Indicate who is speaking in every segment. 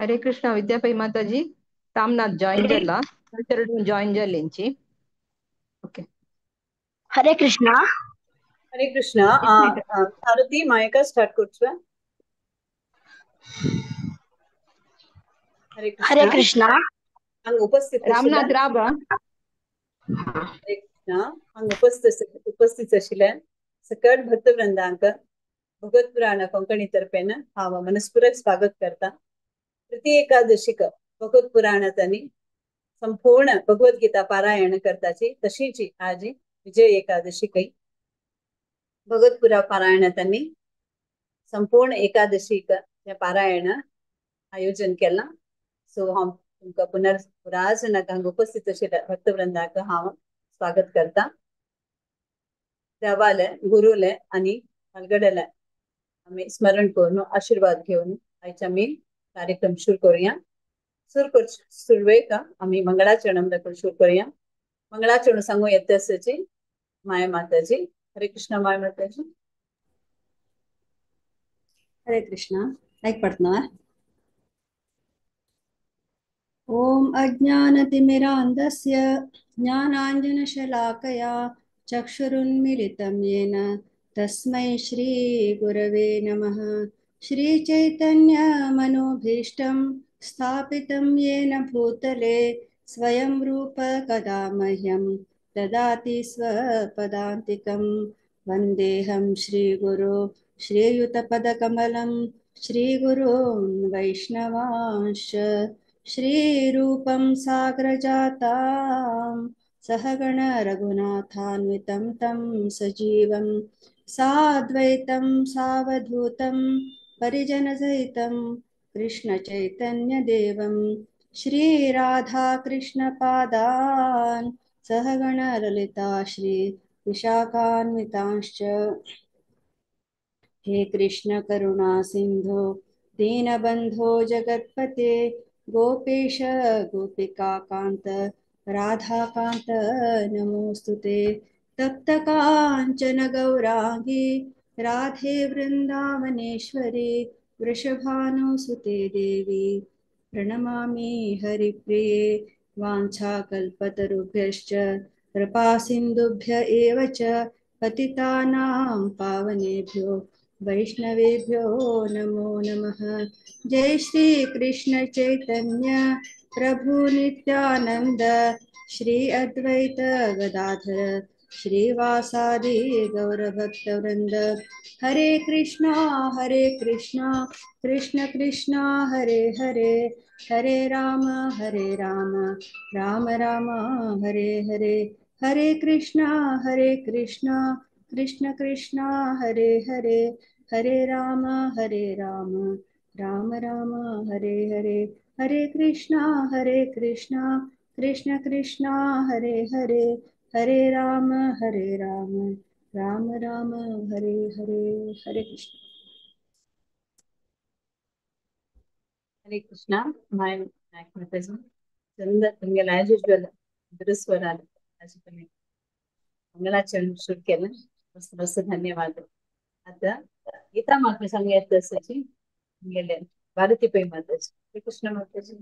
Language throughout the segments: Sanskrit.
Speaker 1: హరే కృష్ణ విద్యాపై మాతాజీ రామ్నాథ్ జాయిన్ చేయాల జాయిన్ చేయాలి ఓకే
Speaker 2: हरे कृष्णा
Speaker 3: हरे कृष्णा आरती मायका स्टार्ट करछुवा
Speaker 2: हरे कृष्णा
Speaker 3: हंग उपस्थित
Speaker 1: रामनाथ राबा
Speaker 3: हरे कृष्णा हंग उपस्थित आशिल्ल्या सकट भक्तवृंदांक भगवत पुराण कोंकणी तर्फेन हांव मनस्पूर्वक स्वागत करता। प्रति एकादशीक भगवत पुराणांतनी संपूर्ण भगवत गीता पारायण करताची तशीची आज विजय एकादशी कई भगवत पुरा पारायणांतनी संपूर्ण एकादशीक पारायण आयोजन केला। सो हांव तुमकां पुराजनाक हांगा उपस्थित आशिल्ल्या भक्तवृंदाक हांव स्वागत करता। देवाले गुरुले आनी अलगडेले आमी स्मरण करून आशीर्वाद घेवन आयचे आमी कार्यक्रम सुरू करूया। सुरवेक आमी मंगळाचरण दाखोवन सुरू करूया। मंगळाचरण सांगू येता आसाची माय माताजी। हरे कृष्ण माय माताजी।
Speaker 4: हरे कृष्णा लाइक पढ़ना है। ओम अज्ञानतिमिरान्धस्य ज्ञानाञ्जनशलाकया चक्षुरुन्मीलितं येन तस्मै श्रीगुरवे नमः। श्रीचैतन्यमनोभीष्टं स्थापितं येन भूतले स्वयं रूप कदा मह्यं ददाति स्वपदान्तिकं। वन्देऽहं श्रीगुरो श्रीयुतपदकमलं श्रीगुरून् वैष्णवांश्च श्रीरूपं साग्रजातां सहगण रघुनाथान्वितं तं सजीवं साद्वैतं सावधूतं परिजनसहितं कृष्णचैतन्यदेवं श्रीराधाकृष्णपादान् सहगण ललिता श्री विशाखान्वितांश्च। हे कृष्ण करुणा सिंधु दीनबंधो जगत्पते गोपेश गोपिका कांत राधा कांत नमोस्तुते। तप्त कांचन गौरांगी राधे वृंदावनेश्वरी वृषभानुसुते देवी प्रणमामि हरिप्रिये। वाञ्छाकल्पतरुभ्यश्च कृपा सिन्धुभ्य एव च पतितानां पावनेभ्यो वैष्णवेभ्यो नमो नमः। जय श्री कृष्ण चैतन्य प्रभु नित्यानंद श्री अद्वैत गदाधर श्रीवासादि गौरभक्तवृंद। हरे कृष्णा कृष्ण कृष्णा हरे हरे हरे राम राम राम हरे हरे। हरे कृष्णा कृष्ण कृष्ण हरे हरे हरे राम राम राम हरे हरे। हरे कृष्णा कृष्ण कृष्ण हरे हरे हरे राम राम राम हरे हरे। हरे कृष्ण।
Speaker 3: हरे कृष्णा माय माताजी चंद तुमगेला एज यूजुअल दुरुस्वराలు आजपणे मंगळाचरण सुरू केलं मस्त मस्त धन्यवाद। आता गीता माता सांगत असाची गेले भारती पै माताजी। हरे कृष्ण माताजी।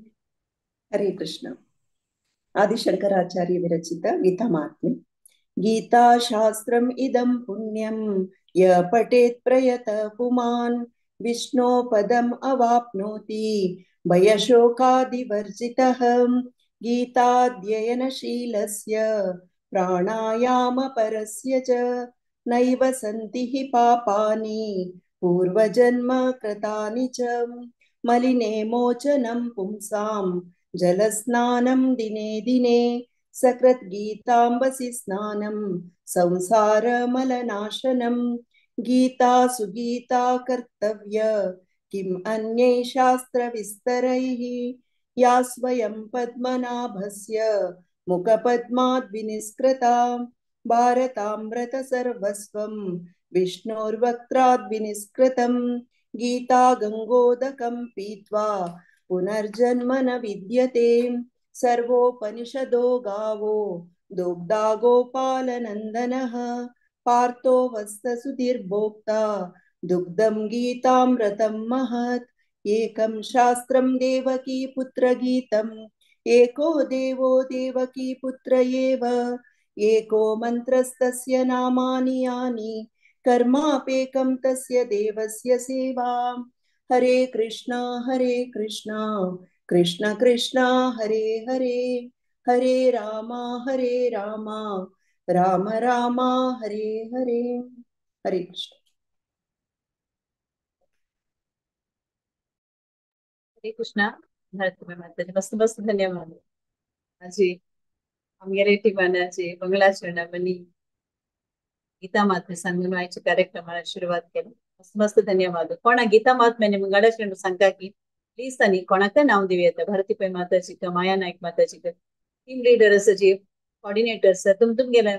Speaker 5: हरे कृष्ण। आदिशंकराचार्य विरचित गीता महात्म्य। गीता शास्त्रम् इदं पुण्यं य पठेत् प्रयत पुमान् विष्णो पदम् अवाप्नोति भयशोकादिवर्जितः। गीताध्ययनशीलस्य प्राणायामपरस्य च नैव सन्ति हि पापानि पूर्वजन्म कृतानि च। मलिने मोचनं पुंसां जलस्नानं दिने दिने सकृत् गीतांबसि स्नानं संसारमलनाशनं। गीता सुगीता कर्तव्य किम् अन्यै शास्त्रविस्तरैः या स्वयं पद्मनाभस्य मुखपद्माद् विनिष्कृता। भारतामृत सर्वस्वं विष्णोर्वक्त्राद् विनिष्कृतं। गीता गंगोदकं पीत्वा पुनर्जन्म न विद्यते। सर्वोपनिषदो गावो दुग्धा गोपालनन्दनः पार्थो वत्ससुधीर्भोक्ता दुग्धं गीतामृतं महत्। एकं शास्त्रं देवकी पुत्रगीतम् एको देवो देवकी पुत्र एव एको मन्त्रस्तस्य नामानि यानि कर्मापेकं तस्य देवस्य सेवा हरे कृष्णा कृष्ण कृष्ण हरे हरे हरे रामा राम राम हरे हरे हरे कृष्ण
Speaker 3: हरे कृष्णा भारती माताजी मस्त मस्त धन्यवाद आजी आमगेरे टीमानाची मंगलाचरण बनी गीता महात्म्य संगमायचे कार्यक्रमाला सुरुवात केली मस्त मस्त धन्यवाद कोणा गीता महात्म्याने मंगलाचरण सांगा की प्लीज तानी कोणाक नाव दिव्या भारतीपै माताजी का माया नायक माताजी का टीम लीडर असाची कोऑर्डिनेटर तुम गेला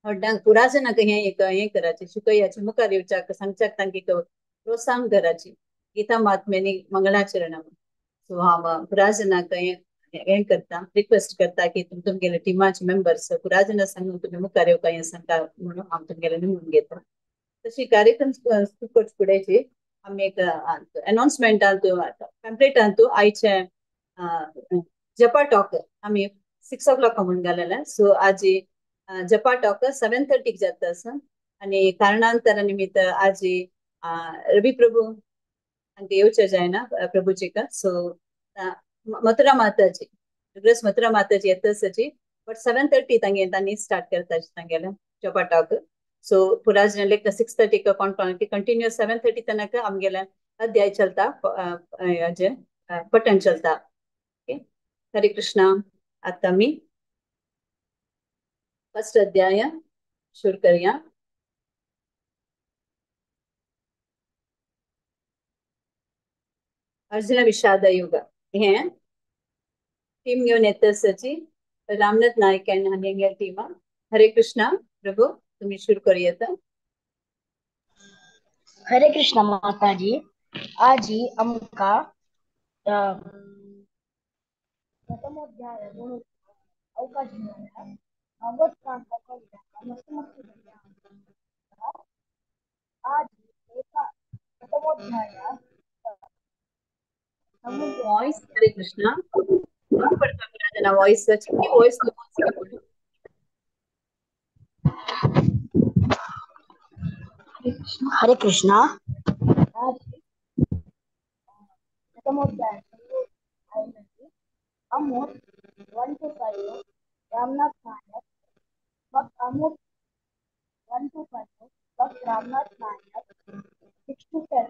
Speaker 3: हड्डांक पुराजनाक हे करायचे शिकयाचे मुखार येवच्याक सांगच्याक तांकी प्रोत्साहन करायची गीता महात्म्यानी मंगलाचरण सो हांव पुराजनाक हे करता रिक्वेस्ट करता की तुमगेले टिमाचे मेंबर्स पुराजना सांगून तुम्ही मुखार येवका हे सांगता म्हणून हांव तुमगेले निमून घेता तशी कार्यक्रम खूपच फुडेची आम्ही एक अनाउन्समेंट पॅम्पलेट आणतो आयचे जपा टॉक आम्ही 6 o'clock म्हणून घालेला सो आज जपा टॉक 7:30 जाता असं आणि कारणांतर निमित्त आज रवी प्रभू हांका येवचे जायना प्रभूजी का सो मथुरा माताजी मथुरा माताजी येताची बट 7:30 तांणी स्टार्ट करता तांगेले जपा टॉक सो पुराजन लेक 6:30 का कंटिन्यूस 7:30 तनक आमगेले अध्याय चलता पठण चलता ओके हरे कृष्णा आता मी फर्स्ट अध्याय शुरू करूया अर्जुन विषाद युग हे टीम घेऊन येताची रामनाथ नायक आणि टीम हरे कृष्णा प्रभू तुम्ही शुरू करूयात
Speaker 2: हरे कृष्ण माताजी आज ही आमका प्रथमोध्याय अवकाश मिळाला भागवत मस्त मस्त आज एका प्रथमोध्याय
Speaker 3: वॉइस हरे कृष्णा पडता वॉइस चिक्की वॉइस
Speaker 2: हरे कृष्णा आज प्रथमोध्याय अमोर 1 to 5 रामनाथ नायक भक्त अमोर 1 to 5 भक्त रामनाथ नायक 6 to 10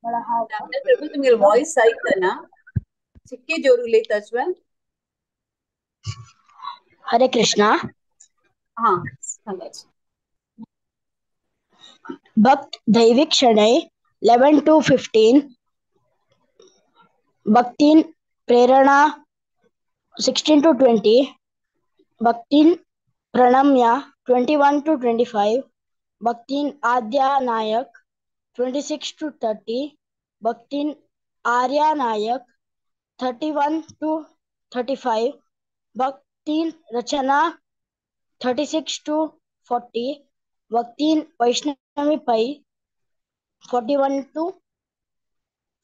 Speaker 2: मळहावा
Speaker 3: प्रभू तुम्ही वॉइस ऐकताना चिक्की जोरू लेताच
Speaker 2: हरे कृष्णा
Speaker 3: हाँ सांगाच
Speaker 2: भक्त दैविक शणै 11 to 15 भक्तिन प्रेरणा 16 to 20 भक्तिन प्रणम्या 21 to 25 भक्तिन आद्या नायक 26 to 30 भक्तिन आर्या नायक 31 to 35 भक्तिन रचना 36 to 40 Bhaktin Vaishnavi Pai 41 to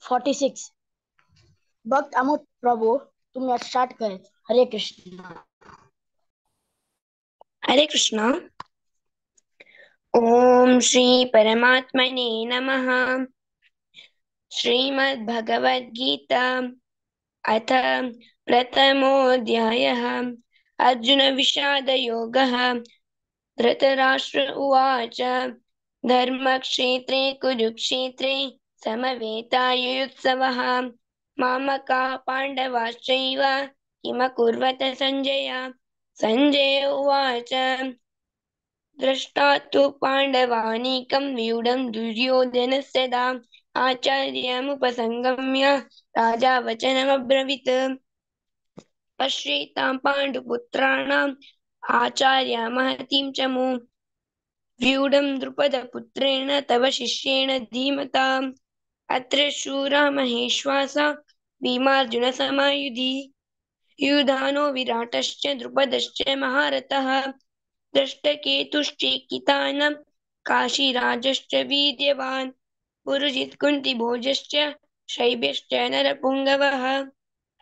Speaker 2: 46 भक्त अमृत प्रभु तुम्हें स्टार्ट करें हरे कृष्णा
Speaker 6: हरे कृष्णा ओम श्री परमात्मने नमः श्रीमद् भगवद गीता अथ प्रथमोऽध्यायः अर्जुन विषाद योगः धृतराष्ट्र उवाच धर्मक्षेत्रे कुरुक्षेत्रे समवेतायुत्सवः मामकाः पाण्डवाश्चैव किमकुर्वत सञ्जय सञ्जय उवाच दृष्टा तु पाण्डवानीकं व्यूढं दुर्योधनस्यदा आचार्यमुपसंगम्य राजा वचनमब्रवीत् पश्येतां पाण्डुपुत्राणाम् आचार्य महतीं च मु व्यूढं द्रुपदपुत्रेण तव शिष्येण धीमताम् अत्र शूरा महेश्वासा भीमार्जुनसमायुधि युधानो विराटश्च द्रुपदश्च महारथः दृष्टकेतुश्चेकितानं काशीराजश्च वीर्यवान् पुरुजित् कुन्तिभोजश्च शैब्यश्च नरपुङ्गवः।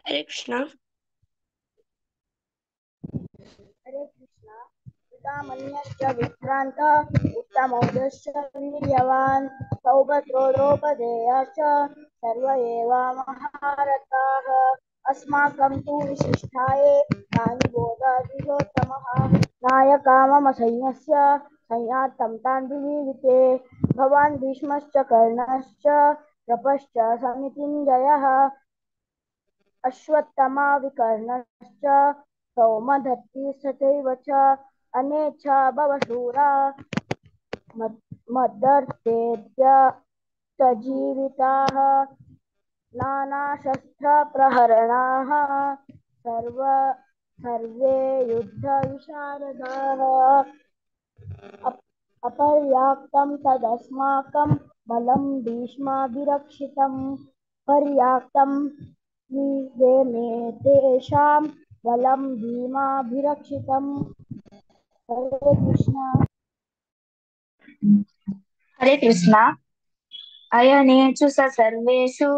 Speaker 6: हरे कृष्ण।
Speaker 2: हरे कृष्ण। सुदामन्यश्च विक्रान्त उत्तमौजश्च वीर्यवान् सौभद्रो द्रौपदेयश्च सर्व एव महारथाः। अस्माकं तु विशिष्टाये तानि बोधादिगोत्तमः नायका मम सैन्यस्य संयातं तान् विविधे भवान् भीष्मश्च कर्णश्च कृपश्च समितिञ्जयः अश्वत्थमा विकर्णश्च सौमदत्ति तथैव च अने च भवशूरा मदर्थेद्य सजीविताः नानाशस्त्रप्रहरणाः सर्वे युद्धविशारदाः अपर्याप्तं तदस्माकं बलं भीष्माभिरक्षितं पर्याप्तं मे तेषां बलं भीमाभिरक्षितं। हरे कृष्ण।
Speaker 7: हरे कृष्णा। अयनेषु स सर्वेषु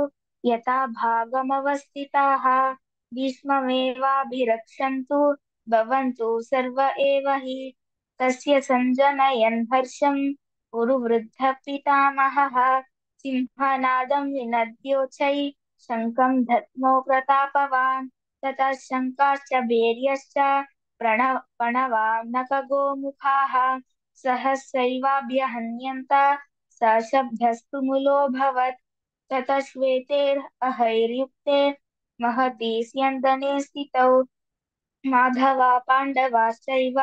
Speaker 7: यथा भागमवस्थिताः भीष्ममेवाभिरक्षन्तु भवन्तु सर्व एव हि तस्य सञ्जनयन् हर्षं कुरुवृद्धः पितामहः सिंहनादं विनद्योच्चै शङ्खं दद्मो प्रतापवान् ततः शङ्काश्च भैर्यश्च प्रणवानकगोमुखाः सहस्रैवाभ्यहन्यन्त सशब्दस्तु मूलोऽभवत् ततः श्वेतैरहैर्युक्ते महती स्यन्दने स्थितौ माधवा पाण्डवाश्चैव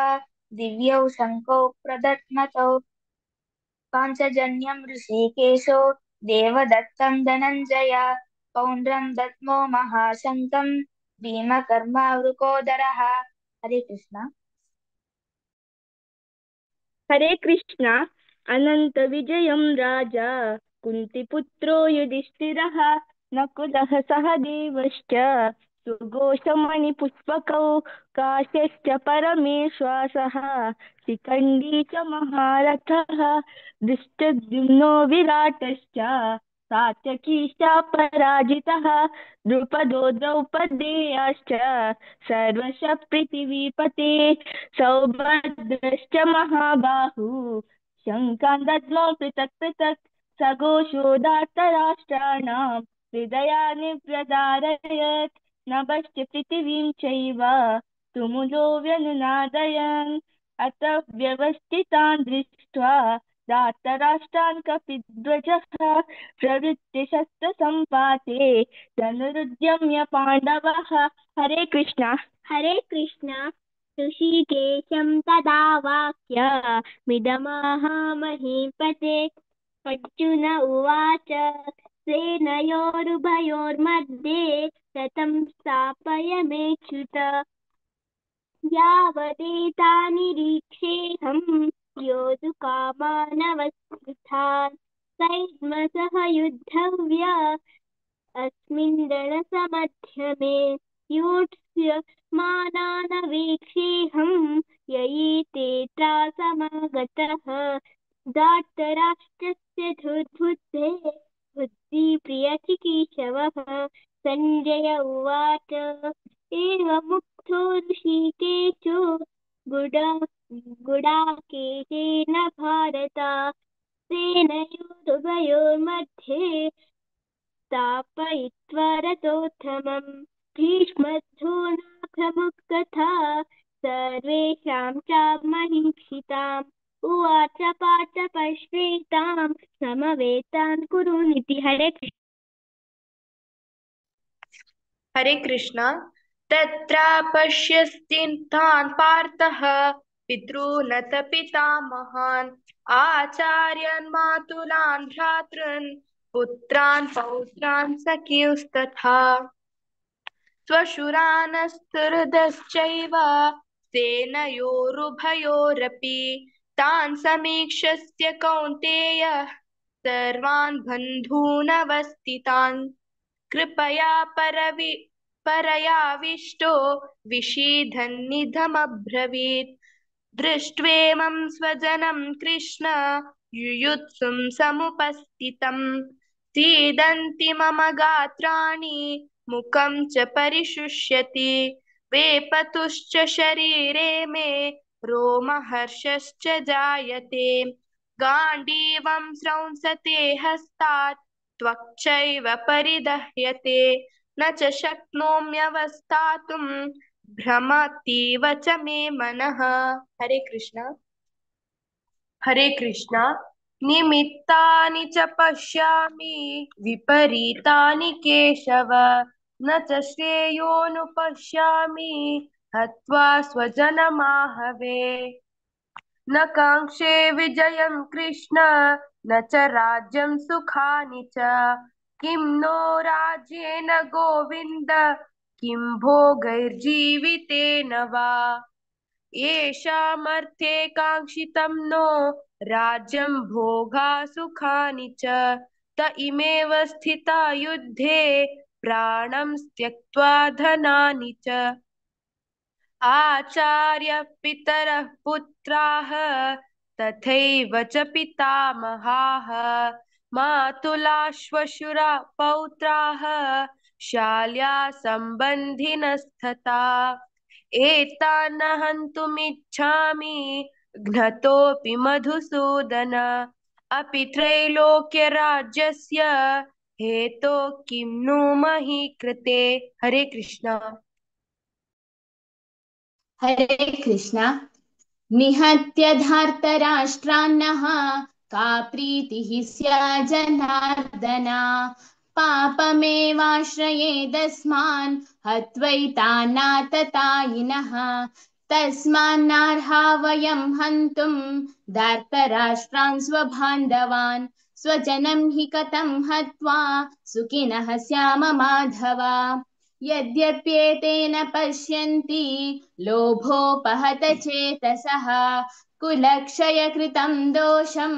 Speaker 7: दिव्यौ शङ्खौ प्रदध्मतौ पाञ्चजन्यं ऋषिकेशो देवदत्तं धनञ्जय पौण्ड्रं दद्मो महाशङ्खं भीमकर्मावृकोदरः। हरे कृष्ण।
Speaker 8: हरे कृष्ण। अनन्तविजयं राजा कुन्तीपुत्रो युधिष्ठिरः नकुलः सहदेवश्च सुघोषमणिपुष्पकौ काश्यश्च परमेश्वासः शिखण्डी च महारथः धृष्टद्युम्नो विराटश्च सात्यकीश्च द्रुपदो द्रौपदेयाश्च सर्वशः पृथिवीपते सौभद्रश्च महाबाहु शङ्खान् दद्मो पृथक् पृथक् सघोषोदात्तराष्ट्राणां हृदयानि व्यदारयत् नभश्च पृथिवीं चैव तुमुलो व्यनुनादयन् अतः व्यवस्थितान् दृष्ट्वा धार्तराष्ट्रान् कपिध्वजः प्रवृत्ति शस्त्रसम्पाते धनुरुद्यम्य पाण्डवः। हरे कृष्ण। हरे कृष्ण। ऋषिकेशं तदा वाक्यमिदमाह महीपते अर्जुन उवाच सेनयोरुभयोर्मध्ये रथं स्थापयमेच्युत यावदेतानिरीक्षेऽहं योद्धुकामानवस्थितान् सैन्मसह युद्धव्या अस्मिन् रणसमध्यमे योत्स्य मानानवेक्षेऽहं ययिते त्रासमागतः धार्तराष्ट्रस्य दुर्बुद्धे बुद्धिप्रियचिकीर्षवः। सञ्जय उवाच एवमुक्तो ऋषिकेशो गुडाकेशेन भारत सेनयोरुभयोर्मध्ये स्थापयित्वा रथोत्तमम् भीष्मद्रोणाप्रमुखतथा सर्वेषां चामहीक्षिताम् उवाच पार्थ पश्येतां समवेतान् कुरुनिति। हरे कृष्ण।
Speaker 6: हरे कृष्ण। तत्र पश्यस्तिन्तान् पार्थः पितॄनथ पितामहान् आचार्यान् मातुलान् भ्रातॄन् पुत्रान् पौत्रान् सख्युस्तथा स्वशुरानस्तुहृदश्चैव सेनयोरुभयोरपि तान् समीक्षस्य कौन्तेय सर्वान् बन्धूनवस्थितान् कृपया परयाविष्टो विषीदन्निधमब्रवीत् दृष्ट्वेमं स्वजनं कृष्ण युयुत्सुं समुपस्थितम् सीदन्ति मम गात्राणि मुखं च परिशुष्यति वेपतुश्च शरीरे मे रोमहर्षश्च जायते गाण्डीवं स्रंसते हस्तात् त्वक्चैव परिदह्यते न च शक्नोम्यवस्थातुं भ्रमतीव च मे मनः। हरे कृष्ण। हरे कृष्ण। निमित्तानि च पश्यामि विपरीतानि केशव न च श्रेयोनुपश्यामि हत्वा स्वजनमाहवे न काङ्क्षे विजयं कृष्ण न च राज्यं सुखानि च किं नो राज्येन गोविन्द किं भोगैर्जीवितेन वा येषामर्थे काङ्क्षितं नो राज्यं भोगा सुखानि च त इमेव स्थिता युद्धे प्राणं त्यक्त्वा धनानि च आचार्य पितरः पुत्राः तथैव च पितामहाः मातुलाश्वशुरा पौत्राः शाल्या सम्बन्धिनस्तथा एतान् हन्तुमिच्छामि घ्नतोऽपि मधुसूदन अपि त्रैलोक्यराज्यस्य हेतो किं नु मही कृते। हरे कृष्ण।
Speaker 9: हरे कृष्ण। निहत्य धार्तराष्ट्रान्नः का प्रीतिः स्यात् जनार्दन पापमेवाश्रयेदस्मान् हत्वैतान्नाततायिनः तस्मान्नार्हा वयं हन्तुं धार्तराष्ट्रान् स्वबान्धवान् स्वजनं हि कथं हत्वा सुखिनः स्याम माधव यद्यप्येतेन पश्यन्ति लोभोपहत चेतसः कुलक्षयकृतं दोषं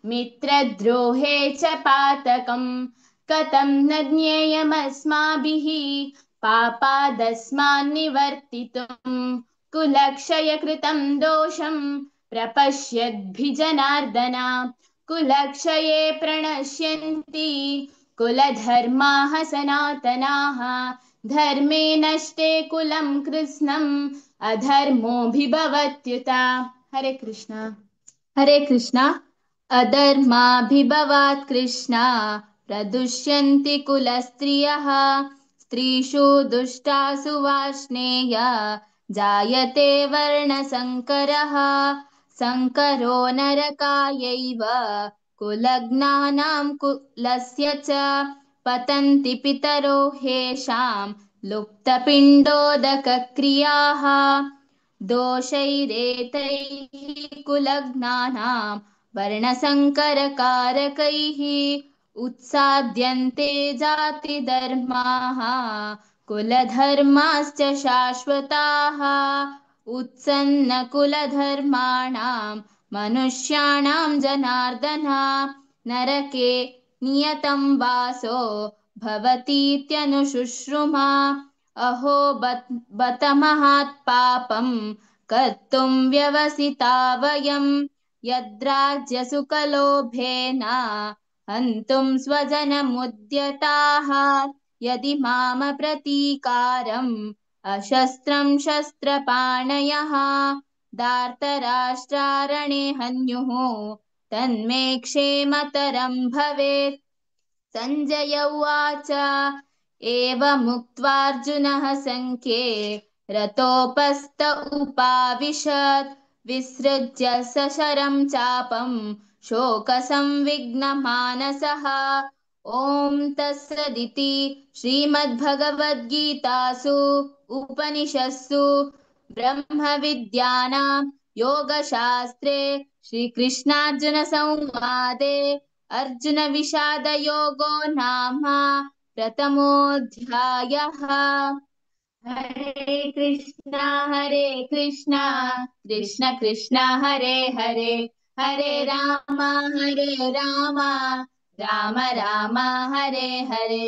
Speaker 9: मित्रद्रोहे च पातकम् कथं न ज्ञेयमस्माभिः पापादस्मान्निवर्तितुम् कुलक्षयकृतं दोषं प्रपश्यद्भिजनार्दन कुलक्षये प्रणश्यन्ति कुलधर्माः सनातनाः धर्मे नष्टे कुलं कृत्स्नम् अधर्मोऽभिभवत्युत। हरे कृष्ण। हरे कृष्ण। अधर्माभिभवात् कृष्ण प्रदुष्यन्ति कुलस्त्रियः स्त्रीषु दुष्टासु वार्ष्णेय जायते वर्णसङ्करः संकरो नरकायैव कुलज्ञानां कुलस्य च पतन्ति पितरो ह्येषां लुप्तपिण्डोदकक्रियाः दोषैरेतैः कुलज्ञानां वर्णसङ्करकारकैः उत्साद्यन्ते जातिधर्माः कुलधर्माश्च शाश्वताः उत्सन्नकुलधर्माणां मनुष्याणां जनार्दन नरके नियतं वासो भवतीत्यनुशुश्रुमा अहो बत महात्पापं कर्तुं व्यवसिता वयं यद्राज्यसुखलोभेन हन्तुं स्वजनमुद्यताः यदि माम प्रतीकारम् अशस्त्रं शस्त्रपाणयः धार्तराष्ट्रारणे हन्युः तन्मे क्षेमतरं भवेत्। संजय उवाच एवमुक्त्वार्जुनः सङ्ख्ये रथोपस्थ उपाविशत् विसृज्य सशरं चापं शोकसंविघ्नमानसः ॐ तत्सदिति श्रीमद्भगवद्गीतासु उपनिषत्सु ब्रह्मविद्यानां योगशास्त्रे श्रीकृष्णार्जुनसंवादे अर्जुन विषाद योगो नाम प्रथमोऽध्यायः। हरे कृष्णा कृष्ण कृष्ण हरे हरे हरे राम राम राम हरे हरे।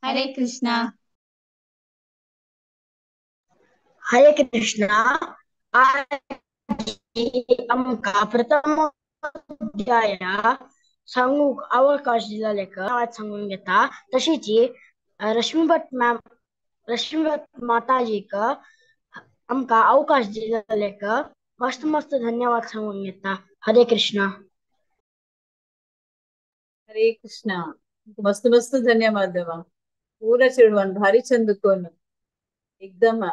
Speaker 9: हरे कृष्णा।
Speaker 2: हरे कृष्ण। आज हम का प्रथम अध्याय
Speaker 10: सांगूक अवकाश दिलेलेक आवाज सांगून घेता. तशीच रश्मी भट माताजीक आमका अवकाश दिलेलेक मस्त मस्त धन्यवाद सांगून घेता. हरे कृष्णा.
Speaker 3: हरे कृष्णा. मस्त मस्त धन्यवाद देवा. पूरा चिडवण भारी चंद कोण एकदम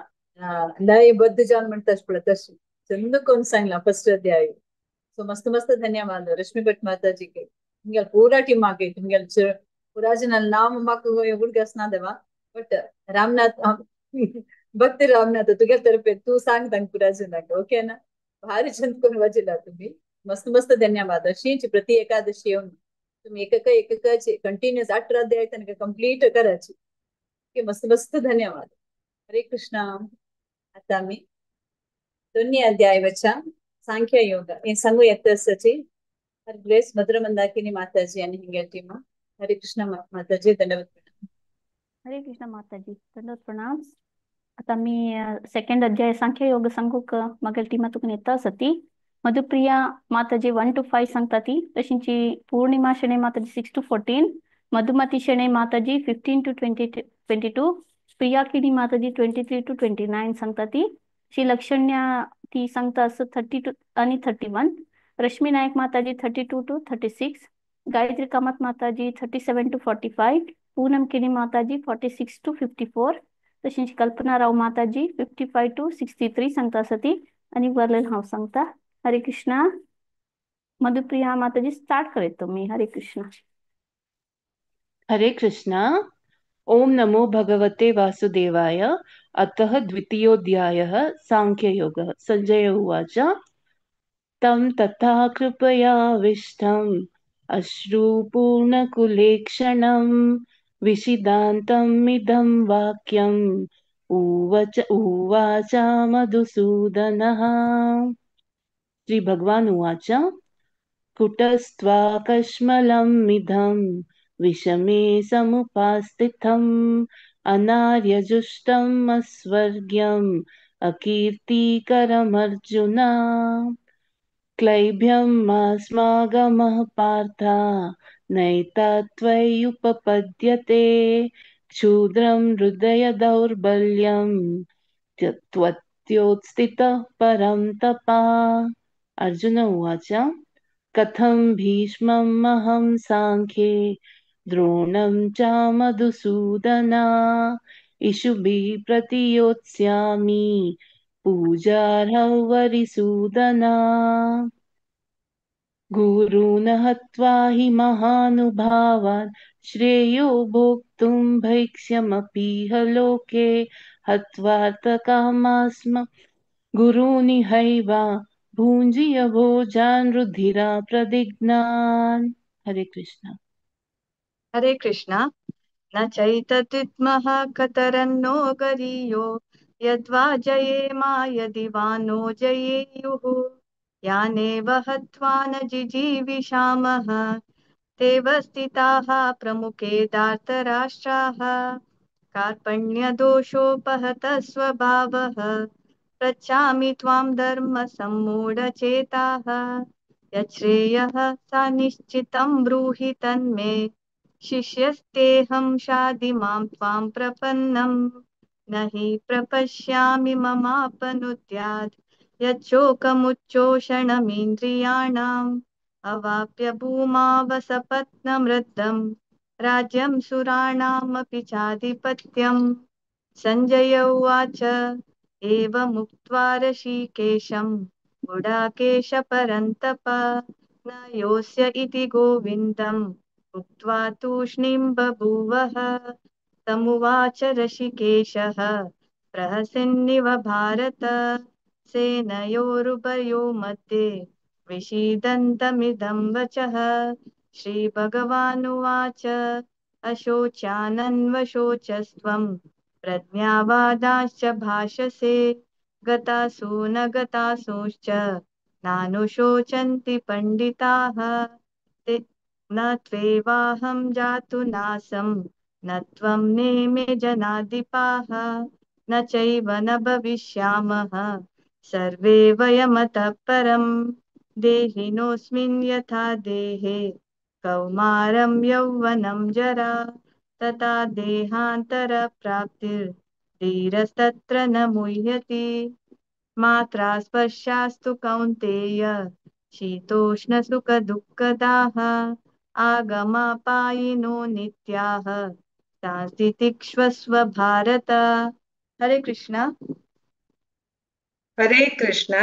Speaker 3: लयबद्ध जाऊन म्हणताच पडत तशी चंद कोण सांगला फर्स्ट अध्याय. सो मस्त मस्त धन्यवाद रश्मी भट माताजी के ನಿಮ್ಗೆ ಪೂರಾ ಟೀಮ್ ಆಗೈತೆ ನಿಮ್ಗೆ ಪೂರಾ ಜನ ನಾವ್ ಮಕ್ಕಳು ಹುಡುಗಸ್ನಾ ದೇವಾ ಬಟ್ ರಾಮನಾಥ್ भक्त रामनाथ तुझ्या तर्फे तू सांग तांक पुरा जनाक ओकेना भारी छंद कोण वाजिला तुम्ही मस्त मस्त धन्यवाद अशीच प्रति एकादशी येऊन तुम्ही एककाचे कंटिन्युअस 18 अध्याय तनक कंप्लीट करायची ओके मस्त मस्त धन्यवाद. हरे कृष्णा. आता मी दोन्ही अध्यायाच्या सांख्य योग हे सांगू येतसची हर ग्रेस मधुर मंदाकिनी माताजी आणि हिंगे टीम. हरे कृष्णा माताजी धन्यवाद.
Speaker 8: हरे कृष्ण माताजी दंडवत प्रणाम. आता मी सेकंड अध्याय सांख्य योग सांगूक मागील टीमा तुकून येता सती मधुप्रिया माताजी 1 to 5 सांगता ती तशींची पूर्णिमा शणे माताजी 6 to 14 मधुमती शणे माताजी 15 to 22 प्रियाकिनी माताजी 23 to 29 सांगता ती श्री लक्षण्या ती सांगता असं 32 आणि 31 रश्मी नायक माताजी 32 to 36 गायत्री कामत माताजी 37 to 45 पूनम किनी माताजी 46 to 54 तशीच कल्पना राव माताजी 55 to 63 सांगता सती आणि वरलेल हांव सांगता. हरे कृष्णा. मधुप्रिया माताजी स्टार्ट करेत तुम्ही. हरे कृष्णा.
Speaker 11: हरे कृष्णा. ओम नमो भगवते वासुदेवाय. अतः द्वितीयोऽध्यायः सांख्ययोगः. संजय उवाच तं तथा कृपयाविष्टम् अश्रुपूर्णकुलेक्षणम् विषिदान्तमिदं वाक्यम् उवाच मधुसूदनः. श्रीभगवान् उवाच कुटस्त्वाकश्मलमिदं विषमे समुपास्थितम् अनार्यजुष्टम् अस्वर्ग्यम् अकीर्तिकरमर्जुन. क्लैब्यमास्मागमः पार्थ नैतात्त्वय्युपपद्यते क्षुद्रं हृदय दौर्बल्यं त्वत्योत्स्थितः परं तपा. अर्जुन उवाच कथं भीष्ममहं साङ्ख्ये द्रोणं च मधुसूदन इषुभिः प्रतियोत्स्यामि पूजार्हं वरिसूदन. गुरून् हत्वा हि महानुभावान् श्रेयो भोक्तुं भैक्ष्यमपीह लोके हत्वार्थकामास्म गुरूनिहैव भुञ्जीय भोजान् रुधिरा प्रदिग्नान्. हरे कृष्ण.
Speaker 1: हरे कृष्ण. न चैतद्विद्मः कतरन्नो गरीयो यद्वा जयेमा यदि वा नो जयेयुः यानेव हत्वा न जिजीविषामः तेव स्थिताः प्रमुखे धार्तराष्ट्राः कार्पण्यदोषोपहतः स्वभावः पृच्छामि त्वां धर्मसम्मूढचेताः यच्छ्रेयः सा निश्चितं ब्रूहि तन्मे शिष्यस्तेऽहं शाधि मां त्वां प्रपन्नं न हि प्रपश्यामि ममापनुद्यात् यच्छोकमुच्चोषणमिन्द्रियाणाम् अवाप्य भूमावसपत्नमृद्धं राज्यं सुराणामपि चाधिपत्यम्. संजय उवाच एवमुक्त्वा ऋषिकेशं गुडाकेश परन्तप न योऽस्य इति गोविन्दम् उक्त्वा तूष्णीं बभूवः. तमुवाच ऋषिकेशः प्रहसन्निव भारत सेनयोरुभयो मध्ये विषीदन्तमिदं वचः. श्रीभगवानुवाच अशोच्यानन्वशोचस्त्वं प्रज्ञावादाश्च भाषसे गतासु न गतासूश्च नानुशोचन्ति पण्डिताः न त्वेवाहं जातु नासं न त्वं नेमे जनाधिपाः न चैव न भविष्यामः सर्वे वयमतः परम् देहिनोऽस्मिन् यथा देहे
Speaker 12: कौमारं यौवनं जरा तथा देहान्तरप्राप्तिर्धीरस्तत्र न मुह्यति मात्रा स्पर्शास्तु कौन्तेय शीतोष्णसुखदुःखदाः आगमापायिनो नित्याः सांस्थितिक्ष्वस्व भारत। हरे कृष्णा।
Speaker 13: हरे कृष्ण।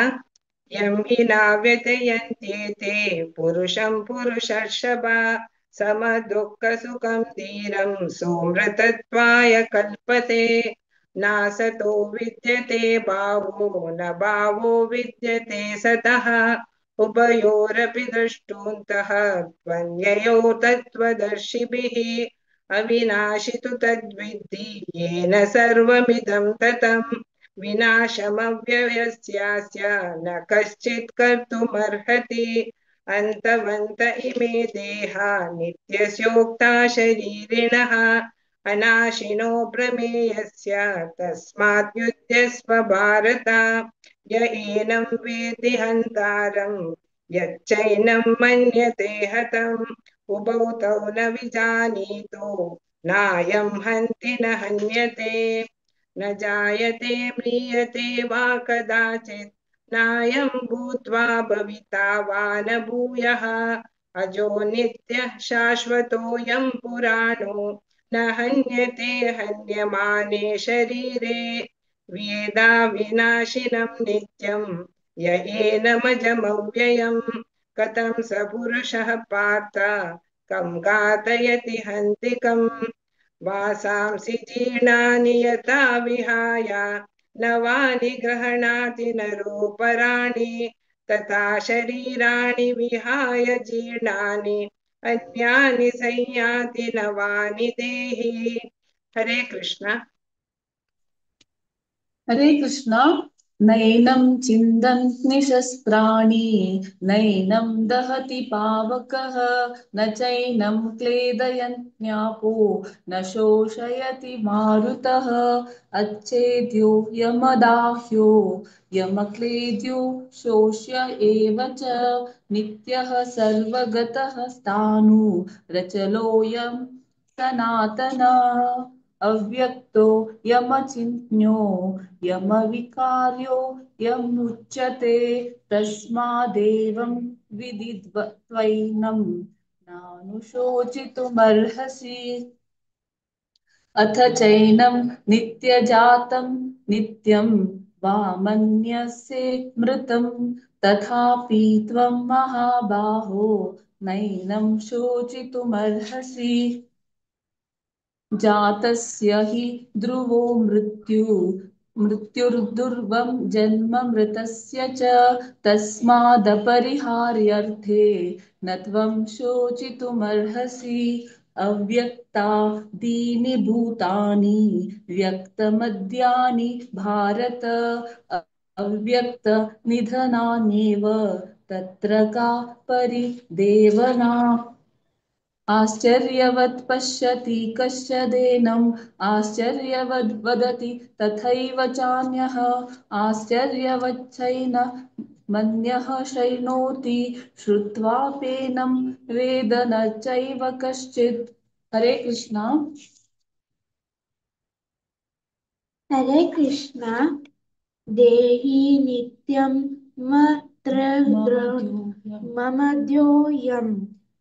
Speaker 13: यं हि नाव्यतयन्त्येते पुरुषं पुरुषर्षभ समदुःखसुखं धीरं सोमृतत्वाय कल्पते नासतो विद्यते भावो न भावो विद्यते सतः उभयोरपि द्रष्टुन्तः त्वन्ययो तत्त्वदर्शिभिः अविनाशि तु तद्विद्धि येन सर्वमिदं ततम् विनाशमव्ययस्यास्य न कश्चित् कर्तुमर्हति अन्तवन्त इमे देहा नित्यस्योक्ता शरीरिणः अनाशिनो प्रमेयस्य तस्मात् युध्यस्व भारत य एनं वेति हन्तारं यच्चैनं मन्यते हतम् उभौ तौ न विजानीतो नायं हन्ति न हन्यते न जायते म्रियते वा कदाचित् नायं भूत्वा भविता वा न भूयः अजो नित्यः शाश्वतोऽयं पुराणो न हन्यते हन्यमाने शरीरे वेदा विनाशिनं नित्यं य एनमजमव्ययम् कथं स पुरुषः पार्थ कं घातयति हन्तिकम् वासांसि जीर्णानि यथा विहाय नवानि गृह्णाति नरोपराणि तथा शरीराणि विहाय जीर्णानि अन्यानि संयाति नवानि देहि। हरे कृष्ण।
Speaker 11: हरे कृष्णा। नैनं छिन्दन्ति शस्त्राणि नैनं दहति पावकः न चैनं क्लेदयन्त्यापो न शोषयति मारुतः अच्छेद्यो यमदाह्यो यमक्लेद्यो शोष्य एव च नित्यः सर्वगतः स्थाणुरचलोऽयं सनातनः अव्यक्तो यमचिन्त्यो यमविकार्यो यमुच्यते तस्मादेवं विदित्वैनं नानुशोचितुमर्हसि अथ चैनं नित्यजातं नित्यं वा मन्यसे मृतं तथापि त्वं महाबाहो नैनं शोचितुमर्हसि जातस्य हि ध्रुवो मृत्युर्दुर्वं जन्म मृतस्य च तस्मादपरिहार्यर्थे न त्वं शोचितुमर्हसि अव्यक्तादीनि भूतानि व्यक्तमद्यानि भारत अव्यक्तनिधनान्येव तत्र का परिदेवना आश्चर्यवत् पश्यति कश्चिदेनम् आश्चर्यवद् वदति तथैव चान्यः आश्चर्यवच्चैन मन्यः शृणोति श्रुत्वाप्येनं वेद न चैव कश्चित्। हरे कृष्णा।
Speaker 14: हरे कृष्णा। देहि नित्यं मम द्योऽयं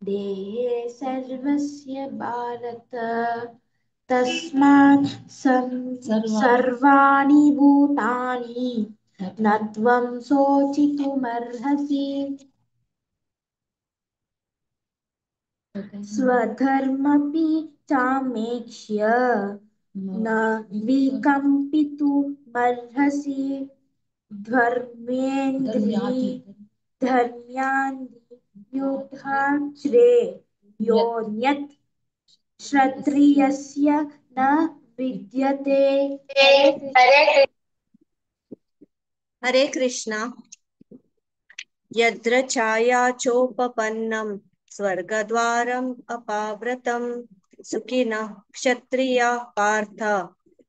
Speaker 14: देहे सर्वस्य भारत तस्मात् सर्वाणि भूतानि न त्वं शोचितुमर्हसि स्वधर्मपि चामेक्ष्य न विकम्पितुमर्हसि धर्म्यान्द्रियुद्धाश्रे योऽन्यत् क्षत्रियस्य न विद्यते।
Speaker 15: हरे कृष्णा। यत्र छायाचोपपन्नं स्वर्गद्वारम् अपावृतं सुखिनः क्षत्रियाः पार्थ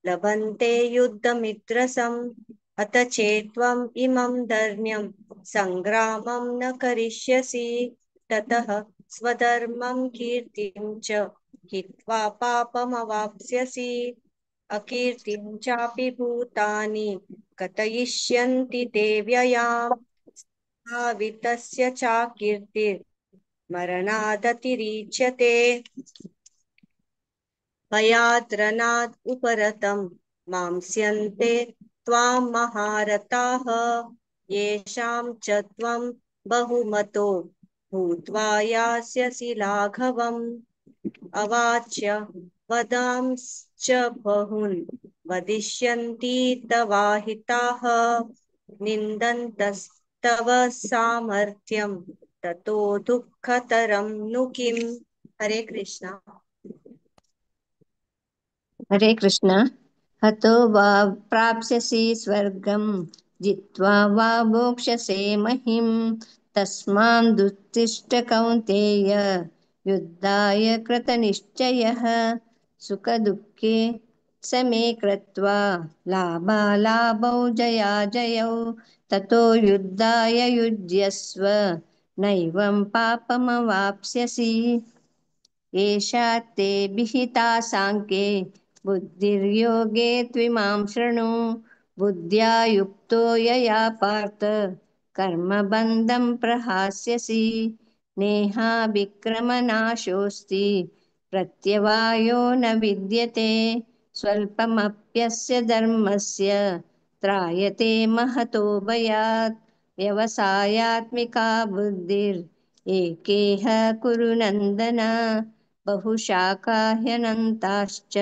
Speaker 15: लभन्ते युद्धमित्रसम् अथ चेत्त्वम् इमं धर्म्यं सङ्ग्रामं न करिष्यसि ततः स्वधर्मं कीर्तिं च हित्वा पापमवाप्स्यसि अकीर्तिं चापि भूतानि कथयिष्यन्ति ते व्ययाम् भावितस्य चाकीर्तिर्मरणादतिरीच्यते भयाद्रणाद् उपरतं मांस्यन्ते त्वां महारथाः येषां च त्वं बहुमतो भूत्वा यास्यसि लाघवम् अवाच्य वदांश्च बहून् वदिष्यन्ति तवाहिताः निन्दन्तस्तव सामर्थ्यं ततो दुःखतरं नु किम्। हरे कृष्ण।
Speaker 16: हरे कृष्ण। हतो वा प्राप्स्यसि स्वर्गं जित्वा वा भोक्ष्यसे महीम् तस्मादुत्तिष्ठ कौन्तेय युद्धाय कृतनिश्चयः सुखदुःखे समे कृत्वा लाभालाभौ जयाजयौ ततो युद्धाय युज्यस्व नैवं पापमवाप्स्यसि एषा ते विहिता साङ्ख्ये बुद्धिर्योगे त्विमां शृणु बुद्ध्या युक्तो यया पार्थ कर्मबन्धं प्रहास्यसि नेहाभिक्रमनाशोऽस्ति प्रत्यवायो न विद्यते स्वल्पमप्यस्य धर्मस्य त्रायते महतो भयात् व्यवसायात्मिका बुद्धिर् एकेह कुरु नन्दन बहुशाखा ह्यनन्ताश्च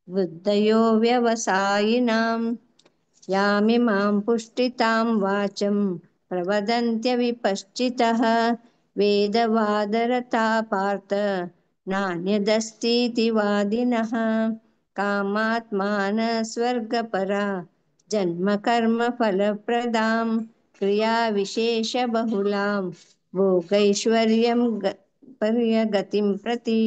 Speaker 16: बुद्धयो व्यवसायिनाम् यामिमां पुष्टितां वाचं प्रवदन्त्यविपश्चितः वेदवादरता पार्थ नान्यदस्तीति वादिनः कामात्मानस्वर्गपरा जन्मकर्मफलप्रदां क्रियाविशेषबहुलां भोगैश्वर्यं पर्यगतिं प्रति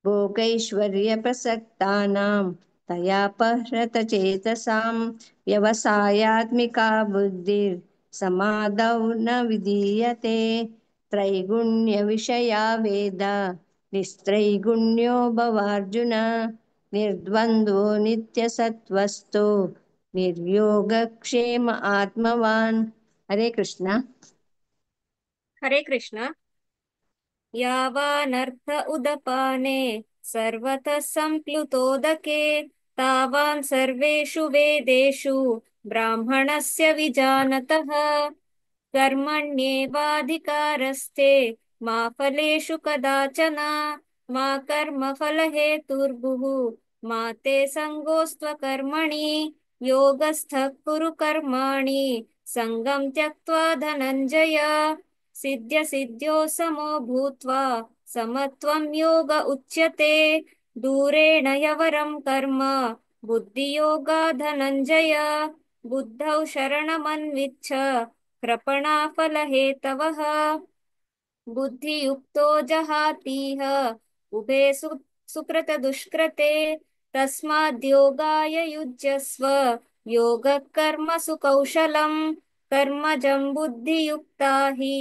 Speaker 16: भोगैश्वर्यप्रसक्तानां तयापहृतचेतसां व्यवसायात्मिका बुद्धिर्समाधौ न विधीयते त्रैगुण्यविषया वेदा निस्त्रैगुण्यो भवार्जुन निर्द्वन्द्वो नित्यसत्त्वस्थो निर्योगक्षेम आत्मवान्। हरे कृष्ण।
Speaker 17: हरे कृष्ण। यावानर्थ उदपाने सर्वतः सम्प्लुतोदके तावान् सर्वेषु वेदेषु ब्राह्मणस्य विजानतः कर्मण्येवाधिकारस्ते मा फलेषु कदाचन मा कर्मफलहेतुर्भुः मा ते सङ्गोऽस्त्वकर्मणि योगस्थः कुरु कर्माणि सङ्गं त्यक्त्वा धनञ्जय सिद्ध्यसिद्ध्यो समो भूत्वा समत्वं योग उच्यते दूरेण यवरं कर्म बुद्धियोगा धनञ्जय बुद्धौ शरणमन्विच्छ कृपणाफलहेतवः बुद्धियुक्तो जहातीह उभे सुकृतदुष्कृते तस्माद्योगाय युज्यस्व योगः कर्मसु कौशलम् कर्मजं बुद्धियुक्ता हि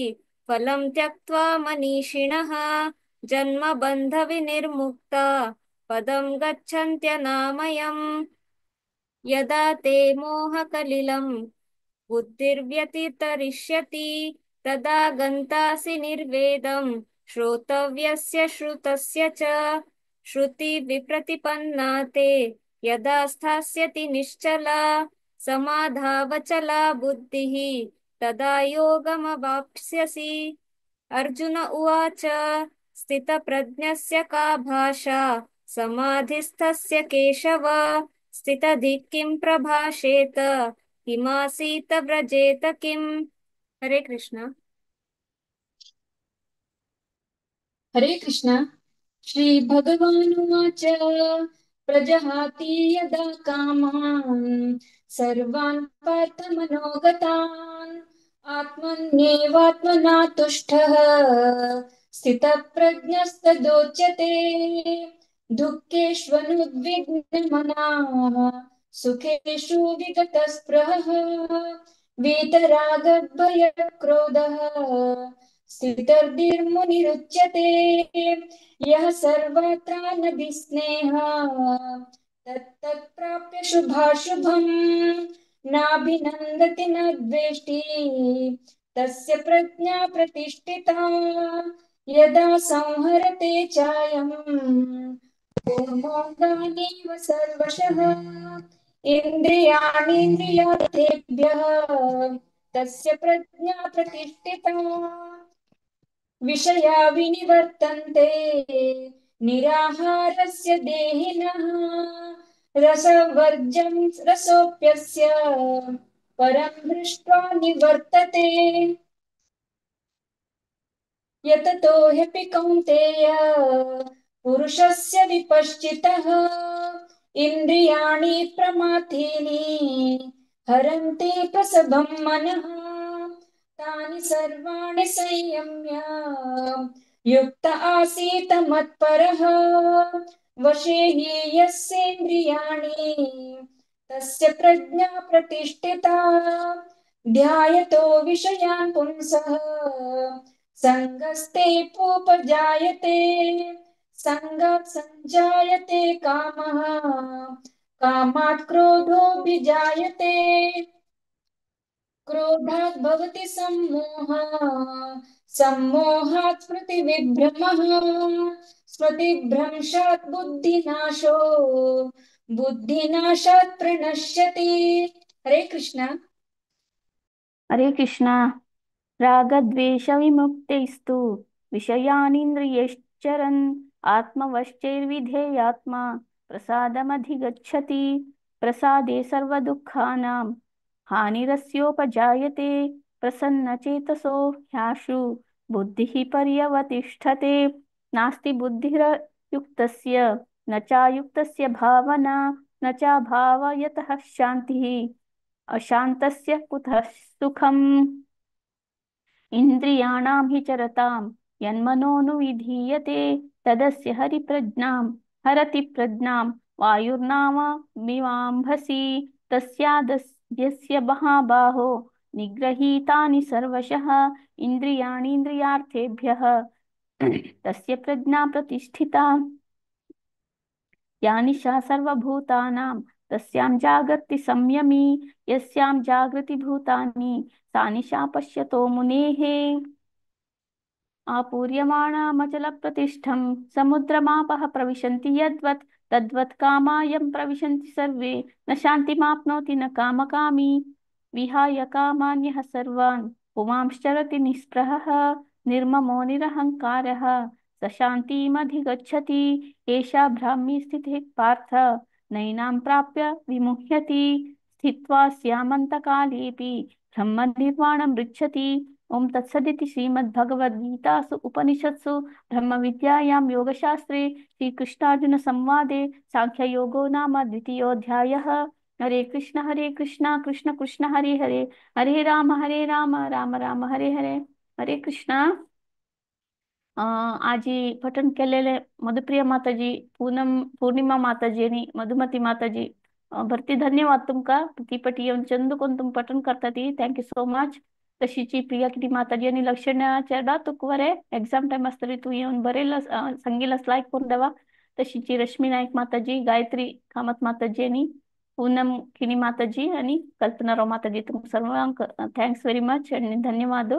Speaker 17: फलं त्यक्त्वा मनीषिणः जन्मबन्धविनिर्मुक्ता पदं गच्छन्त्यनामयम् यदा ते मोहकलिलं बुद्धिर्व्यतितरिष्यति तदा गन्तासि निर्वेदं श्रोतव्यस्य श्रुतस्य च श्रुतिविप्रतिपन्ना ते यदा स्थास्यति निश्चला समाधावचला बुद्धिः तदा योगमवाप्स्यसि। अर्जुन उवाच स्थितप्रज्ञस्य का भाषा समाधिस्थस्य केशव स्थितधि किं प्रभाषेत किमासीत व्रजेत किम्। हरे कृष्ण।
Speaker 18: हरे कृष्ण। श्रीभगवानुवाच प्रजहाति यदा कामान् सर्वान् पार्थमनोगतान् आत्मन्येवात्मना तुष्टः स्थितप्रज्ञस्तदोच्यते दुःखेष्वनुद्विग्नमनाः सुखेषु विगतस्पृहः वीतरागभयक्रोधः स्थितर्दिर्मुनिरुच्यते यः सर्वत्रानभिस्नेहः तत्तत्प्राप्य शुभाशुभम् नाभिनन्दति न द्वेष्टि तस्य प्रज्ञा प्रतिष्ठिता यदा संहरते चायम् कूर्मोऽङ्गानीव सर्वशः इन्द्रियाणीन्द्रियार्थेभ्यः तस्य प्रज्ञा प्रतिष्ठिता विषया विनिवर्तन्ते निराहारस्य देहिनः रसवर्जं रसोऽप्यस्य परं दृष्ट्वा निवर्तते यततो ह्यपि कौन्तेय पुरुषस्य विपश्चितः इन्द्रियाणि प्रमाथीनि हरन्ति प्रसभं मनः तानि सर्वाणि संयम्य युक्त आसीत मत्परः वशे हि यस्येन्द्रियाणि तस्य प्रज्ञा प्रतिष्ठिता ध्यायतो विषयान् पुंसः सङ्गस्तेऽप्युपजायते सङ्गात् सञ्जायते कामः कामात् क्रोधोऽभिजायते क्रोधात् भवति सम्मोहः सम्मोहात् स्मृतिविभ्रमः स्मृतिभ्रंशात् बुद्धिनाशो बुद्धिनाशात् प्रणश्यति हरे कृष्ण
Speaker 8: हरे कृष्णा रागद्वेषविमुक्तैस्तु विषयानिन्द्रियैश्चरन् आत्मवश्चैर्विधेयात्मा प्रसादमधिगच्छति प्रसादे सर्वदुःखानां हानिरस्योपजायते प्रसन्नचेतसो ह्याशु बुद्धिः पर्यवतिष्ठते नास्ति बुद्धिर्युक्तस्य न चायुक्तस्य भावना न चाभावयतः शान्तिः अशान्तस्य कुतः सुखम् इन्द्रियाणां हि चरतां यन्मनोनुविधीयते तदस्य हरिप्रज्ञां हरति प्रज्ञां वायुर्नावमिवाम्भसि तस्यादस्य महाबाहो निगृहीतानि सर्वशः इन्द्रियाणीन्द्रियार्थेभ्यः तस्य प्रज्ञा प्रतिष्ठिता या निशा सर्वभूतानां तस्यां जागर्ति संयमी यस्यां जागृति भूतानि सा निशा पश्यतो मुनेः आपूर्यमाणामचलप्रतिष्ठं समुद्रमापः प्रविशन्ति यद्वत् तद्वत् कामायं प्रविशन्ति सर्वे न शान्तिमाप्नोति न कामकामी विहाय कामान्यः सर्वान् पुमांश्चरति निःस्पृहः निर्ममो निरहङ्कारः स शान्तिमधिगच्छति एषा ब्राह्मी स्थितिः पार्थ नैनां प्राप्य विमुह्यति स्थित्वा स्यामन्तकालेऽपि ब्रह्मनिर्वाणं पृच्छति ओम तत्सदिति श्रीमद्भगवद्गीतासु उपनिषत्सु ब्रह्मविद्यायां योगशास्त्रे श्रीकृष्णार्जुन संवादे सांख्ययोगो नाम द्वितीयोऽध्यायः हरे कृष्ण कृष्ण कृष्ण हरे हरे हरे राम राम राम हरे हरे हरे कृष्ण आजी पठन केलेले मधुप्रिया माताजी पूर्णिमा माताजी आणि मधुमती माताजी भरती धन्यवाद तुमका प्रतिपटी येऊन चंदुकोन तुम पठन करतात थँक्यू सो मच तशीची प्रिया किती माताजी आणि लक्षण्या चेडा तुकवरे एक्झाम टाइम असतरी तू येऊन बरेल संगीलाच लाईक करून देवा तशीची रश्मी नाईक माताजी गायत्री कामत माताजी आणि पूनम किनी माताजी आणि कल्पनाराव माताजी तुम सर्वांक थँक्स व्हेरी मच आणि धन्यवाद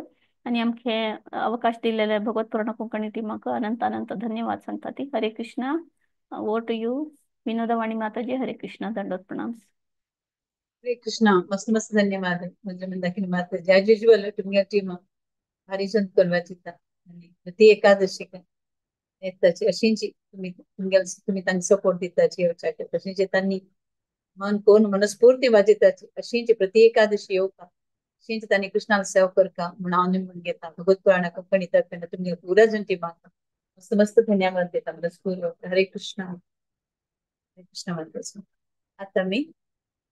Speaker 8: आणि आमचे अवकाश दिलेले भगवत पूर्ण कोकणी टीमाक अनंत अनंत धन्यवाद सांगतात हरे कृष्ण ओवर टू यू विनोदवाणी माताजी हरे कृष्ण दंडोत प्रणाम
Speaker 3: हरे कृष्णा मस्त मस्त धन्यवाद म्हणजे मंदाकिनी माता ॲज युजल तुमच्या टीम भारी संत करवायची आणि ती एकादशी काय त्याची अशींची तुम्ही तांची सपोर्ट दिताची तशींची तांनी मन कोण मनस्फूर्ती वाजिताची अशींची प्रति एकादशी येवका अशींची तांनी कृष्णाला सेवा करका म्हणून हांव निमून घेता भगवत पुराणा कंपनी तर्फे तुमच्या पुरा जण टीमाक मस्त मस्त धन्यवाद देता मनस्फूर्त हरे कृष्ण म्हणतो आता मी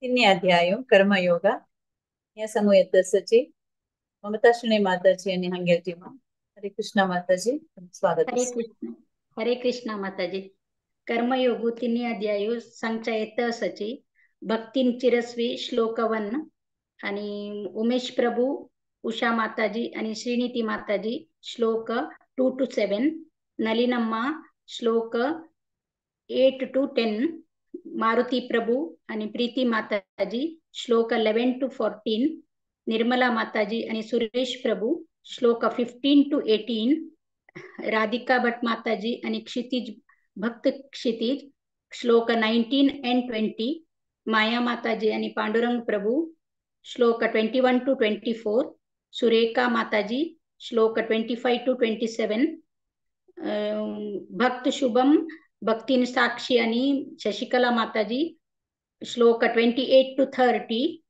Speaker 3: 3 अध्याय कर्मयोग या समूहची ममताश्री माताजी आणि हंगेल टीम हरे कृष्ण माताजी स्वागत
Speaker 19: हरे कृष्ण माताजी कर्मयोगु 3 अध्याय संचयत सची भक्तीन चिरस्वी श्लोकवन आणि उमेश प्रभू उषा माताजी आणि श्रीनीती माताजी श्लोक 2 to 7, Nalinamma shloka 8 to 10, Maruti Prabhu आणि प्रीती माताजी श्लोक 11 to 14, निर्मला माताजी आणि सुरेश प्रभू श्लोक 15 to 18, राधिका भट माताजी आणि क्षितिज भक्त क्षितिज श्लोक 19 and 20, माया माताजी आणि पांडुरंग प्रभू श्लोक 21 to 24, सुरेखा माताजी श्लोक 25 to 27, भक्त शुभम भक्तीन साक्षी आणि शशिकला माताजी श्लोक 28 to 30,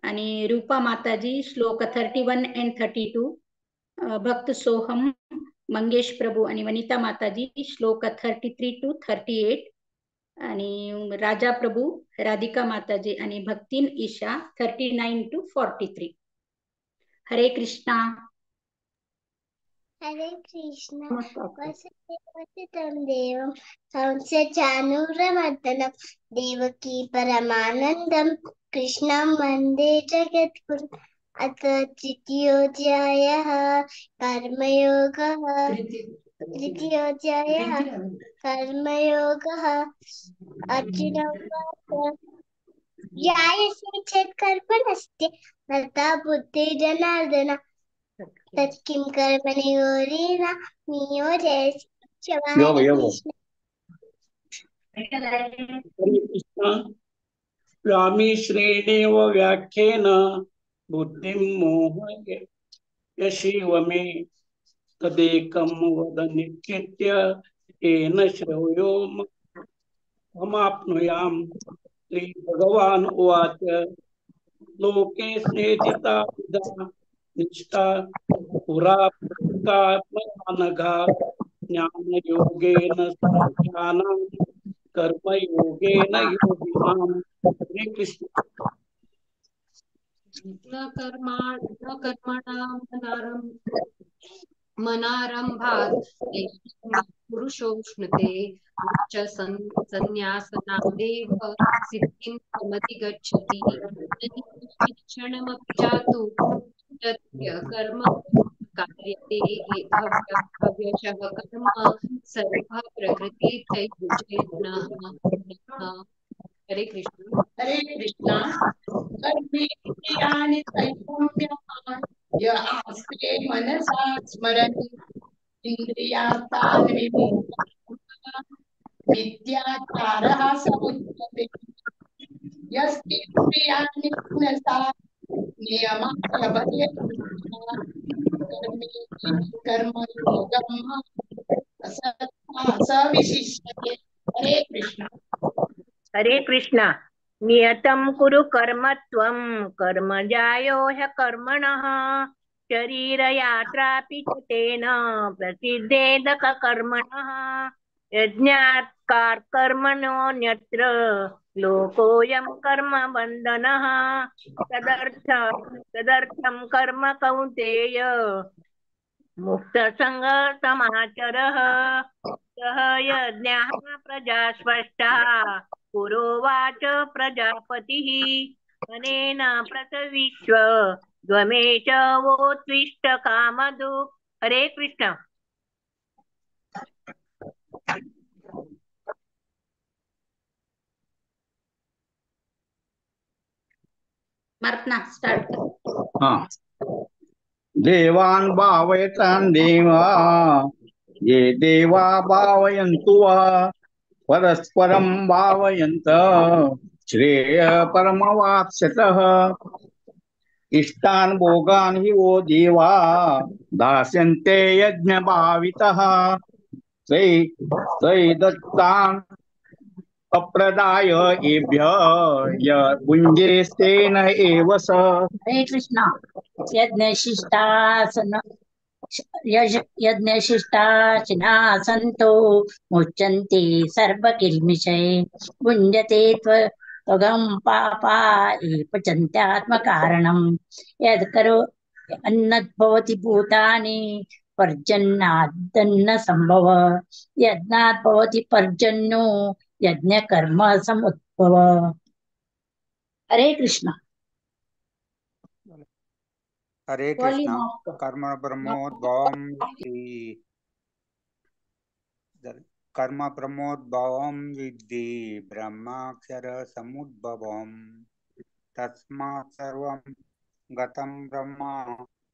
Speaker 19: आणि रूपा माताजी श्लोक 31 and 32, भक्त सोहम मंगेश प्रभू आणि वनिता माताजी श्लोक 33 to 38, आणि राजा प्रभू राधिका माताजी आणि भक्तीन ईशा 39 to 43. हरे कृष्णा. हरे कृष्ण. वसुदेवसुतं देवं कंसचानूरमर्दनं देवकी परमानन्दं कृष्णं वन्दे जगद्गुरुम्. अथ तृतीयोऽध्यायः कर्मयोगः. अर्जुन उवाच ज्ञायसे चेत् कर्मणस्ते तथा बुद्धे जनार्दन तत्किं कर्मणि नियोजयसि.
Speaker 20: स्वामी श्रेणेव व्याख्येन बुद्धिं मोहयसीव मे तदेकं वद निश्चित्य येन श्रेयो अहमाप्नुयाम्. श्री भगवान उवाच लोके जिता निष्ठा पुरा नघा ज्ञानयोगेन साख्यानां कर्मयोगेन योगिनाम्. हरे कृष्ण.
Speaker 21: न कर्मणां मनारंभात् पुरुषोष्णुते उच्च संन्यासनादेव सिद्धिं समधिगच्छति. क्षणमपि जातु कर्म कार्यते हव्यशः कर्म सर्वः प्रकृतिर्जयेन. हरे कृष्ण.
Speaker 20: हरे कृष्ण. कर्मेन्द्रियाणि संयम्य आस्ते मनसा स्मरन् इन्द्रियार्थान् विमूढः मिथ्याचारः समुच्यते. यस्तेन्द्रियाणि मनसा नियमाय कर्मयोगम् स विशिष्यते. हरे कृष्ण.
Speaker 22: हरे कृष्ण. नियतं कुरु कर्म त्वं कर्म जायो ह्यकर्मणः शरीरयात्रापि च तेन प्रतिषेधक कर्मणः यज्ञात् कर्मणोऽन्यत्र लोकोऽयं कर्म बन्धनः. तदर्थं कर्म कौन्तेय मुक्तसंग समाचरः. सह यज्ञः प्रजा स्पष्टा पुरोवाच प्रजापतिः अनेन प्रसविष्व द्वमेश वोत्विष्ट कामधु. हरे कृष्ण.
Speaker 19: मर्तना स्टार्ट.
Speaker 23: देवान् भावयतान् देवा ये देवा भावयन्तु वा परस्परं भावयन्त श्रेय परमवाप्स्यतः. इष्टान् भोगान् हि वो देवा दास्यन्ते यज्ञभावितः. तै दत्तान् अप्रदाय एभ्यः भुञ्जेस्तेन एव स.
Speaker 24: हरे कृष्ण. यज्ञशिष्टाशिना सन्तो मुच्यन्ते सर्वकिल्बिषै भुञ्जते त्वगं पापा ये पचन्त्यात्मकारणं. यत्करो अन्नद्भवति भूतानि पर्जन्यादन्न संभव. यज्ञात् भवति पर्जन्यो यज्ञ कर्म समुद्भव. हरे कृष्ण.
Speaker 23: हरे
Speaker 24: Volume
Speaker 23: कृष्ण
Speaker 24: of
Speaker 23: कर्म ब्रह्मोद्भवं विद्धि कर्म ब्रह्मोद्भवं विद्धि ब्रह्माक्षर समुद्भवम् तस्मात् सर्वं गतं ब्रह्म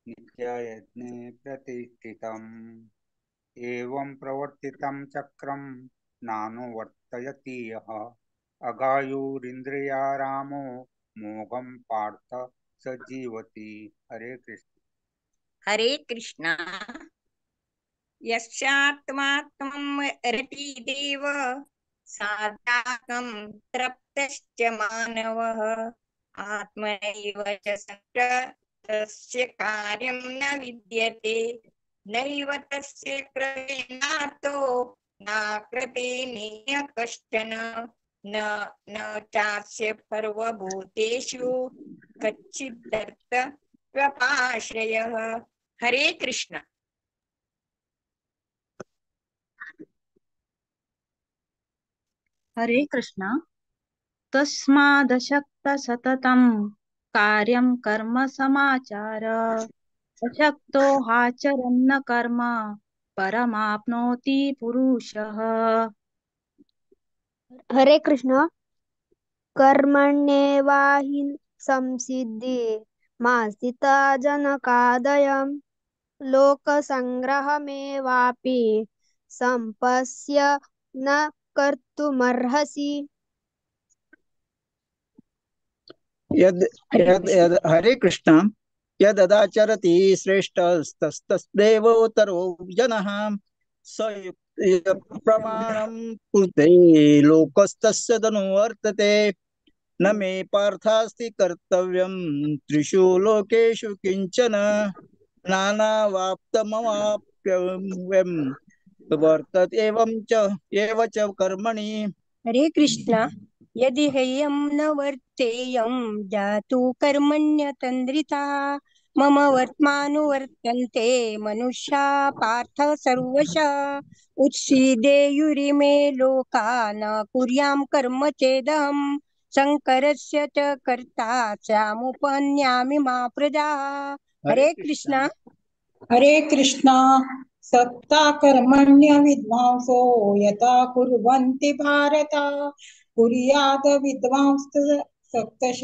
Speaker 23: नित्ययज्ञे प्रतिष्ठितम् एवं प्रवर्तितं चक्रं नानुवर्तयति यः अगायुरिन्द्रियारामो मोघं पार्थ स जीवति। हरे कृष्ण।
Speaker 4: हरे कृष्णा यस्यात्मात्मं रतिदेव साधाकं तृप्तश्च मानवः आत्मनैव च सक्त तस्य कार्यं न विद्यते नैव तस्य कृतेनातो नाकृते नेह कश्चन न न चास्य सर्वभूतेषु कच्चिदर्थ व्यपाश्रयः। हरे कृष्ण।
Speaker 5: हरे कृष्ण तस्मादशक्त सततं कार्यं कर्म समाचार अशक्तो हाचरन्न कर्म परमाप्नोति पुरुषः।
Speaker 6: हरे कृष्ण कर्मण्येवाहि संसिद्धि मास्तिता जनकादयम् लोकसङ्ग्रहमेवापि सम्पस्य न कर्तुमर्हसि।
Speaker 23: यद यद यद हरे कृष्ण यददाचरति श्रेष्ठस्तस्तदेवोत्तरो जनः स प्रमाणं कुरुते लोकस्तस्य धनुवर्तते न मे पार्थास्ति कर्तव्यं त्रिषु लोकेषु किंचन नानावाप्तमवाप्यव्यं वर्तत एव च कर्मणि।
Speaker 7: हरे कृष्ण यदि हेयं न वर्तेयं जातु कर्मण्यतन्द्रिता मम वर्त्मानुवर्तन्ते मनुष्या पार्थ सर्वशः उत्सीदेयुरिमे लोका न कुर्यां कर्म चेदहं शङ्करस्य च कर्ता स्यामुपन्यामि मा प्रजाः। हरे कृष्ण।
Speaker 25: हरे कृष्णा सक्ता कर्मण्य विद्वांसो यथा कुर्वन्ति भारत कुर्यात् विद्वांस सक्तश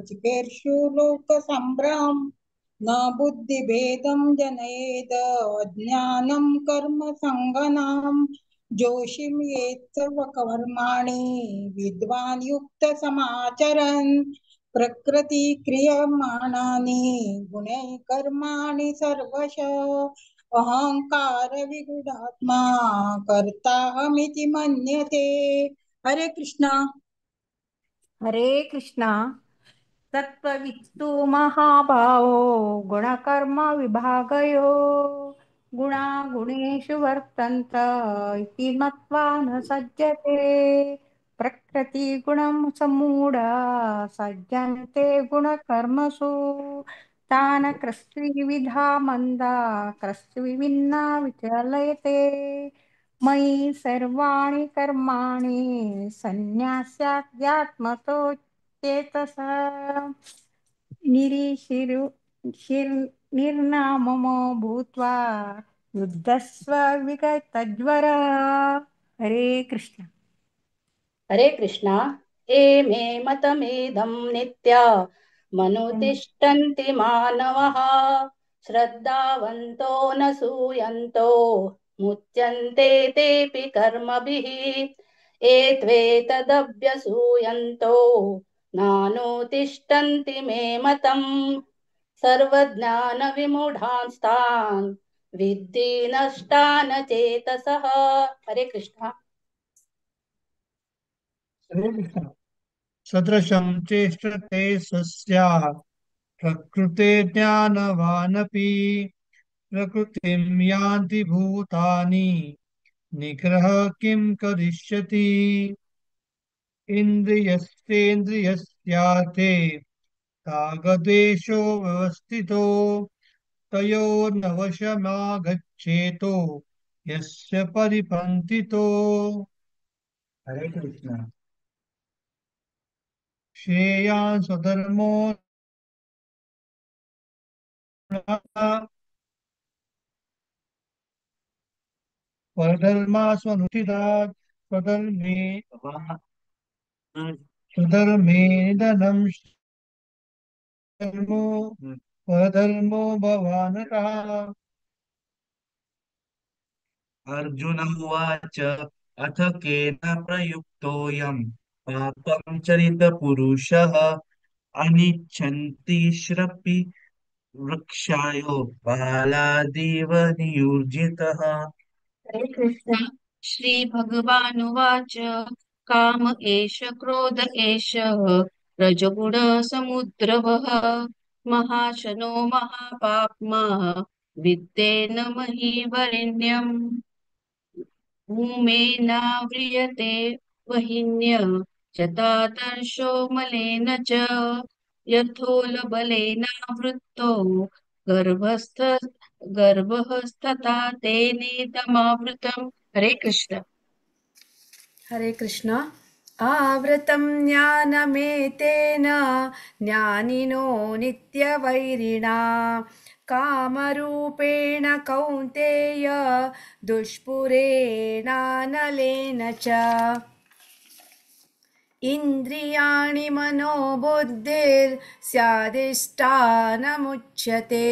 Speaker 25: चिकीर्षु लोक संभ्रम न बुद्धिभेदं जनयेद अज्ञानं कर्म संगनाम जोषिमयेत् सर्वकर्माणि विद्वान् युक्त समाचरन् प्रकृती क्रियमाणानि गुणैः कर्माणि सर्वश अहंकार विगुणात्मा कर्ताहमिति मन्यते। हरे कृष्णा।
Speaker 8: हरे कृष्णा तत्त्ववित्तु महाभावो गुणकर्म विभागयो गुणागुणेषु वर्तन्त इति मत्वा न सज्जते प्रकृतिगुणं सम्मूढा सज्जन्ते गुणकर्मसु तान् कृष्णविधा मंदा कृष्णविन्ना विचलयते मयि सर्वाणि कर्माणि सन्न्यास्यात्मतो चेतसा निर्नाममो भूत्वा युद्धस्व विगतज्वर। हरे कृष्ण।
Speaker 24: हरे कृष्णा एमे मतमेदं नित्य मनुतिष्ठन्ति मानवः श्रद्धावन्तो न सूयन्तो मुच्यन्ते तेऽपि कर्मभिः एत्वेतदभ्यसूयन्तो नानुतिष्ठन्ति मे मतम् सर्वज्ञानविमूढांस्तान् विद्धि नष्टान चेतसः। हरे कृष्णा।
Speaker 26: हरे कृष्ण सदृशं चेष्टते स्वस्याः प्रकृते ज्ञानवानपि प्रकृतिं यान्ति भूतानि निग्रह किं करिष्यति इन्द्रियस्तेन्द्रियस्यार्थे रागद्वेषो व्यवस्थितो तयोर्नवशमागच्छेतो यस्य परिपन्थितो। हरे कृष्ण श्रेयान् स्वधर्मो परधर्मा स्वनुष्ठितात् स्वधर्मे निधनं धर्मो परधर्मो भवानतः।
Speaker 1: अर्जुन उवाच अथ केन प्रयुक्तोऽयं पापं चरितपुरुषः अनिच्छन्ति श्रपि वृक्षायो बालादिव नियुर्जितः।
Speaker 15: हरे कृष्ण। श्री भगवानुवाच काम एष क्रोध एष रजगुण समुद्रवः महाशनो महापाप्मा विद्येन महीवरेण्यम् भूमेनाव्रियते वह्निः शतादर्शो मलेन च यथोलबलेनावृतो गर्भस्थ गर्भस्तथा तेनेदमावृतम्। हरे कृष्ण।
Speaker 2: हरे कृष्ण। आवृतं ज्ञानमेतेन ज्ञानिनो नित्यवैरिणा कामरूपेण कौन्तेय दुष्पुरेणानलेन च इन्द्रियाणि मनोबुद्धिर्स्यादिष्टानमुच्यते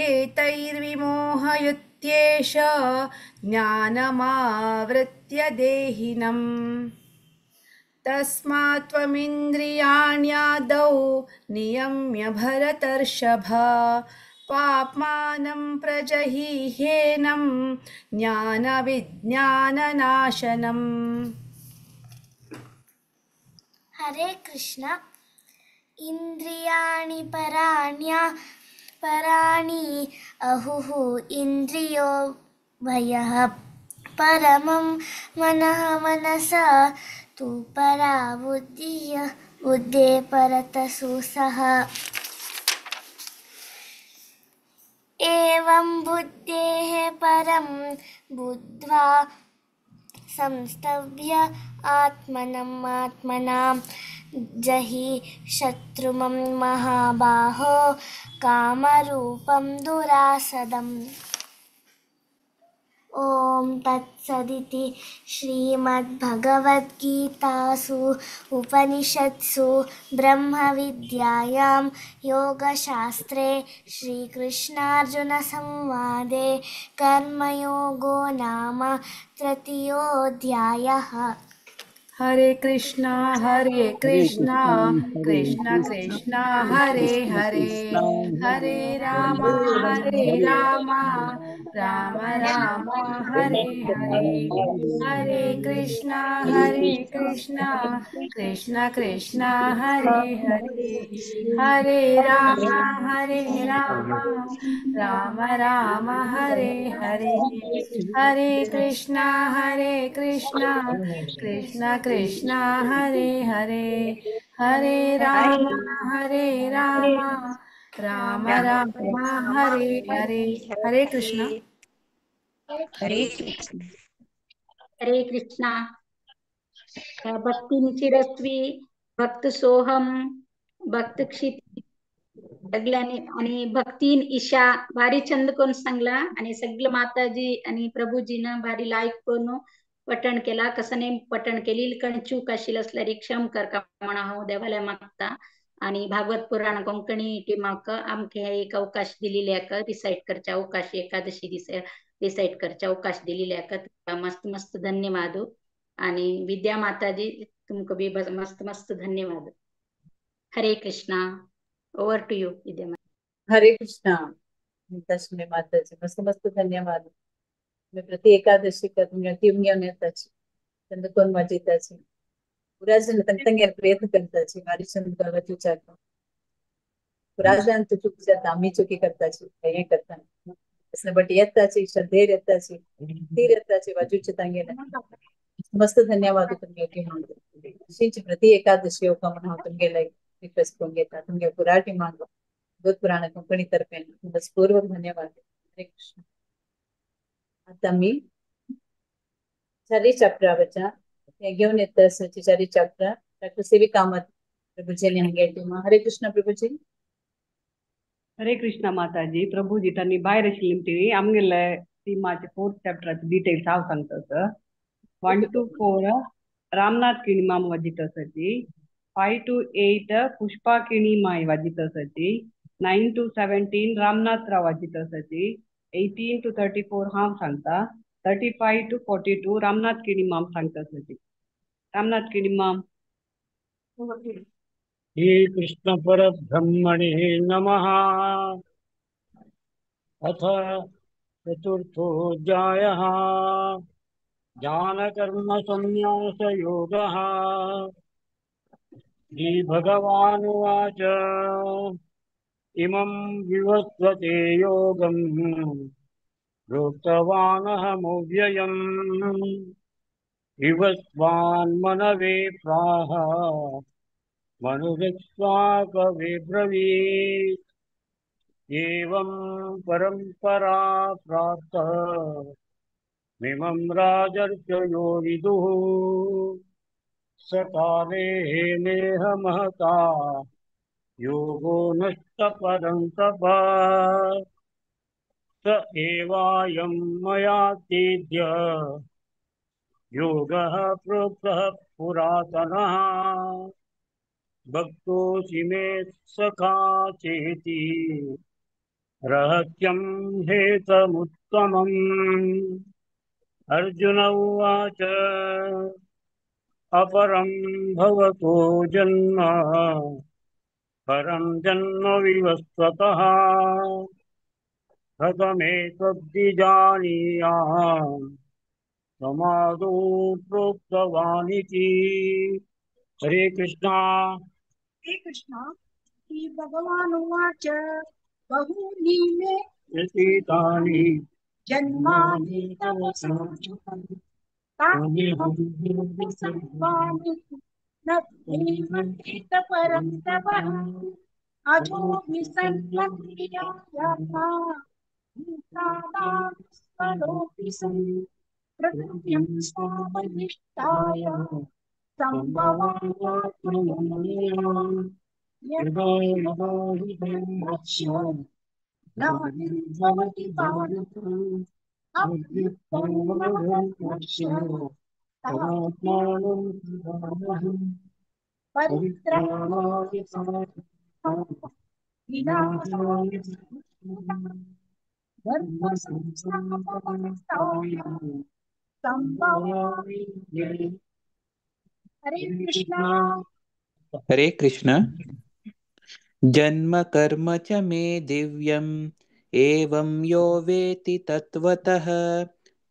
Speaker 2: एतैर्विमोहयुत्येष ज्ञानमावृत्य देहिनम् तस्मात् त्वमिन्द्रियाण्यादौ नियम्य भरतर्षभ पाप्मानं प्रजहिह्येनं ज्ञानविज्ञाननाशनम्।
Speaker 9: हरे कृष्ण। इन्द्रियाणि पराणि अहुः इन्द्रियो भयः परमं मनः मनसा तु परा बुद्धे परतसु सः एवं बुद्धेः परं बुद्ध्वा संस्तभ्य आत्मना जहि शत्रुमं महाबाहो कामरूपं दुरासदम्। ॐ तत्सदिति श्रीमद्भगवद्गीतासु उपनिषत्सु ब्रह्मविद्यायां योगशास्त्रे श्रीकृष्णार्जुनसंवादे कर्मयोगो नाम तृतीयोऽध्यायः।
Speaker 2: हरे कृष्णा कृष्ण कृष्ण हरे हरे हरे राम राम राम हरे हरे हरे कृष्णा कृष्ण कृष्ण हरे हरे हरे राम राम हरे हरे हरे कृष्णा कृष्ण कृष्ण हरे हरे हरे राम राम हरे हरे हरे कृष्ण।
Speaker 19: हरे कृष्ण। हरे कृष्णा। भक्ती चिरस्वी भक्त सोहम भक्त क्षिती सगळ्यांनी आणि भक्तीन ईशा भारी छंद करून सांगला आणि सगळं माताजी आणि प्रभूजीनं भारी लाईक करून पठण केला कसं नाही पठण केली कण चूक आशिल असल्यारी क्षम करका म्हणा हो देवाला मागता आणि भागवत पुराण कोंकणी टीमाक आमके एक अवकाश दिलेले आहे रिसाईट करच्या अवकाश एकादशी दिस रिसाईट करच्या अवकाश दिलेले आहे मस्त मस्त धन्यवाद आणि विद्या माताजी तुमको भी मस्त मस्त धन्यवाद। हरे कृष्णा। ओवर टू यू विद्या माता।
Speaker 3: हरे कृष्णा। दशमी माताजी मस्त मस्त धन्यवाद। तुम्ही प्रति एकादशी का तुम्ही टीम घेऊन येताची चंदकोन वाजिताची पुराजन तंगे प्रयत्न करताची वारी चंद करवाची विचारतो पुराजन तू चुकी जाता आम्ही चुकी करताची हे करताना असं बट येताची श्रद्धेर येताची तीर येताची वाजूची तांगेला मस्त धन्यवाद तुम्ही टीम म्हणतो अशीच प्रति एकादशी होका म्हणून तुमगे लाईक रिक्वेस्ट करून घेता तुमगे पुराठी मांडवा भगवत पुराण कंपनी तर्फे बस पूर्वक धन्यवाद। हरे कृष्ण। आता मी चारी चॅप्टरावरच्या घेऊन येत चारी चॅप्टर डॉक्टर सेवी कामत प्रभूजी हंगे टीमा। हरे कृष्ण प्रभूजी।
Speaker 10: हरे कृष्णा माताजी प्रभुजी तन्नी बायर आशिल्ली आमगेले तिमाचे 4th चॅप्टराचे डिटेल्स हांव सांगता 1 to 4 Ramnath किणीमाम वाजितसती 5 to 8 Pushpa किणीमाई वाजितसती 9 to 17 Ramnath Rao वाजितसती 18 to 34 हांव सांगता 35 to 42 रामनाथ किणीमाम सांगतासती रामनाथ किणीमाम
Speaker 11: श्री कृष्ण परब्रह्मणे नमः। अथ चतुर्थोऽध्यायः ज्ञानकर्म संन्यास योगः। श्रीभगवानुवाच इमं विवस्वते योगं प्रोक्तवानहमव्ययम् विवस्वान्मनवे प्राह मनुरिक्ष्वाकवे ब्रवीत् एवं परम्परा प्राप्त मिमं राजर्षयो विदुः सकाले नेह महता योगो नष्टपरन्तप स एवायं मया तेद्य योगः प्रोक्तः पुरातनः भक्तोऽसि मे सखा चेति रहस्यं हेतमुत्तमम्। अर्जुन उवाच अपरं भवतो जन्म परं जन्म विवस्वतः कथमेतद्विजानीयाम् समादो प्रोक्तवानिति। हरे कृष्णा।
Speaker 7: हे कृष्ण श्रीभगवानुवाच बहूनि मे
Speaker 11: यतीतानि
Speaker 7: जन्मानि तव तानि सर्वाणि न प्रीमन्ति परं तव अजो विसर्जन्यायास्वलोऽपि सन् प्रकृतिं स्वामधिष्ठाय सम्भवाम्यहम् यदा यदा हि धर्मस्य ग्लानिर्भवति भारत अभ्युत्थानधर्मस्य तदात्मानं सुधामहम् परित्राणाय साधूनां विनाशाय च धर्मसंस्थापनाय संभवामि युगे। हरे कृष्णा।
Speaker 12: हरे कृष्ण। जन्म कर्म च मे दिव्यम् एवं यो वेति तत्त्वतः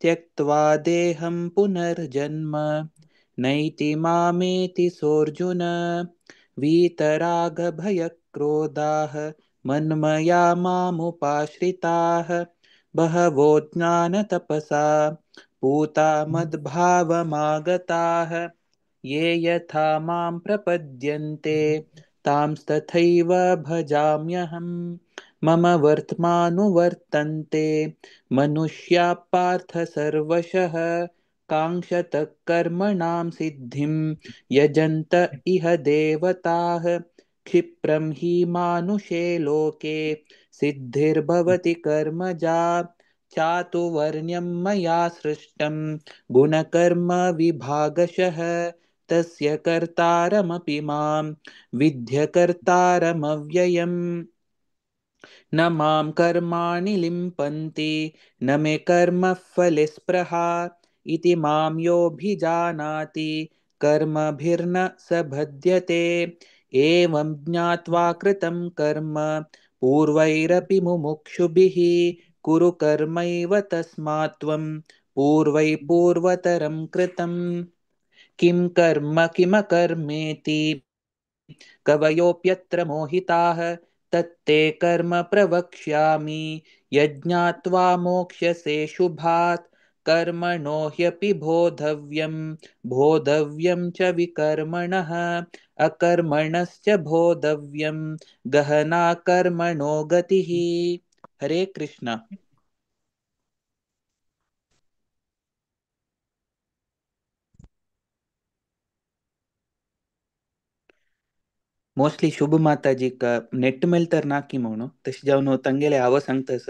Speaker 12: त्यक्त्वा देहं पुनर्जन्म नैति मामेति सोऽर्जुन। वीतरागभयक्रोधाः मन्मया मामुपाश्रिताः बहवो ज्ञानतपसा पूता मद्भावमागताः ये यथा मां प्रपद्यन्ते तांस्तथैव भजाम्यहम्। मम वर्त्मानुवर्तन्ते मनुष्या पार्थ सर्वशः काङ्क्षतः कर्मणां सिद्धिं यजन्त इह देवताः। क्षिप्रं हि मानुषे लोके सिद्धिर्भवति कर्मजा चातुर्वर्ण्यं मया सृष्टं गुणकर्म विभागशः तस्य कर्तारमपि मां विद्यकर्तारमव्ययम्। न मां कर्माणि लिम्पन्ति न मे कर्मफले स्पृहा इति मां योऽभिजानाति कर्मभिर्न स बध्यते। एवं ज्ञात्वा कृतं कर्म पूर्वैरपि मुमुक्षुभिः कुरु कर्मैव तस्मात् त्वं पूर्वै पूर्वतरं कृतम्। किं कर्म किमकर्मेति कवयोऽप्यत्र मोहिताः तत्ते कर्म प्रवक्ष्यामि यज्ञात्वा मोक्ष्यसे शुभात्। कर्मणो ह्यपि बोधव्यं च विकर्मणः अकर्मणश्च बोधव्यं गहना कर्मणो गतिः। हरे कृष्ण। ಮೋಸ್ಟ್ಲಿ ಶುಭ ಮಾತಾಜಿ ನೆಟ್ ಮೇಲೆ ತರ ನಾಕಿ ಮೌನು ತಶ್ ಜಾವನು ತಂಗೆಲೆ ಅವ ಸಂಗತ ಸ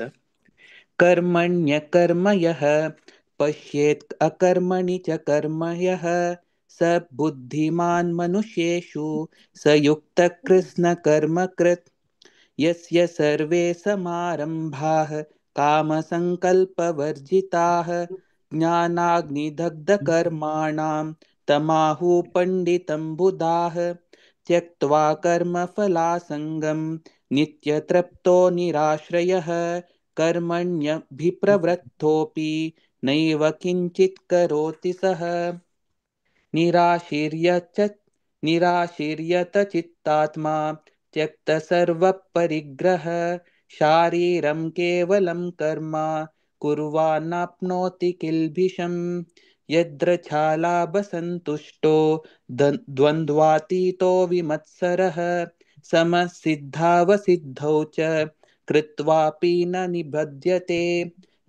Speaker 12: कर्मण्य कर्म यः पश्येत् अकर्मणि च कर्म यः स बुद्धिमान् मनुष्येषु स युक्तः कृत्स्नकर्मकृत् यस्य सर्वे समारम्भाः कामसङ्कल्पवर्जिताः ज्ञानाग्निदग्धकर्माणां तमाहुः पण्डितं बुधाः त्यक्त्वा कर्मफलासङ्गं नित्यतृप्तो निराश्रयः कर्मण्यभिप्रवृत्तोऽपि नैव किञ्चित् करोति सः निराशीर्यत चित्तात्मा त्यक्तसर्वपरिग्रह शारीरं केवलं कर्म कुर्वान्नाप्नोति किल्बिषम् यद्रच्छालाभसन्तुष्टो द्वन्द्वातीतो विमत्सरः समसिद्धावसिद्धौ च कृत्वापि न निबध्यते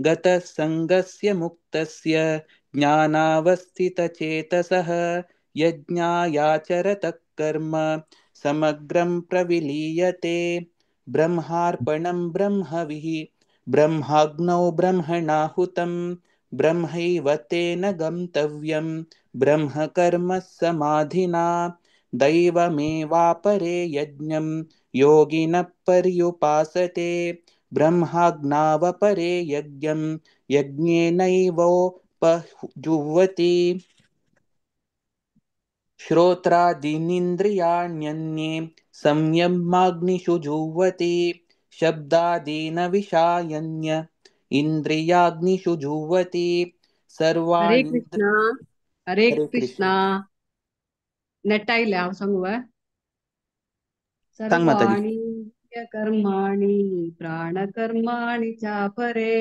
Speaker 12: गतसङ्गस्य मुक्तस्य ज्ञानावस्थितचेतसः यज्ञायाचरतः कर्म समग्रं प्रविलीयते ब्रह्मार्पणं ब्रह्मविः ब्रह्माग्नौ ब्रह्मणाहुतं ब्रह्मैव तेन गन्तव्यं ब्रह्मकर्म समाधिना दैवमेवापरे यज्ञं योगिनः पर्युपासते ब्रह्माज्ञावपरे यज्ञं यज्ञेनैवोपजुह्वति श्रोत्रादीनिन्द्रियाण्यन्ये संयमाग्निषु जुह्वति शब्दादीन विषयान्य इन्द्रियाग्निषु जुह्वति
Speaker 10: हरे
Speaker 12: सर्वाणीन्द्र
Speaker 10: कृष्णा हरे
Speaker 12: हरे कृष्ण
Speaker 10: कृष्णा ನೆಟ್ಟಾಗಿಲ್ಲ ಯಾವ ಸಂಗುವ
Speaker 12: सांग माताजी
Speaker 10: ಸರ್ವಾಣಿ कर्माणि प्राणकर्माणि चापरे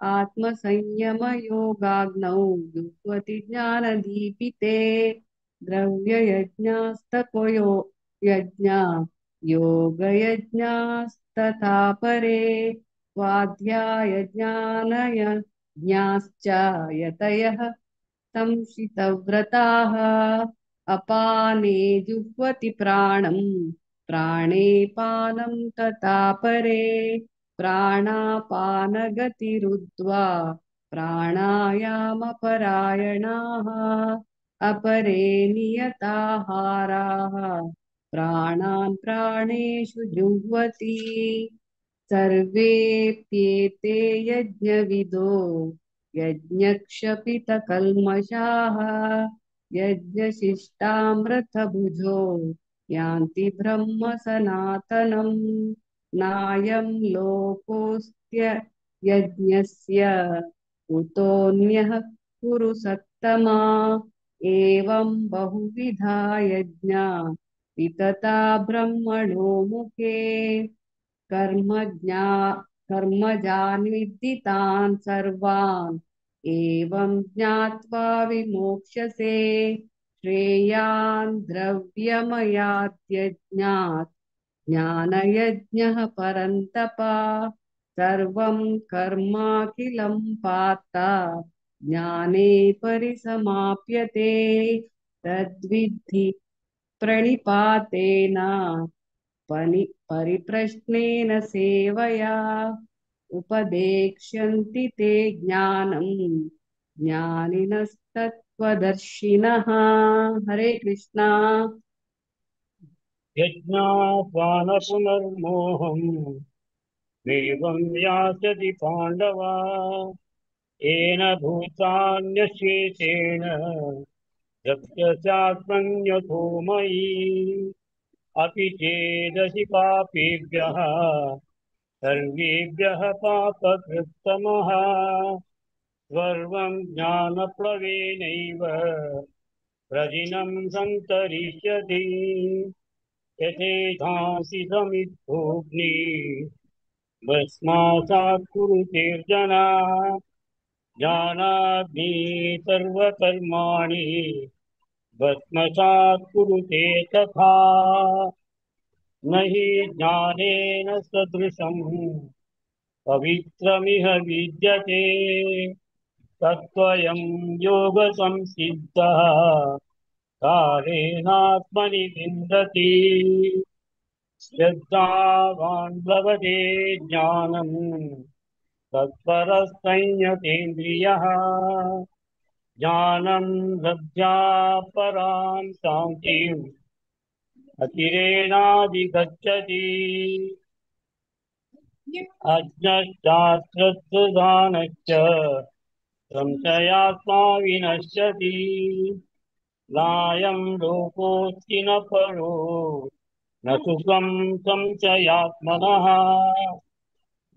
Speaker 10: आत्मसंयमयोगाग्नौ जुह्वति ज्ञानदीपिते द्रव्ययज्ञास्तपयो यज्ञा योगयज्ञास्तथा परे स्वाध्यायज्ञानयज्ञाश्च यतयः संशितव्रताः अपाने जुह्वति प्राणं प्राणे पानं तथा परे प्राणापानगतिरुद्ध्वा प्राणायामपरायणाः अपरे नियताहाराः प्राणान् प्राणेषु जुह्वति सर्वेऽप्येते यज्ञविदो यज्ञक्षपितकल्मषाः यज्ञशिष्टामृतभुजो यान्ति ब्रह्म सनातनम् नायं लोकोऽस्त्य यज्ञस्य कुतोऽन्यः कुरु सत्तमा एवं बहुविधा यज्ञा वितता ब्रह्मणो मुखे कर्मजान् विद्धितान् सर्वान् एवं ज्ञात्वा विमोक्ष्यसे श्रेयान् द्रव्यमयाद्यज्ञात् ज्ञानयज्ञः परन्तप सर्वं कर्माखिलं पार्थ ज्ञाने परिसमाप्यते तद्विद्धि प्रणिपातेन परिप्रश्नेन सेवया उपदेक्ष्यन्ति ते ज्ञानं ज्ञानिनस्तत्त्वदर्शिनः हरे कृष्णा
Speaker 11: यज्ञापानपुनर्मोहम् एवं याचति पाण्डवा येन भूतान्यशेषेण रक्तस्यात्मन्यथो मयि अपि चेदसि पापेभ्यः सर्वेभ्यः पापकृत्तमः सर्वं ज्ञानप्लवेनैव प्रजिनं सन्तरिष्यति यथेधांसि समिद्धोऽग्नि भस्मासात् कुरुतेर्जना ज्ञानाग्नि सर्वकर्माणि भस्मसात् कुरुते तथा न हि ज्ञानेन सदृशम् पवित्रमिह विद्यते तत्त्वयं योगसंसिद्धः कालेनात्मनि विन्दति श्रद्धावान् लभते ज्ञानम् तत्परः संयतेन्द्रियः ज्ञानं लब्ध्वा परां शान्तिम् अचिरेणाधिगच्छति अज्ञश्चास्त्रदानश्च संशयात्मा विनश्यति नायं लोकोऽस्ति न परो न सुखं संशयात्मनः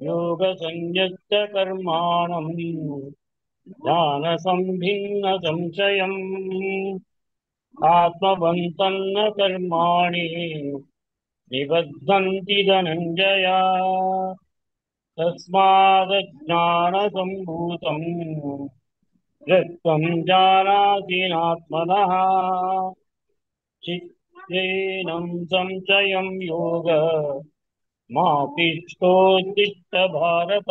Speaker 11: योगसंयच्च कर्माणम् ज्ञानसम्भिन्न संशयम् आत्मवन्तन्न कर्माणि निबध्नन्ति धनञ्जय तस्मादज्ञानसम्भूतम् रक्तं जानाति नात्मनः चित्तेनं संशयं योग मापिष्टोत्तिष्ठ भारत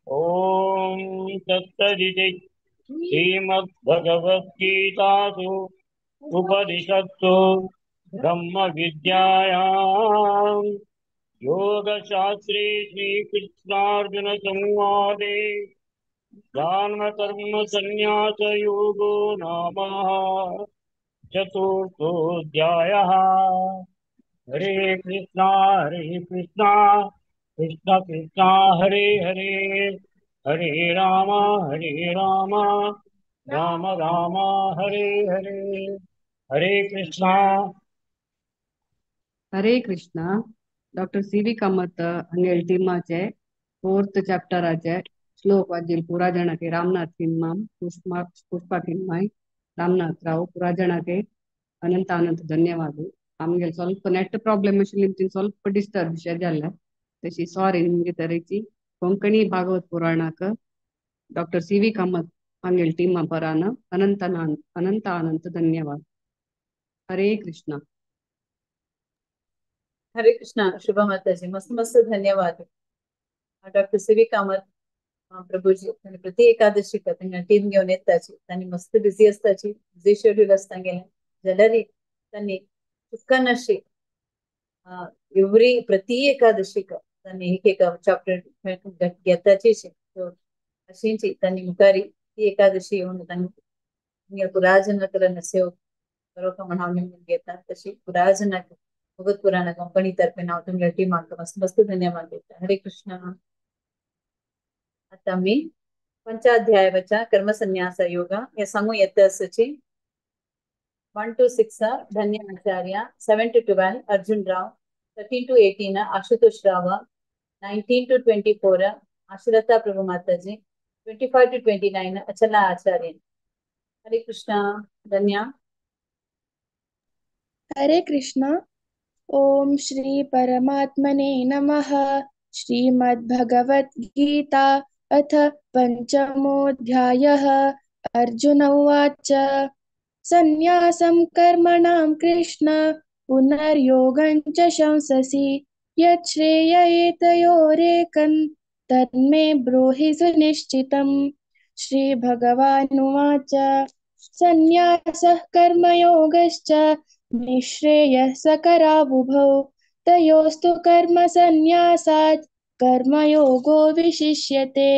Speaker 11: ॐ तत्सदिति श्रीमद्भगवद्गीतासु उपनिषत्सु ब्रह्मविद्यायां योगशास्त्रे श्रीकृष्णार्जुनसंवादे दानकर्मसन्न्यासयोगो नाम चतुर्थोऽध्यायः। हरे कृष्णा कृष्ण कृष्ण हरे हरे हरे राम राम राम हरे हरे हरे कृष्णा
Speaker 10: डॉक्टर सी.व्ही. कामत हांगेल टिमाचे 4th चॅप्टराचे श्लोक वाजिल पुरा जणाके रामनाथ किन्माम पुष्पा किन्माय रामनाथ राव पुरा जणाके अनंत अनंत धन्यवाद आमगे ಸ್ವಲ್ಪ ನೆಟ್ ಪ್ರಾಬ್ಲಮ್ ಅಷ್ಟಲಿಂತ ಸ್ವಲ್ಪ ಡಿಸ್ಟರ್ಬ್ ಶೆಜಲ್ಲ तशी सॉरी ನಿಮಗೆ ತರೈತಿ ಕೊಂಕಣಿ ಭಾಗವत ಪುರಾಣಕ डॉक्टर सी.व्ही. कामत हांगेल टीमा परान अनंत अनंत धन्यवाद हरे कृष्ण
Speaker 3: हरे कृष्णा शुभ माताजी मस्त मस्त धन्यवाद डॉक्टर सी.व्ही. कामत प्रभूजी त्यांनी प्रति एकादशी त्यांना टीम घेऊन येताची त्यांनी मस्त बिझी असताची बिझी शेड्यूल असता गेले जाल्यार त्यांनी चुक्कनशी एव्हरी प्रति एकादशीक त्यांनी एक चॅप्टर घेताची अशींची त्यांनी मुखारी ती एकादशी येऊन त्यांनी पुराजनकरन सेव बरोबर म्हणून हांव निमून घेता तशी पुराजनक भगवत पुराण कंपनी तर्फे नाव तुमच्या टीमाक मस्त मस्त धन्यवाद देता हरे कृष्ण आता मी पंचाध्यायाच्या कर्मसन्यास योग या सांगू येत असची 1 to 6 धन्य आचार्य 7 to 12 Arjuna Rao 13 to 18 Ashutosh Rao 19 to 24 आश्रता प्रभु माताजी 25 to 29 अचला आचार्य हरे कृष्ण धन्य
Speaker 13: हरे कृष्ण ओम श्री परमात्मने नमः श्रीमद्भगवद्गीता अथ पंचमोऽध्यायः अर्जुन उवाच सन्न्यासं कर्मणां कृष्ण पुनर्योगं च शंससि यत् श्रेय एतयोरेकं तन्मे ब्रूहि सुनिश्चितम् श्रीभगवानुवाच सन्न्यासः कर्मयोगश्च निःश्रेयः सकरावुभौ तयोस्तु कर्मसन्न्यासात् कर्मयोगो विशिष्यते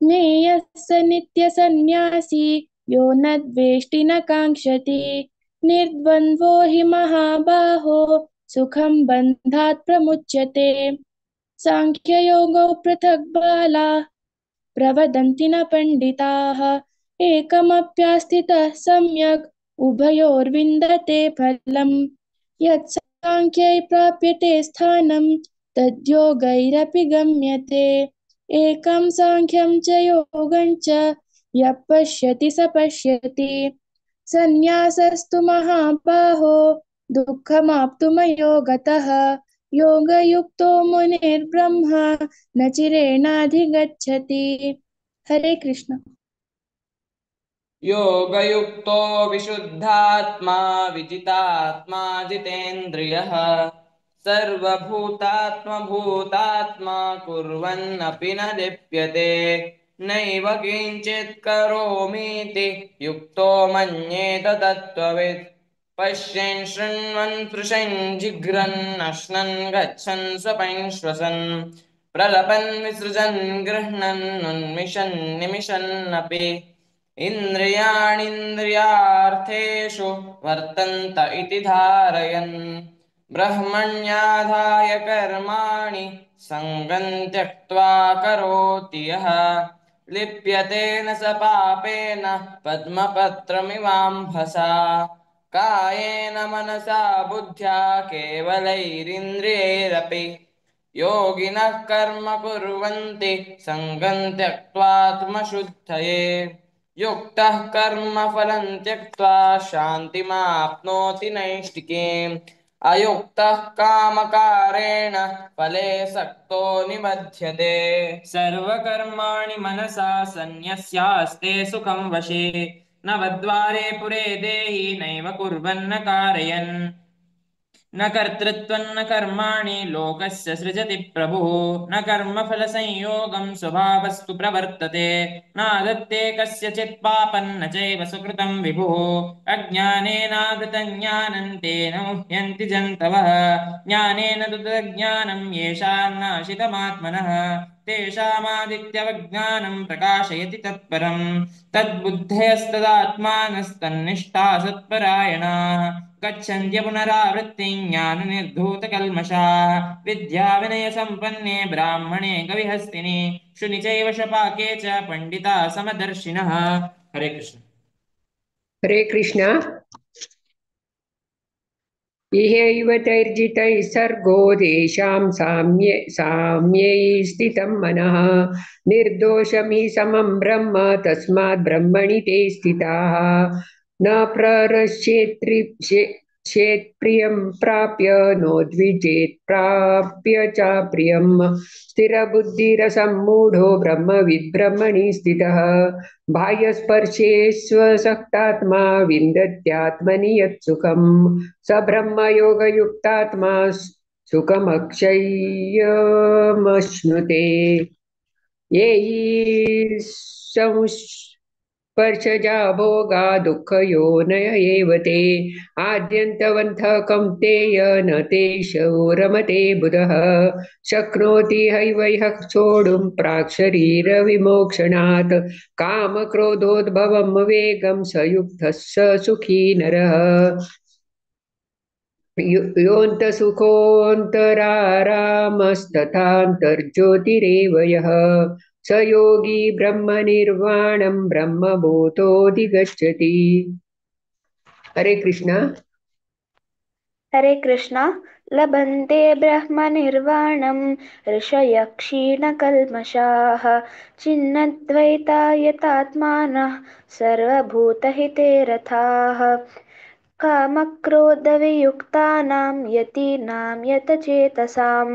Speaker 13: ज्ञेयः स नित्यसन्न्यासी यो न द्वेष्टि न काङ्क्षति निर्द्वन्द्वो हि महाबाहो सुखं बन्धात् प्रमुच्यते साङ्ख्ययोगो पृथक् बालाः प्रवदन्ति न पण्डिताः एकमप्यास्थितः सम्यक् उभयोर्विन्दते फलम् यत् साङ्ख्यै प्राप्यते स्थानं तद्योगैरपि गम्यते एकं साङ्ख्यं च योगं च यः पश्यति स पश्यति सन्न्यासस्तु महाबाहो दुःखमाप्तुमयो गतः योगयुक्तो मुनिर्ब्रह्म न चिरेणाधिगच्छति हरे कृष्ण
Speaker 14: योगयुक्तो विशुद्धात्मा विजितात्मा जितेन्द्रियः सर्वभूतात्मभूतात्मा कुर्वन्नपि न लिप्यते नैव किञ्चित् करोमीति युक्तो मन्येत तत्त्ववित् पश्यन् शृण्वन् स्पृशन् जिघ्रन् अश्नन् गच्छन् स्वपन् श्वसन् प्रलपन् विसृजन् गृह्णन् उन्मिषन् निमिषन्नपि इन्द्रियाणीन्द्रियार्थेषु वर्तन्त इति धारयन् ब्रह्मण्याधाय कर्माणि सङ्गं त्यक्त्वा करोति यः लिप्यते न स पापेन पद्मपत्रमिवाम्भसा कायेन मनसा बुद्ध्या केवलैरिन्द्रियैरपि योगिनः कर्म कुर्वन्ति सङ्गं त्यक्त्वात्मशुद्धये युक्तः कर्मफलं त्यक्त्वा शान्तिमाप्नोति नैष्टिकीम् अयुक्तः कामकारेण फले सक्तो निबध्यते सर्वकर्माणि मनसा सन्न्यस्यास्ते सुखं वशे नवद्वारे पुरे देहि नैव कुर्वन्न कारयन् न कर्तृत्वं न कर्माणि लोकस्य सृजति प्रभुः न कर्मफलसंयोगं स्वभावस्तु प्रवर्तते नादत्ते कस्यचित् पापं न चैव सुकृतं विभुः अज्ञानेनावृतं ज्ञानं तेन मुह्यन्ति जन्तवः ज्ञानेन तु तज्ज्ञानं येषान्नाशितमात्मनः तेषामादित्यवज्ञानं प्रकाशयति तत्परं तद्बुद्धयस्तदात्मानस्तन्निष्ठा सत्परायणाः गच्छन्त्य पुनरावृत्तिं ज्ञाननिर्धूतकल्मषाः विद्याविनयसम्पन्ने ब्राह्मणे कविहस्तिनि शुनि चैव शपाके च पंडिता समदर्शिनः। हरे कृष्ण।
Speaker 16: हरे कृष्ण। इहैव तैर्जितैः सर्गो देशां साम्यै स्थितं मनः निर्दोषमि समं ब्रह्म तस्मात् ब्रह्मणि ते स्थिताः न प्ररश्येत् प्रियं प्राप्य नोद्विजेत् प्राप्य च प्रियं स्थिरबुद्धिरसम्मूढो ब्रह्मविद् ब्रह्मणि स्थितः बाह्यस्पर्शे स्वसक्तात्मा विन्दत्यात्मनि यत् सुखम् स ब्रह्मयोगयुक्तात्मा सुखमक्षयमश्नुते ये हि संस्पर्शजा भोगा दुःखयोनय एव ते आद्यन्तवन्तः कौन्तेय न तेषु रमते बुधः शक्नोति हैवैः सोढुं प्राक्शरीरविमोक्षणात् कामक्रोधोद्भवं वेगं स युक्तः स सुखी नरः योऽन्तसुखोऽन्तरारामस्तथान्तर्ज्योतिरेव यः स योगी ब्रह्मनिर्वाणं ब्रह्मभूतोऽधिगच्छति। हरे कृष्ण।
Speaker 17: हरे कृष्ण। लभन्ते ब्रह्मनिर्वाणं ऋषयः क्षीणकल्मषाः छिन्नद्वैतायतात्मानः सर्वभूतहिते रताः कामक्रोधवियुक्तानां यतीनां यतचेतसाम्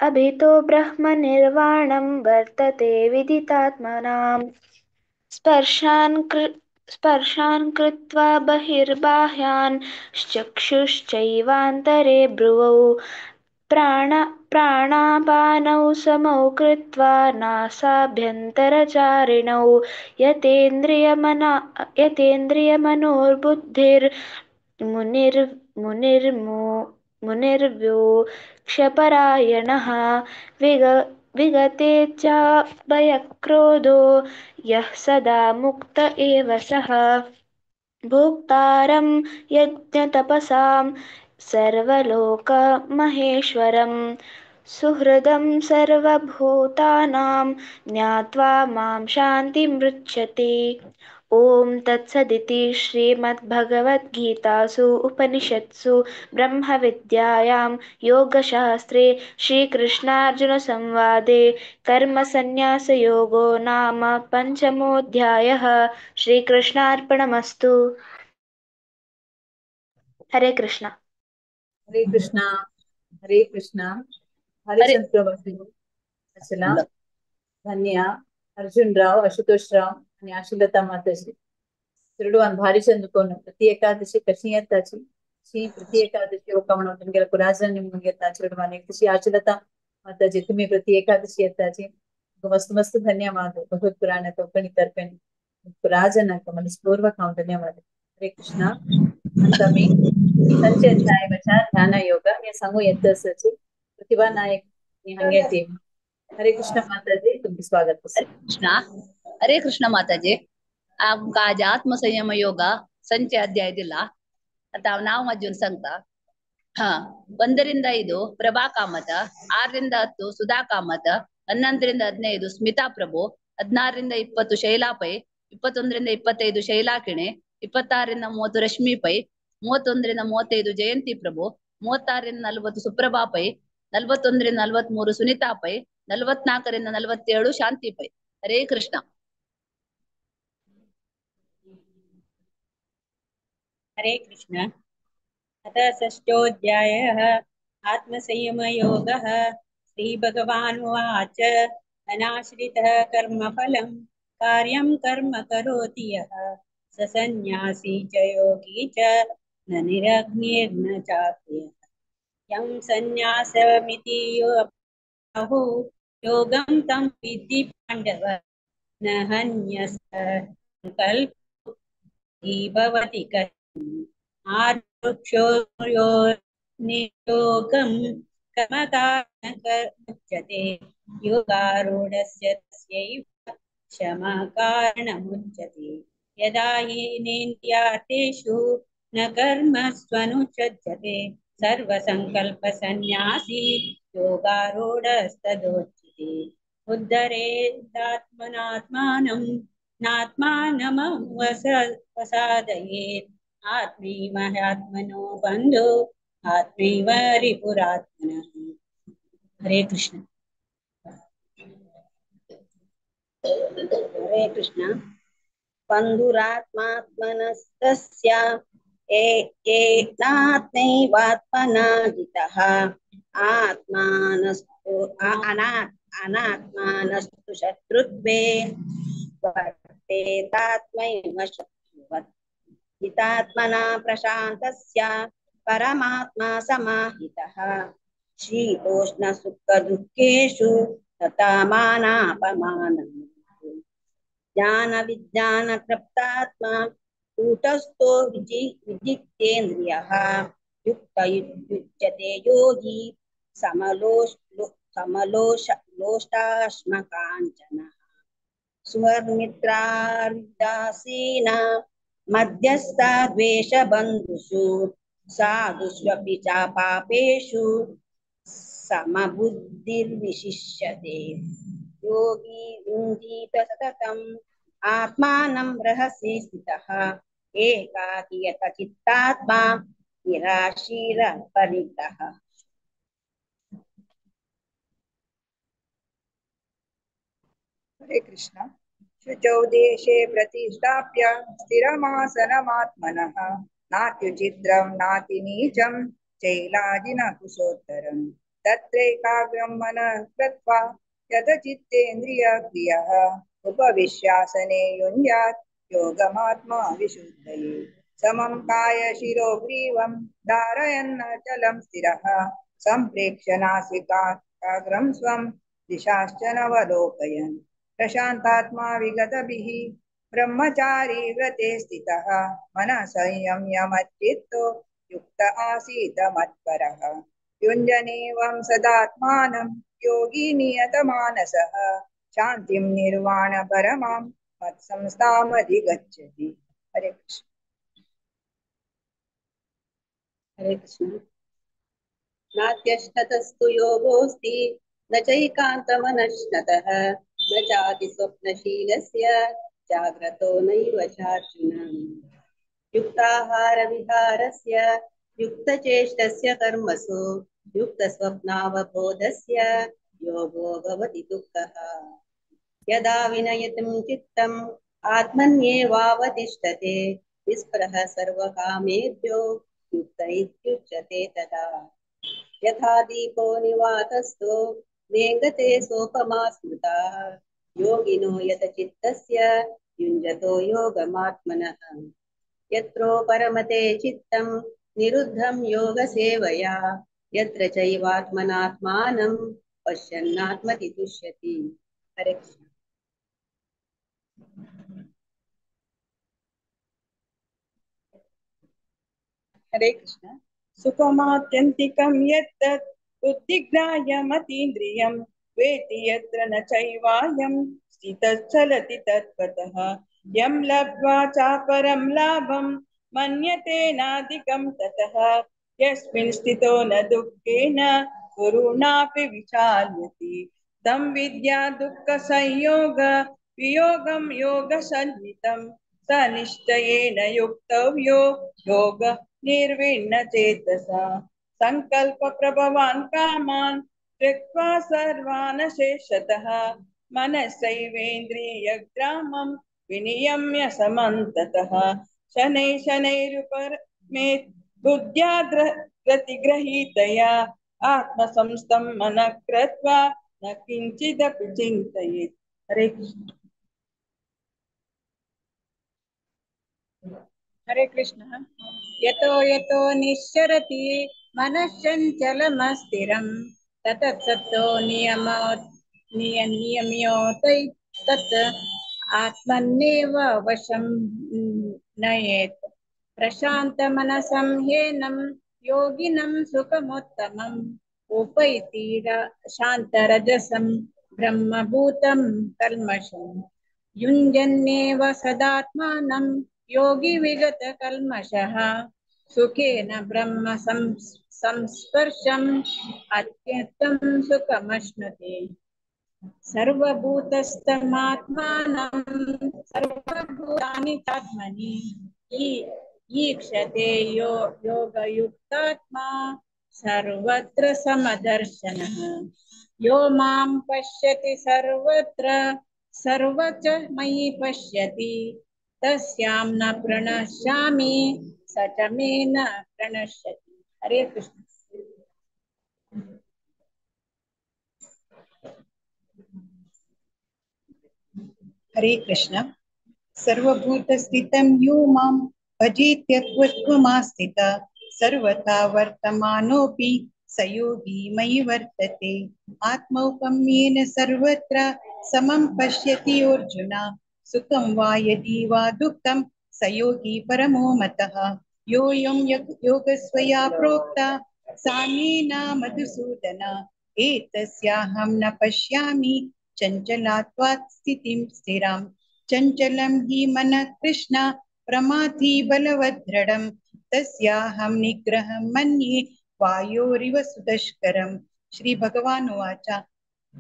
Speaker 17: अभितो ब्रह्मनिर्वाणं वर्तते विदितात्मनाम् स्पर्शान् कृत्वा बहिर्बाह्यान् चक्षुश्चैवान्तरे भ्रुवौ प्राणापानौ समौ कृत्वा नासाभ्यन्तरचारिणौ मुनिर्मोक्षपरायणः विगते च भयक्रोधो यः सदा मुक्त एव सः भोक्तारं यज्ञतपसां सर्वलोकमहेश्वरं सुहृदं सर्वभूतानां ज्ञात्वा मां शान्तिमृच्छति। ॐ तत्सदिति श्रीमद्भगवद्गीतासु उपनिषत्सु ब्रह्मविद्यायां योगशास्त्रे श्रीकृष्णार्जुनसंवादे कर्मसन्न्यासयोगो नाम पञ्चमोऽध्यायः। श्रीकृष्णार्पणमस्तु। हरे कृष्ण।
Speaker 3: हरे कृष्ण। हरे कृष्ण. हरिचंद्र प्रभू अचला धन्य अर्जुन राव आशुतोष राव आणि आशीलता माताजी तिरुडुवान भारी चंदुकोन प्रति एकादशी कशी येताची शी प्रति एकादशी ओका म्हणून तुमगेला कुराजन निमून घेता तिरुडुवान एक तशी आशीलता माताजी तुम्ही प्रति एकादशी येताची మస్తు ధన్యవాదాలు భగవత్ పురాణ కొక్కని తరపని రాజనకు మనస్పూర్వక ధన్యవాదాలు. हरे कृष्णा. अंत में संचय अध्याय बचा ध्यान योग या संगो यत्तसची प्रतिभा नायक हंगे टीम. हरे कृष्ण माता जी तुमचे स्वागत आहे.
Speaker 4: कृष्णा. हरे कृष्ण माताजी. आमका आज आत्मसंयम योगा संचय अध्याय दिला. आता ನಾವು ಮಜ್ಜುನ್ ಸಂಗತ 1 ರಿಂದ 5 ಪ್ರಭಾ ಕಾಮತ, 6 ರಿಂದ 10 ಸುಧಾ ಕಾಮತ, 11 ರಿಂದ 15 ಸ್ಮಿತಾ ಪ್ರಭು, 16 ರಿಂದ 20 ಶೈಲಾ ಪೈ, 21 ರಿಂದ 25 ಶೈಲಾ ಕಿಣೆ, 26 ರಿಂದ 30 ರಶ್ಮಿ ಪೈ, 31 ರಿಂದ 35 ಜಯಂತಿ ಪ್ರಭು, 36 ರಿಂದ 40 ಸುಪ್ರಭಾ ಪೈ, 41 ರಿಂದ 43 ಸುನಿತಾ ಪೈ, 44 ರಿಂದ 47 ಶಾಂತಿ ಪೈ. ಹರೇ ಕೃಷ್ಣ.
Speaker 3: हरे कृष्ण. अथ षष्ठोऽध्यायः आत्मसंयमयोगः. श्रीभगवानुवाच अनाश्रितः कर्मफलं कार्यं कर्म करोति यः स सन्न्यासी च योगी च न निरग्निर्न चाक्रियः. यं सन्न्यासमिति यो योगं तं विद्धि पाण्डव न हन्यसङ्कल्पो हि भवति आरुक्षोर्यो नियोगं कर्मकारणमुच्यते योगारूढस्य तस्यैव क्षमकारणमुच्यते. यदा हि नेन्द्रियार्थेषु न कर्मस्वनुषज्यते सर्वसङ्कल्पसन्न्यासी योगारूढस्तदोच्यते. उद्धरेदात्मनात्मानं नात्मानमवसादयेत् आत्मैवात्मनो बन्धो आत्मैव रिपुरात्मनः. हरे कृष्ण. हरे कृष्ण. बन्धुरात्मात्मनस्तस्य एनात्मैवात्मना जितः आत्मानस्तु अनात्मानस्तु शत्रुत्वे वर्तेतात्मैव शत्रुवत्. हितात्मना प्रशान्तस्य परमात्मा समाहितः शीतोष्णसुखदुःखेषु तथा मानापमानः. ज्ञानविज्ञानतृप्तात्मा कूटस्थो विजितेन्द्रियः युक्तयुज्यते योगी समलोष्टाश्मकाञ्चनः. सुहृन्मित्रार्दासीना मध्यस्था द्वेषबन्धुषु साधुष्वपि च पापेषु समबुद्धिर्विशिष्यते. योगी युञ्जीत सततम् आत्मानं रहसि स्थितः एकाकी यतचित्तात्मा निराशीरपरितः.
Speaker 5: हरे कृष्ण. शुचौ देशे प्रतिष्ठाप्य स्थिरमासनमात्मनः नात्युचिद्रं नातिनीचं चैलाजिनकुशोत्तरं तत्रैकाग्रं मनः कृत्वा यतचित्तेन्द्रियक्रियः उपविश्यासने युञ्जात् योगमात्मा विशुद्धये. समं कायशिरोग्रीवं धारयन्नचलं स्थिरः सम्प्रेक्ष्य नासिकाग्रं स्वं दिशाश्च नवलोकयन् प्रशान्तात्मा विगतभिः ब्रह्मचारी व्रते स्थितः मनः संयम्य मच्चित्तो युक्त आसीत मत्परः. युञ्जनेवं सदात्मानं योगी नियतमानसः शान्तिं निर्वाण परमां मत्संस्थामधिगच्छति. हरे कृष्ण.
Speaker 3: हरे कृष्ण. नात्यष्टतस्तु योगोऽस्ति न चैकान्तमनश्नतः न चातिस्वप्नशीलस्य जाग्रतो नैव चार्जुन. युक्ताहारविहारस्य युक्तचेष्टस्य कर्मसु युक्तस्वप्नावबोधस्य योगो भवति दुःखः. यदा विनयतं चित्तम् आत्मन्येवावतिष्ठते विस्पृह सर्वकामेभ्यो युक्त इत्युच्यते तदा. यथा दीपो निवातस्थो नेङ्गते सोपमा स्मृता योगिनो यतचित्तस्य युञ्जतो योगमात्मनः. यत्रो परमते चित्तं निरुद्धं योगसेवया यत्र चैवात्मनात्मानं पश्यन्नात्मति तुष्यति.
Speaker 5: हरे कृष्ण। हरे कृष्ण। सुखमात्यन्तिकं यत्तत् बुद्धिग्राह्यमतीन्द्रियं वेति यत्र न चैवायं स्थितश्चलति तत्त्वतः। यं लब्ध्वा चापरं लाभं मन्यते नाधिकं ततः। यस्मिन् स्थितो न दुःखेन गुरुणापि विचाल्यति तं विद्या दुःखसंयोग वियोगं योगसन्नितं स निश्चयेन युक्तव्यो योग निर्विण्ण चेतसा। संकल्प प्रभवान् कामान् त्यक्त्वा सर्वान् शेषतः मनसैवेन्द्रियग्रामं विनियम्य समन्ततः शनैः शनैरुपरमेत् बुद्ध्या प्रतिगृहीतया आत्मसंस्थं मनः कृत्वा न किंचिदपि चिन्तयेत्। हरे कृष्ण। हरे कृष्ण। यतो यतो निश्चरति मनश्चञ्चलमस्थिरं ततत्सत्तो नियम्योत तत् आत्मन्नेव वशं नयेत्। प्रशान्तमनसं ह्येनं योगिनं सुखमुत्तमम् उपैति शान्तरजसं ब्रह्मभूतं कल्मषम् युञ्जन्नेव सदात्मानं योगी विगत कल्मषः सुखेन ब्रह्म संस्पर्शम् अत्यन्तं सुखमश्नुते। सर्वभूतस्थमात्मानं सर्वभूतानि चात्मनि ईक्षते योगयुक्तात्मा सर्वत्र समदर्शनः। यो मां पश्यति सर्वत्र सर्वच मयि पश्यति तस्यां न प्रणश्यामि स च मे न प्रणश्यति। हरे कृष्ण। हरे कृष्ण। सर्वभूतस्थितं यो मां भजेत्यत्वमास्थितः सर्वथा वर्तमानोऽपि स योगी मयि वर्तते। आत्मौपम्येन सर्वत्र समं पश्यति अर्जुन सुखं वा यदि वा दुःखं स योगी परमो मतः। योऽयं योगस्वया प्रोक्ता साम्येन मधुसूदन एतस्याहं न पश्यामि चञ्चलात्वात् स्थितिं स्थिराम्। चञ्चलं हि मनः कृष्ण प्रमाथि बलवद्दृढं तस्याहं निग्रहं मन्ये वायोरिव सुदुष्करम्। श्री भगवान् उवाच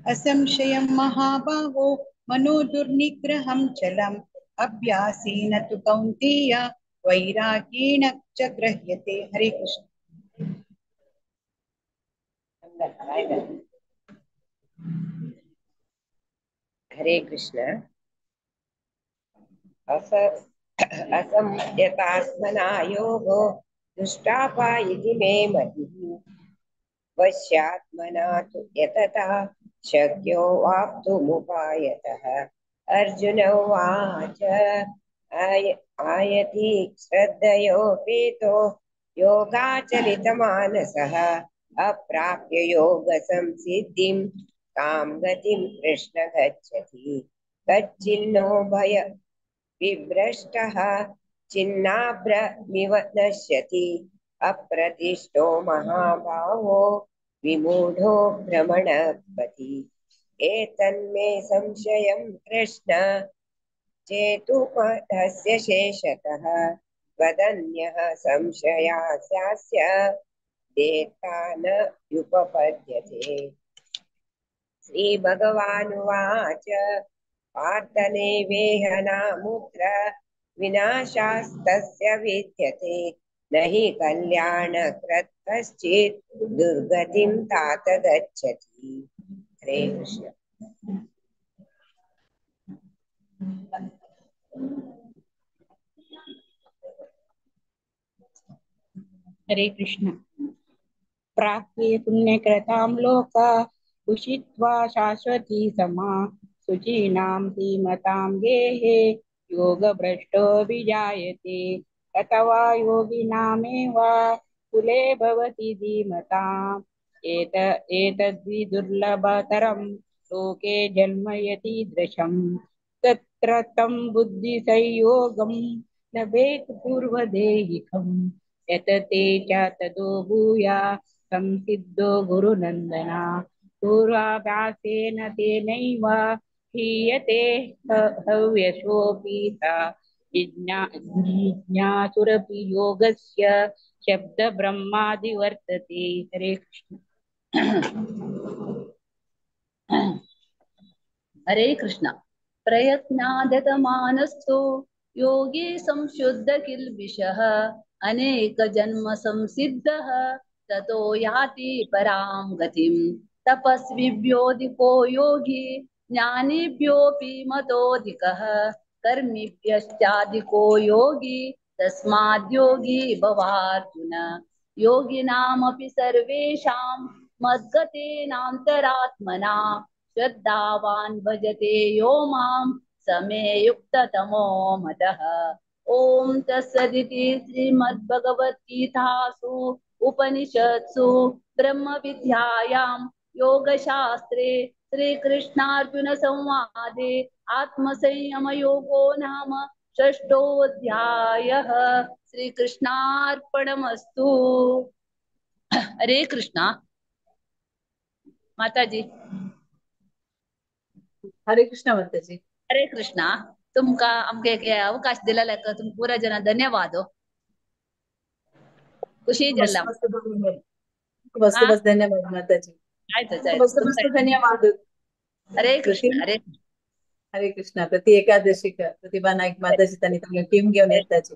Speaker 5: असंशयं महाबाहो मनो दुर्निग्रहं चलम् अभ्यासेन तु कौन्तेय वैराग्येण च गृह्यते। हरे कृष्ण।
Speaker 6: हरे कृष्ण। असंयतात्मना योगो दुष्टापायिति मे मतिः वश्यात्मना तु यतता शक्यो वाप्तुमुपायतः। अर्जुन उवाच आयति श्रद्धयोपेतो योगाचलितमानसः अप्राप्य योगसंसिद्धिं कां गतिं कृष्ण गच्छति। तच्चिन्नो भय विभ्रष्टः छिन्नाभ्रमिव नश्यति अप्रतिष्ठो महाबाहो विमूढो भ्रमणपति। एतन्मे संशयं कृष्ण चेतुमतस्य शेषतः त्वदन्यः संशयास्यास्य देता न युपपद्यते। श्रीभगवानुवाच पार्थनैवेह विनाशास्तस्य विद्यते न हि कल्याणकृत् कश्चित् दुर्गतिं तात गच्छति। हरे कृष्ण।
Speaker 19: हरे कृष्ण। प्राप्ये पुण्यकृतां लोका उषित्वा शाश्वती समा शुचीनां धीमतां गेहे योगभ्रष्टो विजायते अथवा योगिनामेव कुले भवति धीमताम् एतद्वि दुर्लभतरं
Speaker 5: लोके जन्म यतीदृशं तत्र तं बुद्धिसंयोगं लभेत् पूर्वदेहिकम् यतते च ततो भूया संसिद्धो गुरुनन्दना पूर्वाभ्यासेन तेनैव हीयते हव्यशोऽपीता जिज्ञासुरपि योगस्य शब्दब्रह्मादिवर्तते। हरे कृष्ण।
Speaker 4: हरे कृष्ण। प्रयत्नादतमानस्तु योगी संशुद्ध किल्बिषः अनेक जन्म संसिद्धः ततो याति परां गतिम् तपस्विभ्योऽधिको योगी ज्ञानिभ्योऽपि मतोऽधिकः कर्मिभ्यश्चाधिको योगी तस्माद्योगी भवार्जुन। योगिनामपि सर्वेषां मद्गतेनान्तरात्मना श्रद्धावान् भजते यो मां समे युक्ततमो मतः। ओम तत्सदिति श्रीमद्भगवद्गीतासु उपनिषत्सु ब्रह्म विद्यायां योगशास्त्रे श्रीकृष्णार्जुन संवादे आत्मसंयम योगो नाम षष्ठोऽध्यायः। श्रीकृष्णार्पणमस्तु। हरे कृष्णा। माताजी।
Speaker 3: हरे कृष्ण माताजी।
Speaker 4: हरे कृष्णा। तुमका आमगे अवकाश दिलेला तुम पुरा जन धन्यवाद। ಖುಷಿ ಜಲ್ಲ
Speaker 3: ಮಸ್ತ್ ಮಸ್ತ್ ಧನ್ಯವಾದ ಮಾತಾಜಿ.
Speaker 4: ಆಯ್ತು
Speaker 3: ಮಸ್ತ್ ಧನ್ಯವಾದ.
Speaker 4: ಹರೇ ಕೃಷ್ಣ.
Speaker 3: हरे कृष्णा. प्रति एकादशी का प्रतिभा नाईक माताजी त्यांनी तुम्ही टीम घेऊन येताची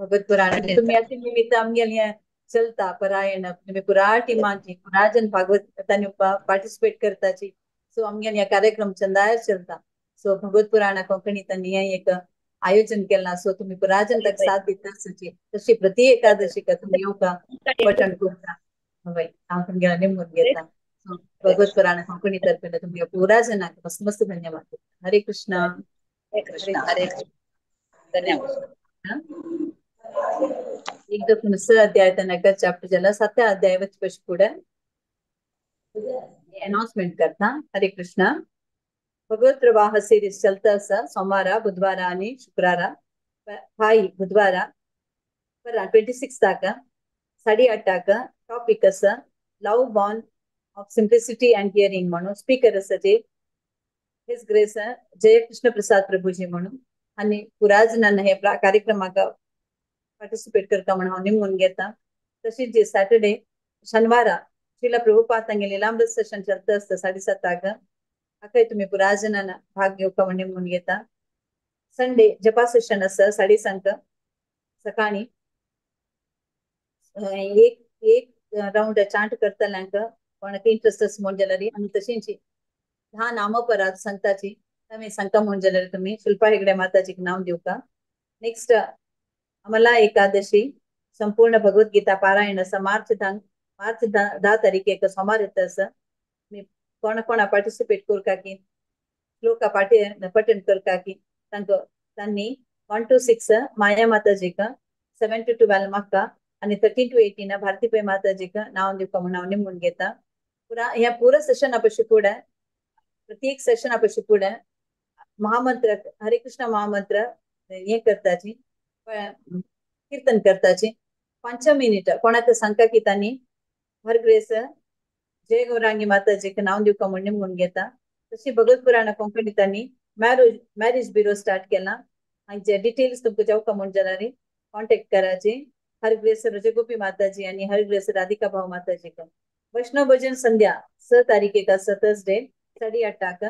Speaker 3: भगवत पुराण तुम्ही असे निमित्त आमगे चलता परायण तुम्ही पुरा टीमांची पुरा जन भागवत त्यांनी पार्टिसिपेट करताची. सो आमगे या कार्यक्रम चंदायर चलता. सो भगवत पुराण कोकणी त्यांनी एक आयोजन केला. सो तुम्ही पुरा जन तक साथ देता सची तशी प्रति एकादशी का तुम्ही योगा पठण करता हवय आमगे नेमून घेता. भगवत पुराण कोकणी तर्फे तुम्ही पुरा जन मस्त मस्त धन्यवाद. हरे कृष्णा.
Speaker 4: हरे कृष्ण. हरे कृष्ण. धन्यवाद.
Speaker 3: एकदा नुसतं अध्याय नगर चॅप्टर ज्याला 7व्या अध्यायावर पुढे अनाउन्समेंट करता. हरे कृष्णा. भगवत प्रवाह सिरीज चलता असा सोमवार बुधवार आणि शुक्रार हाई बुधवार 26 ताका 8:30 ताका टॉपिक असा love born of simplicity and hearing म्हणून speaker असाचे his grace Jay Krishna प्रसाद प्रभूजी म्हणून आणि पुरा जणांना हे कार्यक्रमाक पार्टिसिपेट करता म्हणून हांव नेमून घेता. तशीच जे सॅटर्डे शनिवार श्रीला प्रभुपाद तांगे लीलामृत सेशन चलता असतं 7:30 ताका हाका तुम्ही पुरा जणांना भाग घेवका म्हणून नेमून घेता. संडे जपा सेशन असं 5:30 सकाळी एक राउंड चांट करतल्यांक कोणाक इंटरेस्ट आसा म्हण जाल्यार आनी तशींच 10 नामपराध संताची तुम्ही सांगता म्हण जाल्यार तुम्ही शिल्पा हेगडे माताजीक नाव दिवका. नेक्स्ट आम्हाला एकादशी संपूर्ण भगवद्गीता पारायण असं मार्च 10 तारीखेक सोमार येता असं मी कोणा पार्टिसिपेट करका की श्लोका पठण करका की त्यांनी 1 to 6 माया माताजीक 7 to 12 म्हाका आणि 13 to 18 भारतीबाई माताजीक नाव दिवका म्हणून हांव नेमून घेता. ह्या पुरा सेशन आपशी पुढे प्रत्येक सेशन आपशी पुढे महामंत्र हरे कृष्ण महामंत्र हे करताची कीर्तन करताची 5 मिनिट कोणाक सांगता की त्यांनी हर ग्रेस जय गौरांगी माताजीक नाव दिवका म्हणून नेमून घेता. तशी भगवत पुराण कोंकणी त्यांनी मॅरेज ब्युरो स्टार्ट केला. हांचे डिटेल्स तुमकां जावका म्हण जाल्यार कॉन्टॅक्ट कराची. हर ग्रेस रजगोपी माताजी आणि हर ग्रेस राधिका भाव माताजीक वैष्णव भजन संध्या 6 तारीखेक थर्सडे 8:30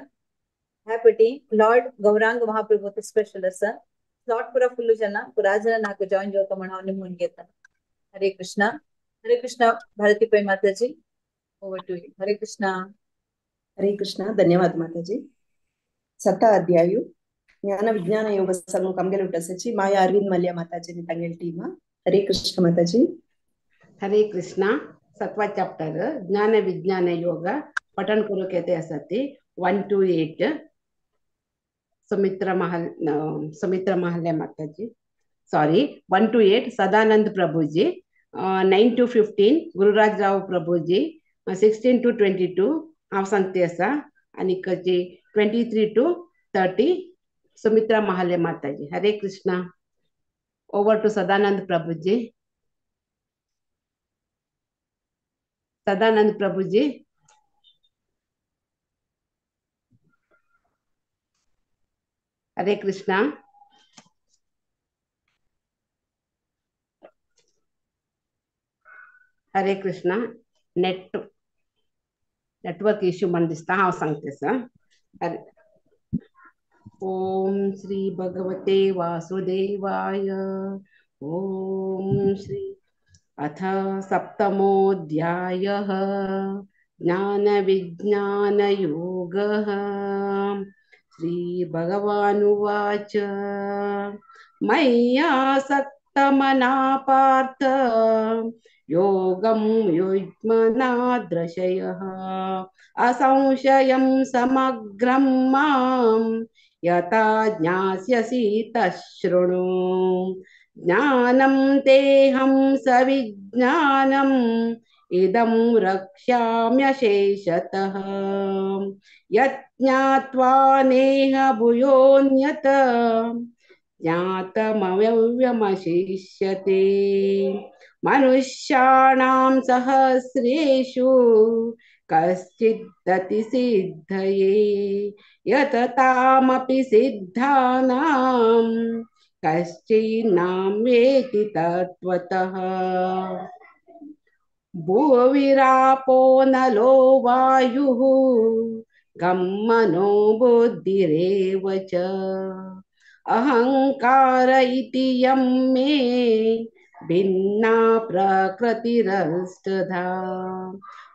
Speaker 3: ह्यापटी लॉर्ड गौरांग महाप्रभू स्पेशल असा स्लॉट पुरा फुल्ल जन पुरा जन नाक जॉइन जावका म्हणून हांव नेमून घेता. हरे कृष्णा. हरे कृष्णा भारतीबाई माताजी ओवर टू यू. हरे कृष्णा.
Speaker 18: हरे कृष्णा. धन्यवाद माताजी. 7 अध्यायु ज्ञान विज्ञान योग संघ कमगेल सची माया अरविंद मल्य माताजी तंगेल टीम. हरे कृष्ण माताजी.
Speaker 26: हरे कृष्णा. 7वा चॅप्टर ज्ञान विज्ञान योग पठण करूक येते असती 1 to 8 सुमित्रा महाल्या माताजी sorry 1 to 8 Sadanand Prabhuji 9 to 15 Gururaj Rao Prabhuji 16 to 22 हांव सांगते आसा
Speaker 16: आणि कचे 23 to 30 Sumitra Mahale Mataji. Hare Krishna. Over to Sadanand Prabhuji. Sadanand Prabhuji. Hare Krishna. हरे कृष्णा. नेटवर्क इश्यू म्हणून दिसता. हांव सांगते सर. ओम श्री भगवते वासुदेवाय. ओम श्री. अथ सप्तमोऽध्यायः ज्ञानविज्ञानयोगः. श्रीभगवानुवाच मय्यासक्तमना पार्थ योगं युज्मनाद्रशयः असंशयं समग्रं मां यथा ज्ञास्यसि तच्छृणु. ज्ञानं तेऽहं सविज्ञानम् इदं रक्ष्याम्यशेषतः. यज्ञात्वा नेह भूयोऽन्यत् ज्ञातमव्ययमशिष्यते. मनुष्याणां सहस्रेषु कश्चिदति सिद्धये यततामपि सिद्धानां कश्चिन्नाम वेति तत्त्वतः. भूविरापो नलो वायुः गं मनो बुद्धिरेव च. अहंकार इति यं मे भिन्ना प्रकृतिरष्टधा.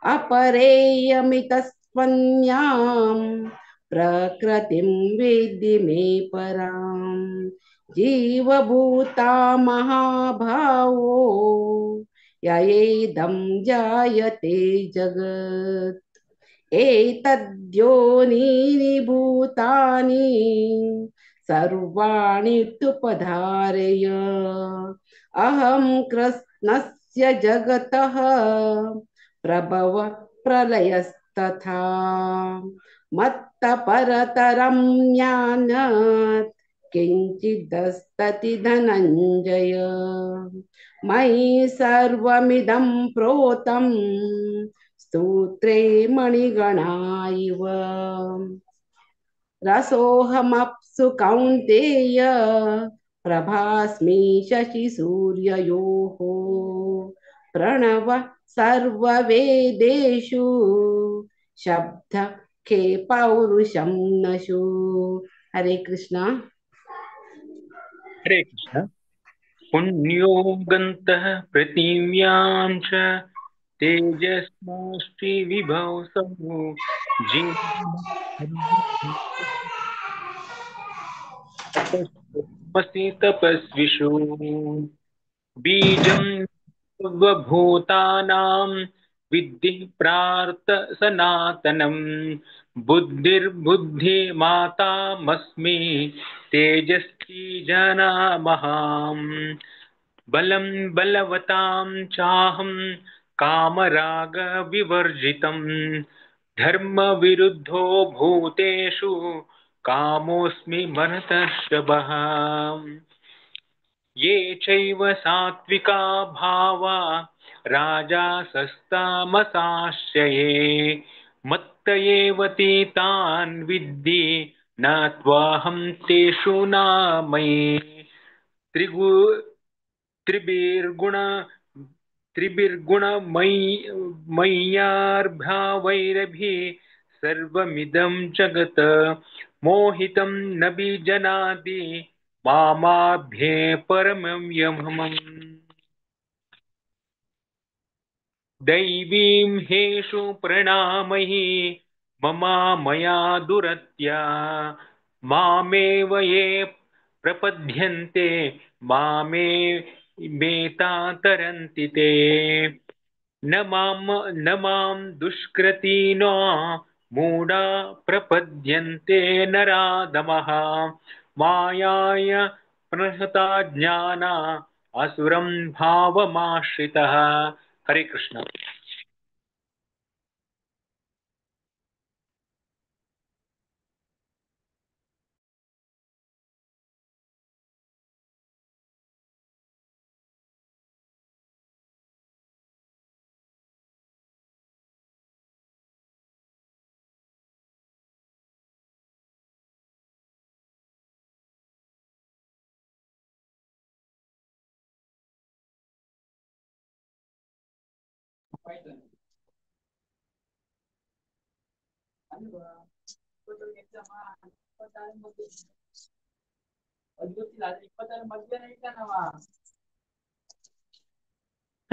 Speaker 16: अपरेयमितस्त्वन्यां प्रकृतिं विद्धि मे परां. जीवभूता महाभावो ययेदं जायते जगत्. एतद्योनीनि भूतानि सर्वाणि तुपधारय. अहं कृष्णस्य जगतः प्रभव प्रलयस्तथा. मत्तः परतरं ज्ञानात् किञ्चिदस्ति धनञ्जय. मयि सर्वमिदं प्रोतं स्तोत्रे मणिगणा इव. रसोऽहमप्सु कौन्तेय प्रभास्मि शशिसूर्ययोः. प्रणव सर्ववेदेषु शब्दः खे पौरुषं नशु. हरे कृष्णा.
Speaker 12: हरे कृष्ण. पुण्यो गन्तः पृथिव्यां च तेजस्माश्चि विभवसौ जीवमसि तपस्विषु. बीजं सर्वभूतानां विद्धि प्रार्थ सनातनम्. बुद्धिर्बुद्धिमातामस्मि तेजस्वी जनामहाम्. बलं बलवतां चाहं कामरागविवर्जितं. धर्मविरुद्धो भूतेषु कामोऽस्मि भरतर्षभः. ये चैव सात्विका भावा राजासस्तामसाश्रये. मत्त एव तान् विद्धि न त्वाहं तेषु नामये. त्रिभिर्गुणमय्यार्भावैरभि सर्वमिदं जगत्. मोहितं न बीजनाति मामाभ्ये परमव्यमम्. दैवीं हेषु प्रणामहि मया दुरत्या. मामेव ये प्रपद्यन्ते मामे मेता तरन्ति ते. न मां दुष्कृतिनो मूढा प्रपद्यन्ते नराधमः. मायाय प्रहता ज्ञाना असुरं भावमाश्रितः. हरे कृष्ण.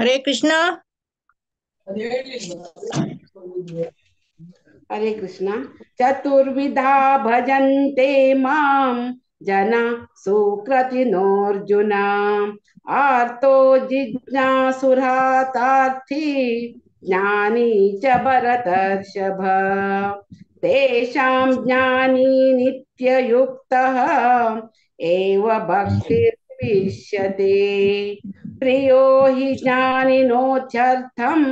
Speaker 15: हरे कृष्णा
Speaker 26: हरे कृष्णा चतुर्विधा भजन्ते माम जना सुकृतिनोऽर्जुन आर्तो जिज्ञासुरातार्थी ज्ञानी च भरतर्षभ तेषां ज्ञानी नित्ययुक्तः एव भक्तिर्विष्यते प्रियो हि ज्ञानिनोत्यर्थम्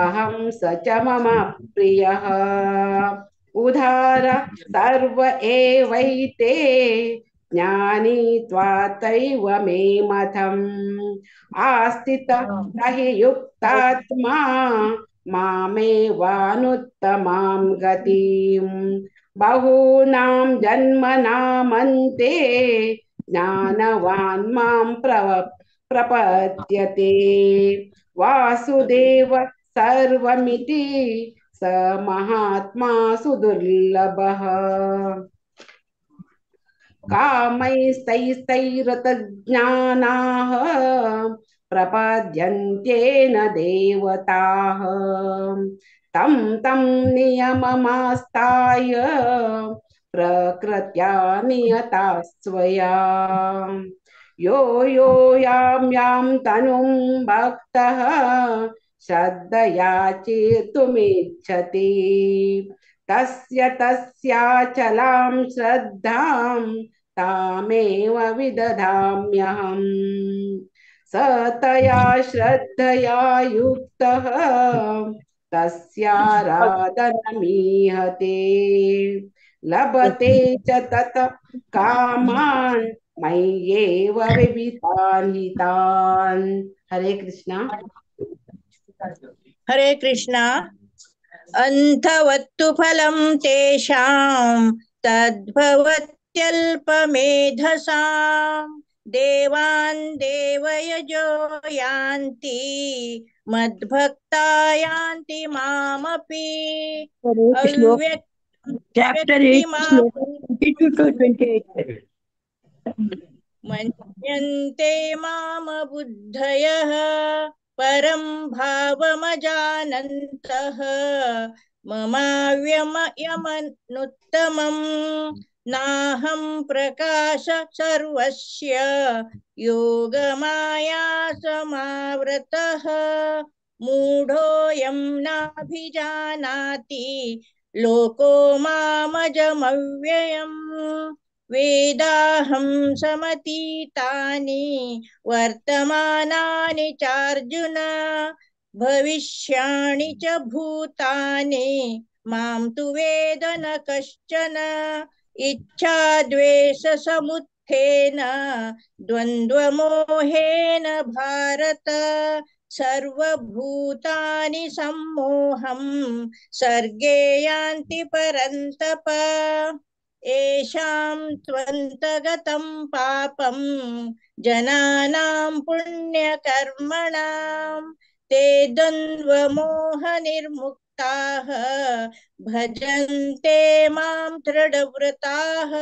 Speaker 26: अहं स च मम प्रियः उदार सर्व एवैते ज्ञानी त्वातैव मे मतम् आस्थितः स हि युक्तात्मा मामेवानुत्तमां गतिम् बहूनां जन्मनामन्ते ज्ञानवान् मां प्रपद्यते वासुदेव सर्वमिति स महात्मा सुदुर्लभः कामैस्तैस्तैरतज्ञानाः प्रपद्यन्त्येन देवताः तं तं नियममास्ताय प्रकृत्या नियता स्वया यो यो यां तनुं भक्तः श्रद्धया चेतुमिच्छति तस्य तस्याचलां श्रद्धां तामेव विदधाम्यहम् स तया श्रद्धया युक्तः तस्याराधनमीहते लभते च तत कामान् मय्येव विवितान् हितान् हरे कृष्णा
Speaker 15: हरे कृष्णा अन्धवत्तु फलं तेषां तद्भवत्यल्पमेधसां देवान् देवयजो यान्ति मद्भक्ता यान्ति मामपि
Speaker 5: Chapter 8, sloka 22 to 28.
Speaker 15: मन्यन्ते माम बुद्धयः परं भावमजानन्तः ममाव्यमयमनुत्तमं नाहं प्रकाश सर्वस्य योगमाया समावृतः मूढोऽयं नाभिजानाति लोको मामजमव्ययम् वेदाहं समतीतानि वर्तमानानि चार्जुन भविष्याणि च भूतानि मां तु वेद न कश्चन इच्छाद्वेषसमुत्थेन द्वन्द्वमोहेन भारत सर्वभूतानि सम्मोहं सर्गे यान्ति परन्तप येषां त्वन्तगतं पापं जनानां पुण्यकर्मणां ते द्वन्द्वमोहनिर्मुक्ताः भजन्ते मां दृढव्रताः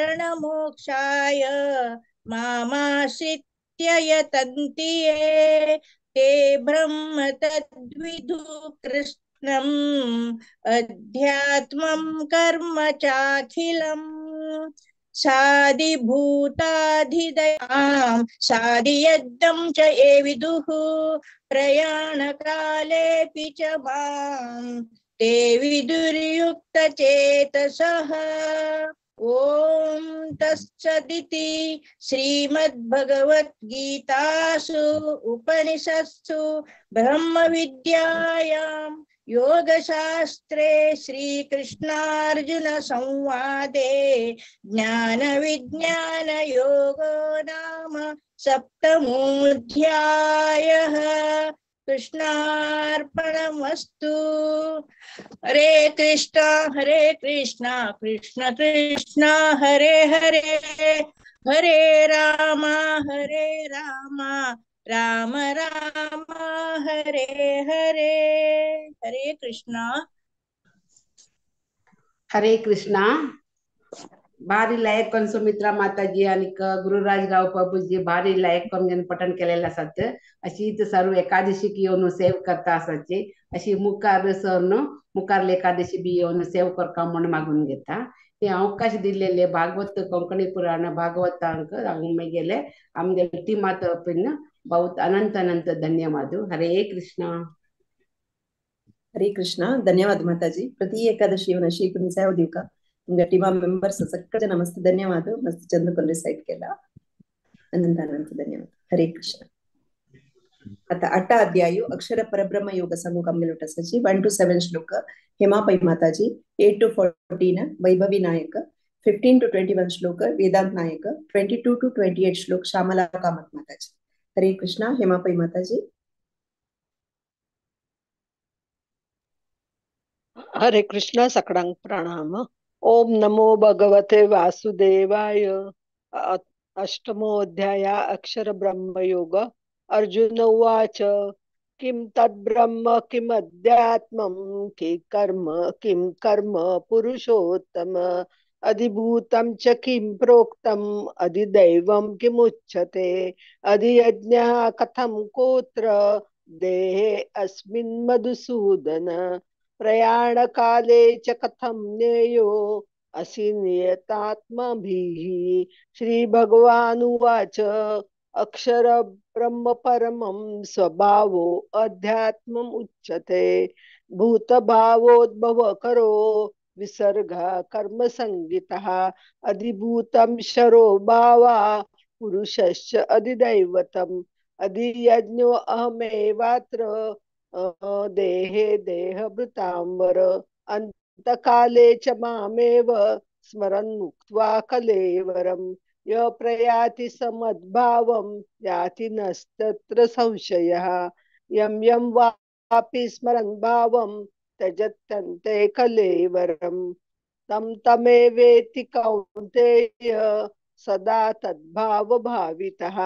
Speaker 15: जरामरणमोक्षाय मामाश्रित्य यतन्ति ये ते ब्रह्म तद्विदु कृष्णम् अध्यात्मं कर्म चाखिलम् साधिभूताधिदयां साधियज्ञं च ये विदुः प्रयाणकालेऽपि च मां ते विदुर्युक्तचेतसः ॐ तत्सदिति श्रीमद्भगवद्गीतासु उपनिषत्सु ब्रह्मविद्यायां योगशास्त्रे श्रीकृष्णार्जुन संवादे ज्ञानविज्ञानयोगो नाम सप्तमोऽध्यायः कृष्णार्पणमस्तु हरे कृष्णा कृष्ण कृष्ण हरे हरे हरे राम राम राम हरे हरे हरे कृष्णा
Speaker 16: हरे कृष्णा भारी लायक कोण सुमित्रा माताजी आणि गुरुराजराव प्रभूजी भारी लायक कोण घेऊन पठण केलेलं असत अशी इथं सर्व एकादशी येऊन सेव करता असायची अशी मुखार सरन मुखारले एकादशी बी येऊन सेव करका म्हणून मागून घेता हे अवकाश दिलेले भागवत कोंकणी पुराण भागवतांक आम्ही गेले आमगे टीमात पिन बहुत अनंत अनंत धन्यवाद हरे कृष्णा
Speaker 18: हरे कृष्णा धन्यवाद माताजी प्रति एकादशी अशी तुम्ही सेव देऊ का तुमच्या टीमा मेंबर्स सगळे नमस्ते धन्यवाद मस्त चंद्रकोन रिसाइट केला अनंत अनंत धन्यवाद हरे कृष्ण आता 8 अध्याय अक्षर परब्रह्म योग समूह असाची 1 to 7 श्लोक हेमापै माताजी 8 to 14 वैभवी नायक 15 to 21 श्लोक वेदांत नायक 22 to 28 श्लोक श्यामला कामत माताजी हरे कृष्णा हेमापै माताजी
Speaker 5: हरे कृष्ण सकडांग प्रणाम ओम नमो भगवते वासुदेवाय अष्टमोऽध्याय अक्षर ब्रह्म योग अर्जुन उवाच किं तद्ब्रह्म किमध्यात्मं किं कर्म पुरुषोत्तम अधिभूतं च किं प्रोक्तम् अधिदैवं किमुच्यते अधियज्ञः कथं कोत्र देहे अस्मिन् मधुसूदन प्रयाण काले च कथं ज्ञेयो असि नियतात्मभिः श्री भगवानुवाच अक्षर ब्रह्म परमं स्वभावो अध्यात्मम् उच्यते भूतभावोद्भव करो विसर्ग कर्म संगितः अधिभूतं शरो भावा पुरुषश्च अधिदैवतम् अधियज्ञो अहमेवात्र देहे देहभृतांवर अंतकाले च मामेव स्मरन् मुक्त्वा कलेवरम् य प्रयाति समद्भावं याति नस्तत्र संशयः यं यं वापि स्मरन् भावं त्यजत्यन्ते कलेवरम् तं तमेवेति कौन्तेय सदा तद्भाव भावितः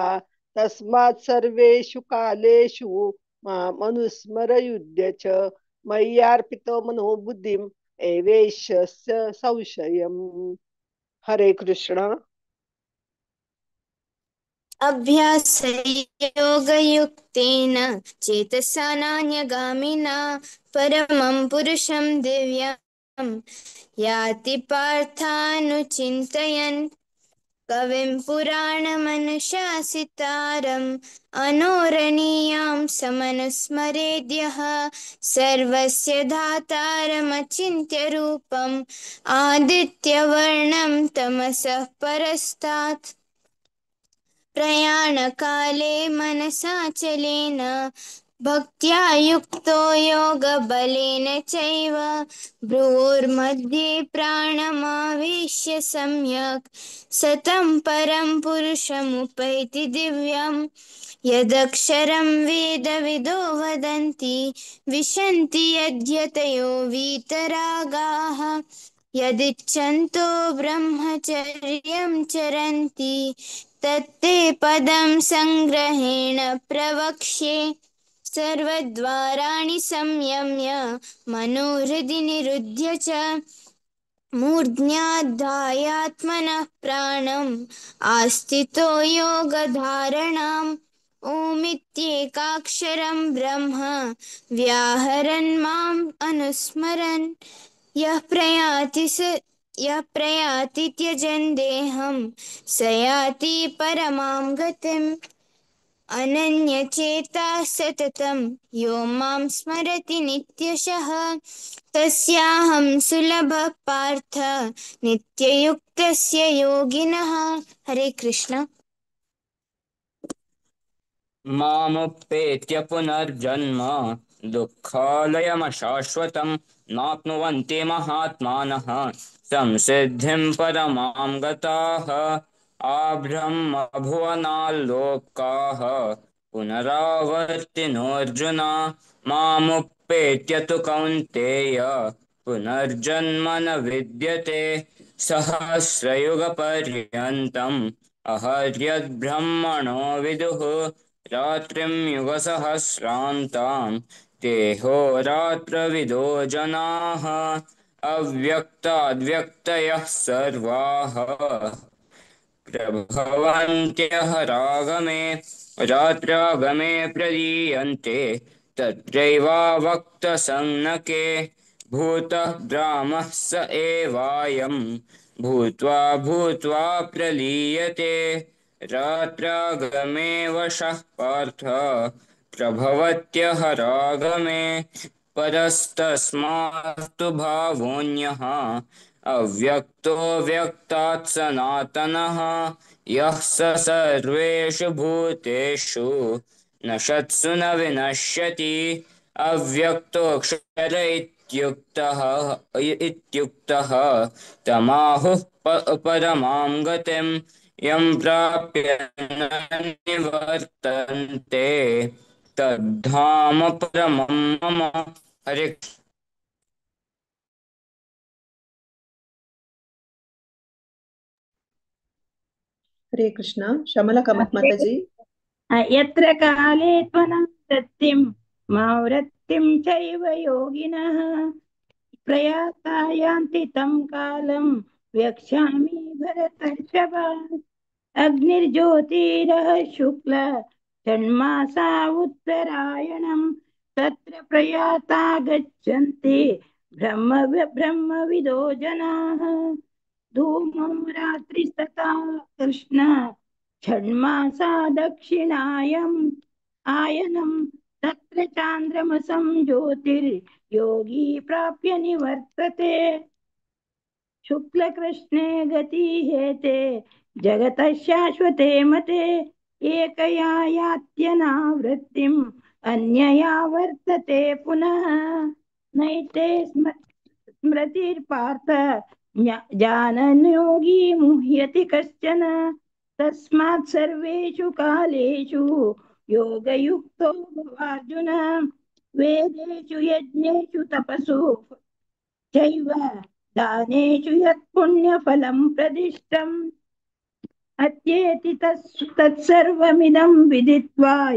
Speaker 5: तस्मात् सर्वेषु कालेषु मामनुस्मर युध्य च मय्यार्पितो मनो बुद्धिम् एवेश्यस्य संशयम् हरे कृष्ण
Speaker 9: अभ्यासयोगयुक्तेन चेतसा नान्यगामिना परमं पुरुषं दिव्यं याति पार्थानुचिन्तयन् कविं पुराणमनुशासितारम् अनोरणीयां समनुस्मरेद्यः सर्वस्य धातारमचिन्त्य रूपम् आदित्यवर्णं तमसः परस्तात् प्रयाणकाले मनसाचलेन भक्त्या युक्तो योगबलेन चैव भ्रूर्मध्ये प्राणमावेश्य सम्यक् सतं परं पुरुषमुपैति दिव्यम् यदक्षरं वेदविदो वदन्ति विशन्ति यद्यतयो वीतरागाः यदिच्छन्तो ब्रह्मचर्यं चरन्ति तत्ते पदं संग्रहेण प्रवक्ष्ये सर्वद्वाराणि संयम्य मनोहृदि निरुध्य च मूर्ध्याधायात्मनः प्राणम् आस्थितो योगधारणाम् ओमित्येकाक्षरं ब्रह्म व्याहरन् माम् अनुस्मरन् यः प्रयाति त्यजन् देहं स याति परमां गतिम् अनन्यचेताः सततं यो मां स्मरति नित्यशः तस्याहं सुलभः पार्थ नित्ययुक्तस्य योगिनः हरे कृष्ण
Speaker 14: मामुपेत्य पुनर्जन्म दुःखालयमशाश्वतं नाप्नुवन्ति महात्मानः संसिद्धिं परमां गताः आब्रह्मभुवनाल्लोकाः पुनरावर्तिनोऽर्जुन मामुपेत्य तु कौन्तेय पुनर्जन्म न विद्यते सहस्रयुगपर्यन्तम् अहर्यद्ब्रह्मणो विदुः रात्रिं युगसहस्रान्तां देहोरात्रविदो जनाः अव्यक्ताद्व्यक्तयः सर्वाः प्रभवन्त्यः रागमे रात्रागमे प्रलीयन्ते तत्रैवावक्तसंज्ञके भूतः ब्राह्मः स एवायं भूत्वा भूत्वा प्रलीयते रात्रागमे वशः पार्थ प्रभवत्यः रागमे परस्तस्मास्तु भावोऽन्यः अव्यक्तो व्यक्तात् सनातनः यः स सर्वेषु भूतेषु नशत्सु न विनश्यति अव्यक्तोऽक्षर इत्युक्तः तमाहुः परमां गतिं यं प्राप्य न निवर्तन्ते तद्धाम परमं मम। हरे
Speaker 18: हरे कृष्ण। श्यामला कामत माताजी।
Speaker 7: यत्र काले त्वनं वृत्तिं मा वृत्तिं चैव योगिनः प्रयाता यान्ति तं कालं वक्ष्यामि भरतर्षभ। अग्निर्ज्योतिरः शुक्ल षण्मासा उत्तरायणं तत्र प्रयाता गच्छन्ति ब्रह्मविदो जनाः। धूमं रात्रिस्तथा कृष्ण षण्मासा दक्षिणायम् आयनं तत्र चान्द्रमसं ज्योतिर्योगी प्राप्य निवर्तते। शुक्लकृष्णे गति हेते जगतः शाश्वते मते एकया यात्यनावृत्तिम् अन्यया वर्तते पुनः। नैते स्मृतिर्पार्थ जानन् योगी मुह्यति कश्चन तस्मात् सर्वेषु कालेषु योगयुक्तो भवार्जुन। वेदेषु यज्ञेषु तपसु चैव दानेषु यत् पुण्यफलं प्रदिष्टम् अत्येति तत्सर्वमिदं विदित्वा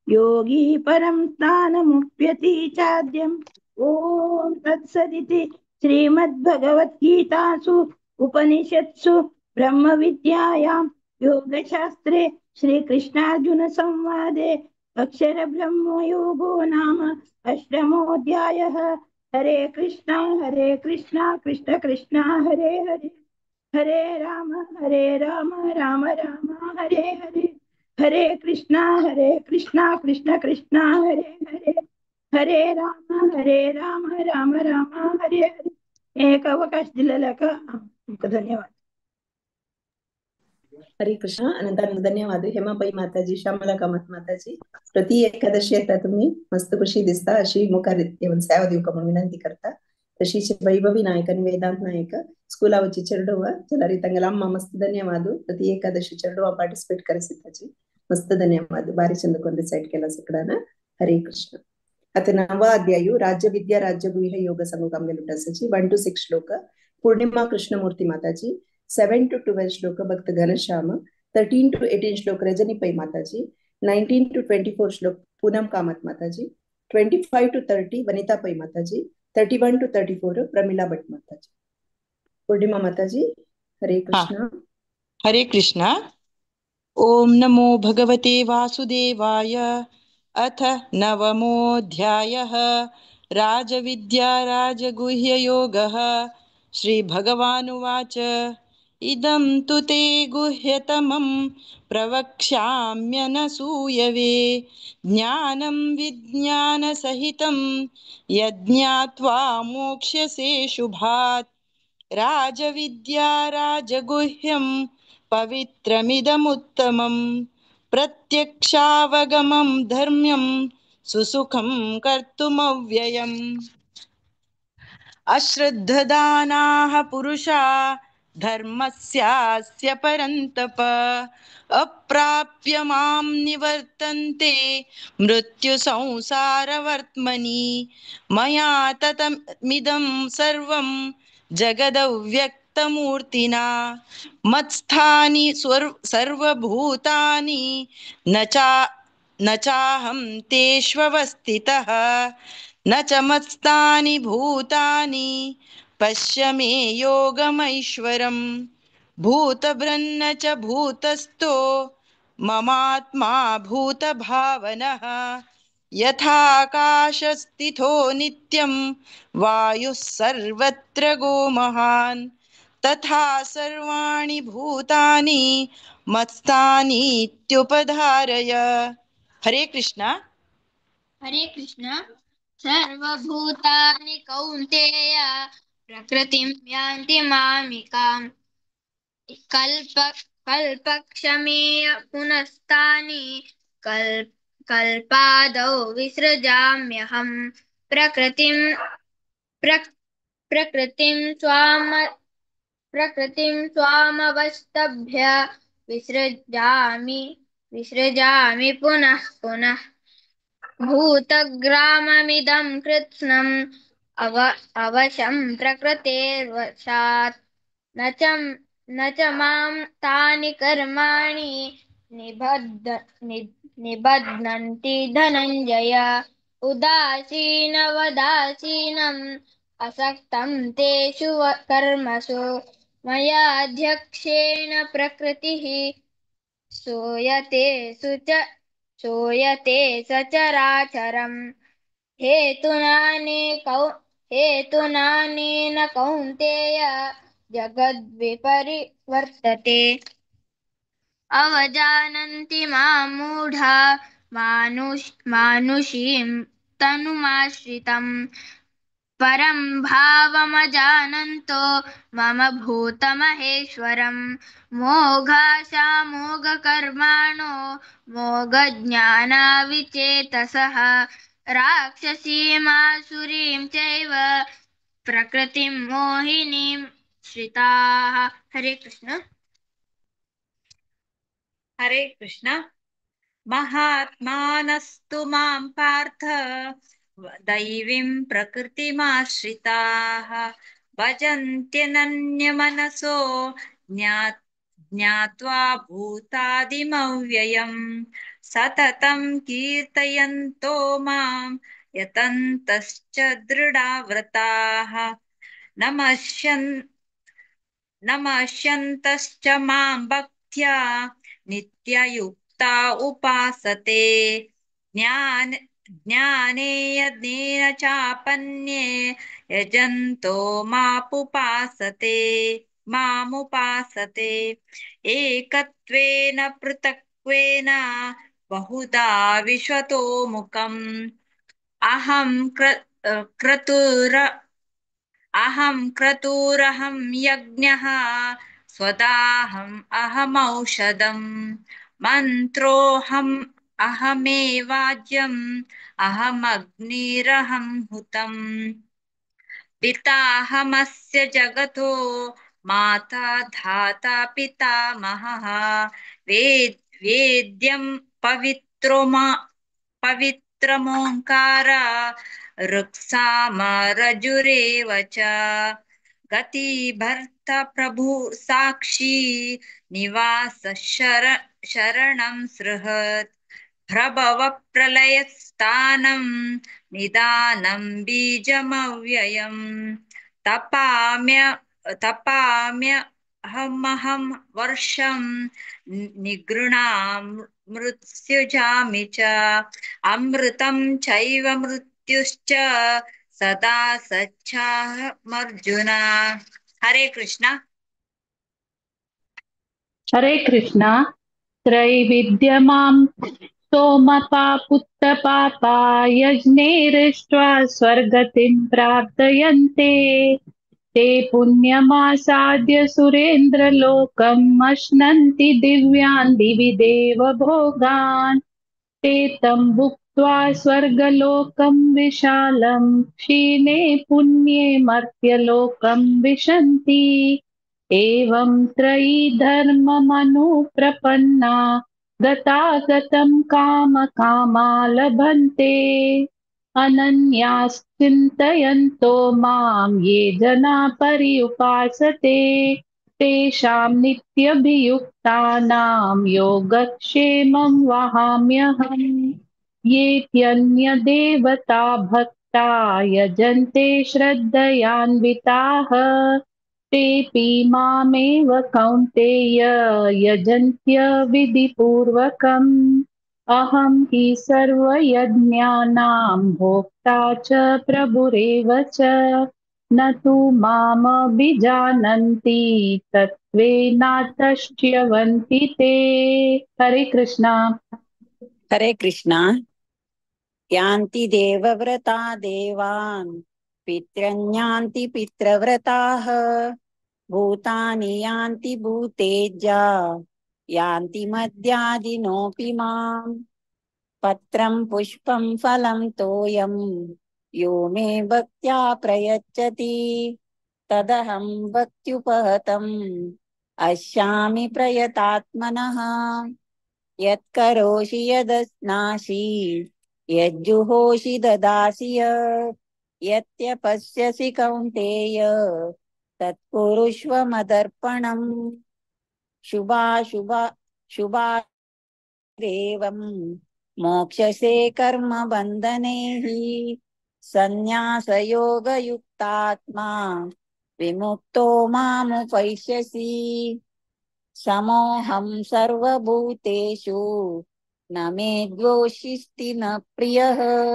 Speaker 7: योगी परं स्थानमुप्यति चाद्यम्। ॐ तत्सदिति श्रीमद्भगवद्गीतासु उपनिषत्सु ब्रह्मविद्यायां योगशास्त्रे श्रीकृष्णार्जुन संवादे अक्षरब्रह्मयोगो नाम अष्टमोऽध्यायः। हरे कृष्णा कृष्ण कृष्ण हरे हरे हरे राम राम राम हरे हरे हरे कृष्णा कृष्ण कृष्ण हरे हरे हरे राम राम राम हरे हरे। एक अवकाश दिलेला का धन्यवाद.
Speaker 18: हरे कृष्ण. अनंतानंत धन्यवाद हेमाबाई माताजी, श्यामला कामत माताजी. प्रति एकादशी आता तुम्ही मस्त कशी दिसता अशी मुखार सेवा देऊ का म्हणून विनंती करता. तशीच वैभवी नायक आणि वेदांत नायक स्कूला వచ్చి చెరడువ చలరి తంగలమ్మ మస్తు ధన్యవాదాలు. ప్రతి ఏకాదశి చెరడువ పార్టిసిಪೇಟ್ ಕರೆಸಿದ್ದಾಜಿ ಮಸ್ತ್ ಧನ್ಯವಾದ. ಬಾರಿ ಚಂದಕೊಂಡು ರಿಸೈಟ್ केला सगळ्यांना. हरे कृष्ण. आता 9वा अध्याय राज्य विद्या राज्य गुह्य योग संगम गेलुटासाची 1 to 6 श्लोक पूर्णिमा कृष्णमूर्ती माताजी, 7 to 12 श्लोक भक्त घनश्याम, 13 to 18 श्लोक रजनी पै माताजी, 19 to 24 श्लोक पूनम कामत माताजी, 25 to 30 वनिता पै माताजी, 31 to 34 प्रमिला भट्ट माताजी. पूर्णिमा माताजी. हरे कृष्ण.
Speaker 8: हरे कृष्ण. ओम नमो भगवते वासुदेवाय. अथ 9मोऽध्यायः राजविद्या राजगुह्ययोगः. श्रीभगवानुवाच इदं तु ते गुह्यतमं प्रवक्ष्याम्यनसूयवे ज्ञानं विज्ञानसहितं यज्ञात्वा मोक्ष्यसे शुभात्. राजविद्या राजगुह्यं पवित्रमिदमुत्तमम् प्रत्यक्षावगमं धर्म्यं सुसुखं कर्तुमव्ययम्. अश्रद्धदानाः पुरुषा धर्मस्यास्य परन्तप अप्राप्य मां निवर्तन्ते मृत्युसंसारवर्त्मनि. मया ततमिदं सर्वं जगदव्यक्तमूर्तिना मत्स्थानि सर्वभूतानि न न चाहं तेष्वस्थितः न च मत्स्थानि भूतानि पश्य मे योगमैश्वरम् भूतभृन्न च भूतस्थो ममात्मा भूतभावनः यथाकाशस्थितो नित्यं वायुः सर्वत्र गोमहान् तथा सर्वाणि भूतानि मत्स्थानीत्युपधारय। हरे कृष्णा।
Speaker 9: हरे कृष्ण। सर्वभूतानि कौन्तेय प्रकृतिं यान्ति मामिकाम् कल्पक्षमे पुनस्तानि कल्पादौ विसृजाम्यहम् प्रकृतिं प्रकृतिं स्वामवष्टभ्य विसृजामि पुनः पुनः भूतग्राममिदं कृत्स्नम् अवशं प्रकृतेर्वशात् न च मां तानि कर्माणि निबध्नन्ति धनञ्जय उदासीनवदासीनम् असक्तं तेषु कर्मसु मयाध्यक्षेण प्रकृतिः सूयते सचराचरम् हेतुनानेन कौन्तेय जगद्विपरिवर्तते अवजानन्ति मां मूढा मानुषीं तनुमाश्रितम् परं भावमजानन्तो मम भूतमहेश्वरम् मोघाशामोघकर्माणो मोघज्ञानाविचेतसः राक्षसीमासुरीं चैव प्रकृतिं मोहिनीं श्रिताः। हरे कृष्ण।
Speaker 15: हरे कृष्ण। महात्मानस्तु मां पार्थ दैवीं प्रकृतिमाश्रिताः भजन्त्यनन्यमनसो ज्ञात्वा भूतादिमव्ययम् सततं कीर्तयन्तो मां यतन्तश्च दृढव्रताः नमस्यन्तश्च मां भक्त्या नित्ययुक्ता उपासते ज्ञाने यज्ञेन चापन्ये यजन्तो मामुपासते एकत्वेन पृथक्त्वेन बहुधा विश्वतो मुखम् अहं क्रतुरहं यज्ञः स्वदाहम् अहमौषधम् अहमेवाज्यम् अहमग्निरहं हुतम् पिताहमस्य जगतो माता धाता पितामहः वेद्यं पवित्रमोङ्कार ऋक्सामरजुरेव च गति भर्ता प्रभु साक्षी निवास शरणं सृहत् प्रभव प्रलयस्थानं निदानं बीजमव्ययम् तपाम्यहमहं वर्षं निगृणां मृत्युजामि च अमृतं चैव मृत्युश्च सदा सच्चाहमर्जुन। हरे कृष्ण।
Speaker 20: हरे कृष्णा। त्रैविद्यमां सोमपापुत्तपापा यज्ञैरिष्ट्वा स्वर्गतिं प्राप्तयन्ते ते पुण्यमासाद्य सुरेन्द्रलोकम् अश्नन्ति दिव्यान् दिवि देव भोगान् ते तं भुक्त्वा स्वर्गलोकं विशालं क्षीणे पुण्ये मर्त्यलोकं विशन्ति एवं त्रयी धर्ममनुप्रपन्ना गतागतं कामकामा लभन्ते अनन्याश्चिन्तयन्तो मां ये जना पर्युपासते तेषां नित्यभियुक्तानां योगक्षेमं वहाम्यहम्। येऽप्यन्यदेवता भक्ता यजन्ते श्रद्धयान्विताः तेऽपि मामेव कौन्तेय यजन्त्य विधिपूर्वकम्। अहं हि सर्वयज्ञानां भोक्ता च प्रभुरेव च न तु मामभिजानन्ति तत्त्वेनातश्च्यवन्ति ते। हरे कृष्णा।
Speaker 1: हरे कृष्णा। यान्ति देवव्रता देवान् पितृन्यान्ति पितृव्रताः भूतानि यान्ति भूतेज्या यान्ति मद्यादिनोऽपि माम्। पत्रं पुष्पं फलं तोयं यो मे भक्त्या प्रयच्छति तदहं भक्त्युपहतम् अस्यामि प्रयतात्मनः। यत्करोषि यदस्नासि यज्जुहोषि ददासि यत्यपस्यसि कौन्तेय तत्कुरुष्व मदर्पणम्। शुभाशुभेवं मोक्षसे कर्म बन्धने हि संन्यासयोगयुक्तात्मा विमुक्तो मामुपैष्यसि। समोऽहं सर्वभूतेषु न मे द्वेष्टिस्ति न प्रियः।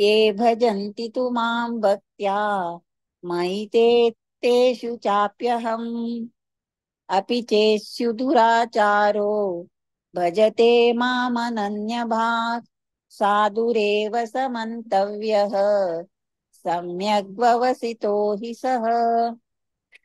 Speaker 1: ये भजन्ति तु मां भक्त्या मयि तेषु चाप्यहम्। अपि चेत्स्यु दुराचारो भजते मामनन्यभाक् साधुरेव समन्तव्यः सम्यग्व्यवसितो हि सः।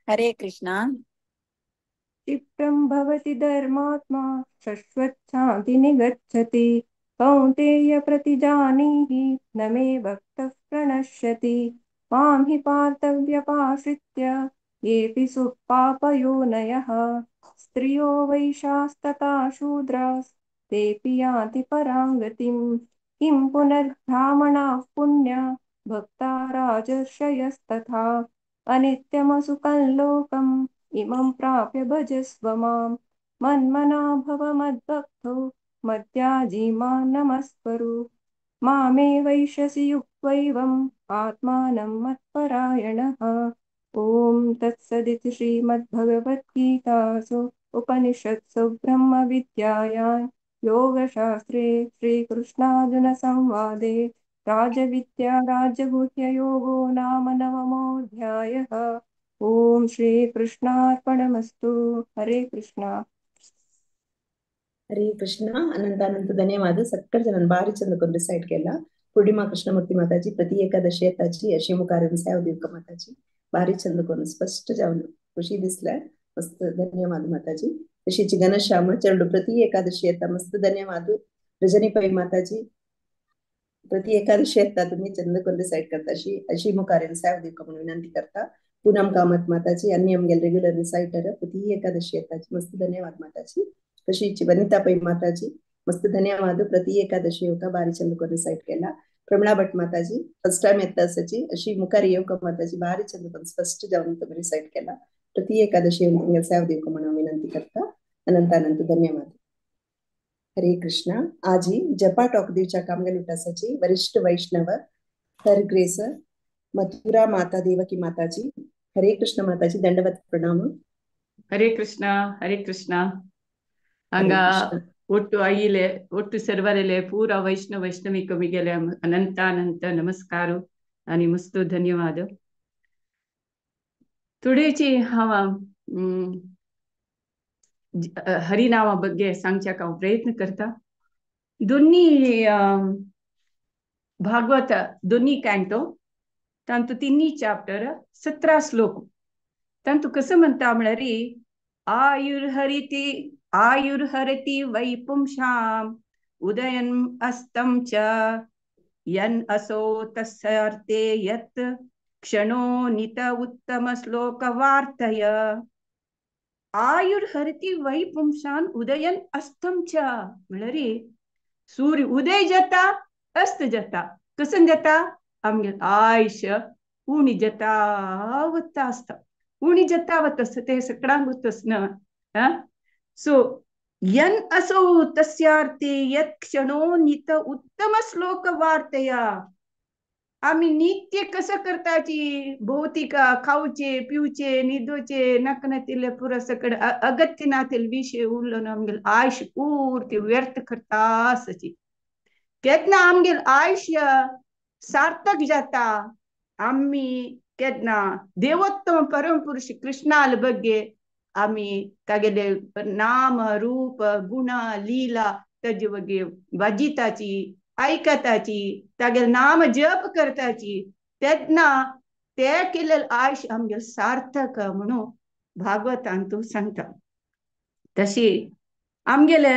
Speaker 1: हरे कृष्णा।
Speaker 21: क्षिप्रं भवति धर्मात्मा शश्वच्छान्ति निगच्छति कौन्तेय प्रतिजानीहि न मे भक्तः प्रणश्यति। मां हि पार्थव्यपाश्रित्य येऽपि सुपापयोनयः स्त्रियो वैशास्तथा शूद्रास्तेऽपि यान्ति परां गतिम्। किं पुनर्ब्राह्मणाः पुण्या भक्ता राजर्षयस्तथा अनित्यमसुखं लोकम् इमं प्राप्य भजस्व माम्। मन्मना भव मद्भक्तो मद्याजी मां नमस्कुरु मामे वैश्यसि युक्त्वैवम् आत्मानं मत्परायणः। ॐ तत्सदिति श्रीमद्भगवद्गीतासु उपनिषत्सु ब्रह्मविद्यायां योगशास्त्रे श्रीकृष्णार्जुनसंवादे राजविद्या राजगुह्ययोगो नाम नवमोऽध्यायः। ओम श्री कृष्णार्पणमस्तु। हरे कृष्णा.
Speaker 18: ಹರೇ ಕೃಷ್ಣ. ಅನಂತ ಧನ್ಯವಾದ. ಸಕ್ಕಳ ಜನ ಬಾರಿ ಚಂದ ಕೊಂಡು ಡಿಸೈಡ್ केला. पूर्णिमा कृष्णमूर्ती माताजी प्रति एकादशी येताची अशीमुखारी सावदेवक माताजी बारी चंद करून स्पष्ट जाऊन खुशी दिसल्या. मस्त धन्यवाद माताजी. तशीची घनश्याम चरडू प्रति एकादशी येता मस्त धन्यवाद. रजनीबाई माताजी प्रति एकादशी येता तुम्ही चंद करून डिसाइड करता अशी मुखारी सावदेवक म्हणून विनंती करता. पूनम कामत माताजी अन्य आमगेल रेग्युलर रिसाइटर प्रति एकादशी येताची मस्त धन्यवाद माताजी. तशीची वनिताबाई माताजी मस्त धन्यवाद. प्रति एकादशी योगा बारी चंद को रिसाइड केला. प्रमिळा भट माताजी फर्स्ट टाइम येता असाची अशी मुखारी योगा माताजी बारी चंद को स्पष्ट जाऊन तुम्ही रिसाइड केला. प्रति एकादशी तुमगे सावदेव को म्हणून विनंती करता. अनंत धन्यवाद. हरे कृष्णा. आजी जपा टॉक दिवच्या कामगेल उठासाची वरिष्ठ वैष्णव हर ग्रेस मथुरा माता देवकी माताजी. हरे कृष्ण माताजी दंडवत प्रणाम.
Speaker 22: हरे कृष्ण. हरे कृष्ण. ಹಂಗ ಒಟ್ಟು ಐಲೆ ಒಟ್ಟು ಸರ್ವರಲೆ ಪೂರ ವೈಷ್ಣವಿಕ ಮಿಗೆಲೆ ಅನಂತ ನಮಸ್ಕಾರ आणि मस्त धन्यवाद. थोडेची हांव हरिनामा ಬಗ್ಗೆ सांगच्याक हांव प्रयत्न करता. दोन्ही भागवत दोन्ही कॅन्टो तांतू तिन्ही चॅप्टर 17 श्लोक तांतू कसं म्हणता म्हळ्यार आयुर्हरति वै पुंसाम् उदयन अस्तं च यन् असो तस्यार्थे यत् क्षणो नित उत्तम श्लोक वार्तय. आयुर्हरति वै पुंसान् उदयन अस्तं च म्हळ्यार सूर्य उदय जाता अस्त जाता कसं जाता आमगे आयुष्य उणी जाता वता आसता. उणी जतावतस ते सकडांगुतस न सो यन असो तस्यार्थे यत क्षणोन्हित उत्तम श्लोक वार्तया आम्ही नित्य कसं करताची भौतिका खाऊचे पिऊचे निदोचे नकनतील पुरा सकड अगत्यनातील विषय उरलं आमगेल आयुष्य पूर्ती व्यर्थ करता असची केतना आमगेल आयुष्य सार्थक जाता आम्ही केतना देवोत्तम परमपुरुष कृष्णाल बग्गे आम्ही तागेले नाम रूप गुण लीला त्याच्या बग्गे वाजिताची ऐकताची तागे नाम जप करताची तेदना ते केलेलं आयुष्य आमगेल सार्थक म्हणून भागवतांतू सांगता तशी आमगेले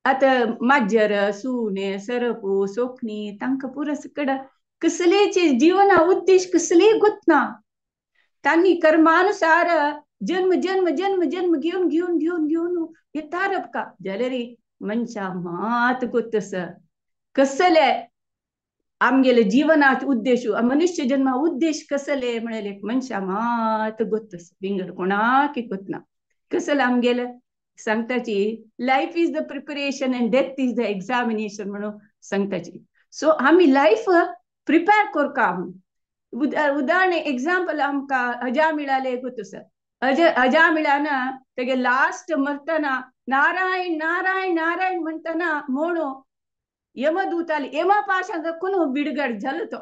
Speaker 22: आता माजर सुने सरपू सोखणी तांका पुरसकड कसलेचे जीवन उद्देश कसले गुतना त्यांनी कर्मानुसार जन्म जन्म जन्म जन्म घेऊन घेऊन घेऊन घेऊन येतारब का जलरी मनशा मात गुतस कसले आमगेले जीवनात उद्देश मनुष्य जन्मा उद्देश कसले म्हणाले मनशा मात गुतस बिंगर कोणा की गुतना कसले आमगेले सांगताची life is the preparation and death is the examination म्हणून सांगताची सो आम्ही लाईफ प्रिपेअर कर का उदाहरण एक्झाम्पल आमका अजा मिळाले गुतस अजा मिळाना तेगे लास्ट मरताना नारायण नारायण नारायण म्हणताना म्हणू यमदूताली यमा पाशांत कुणू बिडगड झालतो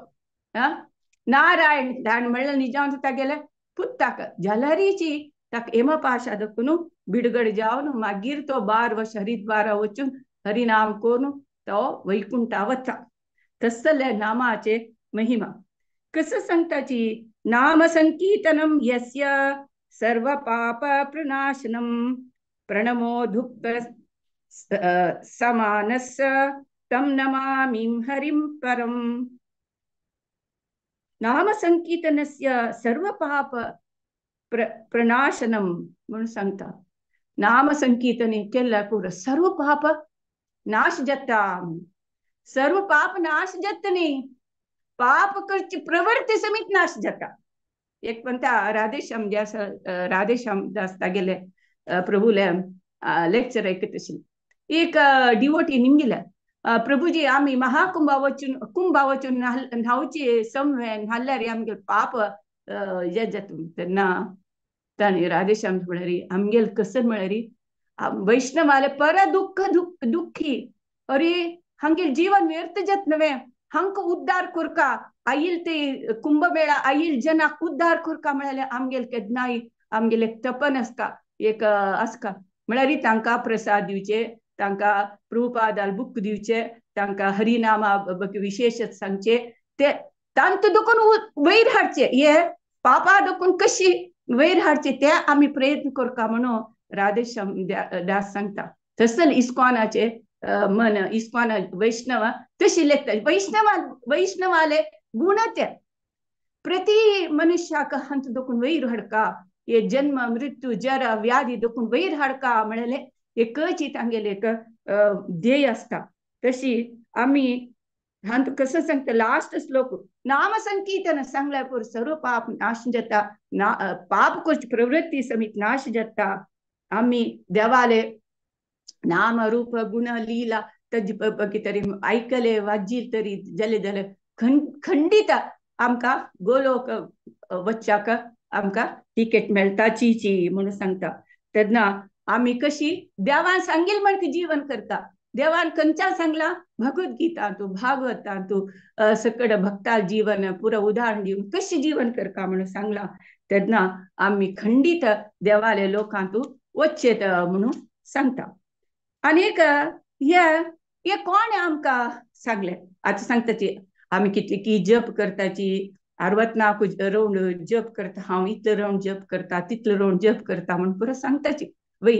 Speaker 22: नारायण दान म्हणलं निजांत तागेले पुत्ताक जलरीची ताक यमा पाशाद कुणू बिडगड जावन मागीर तो 12 वर्ष हरिद्वारा वचून हरिनाम कोण तो वैकुंठा वता तसले नामाचे महिमा कसं सांगताची नाम संकीर्तनम यस्य सर्व पाप प्रनाशनम प्रणमो दुःख समानस्य तम नमामि हरिं परम नाम संकीर्तनस्य सर्व पाप प्रनाशनम म्हणून सांगता नाम संकीर्तने केला पूर सर्व पाप नाश जाता सर्व पाप नाश जातने पाप करची प्रवृत्ती समित नाश जाता एक म्हणता राधेश्याम दास राधेश्याम दास तागेले प्रभूले लेक्चर ऐकतशील एक डिवोटी निमगिला प्रभुजी आम्ही कुंभा वचून न्हावची समवे न्हाल्यारी आमगे पाप जातून त्यांना ताणी राधेश्याम म्हणारी आमगेल कसं म्हणारी वैष्णवाले पर दुःख दुःखी अरे हंगेल जीवन व्यर्थ जात नव्हे हंक उद्धार कुरका आईल ते कुंभमेळा आईल जनाक उद्धार कुरका म्हणाले आमगेल केदनाई आमगेल एक तपन असता एक असका म्हणारी तांका प्रसाद दिवचे तांका प्रभुपादाल बुक दिवचे तांका हरिनामा विशेषच सांगचे ते तांत दुखून वैर हाडचे हे पापा दुखून कशी वैर हाडचे ते आम्ही प्रयत्न करका म्हणून राधेश्याम दास सांगता तसल इस्कॉनाचे मन इस्कॉन वैष्णव तशी लेखतात वैष्णवाले गुणत्य प्रति मनुष्याक हंत दुखून वैर हडका ये जन्म मृत्यू जरा व्याधी दुखून वैर हडका म्हणाले एकची तांगेले एक ध्येय असता तशी आम्ही हांत कसं सांगता लास्ट श्लोक नाम संकीर्तन सांगल्यापूर सर्व पाप नाश जाता पाप करची प्रवृत्ती समित नाश जाता आम्ही देवाले नाम रूप गुण लीला तज बगी तरी ऐकले वाजी तरी जले जले खंडित आमका गोलोक वच्चाक आमका तिकेट मेळताची म्हणून सांगता तेन्ना आम्ही कशी देवान सांगेल म्हणून जीवन करता देवान कंचा सांगला भगवद्गीता तू भागवता तू सकड भक्ता जीवन पुरा उदाहरण देऊन कशी जीवन करता म्हणून सांगला तेन्ना आम्ही खंडित देवाले लोकांतू वच्चेत म्हणून सांगता अनेक हे कोण आमका सांगले आता सांगताची आम्ही कितली की जप करताची 64 राउंड जप करता हांव इतलो राउंड जप करता तितलो राउंड जप करता म्हणून पुरो सांगताची वै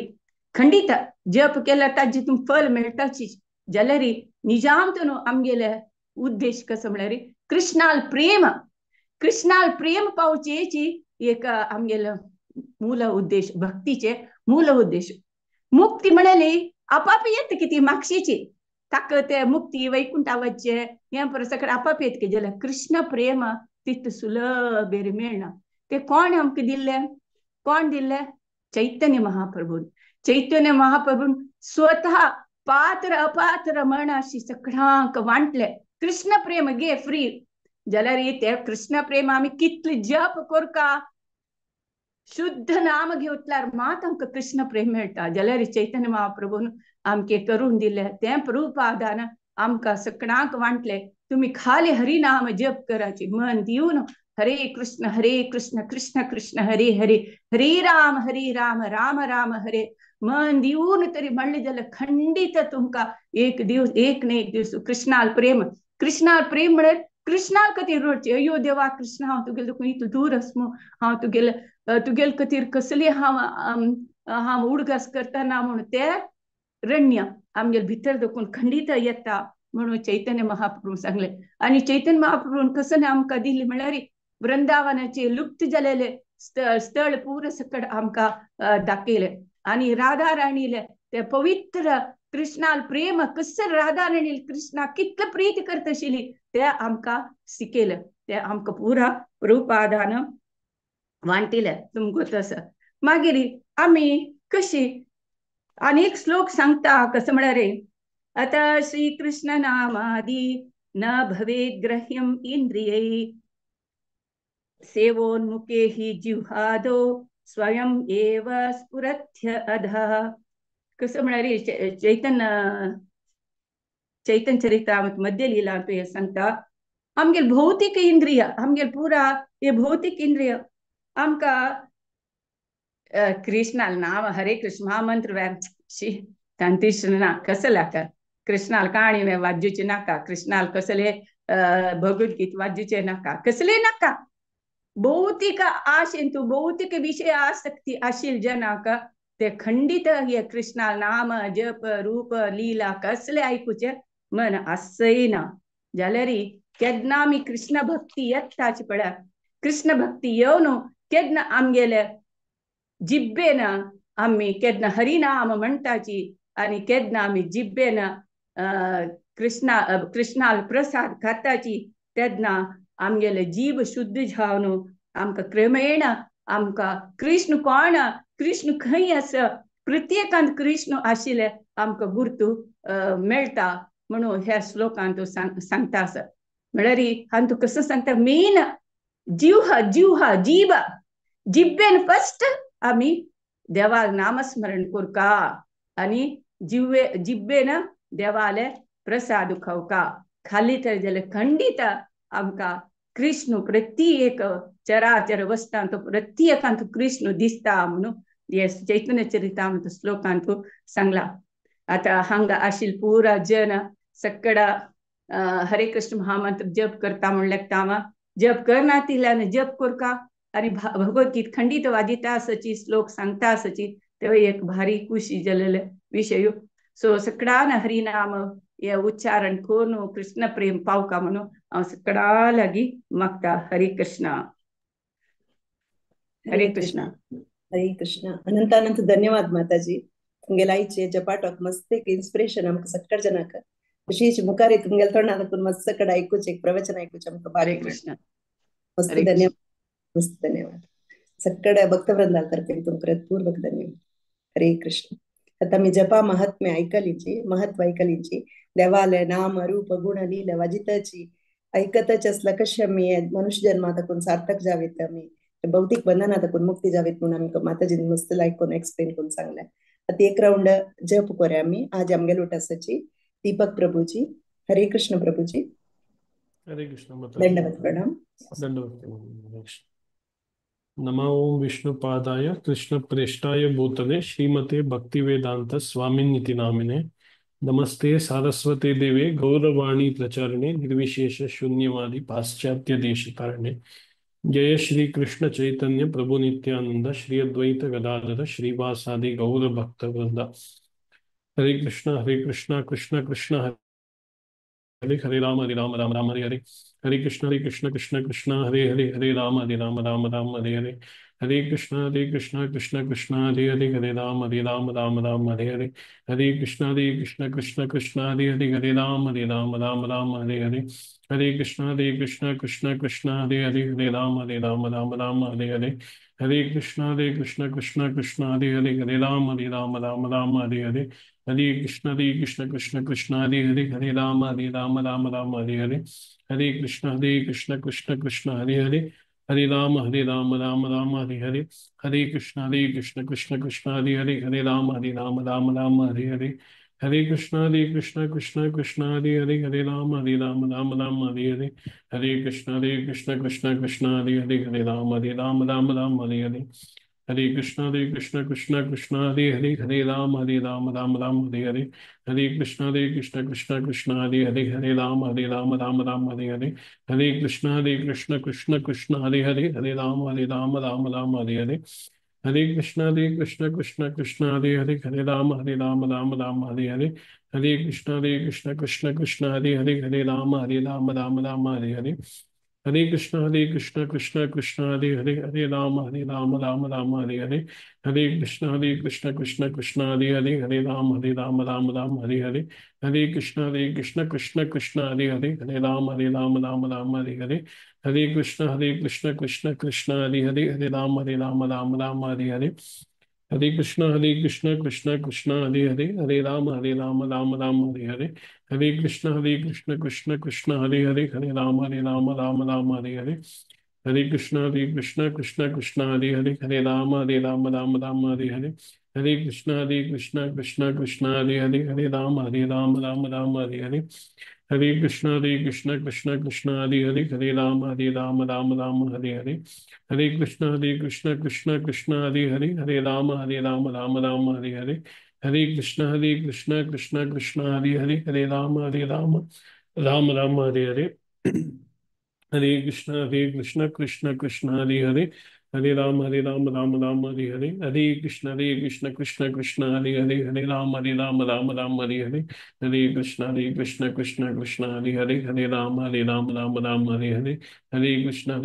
Speaker 22: खंडित जप केला ताजी तुम फल मेळटाची जाल्यारी निजामतून आमगेले उद्देश कसं म्हळ्यार कृष्णाल प्रेम पावचेची एक आमगेलो मूल उद्देश भक्तीचे मूल उद्देश मुक्ती म्हणाली आपाप येत किती मागशीची ताक ते मुक्ती वैकुंठा वच्चे हे परसकड आपाप येत की जाल्यार कृष्ण प्रेम तित सुलभ मेळना ते कोण आमकां दिल्ले? कोण दिल्ले? चैतन्य महाप्रभून. चैतन्य महाप्रभून स्वतः पात्र अपात्र मनाशी सगळ्यांक वांटले. कृष्ण प्रेम गे फ्री जाल्यार ते कृष्ण प्रेम आमी कितले जप करका, शुद्ध नाम घेतल्यार मात आमकां कृष्ण प्रेम मेळटा. जाल्यार चैतन्य महाप्रभून आमके करून दिले. ते प्रभुपादान आमकां सगळ्यांक वांटले, तुम्ही खाली हरी नाम जप करायची, मन दिवन हरे कृष्ण कृष्ण कृष्ण हरे हरे, हरे राम राम राम हरे मन दिवन तरी म्हणले जाल्यार खंडित तुमकां एक न एक दिवस कृष्णाल प्रेम म्हळ्यार कृष्णाल खातीर रडचे. अयो देवा कृष्ण, हांव तुगेले दुखून इतलो दूर आसमो, हांव तुगेले खातीर कसली हांव उडगास करतना म्हणून ते रण्य आमगे भितर देखून खंडित येता म्हणून चैतन्य महाप्रभू सांगले. आणि चैतन्य महाप्रभून कसं आमकां दिली म्हळ्यार वृंदावनाचे लुप्त जालेले स्थळ पूर सकट आमकां दाखयले. आणि राधा राणीले ते पवित्र कृष्णाल प्रेम कसं राधा राणी कृष्णा कितलं प्रीत करत आशिल्ली ते आमकां शिकयलें. ते आमकां पुरा प्रभुपादान वांटिले. तुमकां तसं मागीर आमी कशी अनेक श्लोक सांगता कसं म्हळ्यार आता श्री कृष्ण नामादी न भवेत् ग्रह्यम इंद्रियै सेवोन्मुखे हि जिह्वादो स्वयं एव स्फुरत्य अधः. कसं म्हळ्यार चैतन्य चरितामृत मध्ये लिहिला तो हे सांगता आमगे भौतिक इंद्रिय आमगे पुरा हे भौतिक इंद्रिय आमकां कृष्णाल नाम हरे कृष्ण महामंत्र ना कसं लाका कृष्णाल काणी में वाजूचे नाका, कृष्णाल कसले भगवद्गीत वाजूचे नाका, कसले नाका. भौतिक आशेंतू भौतिक विषय आसक्ती आशिल जनाक ते खंडित हे कृष्णाल नाम जप रूप लीला कसले ऐकूचे मन असय ना. जाल्यार केन्ना आमी कृष्ण भक्ती येताची पळय, कृष्ण भक्ती येवन केन्ना आमगेले जिब्बेन आमी केन्ना हरिनाम म्हणटाची आणि केन्ना आमी जिब्बेन कृष्णाल प्रसाद खाताची तेन्ना आमगेले जीव शुद्ध जावन आमकां क्रमेण आमकां कृष्ण कोण, कृष्ण खंय आसा, प्रत्येकांत कृष्ण आशिल्ले आमकां गुर्तू मेळटा म्हणून ह्या श्लोकांत तो सांगता आसा. म्हळ्यार हांव तू कसं सांगता मेन जीव जिब्बेन फस्ट आमी देवाक नामस्मरण करका आणि जिब्बेन देवाले प्रसाद खावका. खाली तर जाल्यार खंडित आमकां कृष्ण प्रत्येक चराचर वस्तांत प्रत्येकांत कृष्ण दिसता म्हणून हे चैतन्य चरितामृत श्लोकांत सांगला. आता हांगा आशिल पुरा जन सकड़ा हरे कृष्ण महामंत्र जप करता म्हणल्यार जप करना तिल्यान जप करका आणि भगवद्गीत खंडित वादिता आसाची श्लोक सांगता आसाची ते एक भारी खुशी जालेले विषय. सो सकडान हरिनाम हे उच्चारण करून कृष्ण प्रेम पावका म्हणून हांव सकडा लागी मागता. हरे कृष्ण हरे कृष्ण
Speaker 18: हरे कृष्ण. अनंत अनंत धन्यवाद माताजी. तुमगे लाईचे जपाटोक मस्त एक इन्स्पिरेशन आमकां सगळ्या जनाक अशीच मुखारी तुमगेले तोंडार देखून मस्त सकट ऐकूचे एक प्रवचन ऐकूचे आमकां बारीक
Speaker 22: कृष्ण
Speaker 18: मस्त धन्यवाद. मस्त धन्यवाद सकड भक्तवृंदाल तर्फे तुमकां पूर्वक धन्यवाद. हरे कृष्ण. आता मी जपा महात्म्य ऐकलीची महत्व ऐकलीची देवालय नाम रूप गुण लीला वाजिताची ऐकतच असला कशा मी मनुष्य जन्मातून सार्थक जावेत आम्ही भौतिक बंधनातून मुक्ती जावेत म्हणून आम्ही माताजीने मस्त ऐकून एक्सप्लेन करून सांगलाय. आता एक राऊंड जप करूया आम्ही. आज आमगे लोटासाची दीपक प्रभूजी. हरे कृष्ण प्रभूजी.
Speaker 2: हरे कृष्ण.
Speaker 18: दंडवत प्रणाम.
Speaker 2: दंडवत. नमो ओम विष्णुपादाय कृष्ण प्रेष्ठाय भूतले श्रीमते भक्तिवेदांत स्वामिनिति नामिने नमस्ते सारस्वते देवे गौरवाणी प्रचारणे निर्विशेष शून्यवादी पाश्चात्य देशिकारणे. जय श्री कृष्ण चैतन्य प्रभु नित्यानंद श्री अद्वैत गदाधर श्रीवासादि गौर भक्त वृंदा. हरे कृष्ण कृष्ण कृष्ण हरे हरे राम राम राम हरे हरे. हरे कृष्ण कृष्ण कृष्ण हरे हरे हरे राम राम राम हरे हरे. हरे कृष्ण कृष्ण कृष्ण हरे हरे हरे राम राम राम हरे कृष्ण कृष्ण हरे राम राम हरे कृष्ण कृष्ण हरे राम हरे कृष्ण कृष्ण हरे राम हरे कृष्ण हरे राम हरे कृष्ण कृष्ण हरे राम हरे कृष्ण कृष्ण हरे राम हरे कृष्ण कृष्ण हरे राम हरे कृष्ण कृष्ण हरे राम हरे कृष्ण कृष्ण हरे राम हरे कृष्ण कृष्ण हरे राम हरे कृष्ण कृष्ण हरे राम हरे कृष्ण कृष्ण हरे राम हरे कृष्ण कृष्ण हरे राम हरे कृष्ण कृष्ण हरे राम हरे कृष्ण कृष्ण हरे राम हरे कृष्ण कृष्ण हरे राम हरे कृष्ण कृष्ण हरे राम हरे कृष्ण हरे राम हरे कृष्ण कृष्ण हरे राम हरे कृष्ण कृष्ण हरे राम हरे कृष्ण कृष्ण हरे राम हरे कृष्ण हरे राम हरे कृष्ण कृष्ण हरे राम हरे कृष्ण हरे राम हरे हरे कृष्ण कृष्ण कृष्ण हरे राम राम हरे कृष्ण कृष्ण हरे राम हरे कृष्ण कृष्ण हरे राम हरे कृष्ण कृष्ण हरे राम हरे कृष्ण हरे राम हरे कृष्ण कृष्ण हरे राम हरे कृष्ण हरे राम हरे कृष्ण कृष्ण हरे राम हरे कृष्ण हरे राम हरे कृष्ण हरे राम हरे कृष्ण हरे कृष्ण हरे राम हरे कृष्ण हरे राम हरे कृष्ण हरे राम हरे कृष्ण कृष्ण हरे राम हरे कृष्ण हरे राम हरे कृष्ण हरे राम हरे कृष्ण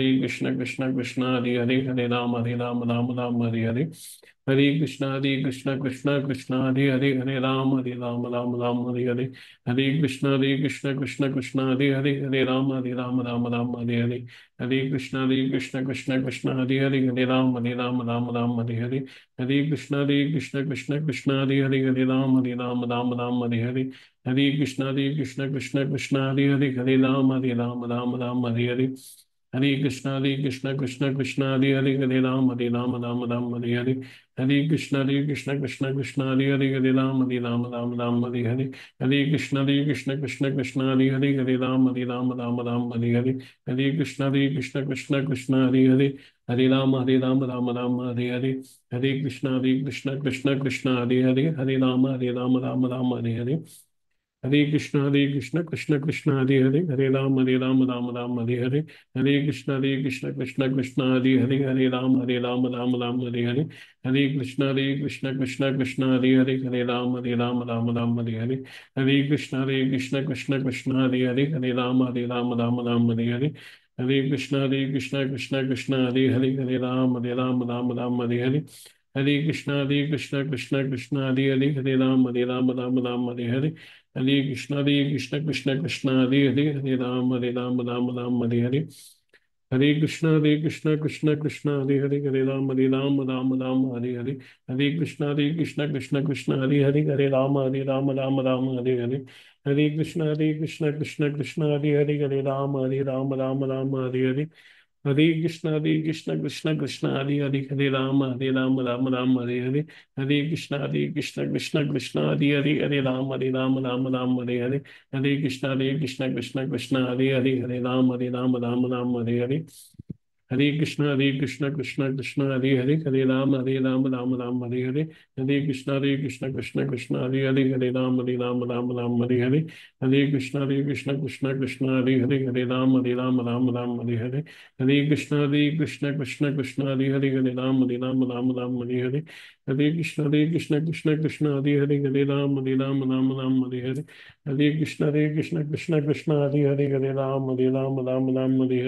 Speaker 2: हरे कृष्ण हरे राम हरे कृष्ण हरे राम हरे कृष्ण हरे राम हरे कृष्ण हरे राम हरे कृष्ण हरे राम हरे कृष्ण हरे राम हरे कृष्ण कृष्ण हरे कृष्ण हरे कृष्ण हरे राम हरे कृष्ण हरे कृष्ण हरे राम हरे कृष्ण हरे राम हरे कृष्ण हरे हरे कृष्ण कृष्ण हरे राम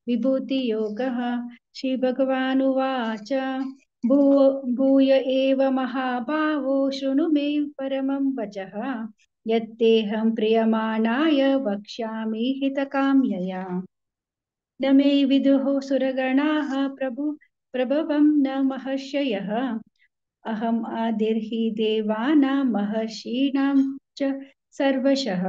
Speaker 10: विभूतियोगः। श्रीभगवानुवाच भूय एव महाबाहो शृणु मे परमं वचः यत्तेऽहं प्रियमाणाय वक्ष्यामि हितकाम्यया। न मे विदुः सुरगणाः प्रभवं न महर्षयः अहम् आदिर्हि देवानां महर्षीणां च सर्वशः।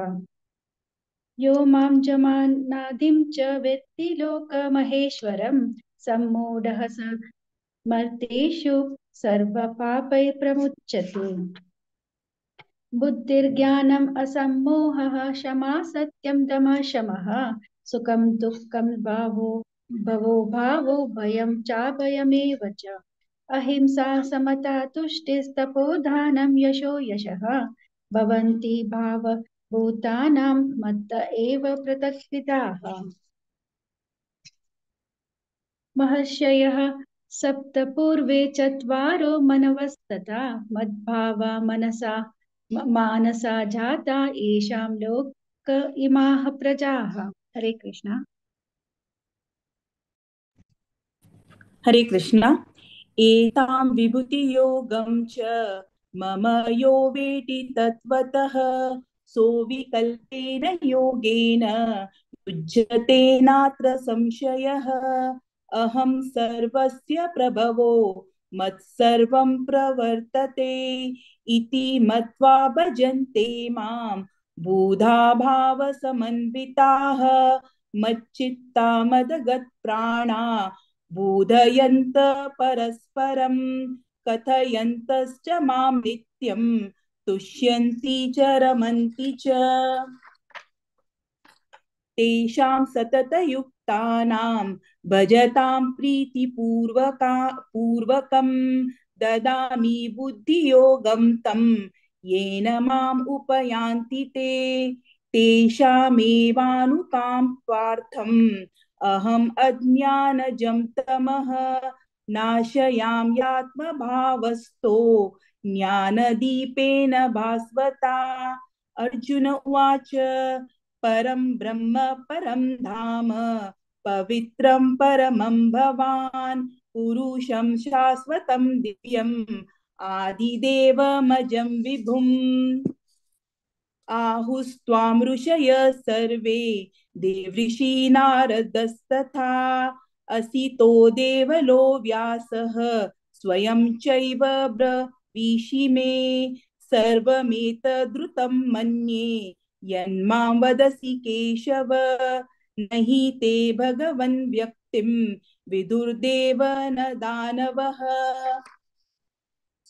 Speaker 10: यो मां जमानादिं च वेत्ति लोकमहेश्वरं सम्मूढः मर्तेषु सर्वपापैः प्रमुच्यते। बुद्धिर्ज्ञानम् असम्मोहः क्षमा सत्यं दमः शमः सुखं दुःखं भवो भावो भयं चाभयमेव च। अहिंसा समता तुष्टिस्तपोदानं यशो यशः भवन्ति भावभूतानां मत्त एव पृथक्विदाः। महर्षयः सप्त पूर्वे चत्वारो मनवस्तथा मद्भावा मानसा जाता येषां लोक इमाः प्रजाः। हरे कृष्ण।
Speaker 11: हरे कृष्ण। एतां विभूतियोगं च मम यो वेति तत्त्वतः सोऽविकल्पेन योगेन युज्यते नात्र संशयः। अहं सर्वस्य प्रभवो मत्सर्वं प्रवर्तते इति मत्वा भजन्ते मां बुधा भावसमन्विताः मच्चित्ता मदगत्प्राणा बोधयन्त परस्परं कथयन्तश्च मां नित्यं तुष्यन्ति च रमन्ति च। तेषां सततयुक्तानां भजतां प्रीतिपूर्वकं ददामि बुद्धियोगं तं येन माम् उपयान्ति ते। तेषामेवानुकाम्पार्थम् अहम् अज्ञानजं तमः नाशयाम्यात्मभावस्थो ज्ञानदीपेन भास्वता। अर्जुन उवाच परं ब्रह्म परं धाम पवित्रं परमं भवान् पुरुषं शाश्वतं दिव्यम् आदिदेवमजं विभुम्। आहुस्त्वां ऋषयः सर्वे देवऋषि नारदस्तथा असितो देवलो व्यासः स्वयं चैव ब्रवीषि मे सर्वमेतद्रुतं मन्ये यन्मां वदसि केशव। नहि ते भगवन् व्यक्तिं विदुर्देव न दानवः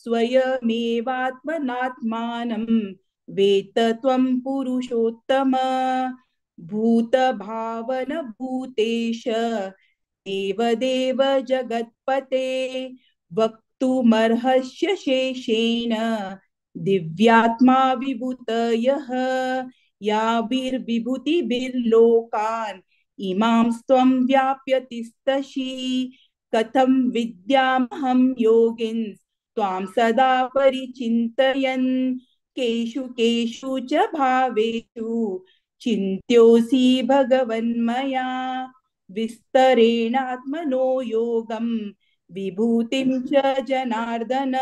Speaker 11: स्वयमेवात्मनात्मानं वेत्त त्वं पुरुषोत्तम। भूतभावन भूतेश देवदेव जगत्पते वक्तुमर्हस्य शेषेण दिव्यात्मा विभूतयः याभिर्विभूतिभिर्लोकान् इमां त्वं व्याप्य तिष्ठसि। कथं विद्यामहं योगिन् त्वां सदा परिचिन्तयन् केषु केषु च भावेषु चिन्त्योऽसि भगवन्मया विस्तरेणात्मनो योगं विभूतिं च जनार्दन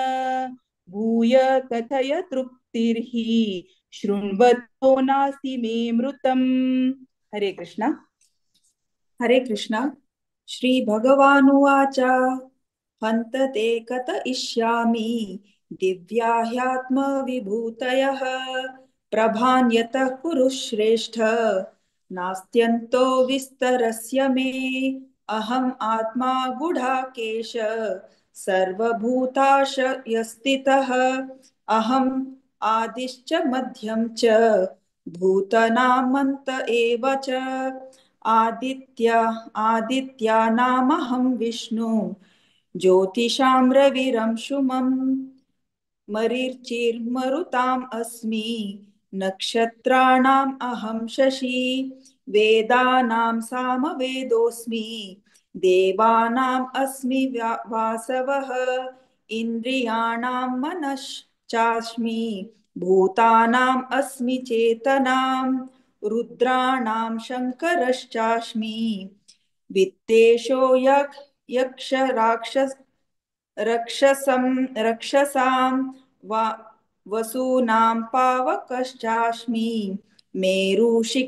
Speaker 11: भूय कथय तृप्तिर्हि शृण्वतो नास्ति मे मृतम्। हरे कृष्ण।
Speaker 13: हरे कृष्ण। श्री भगवानुवाच हन्त ते कथयिष्यामि दिव्या ह्यात्मविभूतयः प्रभान्यतः कुरु श्रेष्ठ नास्त्यन्तो विस्तरस्य मे। अहम् आत्मा गुडाकेश सर्वभूताशयस्थितः अहम् आदिश्च मध्यं च भूतानामन्त एव च। आदित्यानामहं विष्णु ज्योतिषां रविरंशुमं मरीचिर्मरुताम् अस्मि नक्षत्राणाम् अहं शशि वेदानां सामवेदोऽस्मि देवानाम् अस्मि वासवः इन्द्रियाणां मनश्चास्मि भूतानाम् अस्मि चेतनां रुद्राणां शङ्करश्चास्मि वित्तेषो यक्ष रक्षसां वसूनां पावकश्चास्मि मेरुशिखरिणामहम्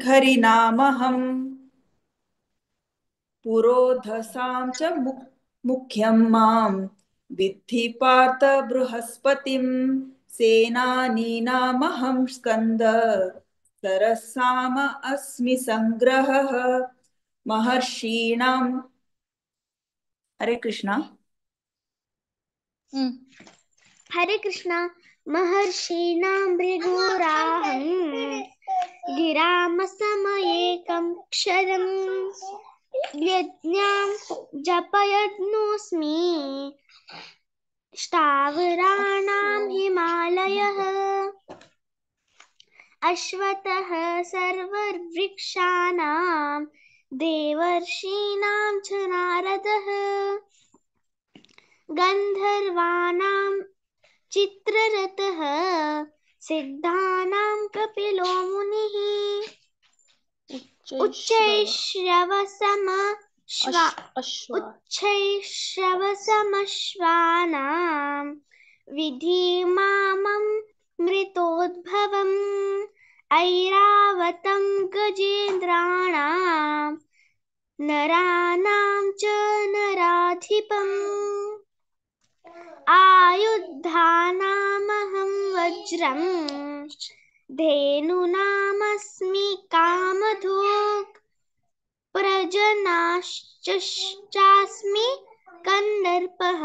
Speaker 13: पुरोधसां च मुख्यं मां विद्धि पार्थ बृहस्पतिं सेनानीनामहं स्कन्द सरसाम अस्मि संग्रहः महर्षीणां हरे कृष्णा
Speaker 9: हरे कृष्णा महर्षीणां भृगुराहं गिरामसमयेकं क्षरं यज्ञां जपयज्ञोऽस्मि स्थावराणां हिमालयः अश्वतः सर्ववृक्षाणां देवर्षीणां च नारदः गन्धर्वाणां चित्ररथः सिद्धानां कपिलो मुनिः उच्चैश्रवसमश्वानां विधिमामं मृतोद्भवम् ऐरावतं गजेन्द्राणां नराणां च नराधिपम् आयुधानामहं वज्रं धेनूनामस्मि कामधुक् प्रजनाश्चास्मि कन्दर्पः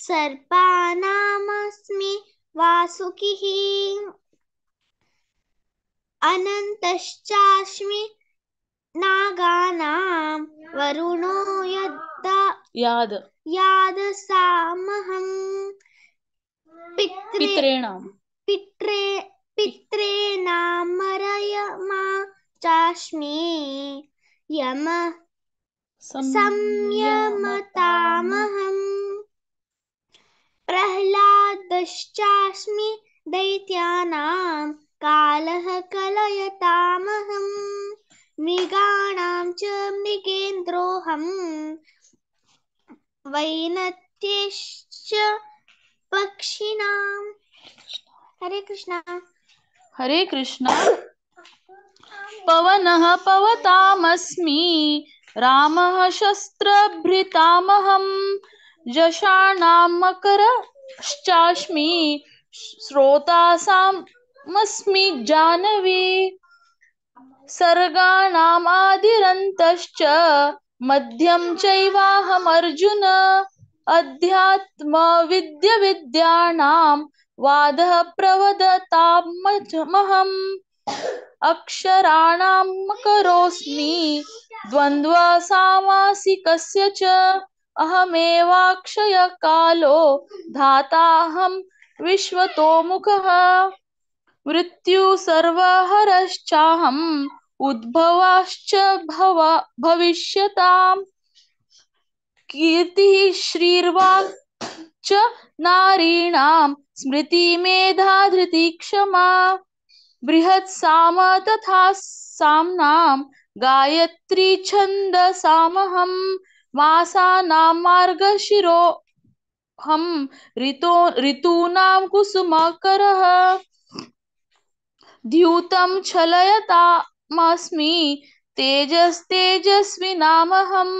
Speaker 9: सर्पानामस्मि वासुकिः अनन्तश्चास्मि नागानां वरुणो यादसामहं पित्रेणामरयमा चास्मि यमः संयमतामहं प्रह्लादश्चास्मि दैत्यानां कालः कलयतामहं मृगाणां च मृगेन्द्रोऽहं वैनत्यश्च पक्षिणां हरे कृष्णा
Speaker 4: हरे कृष्णा पवनः पवतामस्मि रामः शस्त्रभृतामहं यशाणां मकरश्चास्मि स्रोतासामस्मि जानवी सर्गाणाम् आदिरन्तश्च मध्यं चैवाहमर्जुन अध्यात्मविद्यानां वादः प्रवदतामहम् अक्षराणां मकरोऽस्मि द्वन्द्वसामासिकस्य च अहमेवाक्षयकालो धाताहं विश्वतोमुखः मृत्यु सर्वहरश्चाहम् उद्भवाश्च भविष्यताम् कीर्तिः श्रीर्वाक् च नारीणां स्मृतिमेधा धृतिः क्षमा बृहत्साम तथा साम्नां गायत्री छन्दसामहं मासानां मार्गशिरोऽहं ऋतूनां कुसुमकरः द्यूतं छलयतामस्मि तेजस्विनामहं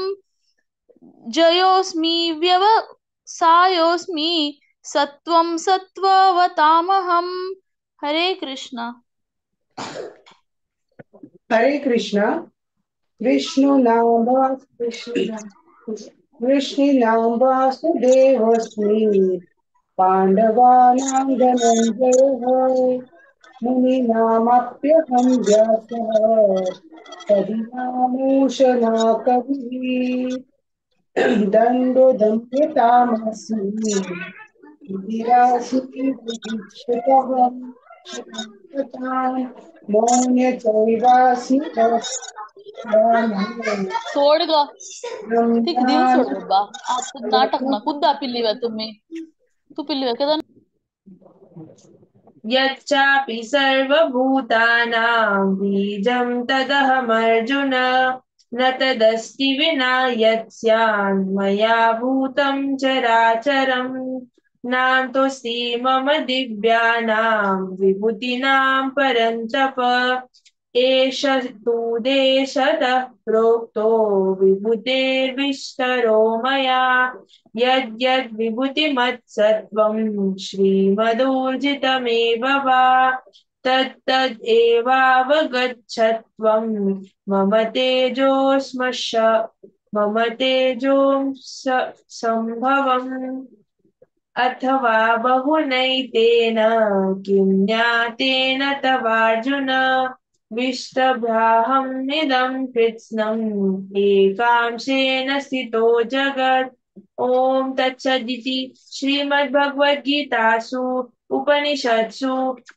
Speaker 4: जयोऽस्मि व्यवसायोऽस्मि सत्वं सत्त्ववतामहं हरे कृष्णा
Speaker 6: हरे कृष्णा कृष्णनाम वासुदेवस्मि पाण्डवानां धनञ्जयः मुनीनामप्यहं व्यासः कविनामूषणा कविः दण्डोदम्यतामस्मि विरासीतः मौन्य चैवास्मि
Speaker 4: सोड ग ठीक दिल सोड बाबा आता नाटक ना कुद्दा पिल्लीवा तुम्ही तू पिल्लीवा कदा
Speaker 17: यच्चापि सर्वभूतानां बीजं तदहमर्जुन
Speaker 3: न तदस्ति विना यत् स्यान्मया भूतं चराचरम् नान्तोऽस्ति मम दिव्यानां विभूतीनां परन्तप एष तु देशतः प्रोक्तो विभूतेर्विस्तरो मया यद्यद् विभूतिमत्सत्त्वं श्रीमदूर्जितमेव वा तत्तद् एवावगच्छत्वं मम संभवम् अथवा बहुनैतेन किं ज्ञातेन तवार्जुन विष्टभ्याहमिदं कृत्स्नम् एकांशेन स्थितो जगत् ॐ तत्सदिति श्रीमद्भगवद्गीतासु उपनिषत्सु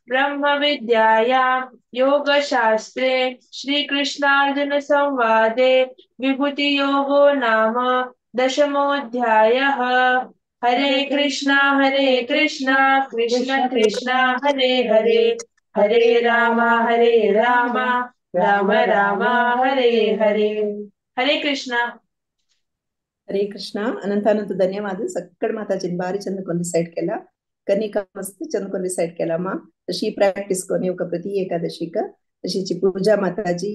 Speaker 3: ब्रह्मविद्यायां योगशास्त्रे श्रीकृष्णार्जुन संवादे विभूतियोगो नाम दशमोऽध्यायः। हरे कृष्णा कृष्ण कृष्ण हरे हरे हरे राम राम राम हरे हरे हरे कृष्ण
Speaker 18: हरे कृष्ण अनंत धन्यवाद सक्कड माताजीन भारी चंदकोन डिसाइड केला कनिका मस्त चंदकोन डिसाइड केला मा तशी प्रॅक्टिस कोनी ఒక ప్రతి ఏకాదశిక तशीची पूजा माताजी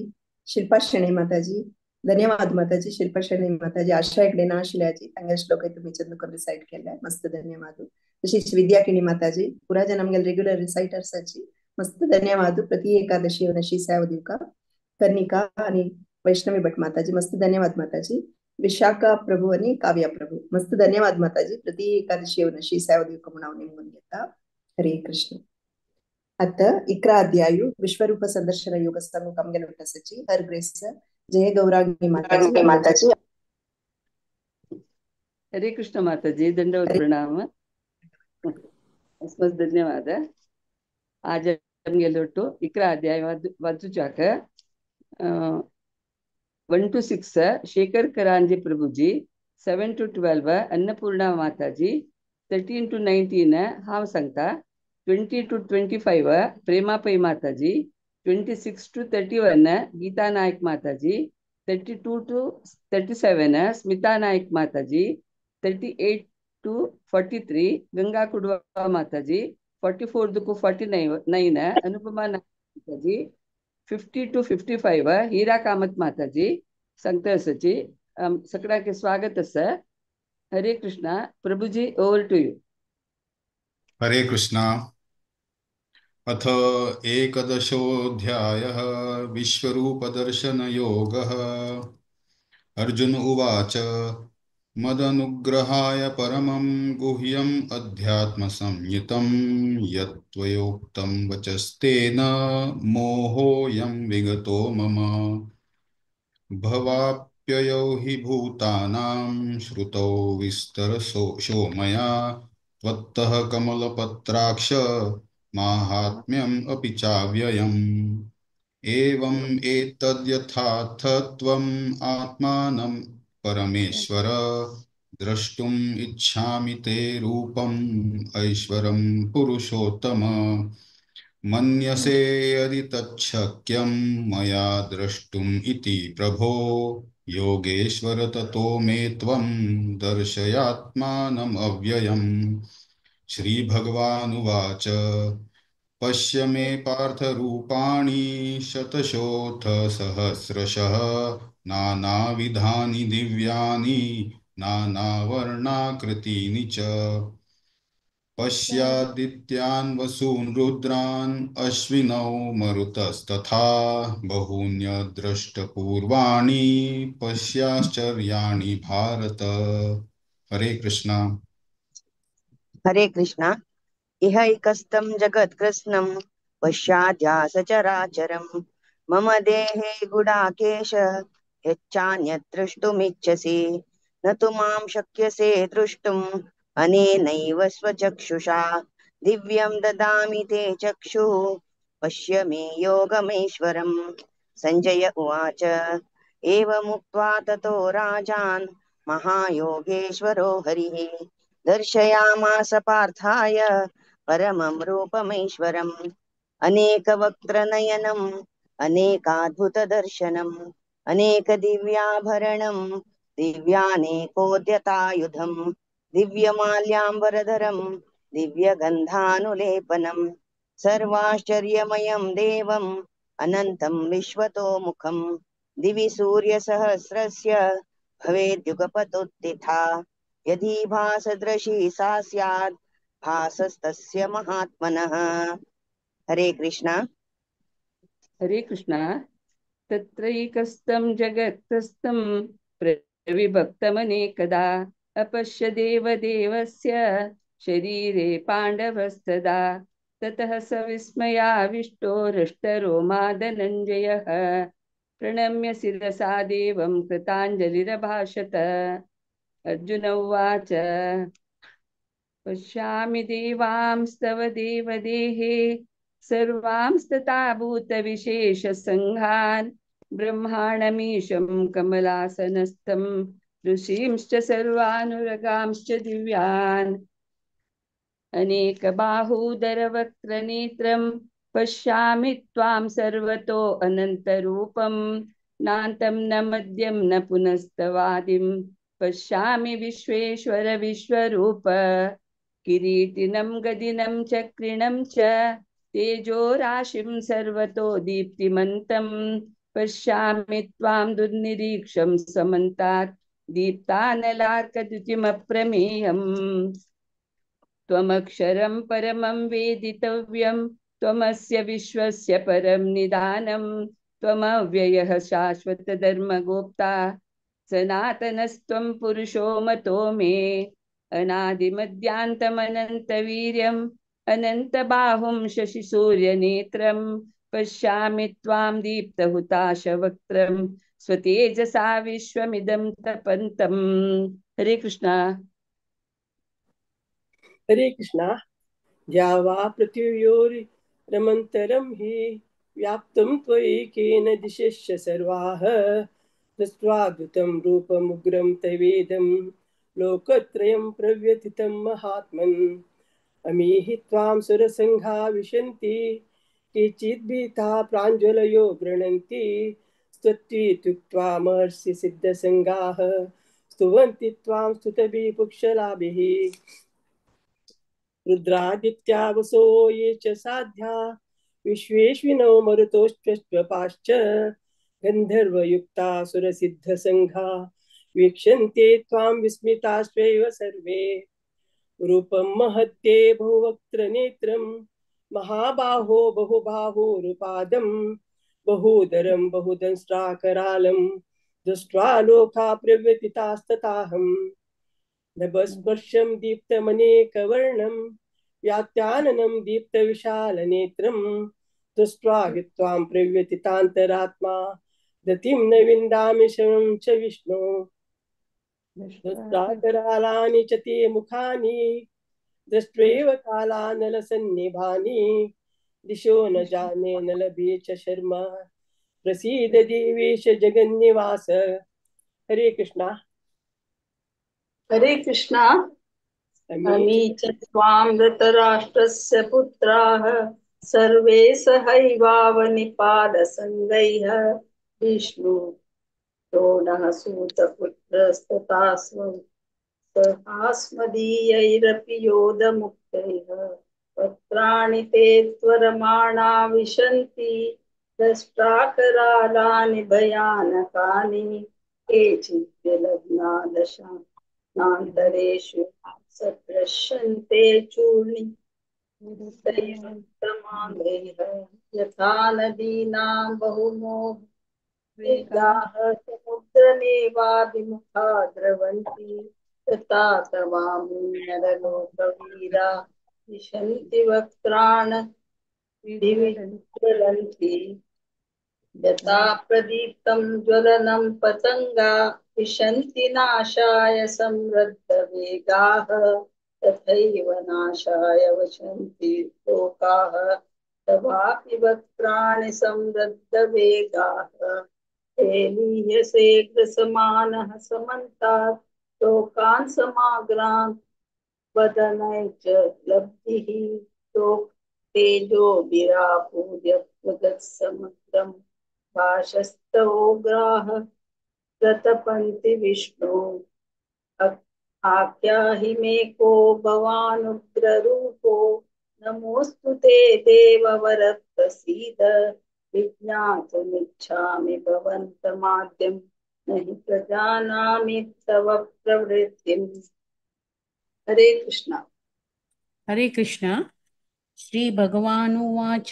Speaker 18: शिल्पा शेणे माताजी धन्यवाद माताजी शिल्पा शेणे माताजी आशा हेगडे नाशिल्याजी तांगे श्लोक तुम्ही चंदकोन डिसाइड केला मस्त धन्यवाद तशीच विद्याकिनी माताजी पुराजा नमगे रेग्युलर रिसाइटर्स आची मस्त धन्यवाद प्रति एकादशी नशी सेवा दिवका कनिका आणि वैष्णवी भट माताजी मस्त धन्यवाद माताजी विशाखा प्रभु आणि काव्या प्रभु मस्त धन्यवाद माताजी प्रति एकादशी नशी सेवा दिवका म्हणून निमून घेता हरे कृष्ण आता 11 अध्याय विश्वरूप संदर्शन योग संघ कमगे नोटसची हर ग्रेस जय गौरांगी माताजी
Speaker 12: हरे कृष्ण माताजी दंडवत प्रणाम अस्मत् धन्यवाद आज नमगे लोटು 11 अध्याय वाचुचाक 1 to 6 Shekhar करांजे Prabhuji 7 to 12 Annapurna माताजी 13 to 19 हांव सांगता 20 to 25 प्रेमा पै माताजी 26 to 31 गीता नायक माताजी 32 to 37 स्मिता नायक माताजी 38 to 43 गंगा कुडवा माताजी 44 to 49 अनुपमा नायक माताजी 50 to 55 हीरा कामत माताजी संगत सची सकड़ा के स्वागत सर हरे कृष्णा प्रभुजी ओवर टू यू
Speaker 17: हरे कृष्णा अथ एकदशोऽध्यायः विश्वरूपदर्शनयोगः अर्जुन उवाच मदनुग्रहाय परमं गुह्यम् अध्यात्मसंयुतं यत्त्वयोक्तं वचस्तेन मोहोऽयं विगतो मम भवाप्ययौ हि भूतानां श्रुतौ विस्तरशो मया त्वत्तः कमलपत्राक्ष माहात्म्यम् अपि चाव्ययम् एवम् एतद्यथार्थत्वम् आत्मानं परमेश्वर द्रष्टुम् इच्छामि ते रूपम् ऐश्वरं पुरुषोत्तम मन्यसे यदि तच्छक्यं मया द्रष्टुम् इति प्रभो योगेश्वर ततो मे त्वं दर्शयात्मानम् अव्ययम् श्रीभगवानुवाच पश्य मे पार्थरूपाणि शतशोऽथ सहस्रशः नानाविधानि दिव्यानि नानावर्णाकृतीनि च पश्यादित्यान् वसून् रुद्रान् अश्विनौ मरुतस्तथा बहून्यदृष्टपूर्वाणि पश्याश्चर्याणि भारत हरे कृष्णा
Speaker 23: हरे कृष्णा इहैकस्तं जगत्कृत्स्नं पश्चाद्यासचराचरं मम देहे गुडाकेश यच्चान्यत् द्रष्टुमिच्छसि न तु मां शक्यसे द्रष्टुम् अनेनैव स्वचक्षुषा दिव्यं ददामि ते चक्षुः पश्य मे योगमेश्वरम् संजय उवाच एवमुक्त्वा ततो राजान् महायोगेश्वरो हरिः दर्शयामास पार्थाय परमं रूपमेश्वरम् अनेकवक्त्रनयनम् अनेकाद्भुतदर्शनम् अनेकदिव्याभरणं दिव्यानेकोद्यतायुधं दिव्यमाल्याम्बरधरं दिव्यगन्धानुलेपनं सर्वाश्चर्यमयं देवम् अनन्तं विश्वतोमुखं दिवि सूर्यसहस्रस्य भवेद्युगपतुत्थिता यदि भासदृशी सा स्यात् भासस्तस्य महात्मनः। हरे कृष्णा।
Speaker 12: हरे कृष्णा। तत्रैकस्तं जगत्प्रस्थं प्रविभक्तमनेकदा अपश्य देवदेवस्य शरीरे पाण्डवस्तदा ततः स विस्मयाविष्टो हृष्टरोमा धनञ्जयः प्रणम्य शिरसा देवं कृताञ्जलिरभाषत। अर्जुन उवाच पश्यामि देवांस्तव देवदेहे सर्वांस्तथा भूतविशेषसङ्घान् ब्रह्माणमीशं कमलासनस्थं ऋषींश्च सर्वानुरगांश्च दिव्यान् अनेकबाहूदरवक्त्रनेत्रं पश्यामि त्वां सर्वतो अनन्तरूपं नान्तं न मध्यं न पुनस्तवादिं पश्यामि विश्वेश्वर विश्वरूप किरीटिनं गदिनं चक्रिणं च तेजोराशिं सर्वतो दीप्तिमन्तं पश्यामि त्वां दुर्निरीक्षं समन्तात् दीप्तानलार्कद्युतिमप्रमेयम् त्वमक्षरं परमं वेदितव्यं त्वमस्य विश्वस्य परं निधानं त्वमव्ययः शाश्वतधर्मगोप्ता सनातनस्त्वं पुरुषो मतो मे अनादिमध्यान्तमनन्तवीर्यम् अनन्तबाहुं शशिसूर्यनेत्रं पश्यामि त्वां दीप्तहुताशवक्त्रं स्वतेजसा विश्वमिदं तपन्तम्। हरे कृष्णा।
Speaker 5: हरे कृष्णा। द्यावा पृथिव्योरमन्तरं हि व्याप्तं त्वयैकेन दिशश्च सर्वाः दृष्ट्वाद्भुतं रूपमुग्रं तवेदं लोकत्रयं प्रव्यथितं महात्मन् अमीहि त्वां सुरसङ्घा विशन्ति केचिद्भीताः प्राञ्जलयो गृह्णन्ति स्तुत्वा महर्षि सिद्धसङ्घाः स्तुवन्ति त्वां स्तुतभिः पुक्षलाभिः रुद्रादित्या वसो ये च साध्या विश्वेश्विनो मरुतोश्चपाश्च गन्धर्वयुक्ता सुरसिद्धसङ्घा वीक्षन्ते त्वां विस्मिताश्चैव सर्वे रूपं महत्ते बहुवक्त्रनेत्रं महाबाहो बहुबाहुरुपादं बहुदरं बहुदंष्ट्राकरालं दृष्ट्वा लोका प्रव्यथितास्तथाहम् नभस्पर्शं दीप्तमनेकवर्णं व्यात्याननं दीप्तविशालनेत्रं दृष्ट्वा हि त्वां प्रव्यथितान्तरात्मा गतिं न विन्दामि शमं च विष्णो दृष्ट्वा करालानि च ते मुखानि दृष्ट्वैव कालानलसन्निभानि दिशो न जाने न लभे च शर्मा प्रसीद देवेश जगन्निवास। हरे कृष्णा।
Speaker 22: हरे कृष्णा। अमी च त्वां धृतराष्ट्रस्य पुत्राः सर्वे सहैवावनिपालसङ्गैः विष्णु द्रोणः सूतपुत्रस्तथा सहास्मदीयैरपि योधमुक्तैः पत्राणि ते त्वरमाणा विशन्ति दष्ट्राकरालानि भयानकानि केचिद्विलग्ना दशान्तरेषु सदृश्यन्ते चूर्णितैरुत्तमाङ्गैः यथा नदीनां बहुमोह वेगाः समुद्रमेवाभिमुखा द्रवन्ति तथा तवामि नरलोकवीरा विशन्ति वक्त्रान् दिवि ज्वलन्ति यथा प्रदीप्तं ज्वलनं पतङ्गा विशन्ति नाशाय समृद्धवेगाः तथैव नाशाय वशन्ति लोकाः तवापि वक्त्राणि समृद्धवेगाः लीयसेग्रसमानः समन्तात् लोकान् समाग्रान् वदनै च लब्धिः तेजो विरापूर्य जगत्समुद्रं
Speaker 5: पाशस्तवोग्राः प्रतपन्ति विष्णु आख्याहि मे को भवानुग्ररूपो नमोऽस्तु ते देववर प्रसीद विज्ञातुमिच्छामि भवन्तमाद्यं न हि प्रजानामि तव प्रवृत्तिम्। हरे कृष्ण।
Speaker 7: हरे कृष्ण। श्री भगवानुवाच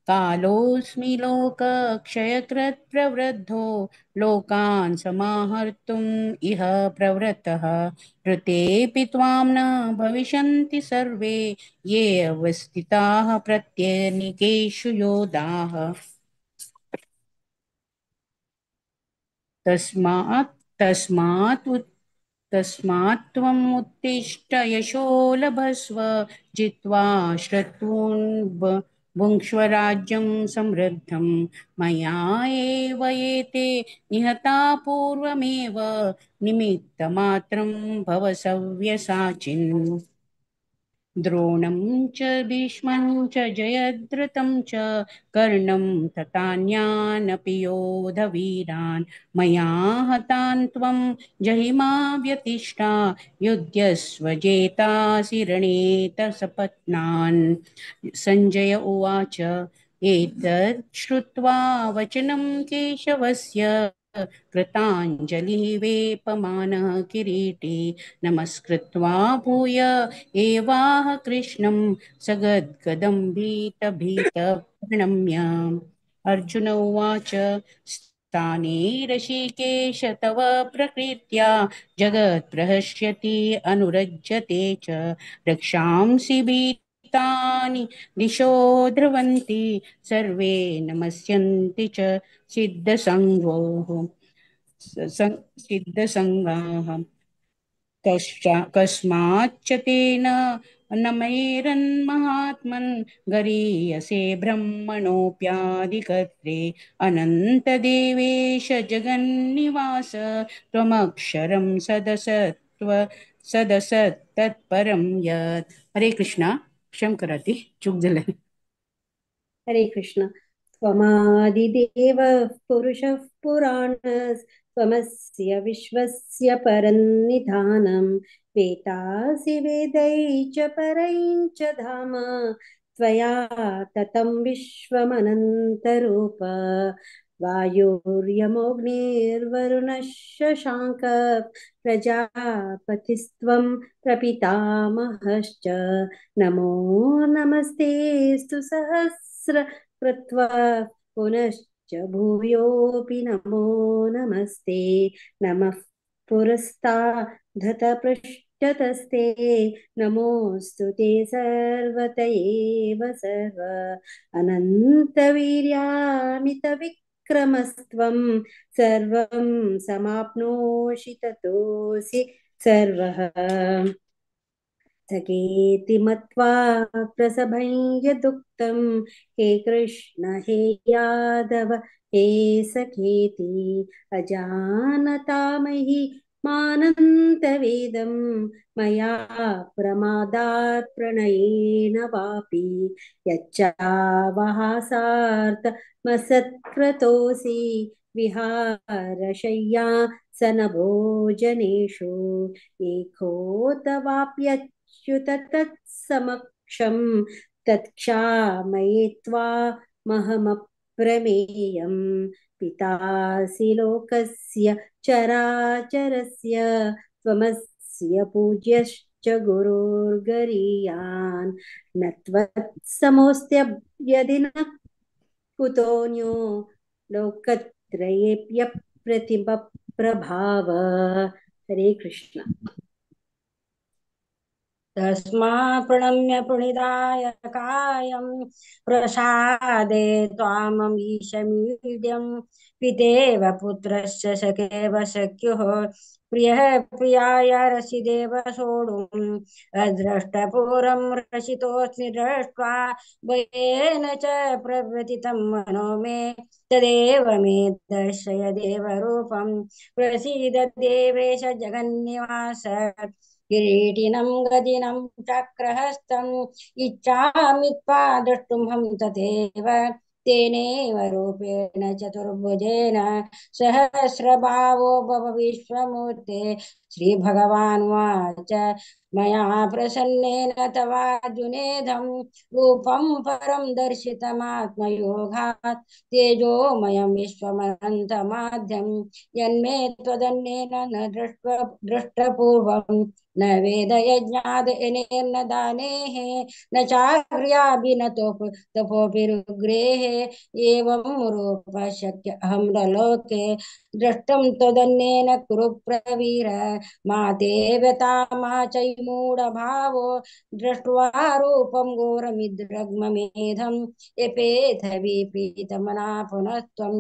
Speaker 7: कालोऽस्मि लोकक्षयकृत् प्रवृद्धो लोकान् समाहर्तुम् इह प्रवृत्तः ऋतेऽपि त्वां न भविष्यन्ति सर्वे ये अवस्थिताः प्रत्यनीकेषु योधाः तस्मात् त्वम् उत्तिष्ठ यशो लभस्व जित्वा शत्रून् भुङ्क्ष्व राज्यं समृद्धं मया एव एते निहता पूर्वमेव निमित्तमात्रं भव सव्यसाचिन् द्रोणं च भीष्मं च जयद्रथं च कर्णं तथान्यानपि योधवीरान् मया हतान् त्वं जहिमा व्यतिष्ठा युध्यस्व जेतासि रणे सपत्नान्। संजय उवाच एतत् श्रुत्वा वचनं केशवस्य कृताञ्जलिः वेपमानः किरीटी नमस्कृत्वा भूय एवाह कृष्णं सगद्गदं भीत प्रणम्य। अर्जुन उवाच स्थाने ऋषिकेश तव प्रकृत्या जगत्प्रहस्यति अनुरज्यते च रक्षांसि भीतानि दिशो ध्रुवन्ति सर्वे नमस्यन्ति च सिद्धसङ्गोः सिद्धसङ्गाः कस्माच्च तेन न मेरन्महात्मन् गरीयसे ब्रह्मणोऽप्यादिकर्त्रे अनन्तदेवेश जगन्निवास त्वमक्षरं सदसत्तत्परं यत्। हरे कृष्णा। क्षम कराती चूक झालं.
Speaker 14: हरे कृष्ण। त्वमादिदेवः पुरुषः पुराणस्त्वमस्य विश्वस्य परन्निधानं वेदासि वेदैश्च परैश्च धाम त्वया ततं विश्वमनन्तरूप वायुर्यमोऽग्निर्वरुणः शशाङ्कः प्रजापतिस्त्वं प्रपितामहश्च नमो नमस्तेऽस्तु सहस्रकृत्वा पुनश्च भूयोऽपि नमो नमस्ते नमः पुरस्तादथ पृष्ठतस्ते नमोऽस्तु ते सर्वत एव सर्व अनन्तवीर्यामितविक्रमस्त्वं सर्वं समाप्नोषि ततोऽसि सर्वः सखेति मत्वा प्रसभं यदुक्तं हे कृष्ण हे यादव हे सखेति अजानता मयि मानन्तवेदं मया प्रमादात् प्रणयेन वापि यच्चावहासार्थमसत्कृतोऽसि विहारशय्या सनभोजनेषु एकोऽथवाप्यच्युत तत्समक्षं तत्क्षामये त्वामहमप्रमेयं पितासि लोकस्य चराचरस्य त्वमस्य पूज्यश्च गुरुर्गरीयान् न त्वत्समोऽस्त्ययदि न कुतोऽन्यो लोकत्रयेऽप्यप्रतिमप्रभाव। हरे कृष्ण।
Speaker 16: तस्मा प्रणम्य प्रणिधाय कायं प्रसादे त्वाममीशमीड्यं पितेव पुत्रस्य सखेव सख्युः प्रियः प्रियाय रसिदेव सोढुम् अद्रष्टपूरं रसितोऽस्मि दृष्ट्वा भयेन च प्रव्यथितं मनो मे तदेव मे दर्शय देवरूपं प्रसीद देवेश जगन्निवास किरीटिनं गदिनं चक्रहस्तम् इच्छामि त्वा द्रष्टुमहं तथैव तेनेव रूपेण चतुर्भुजेन सहस्रभावो भव विश्वमूर्ते। श्रीभगवानुवाच मया प्रसन्नेन तवार्जुनेदं रूपं परं दर्शितमात्मयोगात् तेजोमयं विश्वमनन्तमाद्यं यन्मे त्वदन्येन न दृष्टपूर्वं न वेदयज्ञादयनेन दानेः न चाक्रियाभिनतो तपोभिरुग्रेः एवं रूपः शक्य अहं लोके द्रष्टुं त्वदन्येन कुरु प्रवीर मा ते व्यथा मा च मूढभावो दृष्ट्वा रूपं घोरमिदृग्ममेधं यपेथ विप्रीतमना पुनः त्वं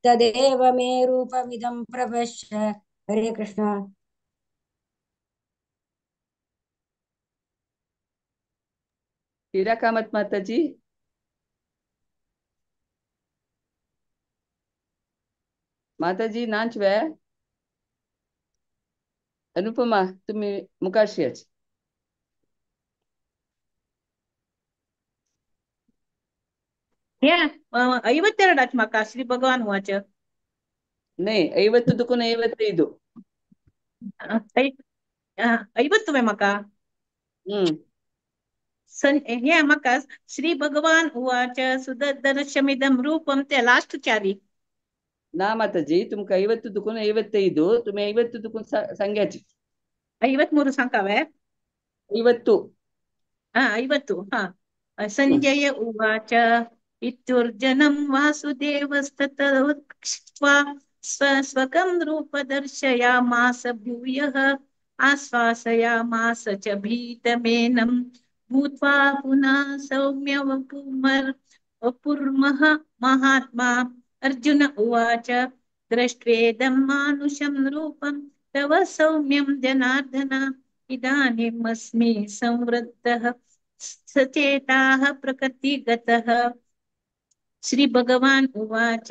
Speaker 16: तदेव मे रूपमिदं प्रपश्य। हरे कृष्ण।
Speaker 12: हीरा कामत माता जी, माता जी नाच वे अनुपमा तुम्ही मुखाशी
Speaker 1: ಐವತ್ತೆರಡು ಮಕ್ಕ ಶ್ರೀ ಭಗವಾನ್ ವಾಚ
Speaker 12: नहीं 50
Speaker 1: ಐವತ್ತು ಮಕ್ಕ हे मका श्री भगवान उवाच सुदर्शमिदं रूपं ते लास्ट चारी
Speaker 12: ना माताजी तुमका 50 दुकून 55 तुम्ही 50 दुकून सांगायची
Speaker 1: 53 सांगावे
Speaker 12: 50
Speaker 1: 50 संजय उवाच इत्युर्जनं वासुदेवस्ततोक्त्वा स्वकं रूपदर्शयामास भूयः आश्वासयामास च भीतमेनं भूत्वा पुनः सौम्यवपुर्मः महात्मा। अर्जुन उवाच दृष्ट्वेदं मानुषं रूपं तव सौम्यं जनार्दन इदानीमस्मि संवृत्तः सचेताः प्रकृतिगतः। श्री भगवान उवाच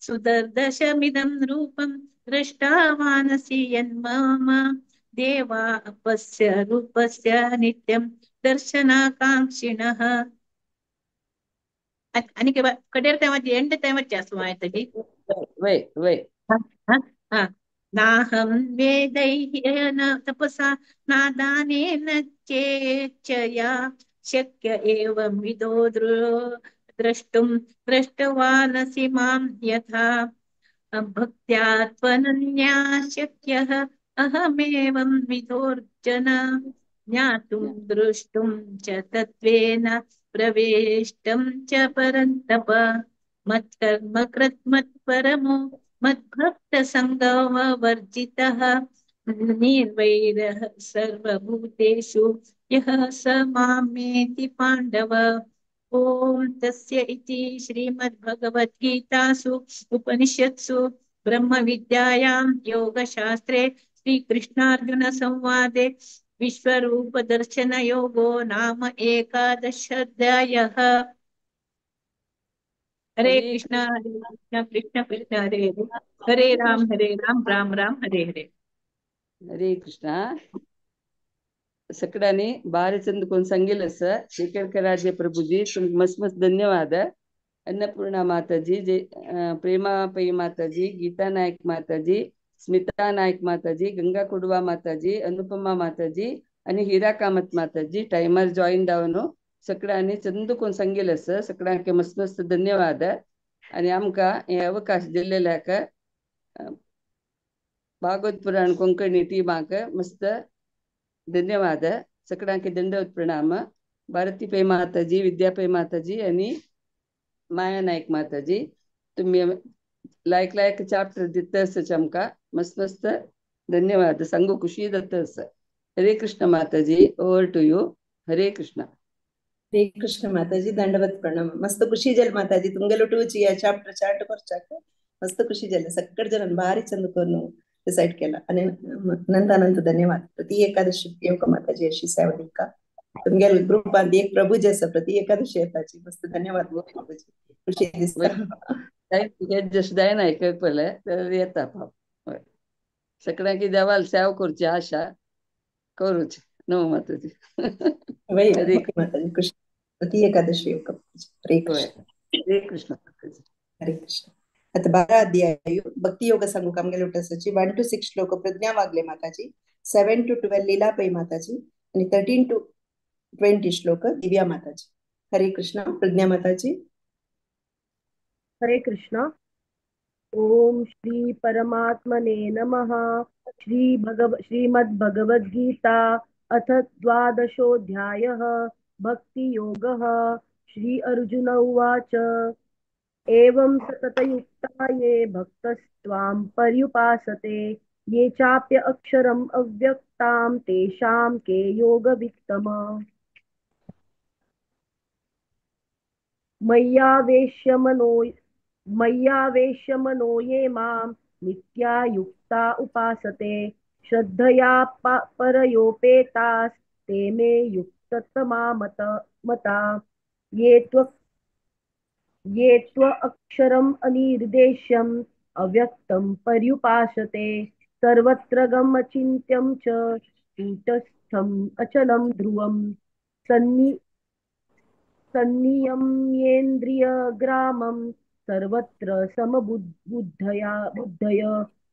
Speaker 1: सुदर्शमिदं रूपं दृष्टावानसि यन्मम देवा अपस्य रूपस्य नित्यं दर्शनाकांक्षिणः। आणि कडेर टायमाची एंड टायमाची आसूं माहिती नाहं वेदैः तपसा नादानेन चेच्छया शक्य एवं विदो द्रष्टुं दृष्टवानसि मां यथा भक्त्या त्वनन्या शक्यः अहमेवं विदोऽर्जुन ज्ञातुं द्रष्टुं च तत्त्वेन प्रवेष्टं च परन्तप मत्कर्म कृत् मत्परमो मद्भक्तसङ्गवर्जितः निर्वैरः सर्वभूतेषु यः स मामेति पाण्डव। ओम तस्य इति श्रीमद्भगवद्गीतासु उपनिषत्सु ब्रह्मविद्यायां योगशास्त्रे श्रीकृष्णार्जुन संवादे विश्वरूपदर्शनयोगो नाम 11 हरे कृष्ण कृष्ण कृष्ण हरे हरे राम राम राम हरे हरे।
Speaker 12: हरे कृष्ण सकडाने बारी चंदकोन सांगेल सर शेखरकराजे प्रभुजी तुम मस्त धन्यवाद। अन्नपूर्णा माताजी जे प्रेमा पै माताजी गीता नायक माताजी स्मिता नायक माताजी गंगा कुडवा माताजी अनुपमा माताजी आणि हीरा कामत माताजी टाइमर जॉईन दावनो सकडाने चंदकोन सांगेल सर सकडांके मस्त मस्त धन्यवाद। आणि आमका हे अवकाश दिलेल्याक भागवत पुराण कोंकणी टीमाक मस्त धन्यवाद। सकडांके दंडवत प्रणाम। भारती पै माताजी विद्या पै माताजी आणि माया नायक माताजी तुम्ही लायक चॅप्टर दितस चमका मस्त मस्त धन्यवाद सांगू खुशी दत्तस। हरे कृष्ण माताजी ओवर टू यू। हरे कृष्ण
Speaker 18: हरे कृष्ण माताजी दंडवत प्रणाम। मस्त ಖುಷಿ ಜಲ್ ಮಾತಾಜಿ ತುಂಗಲು ಟೂಚಿ ಆ ಚಾಪ್ಟರ್ ಚಾರ್ಟ್ ಕೊರ್ಚಾಕ मस्त ಖುಷಿ ಜಲ್ ಸಕ್ಕಡ ಜನ ಭಾರಿ ಚಂದ ಕೊನ್ನು ಡಿಸೈಡ್ केला आणि अनंत धन्यवाद। प्रति एकादशी योग माताजी अशी सेवनिका तुमगे ग्रुप आधी एक प्रभू जैसा प्रति एकादशी येताची मस्त धन्यवाद प्रभूजी खुशी दिसता
Speaker 12: जस्ट जाय ना एक पहिले तर येता पाप सगळ्यांकी देवाल सेव करची आशा करूच नो माताजी
Speaker 18: वही माताजी खुशी प्रति एकादशी योग हरे कृष्ण। हरे कृष्ण. हरे कृष्ण. आता 12 अध्याय भक्ती योग सांगू कामगे लोटसाची 1 to 6 श्लोक प्रज्ञा वागले माताजी, 7 to 12 लीलाबाई माताजी आणि 13 to 20 श्लोक दिव्या माताजी. हरे कृष्ण. प्रज्ञा माताजी.
Speaker 8: हरे कृष्ण. ओम श्री परमात्मने नमः. श्रीमद्भगवद्गीता अथ द्वादशोऽध्यायः. भक्तियोगः. श्री अर्जुन उवाच एवं सततयुक्ता ये भक्तस्त्वां पर्युपासते ये चाप्य अक्षरम् अव्यक्तां तेषां के योगवित्तम. मय्यावेश्य मनो ये मां नित्या युक्ता उपासते श्रद्धया परयोपेतास्ते मे युक्ततमा मता. ये त्वक्षरम् अनिर्देश्यम् अव्यक्तं पर्युपासते सर्वत्र गमचिन्त्यं च कूटस्थम् अचलं ध्रुवम् सन्नियम्येन्द्रियग्रामं सर्वत्र बुद्धय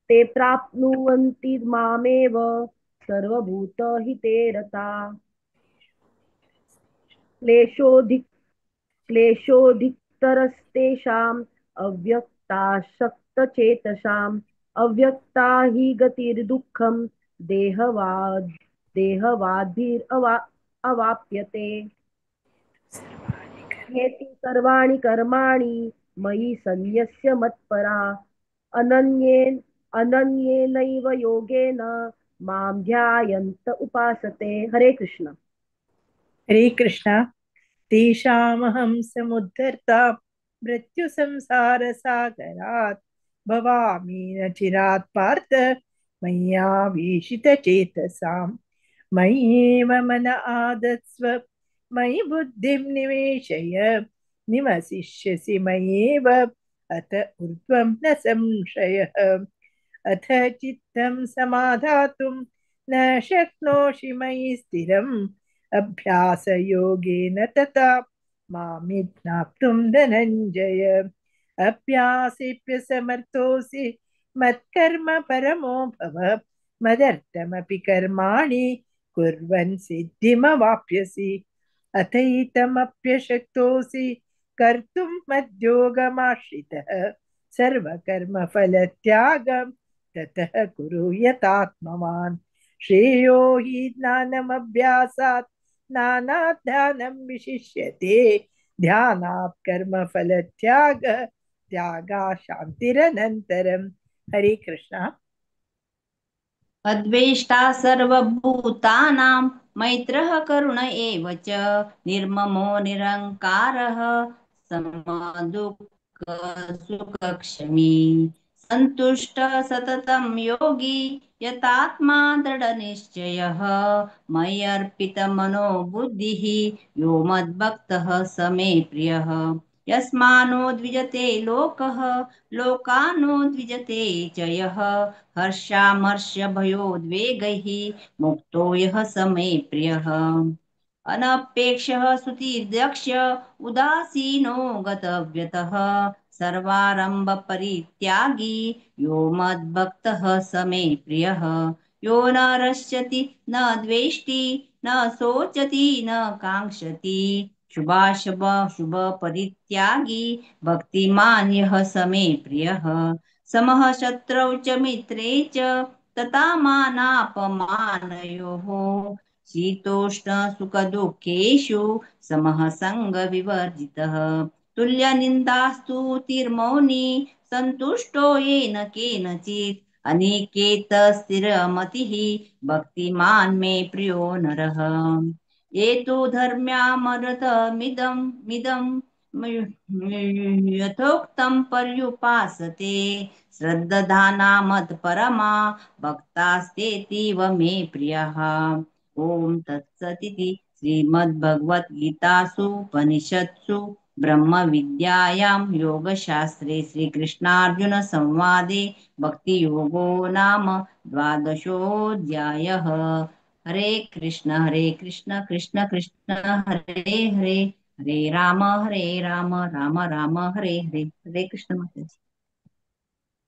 Speaker 8: ते प्राप्नुवन्ति मामेव सर्वभूतहिते रता. क्लेशोऽधिकतरस्तेषाम् अव्यक्तासक्तचेतसाम् अव्यक्ता हि गतिर्दुःखं देहवाद्भिरवाप्यते. ये तु सर्वाणि कर्माणि मयि सन्न्यस्य मत्परा अनन्येनैव योगेन मां ध्यायन्त उपासते. हरे कृष्ण.
Speaker 15: हरे कृष्ण. तेषामहं समुद्धर्ता मृत्युसंसारसागरात् भवामि न चिरात् पार्थ मय्यावेशितचेतसाम्. मय्येव मन आदत्स्व मयि बुद्धिं निवेशय निवसिष्यसि मय्येव अत ऊर्ध्वं न संशयः. अथ चित्तं समाधातुं न शक्नोषि मयि स्थिरम् अभ्यासयोगेन तथा मामि ज्ञातुं धनञ्जय. अभ्यासेऽप्यसमर्थोऽसि मत्कर्म परमो भव मदर्थमपि कर्माणि कुर्वन् सिद्धिमवाप्स्यसि. अथैतमप्यशक्तोऽसि कर्तुं मद्योगमाश्रितः सर्वकर्मफलत्यागं ततः कुरु यतात्मवान्. श्रेयो हि ज्ञानमभ्यासात् ज्ञानात् ध्यानं विशिष्यते ध्यानात् कर्मफलत्याग त्यागात् शान्तिरनन्तरम्. हरे कृष्ण.
Speaker 20: अद्वेष्टा सर्वभूतानां मैत्रः करुण एव च निर्ममो निरङ्कारः समदुःखसुखक्षमी सन्तुष्टः सततं योगी यतात्मा दृढनिश्चयः मय्यर्पितमनो बुद्धिः यो मद्भक्तः स मे प्रियः. यस्मानो द्विजते लोकः लोकानो द्विजते च यः हर्षामर्षभयोद्वेगैः मुक्तो यः स मे प्रियः. अनपेक्षः सुतिर्दक्ष उदासीनो गतव्यतः सर्वारंभ परित्यागी यो मद्भक्तः स मे प्रियः. यो न रश्यति न द्वेष्टि न शोचति न काङ्क्षति शुभाशुभ शुभ परित्यागी भक्तिमान् यः स मे प्रियः. समः शत्रौ च मित्रे च तथा मानापमानयोः शीतोष्ण सुखदुःखेषु समः सङ्गविवर्जितः. तुल्यनिन्दास्तुतिर्मौनी सन्तुष्टो येन केनचित् अनिकेत स्थिरमतिः भक्तिमान् मे प्रियो नरः. ये तु धर्म्यामृतमिदं यथोक्तं पर्युपासते श्रद्धाना मत्परमा भक्तास्तेतीव मे प्रियः. ओम तत्सदिति श्रीमद्भगवद्गीतासु उपनिषत्सु ब्रह्मविद्यायां योगशास्त्रे श्रीकृष्णार्जुन संवादे भक्तियोगो नाम द्वादशोऽध्यायः. हरे कृष्ण कृष्ण कृष्ण हरे हरे हरे राम राम राम हरे हरे. हरे कृष्ण माताजी.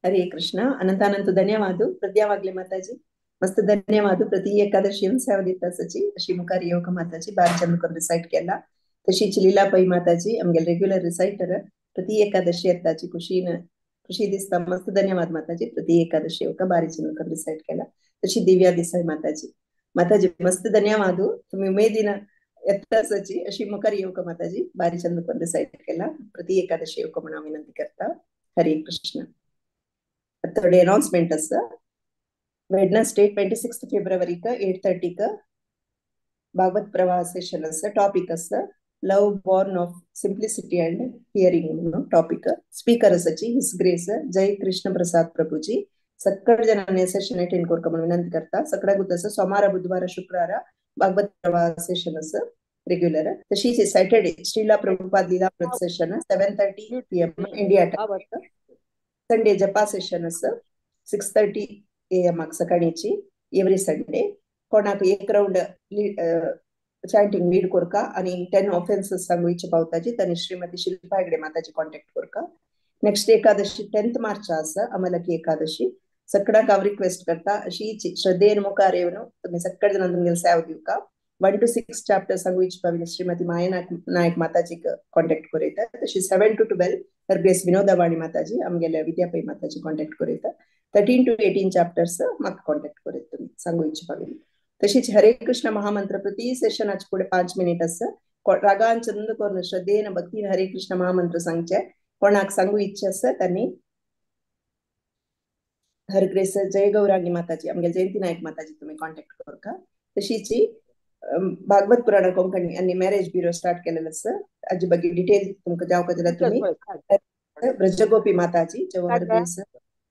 Speaker 18: ಹರೇ ಕೃಷ್ಣ. ಅನಂತಾನಂತ ಧನ್ಯವಾದ ಪ್ರದ್ಯಾವಾಗ್ಲಿ ಮಾತಾಜಿ. ಮಸ್ತ್ ಧನ್ಯವಾದ. ಪ್ರತಿ एकादशी सेवा दिवसाची अशी मुखारी योग माताजी बार चंद करून रिसाइट केला. तशीच लीलाबाई माताजी आमगे रेग्युलर रिसाइटर प्रति एकादशी येताची खुशी दिसता. मस्त धन्यवाद माताजी. प्रति एकादशी योग बारी चंद करून रिसाइट केला. तशी दिव्या देसाई माताजी मस्त धन्यवाद. तुम्ही उमेदीन येताची अशी मुखारी योग माताजी बारी चंद करून रिसाइट केला. प्रति एकादशी योग म्हणून विनंती करता. हरे कृष्ण. थोडे अनाउन्समेंट असतं. वेडनेसडे 26 फेब्रुवारी 8:30 भागवत प्रवाह सेशन असतं. टॉपिक असतं love born of simplicity and hearing म्हणून टॉपिक. स्पीकर असाची हिस ग्रेस जय कृष्ण प्रसाद प्रभूजी. सक्कड जणांनी सेशन अटेंड करू म्हणून विनंती करता. सगळ्या गुत सोमवार बुधवार शुक्रवार भागवत प्रवाह सेशन असं रेग्युलर. तशीच सॅटर्डे श्रीला प्रभुपाद लीला session 7:30 PM India time. Sunday japa session असं 6:30 AM सकाळीची एव्हरी संडे. कोणाक एक राऊंड चॅन्टिंग लीड करका आणि 10 ऑफेन्सेस सांगू इच्छा पावताची त्यांनी श्रीमती शिल्पा हेगडे माताची कॉन्टॅक्ट करका. नेक्स्ट एकादशी 10th मार्च असं अमलकी एकादशी. सगळ्याक हांव रिक्वेस्ट करता अशी श्रद्धेन मुखार येवन तुम्ही सगळे जण तुमगेले सेवा दिवका. 1 to 6 चॅप्टर सांगू इच्छा पाविले श्रीमती माया नायक माताची कॉन्टॅक्ट करयता. तशी 7 to 12 हर ग्रेस विनोदावाणी माताजी आमगेले विद्यापई माताची कॉन्टॅक्ट करयता. 13 to 18 चॅप्टर्स म्हाका कॉन्टॅक्ट करयत तुम्ही सांगू इच्छा पाविले. तशीच हरे कृष्ण महामंत्र प्रति सेशनाचे पुढे 5 मिनिट असं. रागान चंद करून श्रद्धेन भक्तीन हरे कृष्ण महामंत्र सांगचे. कोणाक सांगू इच्छा असं त्यांनी हर ग्रेस जय गौरांगी माताजी आमगे जयंती नायक माताजी तुम्ही कॉन्टॅक्ट करका. तशीच भागवत पुराण कोंकणी आणि मॅरेज ब्युरो स्टार्ट केलेलं असं. हाजे ಬಗ್ಗೆ डिटेल तुमका जावका जाल्यार तुम्ही ब्रजगोपी माताजी जवाहर ग्रेस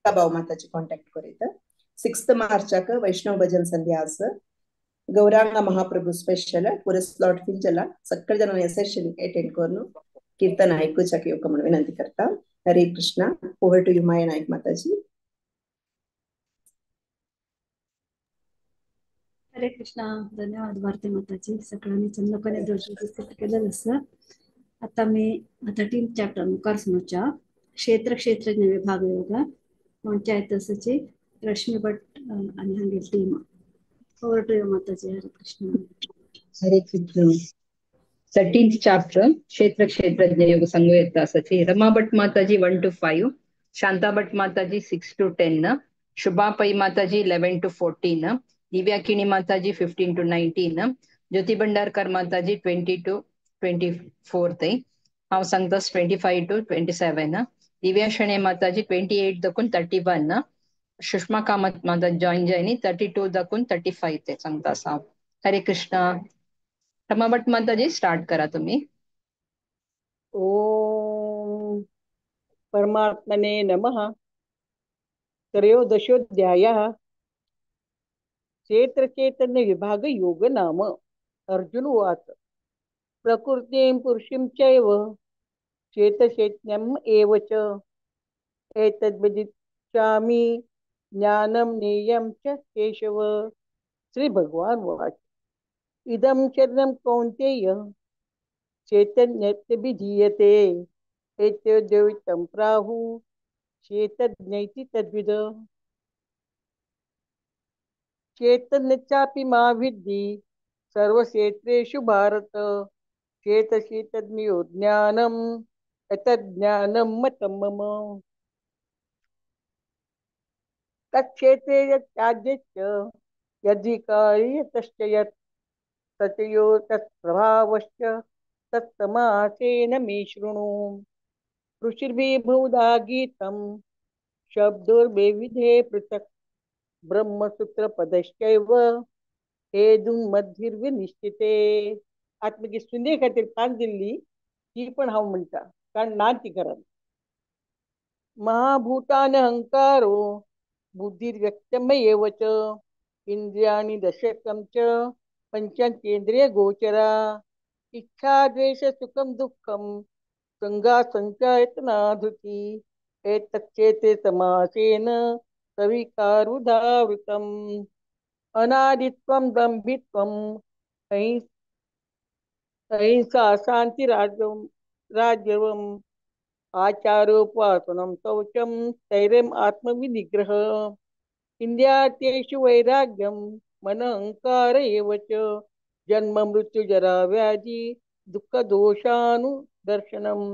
Speaker 18: भाऊ माताची कॉन्टॅक्ट करयता. 6th मार्चाक वैष्णव भजन संध्या असं. गौरांग महाप्रभू स्पेशल पुरे स्लॉट फिल झाला. सगळे जण सेशन अटेंड करून कीर्तन ऐकूच्याक येवका म्हणून विनंती करता. हरे कृष्ण. ओव्हर टू यू माया नायक माताजी.
Speaker 14: हरे कृष्णा. धन्यवाद भारती माताजी. सगळ्यांनी चंदकने दर्शन केलेलं असं. आता मी 13th चॅप्टर मुखार सुनोच्या क्षेत्र क्षेत्रज्ञ विभाग योगा पंचायत असची रश्मी भट आणि हांगे टीम. ओव्हर टू यू माताजी. हरे कृष्ण.
Speaker 2: हरे कृष्ण. 13th chapter क्षेत्र क्षेत्रज्ञ योग संघ येता असची रमा भट माताजी 1 to 5, शांता भट माताजी 6 to 10, शुभा पै माताजी 11 to 14, दिव्या किणी माताजी 15 to 19, ज्योती भंडारकर माताजी 20 to 24 हांव सांगतास 25 to 27, दिव्या शणे माताजी 28 दकून 31, सुषमा कामत माता जॉईन जायनी 32 दकून 35 ते सांगतास हांव. हरे कृष्ण. रमा भट माताजी स्टार्ट करा तुम्ही.
Speaker 19: ओम परमात्मने नमः. त्रयोदशोऽध्यायः. क्षेत्र चैतन्य विभाग योग नाम. अर्जुन उवाच प्रकृतिं पुरुषीं चैव चेतचैतन्यम् एव च एतद्विदिच्छामि ज्ञानं ज्ञेयं च केशव. श्री भगवान उवाच इदं शरीरं कौन्तेय चैतन्यत्यभिधीयते एतद्द्वैतं प्राहुः चैतन्यैति तद्विद. चैतन्यच्चापि मा विद्धि सर्वक्षेत्रेषु भारत. चेतसि तद्मयो ज्ञानम् एतज्ज्ञानं मतं मम. तत्क्षेत्रे यत्याद्यश्च यद्विकारि यतश्च यत् ततयो तत्प्रभावश्च तत्समासेन मे शृणु. ऋषिर्भिः बहुधा गीतं शब्दोर्विविधे पृथक् ब्रह्मसूत्रपदश्चैव हेतुं मध्युर्विनिश्चिते. आत्मगी सुने खातीर 5 दिल्ली ती पण हांव म्हणटा कारण ना ती करत. महाभूतान अहंकारो बुद्धिर्व्यक्तमेव च इंद्रियाणि दशकं च पंचेंद्रिय गोचरा. इच्छा द्वेष सुखम दुःखम संगा संचयतना धृती एतच्चेते समासेन सविकारुदावृतम्. अनादित्वं दम्भित्वं अहिंसा शांति राज्यवम आचारोपासनं शौचं स्थैर्यम् आत्मविनिग्रह इंद्रियार्थेषु वैराग्यं मनहंकार एव च जन्म मृत्यु जरा व्याधि दुःख दोषानुदर्शनम्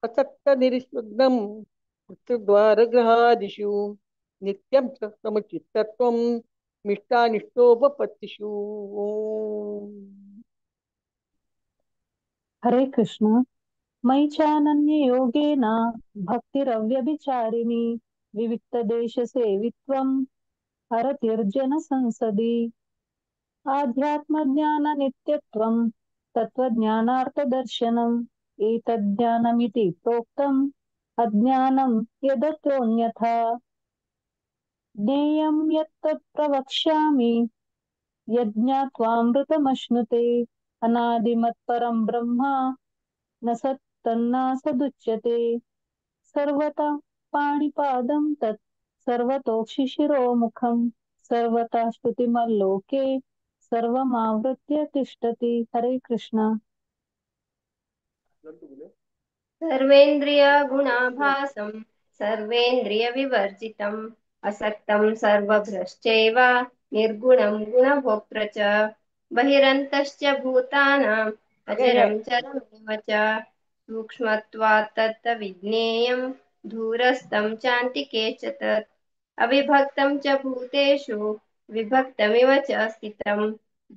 Speaker 19: असक्त निरिस्वग्नं मृत्युद्वारगृहादिषु नित्यं च समचित्तत्वं मिष्टानिष्टोपपत्तिषु।
Speaker 10: हरे कृष्ण। मयि चानन्ययोगेन भक्तिरव्यभिचारिणी विविक्तदेशसेवित्वम् हरतिर्जन संसदि आध्यात्मज्ञाननित्यत्वं तत्त्वज्ञानार्थदर्शनम् एतज्ज्ञानमिति प्रोक्तम् अज्ञानं यदतोऽन्यथा ज्ञेयं यत्तत् प्रवक्ष्यामि यज्ञात्वामृतमश्नुते अनादिमत्परं ब्रह्म न सत्तन्नासदुच्यते सर्वतः पाणिपादं तत् सर्वतोक्षिशिरोमुखं सर्वतः श्रुतिमल्लोके सर्वमावृत्य तिष्ठति। हरे कृष्ण।
Speaker 11: सर्वेन्द्रियगुणाभासं सर्वेन्द्रियविवर्जितम् असक्तं सर्वभ्रश्चैव निर्गुणं गुणभोक्तृ च बहिरन्तश्च भूतानाम् अचरं चरमेव च सूक्ष्मत्वात् तत्त्वविज्ञेयं दूरस्थं चान्तिके च तत् अविभक्तं च भूतेषु विभक्तमिव च स्थितं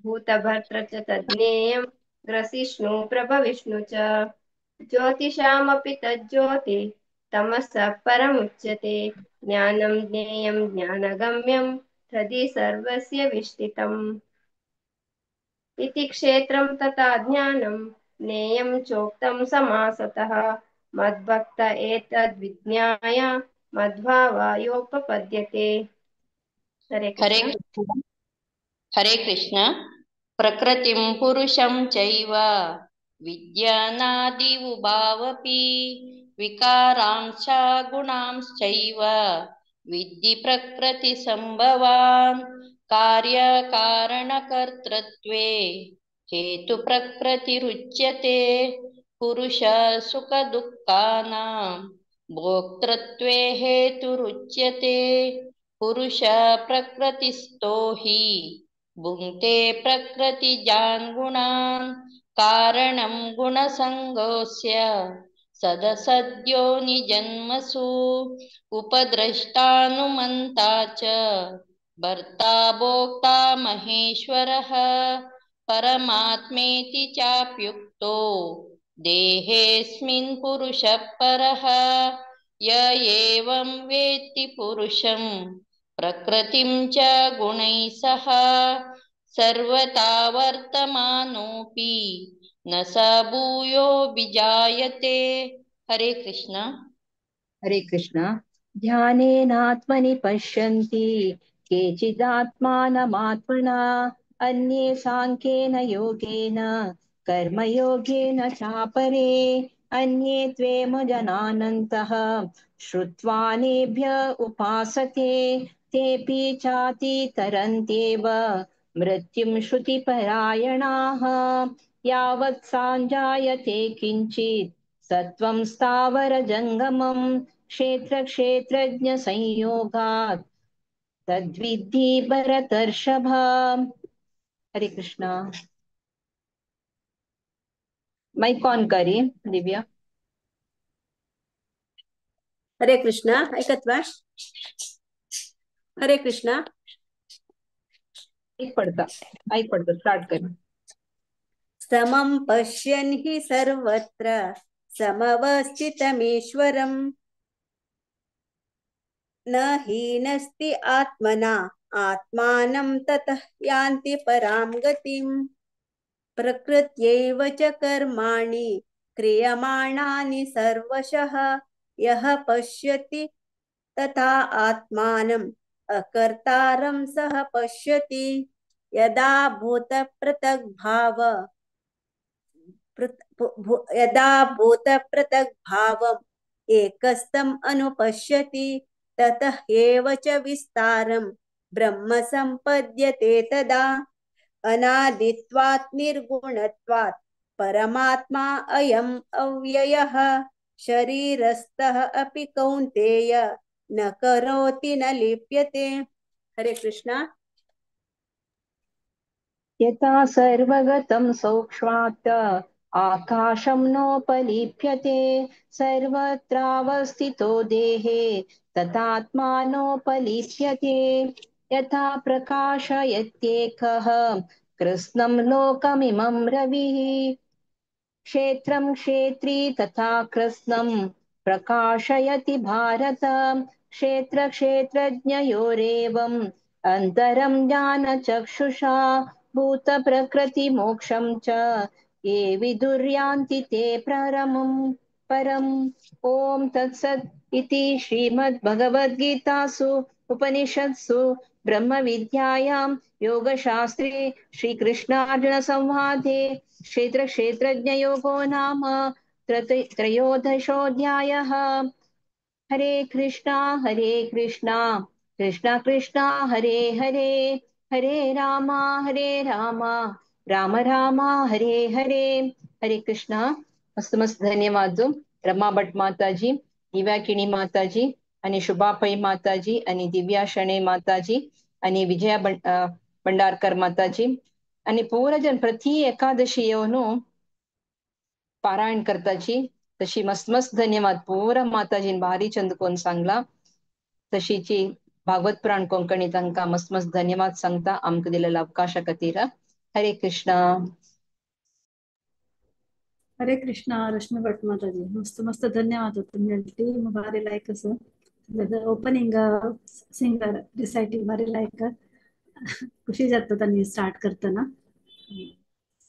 Speaker 11: भूतभर्तृ च तज्ज्ञेयं ग्रसिष्णु प्रभविष्णु च ज्योतिषामपि तज्ज्योति तमसः परमुच्यते ज्ञानं ज्ञेयं ज्ञानगम्यं हृदि सर्वस्य विष्ठितम् इति क्षेत्रं तथा ज्ञानं ज्ञेयं चोक्तं समासतः मद्भक्त एतद्विज्ञाय मद्भावायोपपद्यते। हरे
Speaker 21: हरे
Speaker 11: कृष्ण।
Speaker 21: कृष्ण। हरे कृष्ण। प्रकृतिं पुरुषं चैव विद्यानादि उभावपि विकारांश्च गुणांश्चैव विद्धि प्रकृतिसम्भवान् कार्यकारणकर्तृत्वे हेतुप्रकृतिरुच्यते पुरुष सुखदुःखानां भोक्तृत्वे हेतुरुच्यते पुरुष प्रकृतिस्थो हि भुङ्क्ते प्रकृतिजान् गुणान् कारणं गुणसङ्गोऽस्य सदसद्यो निजन्मसु उपद्रष्टानुमन्ता च भर्ता भोक्ता महेश्वरः परमात्मेति चाप्युक्तो देहेऽस्मिन् पुरुषः परः य एवं वेत्ति पुरुषं प्रकृतिं च गुणैः सह सर्वथा वर्तमानोऽपि न स भूयोऽभिजायते। हरे कृष्ण।
Speaker 2: हरे कृष्ण। ध्यानेनात्मनि पश्यन्ति केचिदात्मानमात्मना अन्ये साङ्ख्येन योगेन कर्मयोगेन चापरे अन्ये त्वेमुजनानन्तः श्रुत्वानेभ्य उपासते तेऽपि चातितरन्त्येव मृत्युं श्रुतिपरायणाः यावत् साञ्जायते किञ्चित् सत्वं स्थावरजङ्गमं क्षेत्रक्षेत्रज्ञसंयोगात् तद्विद्धि भरतर्षभ। हरे कृष्णा। माइक ऑन करी दिव्या।
Speaker 18: हरे कृष्ण। ऐकत वा? हरे कृष्ण।
Speaker 2: ऐक पडतं स्टार्ट कर।
Speaker 18: समं पश्यन् हि सर्वत्र समवस्थितमीश्वरम् न हीनस्ति आत्मना आत्मानं ततः यान्ति परां गतिम् प्रकृत्यैव च कर्माणि क्रियमाणानि सर्वशः यः पश्यति तथा आत्मानम् अकर्तारं सः पश्यति यदा भूतपृथग्भावम् एकस्तम् अनुपश्यति ततः एव च विस्तारं ब्रह्म सम्पद्यते तदा अनादित्वात् निर्गुणत्वात्
Speaker 6: परमात्मा अयम् अव्ययः शरीरस्थः अपि कौन्तेय न करोति न लिप्यते। हरे कृष्णा।
Speaker 2: यथा सर्वगतं सौक्ष्मात् आकाशं नोपलिप्यते सर्वत्रावस्थितो देहे तथात्मानोपलिप्यते यथा प्रकाशयत्येकः कृत्स्नं लोकमिमं रविः क्षेत्रं क्षेत्री तथा कृत्स्नं प्रकाशयति भारत क्षेत्रक्षेत्रज्ञयोरेवम् अन्तरं ज्ञानचक्षुषा भूतप्रकृतिमोक्षं च ये विदुर्यान्ति ते परम् ॐ तत्सत् इति श्रीमद्भगवद्गीतासु उपनिषत्सु ब्रह्मविद्यायां योगशास्त्रे श्रीकृष्णार्जुनसंवादे क्षेत्रक्षेत्रज्ञयोगो नाम त्रयोदशोऽध्यायः। हरे कृष्णा कृष्णा कृष्णा हरे हरे हरे राम राम राम हरे हरे. हरे कृष्ण. मस्त मस्त ಧನ್ಯವಾದ ರಮಾ ಭಟ್ ಮಾತಾಜಿ, दिव्याकिणी माताजी आणि शुभापई माताजी आणि दिव्या शणे माताजी आणि विजया भंडारकर माताजी आणि पूरजन प्रति एकादशीयोनु पारायण करताची तशी मस्त मस्त धन्यवाद पूरा माताजीन भारी चंद कोण सांगला तशीची भागवत पुराण कोंकणी तांका मस्त मस्त धन्यवाद सांगता आमक दिलेला अवकाश खातीर. हरे कृष्णा.
Speaker 14: हरे कृष्णा. रश्मी भट माताजी मस्त मस्त धन्यवाद. टीम भारी लायक असं ओपनिंग सिंगर रिसायटिंग भारी लायक खुशी जाता त्यांनी स्टार्ट करताना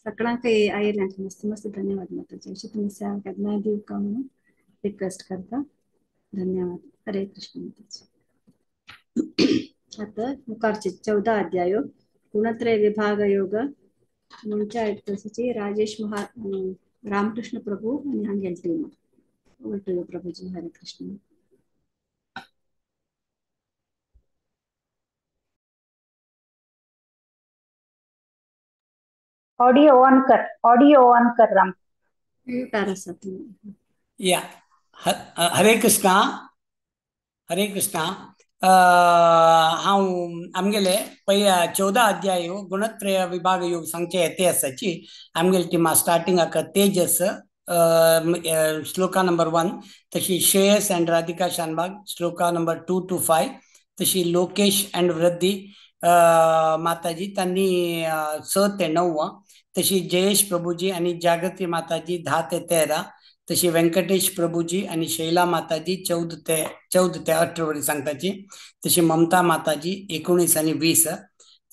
Speaker 14: सगळ्यांक आयले मस्त मस्त धन्यवाद माताजी. अशी तुम्ही सेवा केल्या देऊ का म्हणून रिक्वेस्ट करता. धन्यवाद. हरे कृष्ण माताजी. आता मुखारचे 14 अध्याय गुणत्रय विभाग योग म्हणच्या तसची राजेश रामकृष्ण प्रभू आणि अंगेल टीम उलटो प्रभूजी. हरे कृष्ण.
Speaker 9: ऑडिओ ऑन कर राम.
Speaker 13: या हरे कृष्णा. हरे कृष्णा. हांव आमगेले पयल्या 14 अध्याय गुणत्रय विभाग योग सांगचे येते आसाची आमगेले टिमा स्टार्टिंग आका तेजस श्लोका नंबर 1 तशी श्रेयस एंड राधिका शानबाग श्लोका नंबर 2 to 5 तशी लोकेश एंड वृद्धी माताजी त्यांनी 6 ते 9 तशी जयेश प्रभुजी आणि जागृती माताजी 10 ते 13 तशी व्यंकटेश प्रभुजी आणि शैला माताजी 14 ते 18 वरी सांगताची तशी ममता माताजी 19 आणि 20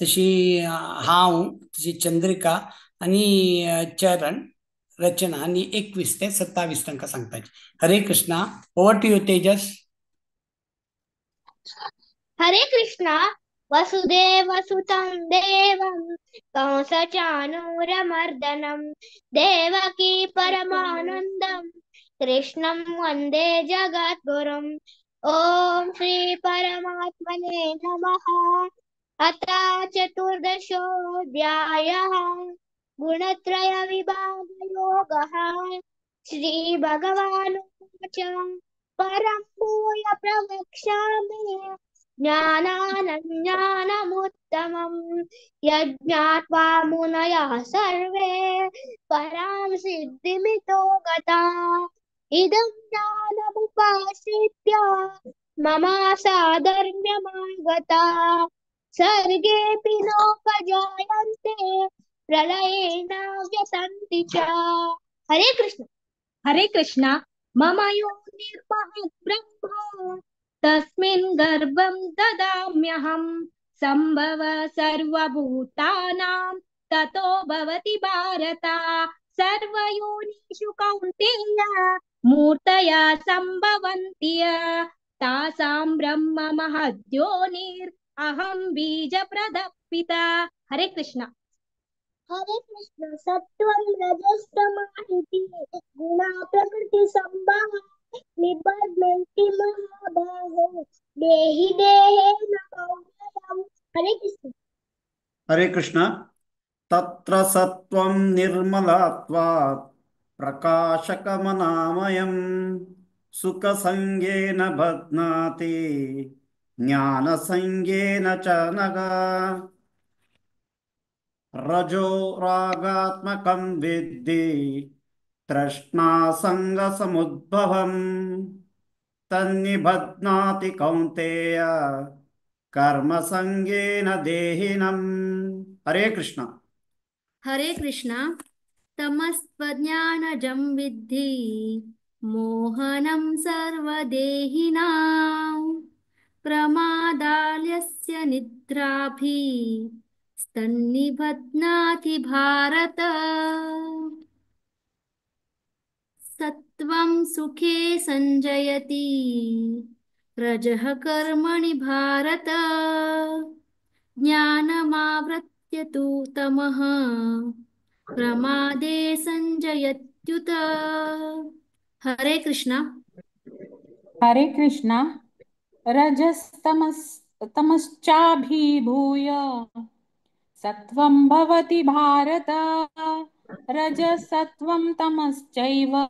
Speaker 13: तशी हांव तशी चंद्रिका आणि चरण रचना आणि 21 ते 27 तांकां सांगताची. हरे कृष्णा. ओवर टू यू तेजस.
Speaker 24: हरे कृष्णा. वसुदेव सुतं देवं कंसचाणूरमर्दनं देवकी परमानन्दं कृष्णं वन्दे जगद्गुरुम्. ॐ श्री परमात्मने नमः. अथ चतुर्दशोऽध्यायः गुणत्रय विभाग योगः. श्री भगवानुवाच परं भूय प्रवक्ष्यामि ज्ञानानज्ञानमुत्तमम् यज्ञात्वा मुनयः सर्वे परां सिद्धिमितो गताः. इदं ज्ञानमुपाश्रित्य मम साधर्म्यमागताः सर्गेऽपि नोपजायन्ते प्रलये न व्यसन्ति च. हरे कृष्ण.
Speaker 25: हरे कृष्णा. मम यो निर्महद् ब्रह्म तस्मिन् गर्भं ददाम्यहम् सम्भव सर्वभूतानां ततो भवति भारत. सर्वयोनिषु कौन्तेय मूर्तया सम्भवन्ति तासां ब्रह्म महद्योनिरहं बीजप्रदः पिता. हरे कृष्णा.
Speaker 24: हरे कृष्ण. सत्वं रजस्तमः गुणा प्रकृति संभव निबध्नन्ति महाबाहो देहि देहेन कौन्तेयम्. हरे कृष्ण.
Speaker 26: हरे कृष्णा.
Speaker 3: तत्र सत्त्वं निर्मलत्वात् प्रकाशकमनामयम् सुखसंज्ञेन बध्नाति ज्ञानसंज्ञेन च नघ रजो रागात्मकं विद्धि तृष्णासङ्गसमुद्भवम् तन्निबध्नाति कौन्तेय कर्मसंज्ञेन देहिनम्। हरे कृष्ण।
Speaker 4: हरे कृष्णा। तमस्त्वज्ञानजं विद्धि मोहनं सर्वदेहिनां प्रमादालस्य निद्राभि स्तन्निबध्नाति भारत सत्वं सुखे संजयति रजः कर्मणि भारत ज्ञानमावृत्य तु तमः प्रमादे संजयत्युत। हरे कृष्णा।
Speaker 17: हरे कृष्णा। रजस्तमश्चाभिभूय सत्वं भवति भारत रजसत्वं तमश्चैव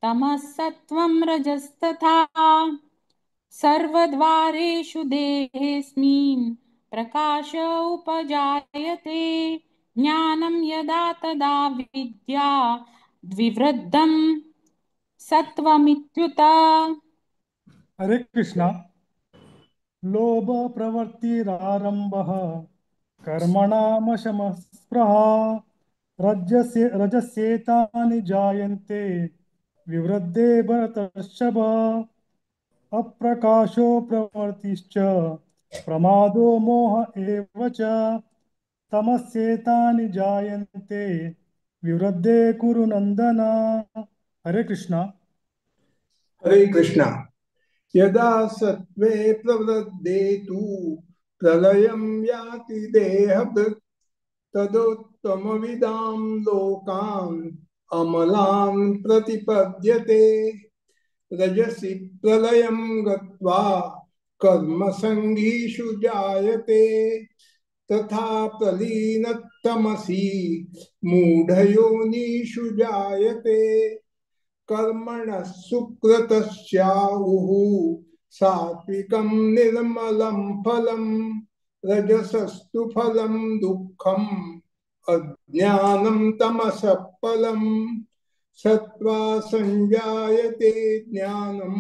Speaker 17: तमः सत्वं रजस्तथा सर्वद्वारेषु देहेऽस्मिन् प्रकाश उपजायते ज्ञानं यदा तदा विद्या द्विवृद्धं सत्वमित्युत।
Speaker 22: हरे कृष्णा। लोभ प्रवृत्तिरारंभः कर्मणामशमस्पृहा रजस्येतानि जायन्ते विवृद्धे भरतर्षभ अप्रकाशो प्रवृत्तिश्च प्रमादो मोह एव च तमस्येतानि जायन्ते विवृद्धे कुरु नंदन। हरे कृष्णा।
Speaker 23: हरे कृष्णा। यदा सत्त्वे प्रवृद्धे तु प्रलयं याति देहभृत् तदोत्तमविदां लोकान् अमलान् प्रतिपद्यते रजसि प्रलयं गत्वा कर्मसङ्गीषु जायते तथा प्रलीनतमसि मूढयोनिषु जायते कर्मणः सुकृतस्याहुः सात्विकं निर्मलं फलं रजसस्तु फलं दुःखम् अज्ञानं तमसः फलं सत्त्वा संजायते ज्ञानं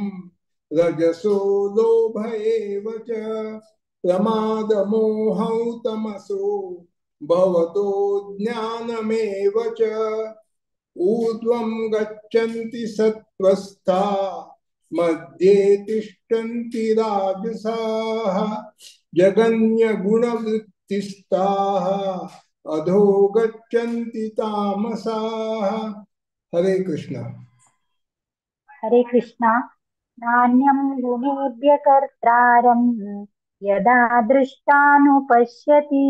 Speaker 23: रजसो लोभ एव च प्रमादमोहौ तमसो भवतो ज्ञानमेव च ऊर्ध्वं गच्छन्ति सत्त्वस्था मध्ये तिष्ठन्ति राजसाः जगन्यगुणवृत्तिस्ताः अधो गच्छन्ति तामसाः। हरे कृष्णा।
Speaker 9: हरे कृष्णा। नान्यं गुणेभ्य कर्तारं यदा दृष्टानुपश्यति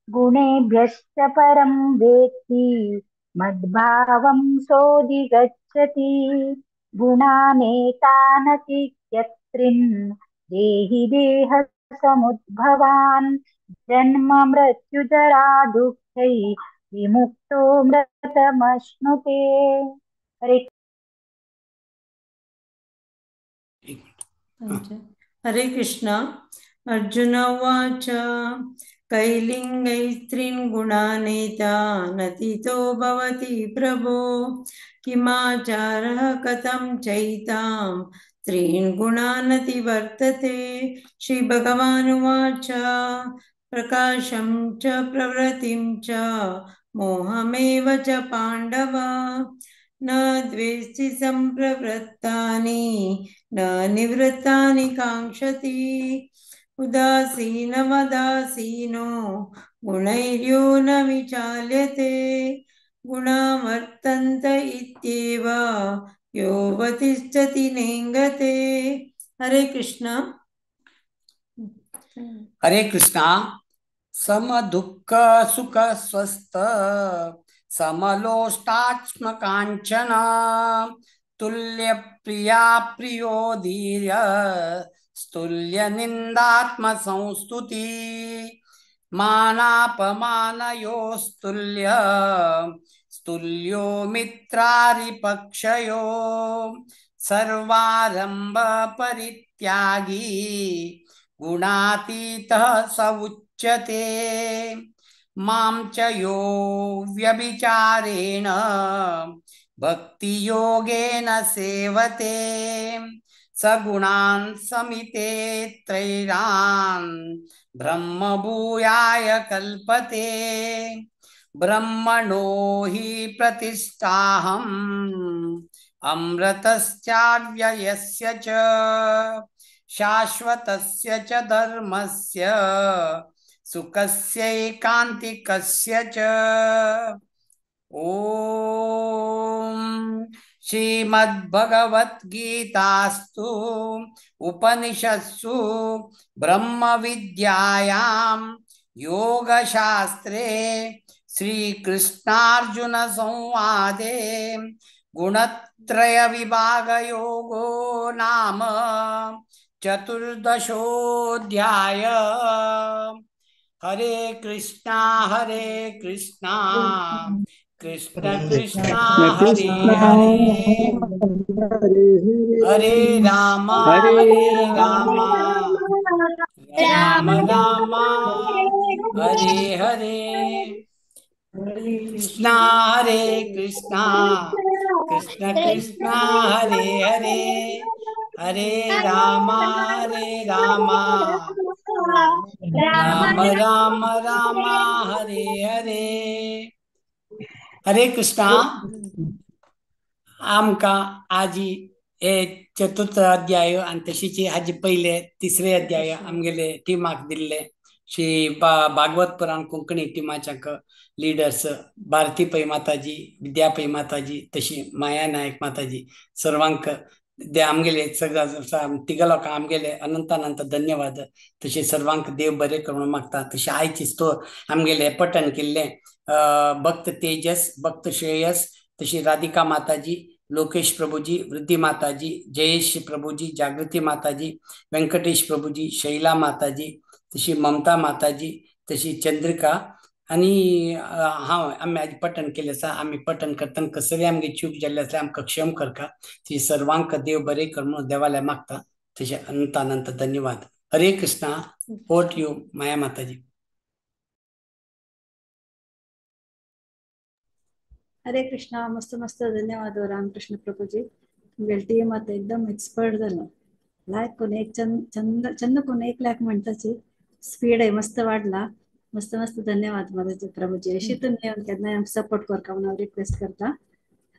Speaker 9: गुणेभ्यश्च परं वेत्ति मद्भावं सोऽधिगच्छति गुणानेतानतित्यत्रिन् देहि देहसमुद्भवान् जन्म मृत्युजरा दुःखै विमुक्तो मृतमश्नुते। हरे
Speaker 26: हरे कृष्णा। अर्जुन उवाच कैलिङ्गैस्त्रीन् गुणानेतानतीतो भवति प्रभो किमाचारः कथं चैतां स्त्रीन् गुणानतिवर्तते। श्रीभगवानुवाच प्रकाशं च प्रवृत्तिं च मोहमेव च पाण्डव न द्वेष्टि सम्प्रवृत्तानि न निवृत्तानि काङ्क्षति उदासीनवदासीनो गुणैर्यो न विचाल्यते गुणा वर्तन्त इत्येव योऽवतिष्ठति नेङ्गते। हरे कृष्णा।
Speaker 13: हरे कृष्णा। सम दुःख सुख स्वस्थ समलोष्टात्मकाञ्चन तुल्य प्रिया प्रियो धीर्य स्तुल्य निंदात्म संस्तुति मानापमानयोस्तुल्य स्तुल्यो मित्रारिपक्षयो सर्वारंभ परित्यागी गुणातीतः स उच्यते मां च यो व्यभिचारेण भक्ति योगेन सेवते सगुणान् समिते त्रैरान् ब्रह्मभूयाय कल्पते ब्रह्मणो हि प्रतिष्ठाहम् अमृतस्याव्ययस्य च शाश्वतस्य च धर्मस्य सुखस्यैकान्तिकस्य च ओम श्रीमद्भगवद्गीतास्तु उपनिषत्सु ब्रह्म विद्यायां योगशास्त्रे श्रीकृष्णार्जुन संवादे गुणत्रय विभाग योगो नाम चतुर्दशोऽध्याय। हरे कृष्णा कृष्ण कृष्णा हरे हरे हरे राम राम राम हरे हरे कृष्णा कृष्ण कृष्ण हरे हरे हरे राम राम राम हरे हरे। हरे कृष्णा आमका आजी हे चतुर्थ अध्याय आणि तशीची हाजी पहिले तिसरे अध्याय आमगेले टिमाक दिल्ले श्री भागवत पुराण कोंकणी टिमाच्या लीडर्स भारती पै माताजी विद्या पै माताजी तशी माया नायक माताजी सर्वांक आमगेले सगळं तिघ लोकांक आमगेले अनंत धन्यवाद। तसे सर्वांक देव बरे करून मागता। तसे आयचीच तो आमगेले पठण केल्ले भक्त तेजस भक्त श्रेयस तशी राधिका माताजी लोकेश प्रभुजी वृद्धि माताजी जयेश प्रभुजी जागृती माताजी वेंकटेश प्रभुजी शैला माताजी तशी ममता माताजी तशी चंद्रिका आणि हांव आमी आज पठण केले आसा। आमी पठण करतना कसरी आमगे चूक जाल्ली आसल्यार आमकां क्षम करता। ती सर्वांक देव बरे करून देवाले मागता। तसे अनंत धन्यवाद। हरे कृष्णा ओट यू माया माताजी।
Speaker 14: हरे कृष्णा मस्त मस्त धन्यवाद रामकृष्ण प्रभुजी। तुमगे टीम आता एकदम एक्सपर्ट झालं। लायक कोण एक चंद कोण एक लायक म्हणताची स्पीड आहे मस्त वाढला। मस्त मस्त धन्यवाद माताजी प्रभुजी। अशी तुम्ही केन्ना सपोर्ट करता म्हणून रिक्वेस्ट करता।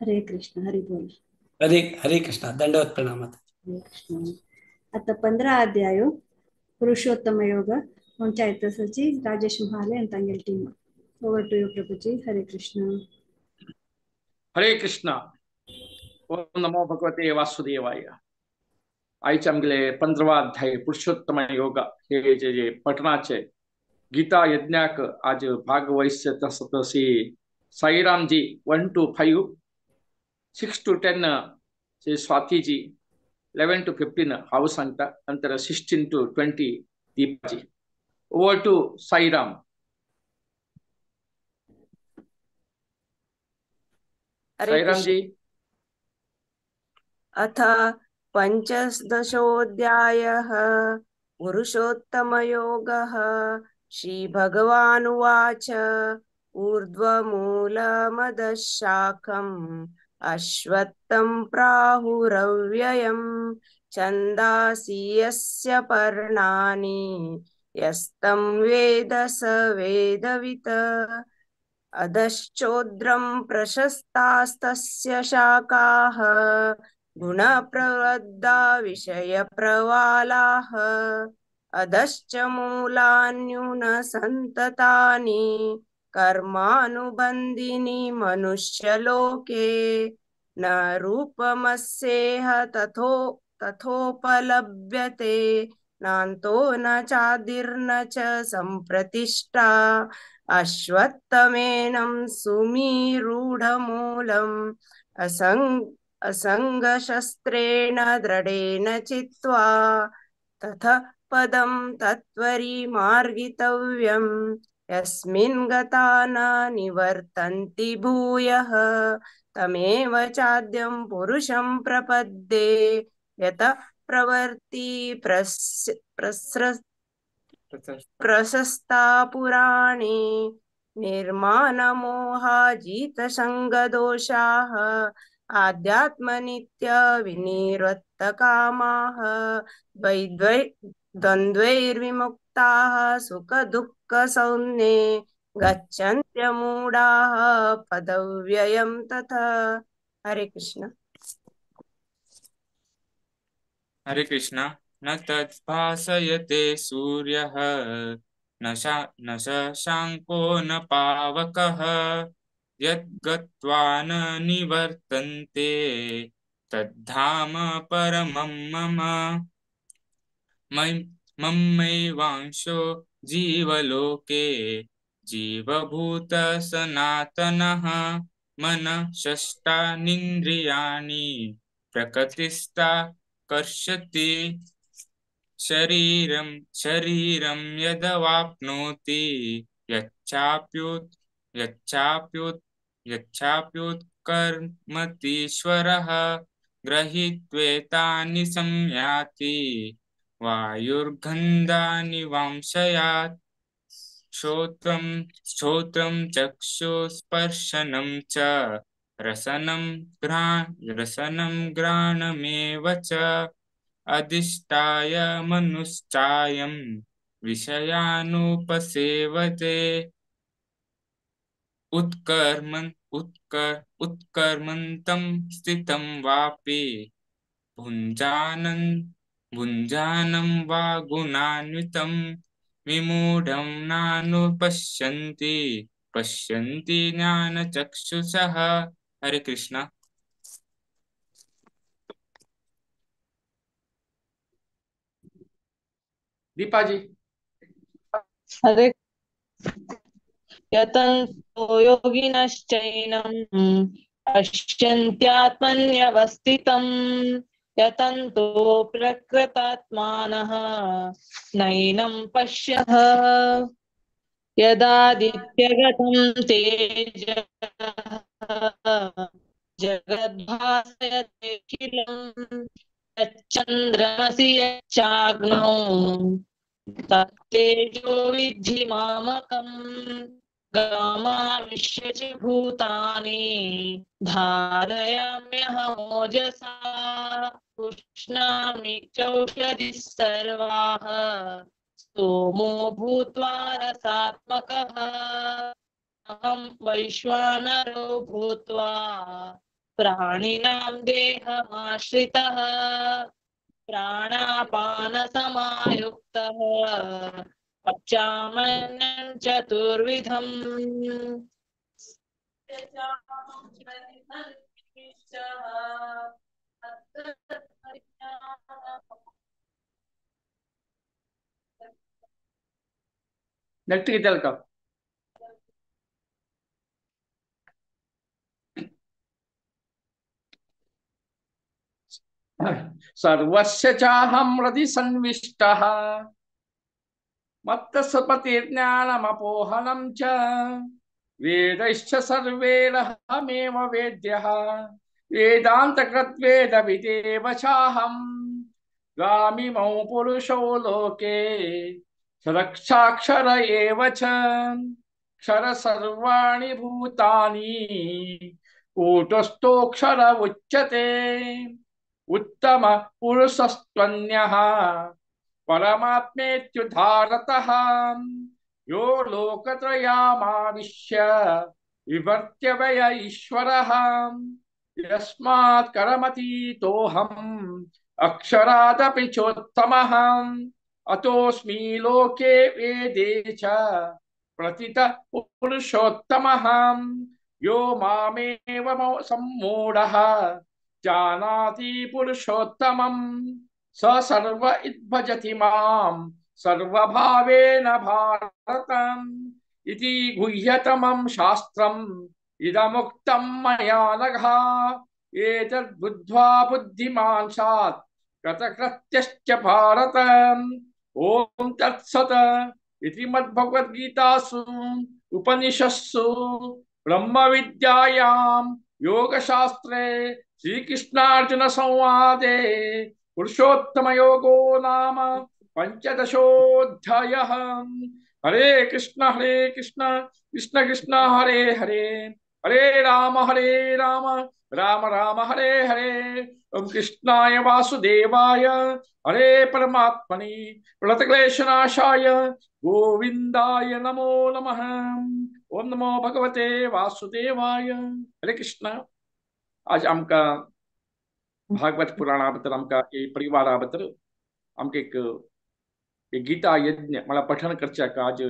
Speaker 14: हरे कृष्ण हरी बोल।
Speaker 13: हरे कृष्णा दंडवत प्रणाम।
Speaker 14: हरे कृष्ण। आता 15 अध्याय पुरुषोत्तम योग पंचायतची राजेश महाले आणि तांगेल टीम। ओवर टू यू प्रभुजी। हरे कृष्ण।
Speaker 1: हरे कृष्णा। ओम नमो भगवते वासुदेवाय। आयचे आमगेले 15वा अध्याय पुरुषोत्तम योग हे जे पठणाचे गीता यज्ञाक आज भाग वैश्य तसे साईराम जी 1 to 5 6 to 10 से स्वाति जी 11 to 15 हाव सांगता नंतर 16 to 20 Deepa ji. Over to Sairam. Sairam ji.
Speaker 5: अथ पंचदशोऽध्यायः पुरुषोत्तमयोगः। श्रीभगवानुवाच ऊर्ध्वमूलमदः शाखम् अश्वत्थं प्राहुरव्ययम् छन्दांसि यस्य पर्णानि यस्तं वेद स वेदवित् अधश्चोद्रं प्रशस्तास्तस्य शाखाः गुणप्रवृद्धा विषयप्रवालाः अधश्च मूलान्यूनसन्ततानि कर्मानुबन्धीनि मनुष्यलोके न रूपमस्येह तथोपलभ्यते नान्तो न चादिर्न च सम्प्रतिष्ठा अश्वत्थमेनं सुमीरूढमूलम् असङ्गशस्त्रेण दृढेन चित्वा ततः पदं तत्त्वरिमार्गितव्यं यस्मिन् गता न निवर्तन्ति भूयः तमेव चाद्यं पुरुषं प्रपद्ये यतः प्रवर्ति प्रशस्ता पुराणे निर्मानमोहाजितसङ्गदोषाः आध्यात्मनित्यविनिवृत्तकामाः द्वन्द्वैर्विमुक्ताः सुखदुःखसौन्ये गच्छन्त्यमूढाः पदव्ययं तथा। हरे कृष्ण।
Speaker 7: हरे कृष्ण। न तद्भासयते सूर्यः न शशाङ्को न पावकः यद्गत्वा न निवर्तन्ते तद्धाम परमं मम ममैवांशो जीवलोके जीवभूत सनातनः मनः षष्ठानीन्द्रियाणि प्रकृतिस्था कर्षति शरीरं यदवाप्नोति यच्चाप्युत्कर्मतीश्वरः गृहीत्वेतानि संयाति वायुर्गन्धानि वांशयात् श्रोत्रं चक्षुस्पर्शनं च रसनं घ्राणमेव च अधिष्ठाय मनुश्चायं विषयानुपसेवते उत्कर्मन्तं स्थितं वापि भुञ्जानं वा गुणान्वितं विमूढं पश्यन्ति ज्ञानचक्षुषः। हरे कृष्ण।
Speaker 1: दीपा जी।
Speaker 10: हरे यतन्तो योगिनश्चैनं पश्यन्त्यात्मन्यवस्थितं यतन्तो प्रकृतात्मानः नैनं पश्यः यदादित्यगतं तेजः जगद्भासयतेऽखिलं यच्चन्द्रमसि यच्चाग्नौ तत्तेजो विद्धि मामकम् गामाविश्य च भूतानि धारयाम्यहमोजसा पुष्णामि चौषधिः सर्वाः सोमो भूत्वा रसात्मकः अहं वैश्वानरो भूत्वा प्राणिनां देहमाश्रितः प्राणापानसमायुक्तः पचाम्यन्नं चतुर्विधम्
Speaker 1: नेक्स्ट किती का सर्वस्य चाहं हृदि संविष्टः मत्तसपतिर्ज्ञानमपोहनं च वेदैश्च सर्वैरहमेव वेद्यः वेदान्तकृद्वेदविदेव चाहं गामिमौ पुरुषो लोके रक्षाक्षर एव च क्षर सर्वाणि भूतानि कूटस्थोऽक्षर उच्यते उत्तम पुरुषस्त्वन्यः परमात्मेत्युदारतः यो लोकत्रयामाविश्य विवर्त्य वय ईश्वरः यस्मात् कर्मतीतोऽहम् अक्षरादपि चोत्तमः अतोऽस्मि लोके वेदे च प्रतितः पुरुषोत्तमः यो मामेव सम्मूढः जानाति पुरुषोत्तमम् स सर्व भजति मां सर्वभावेन भारतम् इति गुह्यतमं शास्त्रम् इदमुक्तं मया नघ एतद्बुद्ध्वा बुद्धिमान् स्यात् कृतकृत्यश्च भारत। ओम तत्सत इति मद्भगवद्गीतासु उपनिषत्सु ब्रह्म विद्यायां योगशास्त्रे श्रीकृष्णार्जुन संवादे पुरुषोत्तम योगो नाम पंचदशोऽध्यायः। हरे कृष्ण कृष्ण कृष्ण हरे हरे, हरे राम राम राम हरे हरे। ओम कृष्णाय वासुदेवाय हरे परमात्मने प्रणतक्लेशनाशाय गोविंदाय नमो नमः। ओम नमो भगवते वासुदेवाय। हरे कृष्ण। आज आमका भागवत पुराणाबद्दल आमका परिवाराबद्दल आमका एक गीता यज्ञ मला पठण करच्या का आज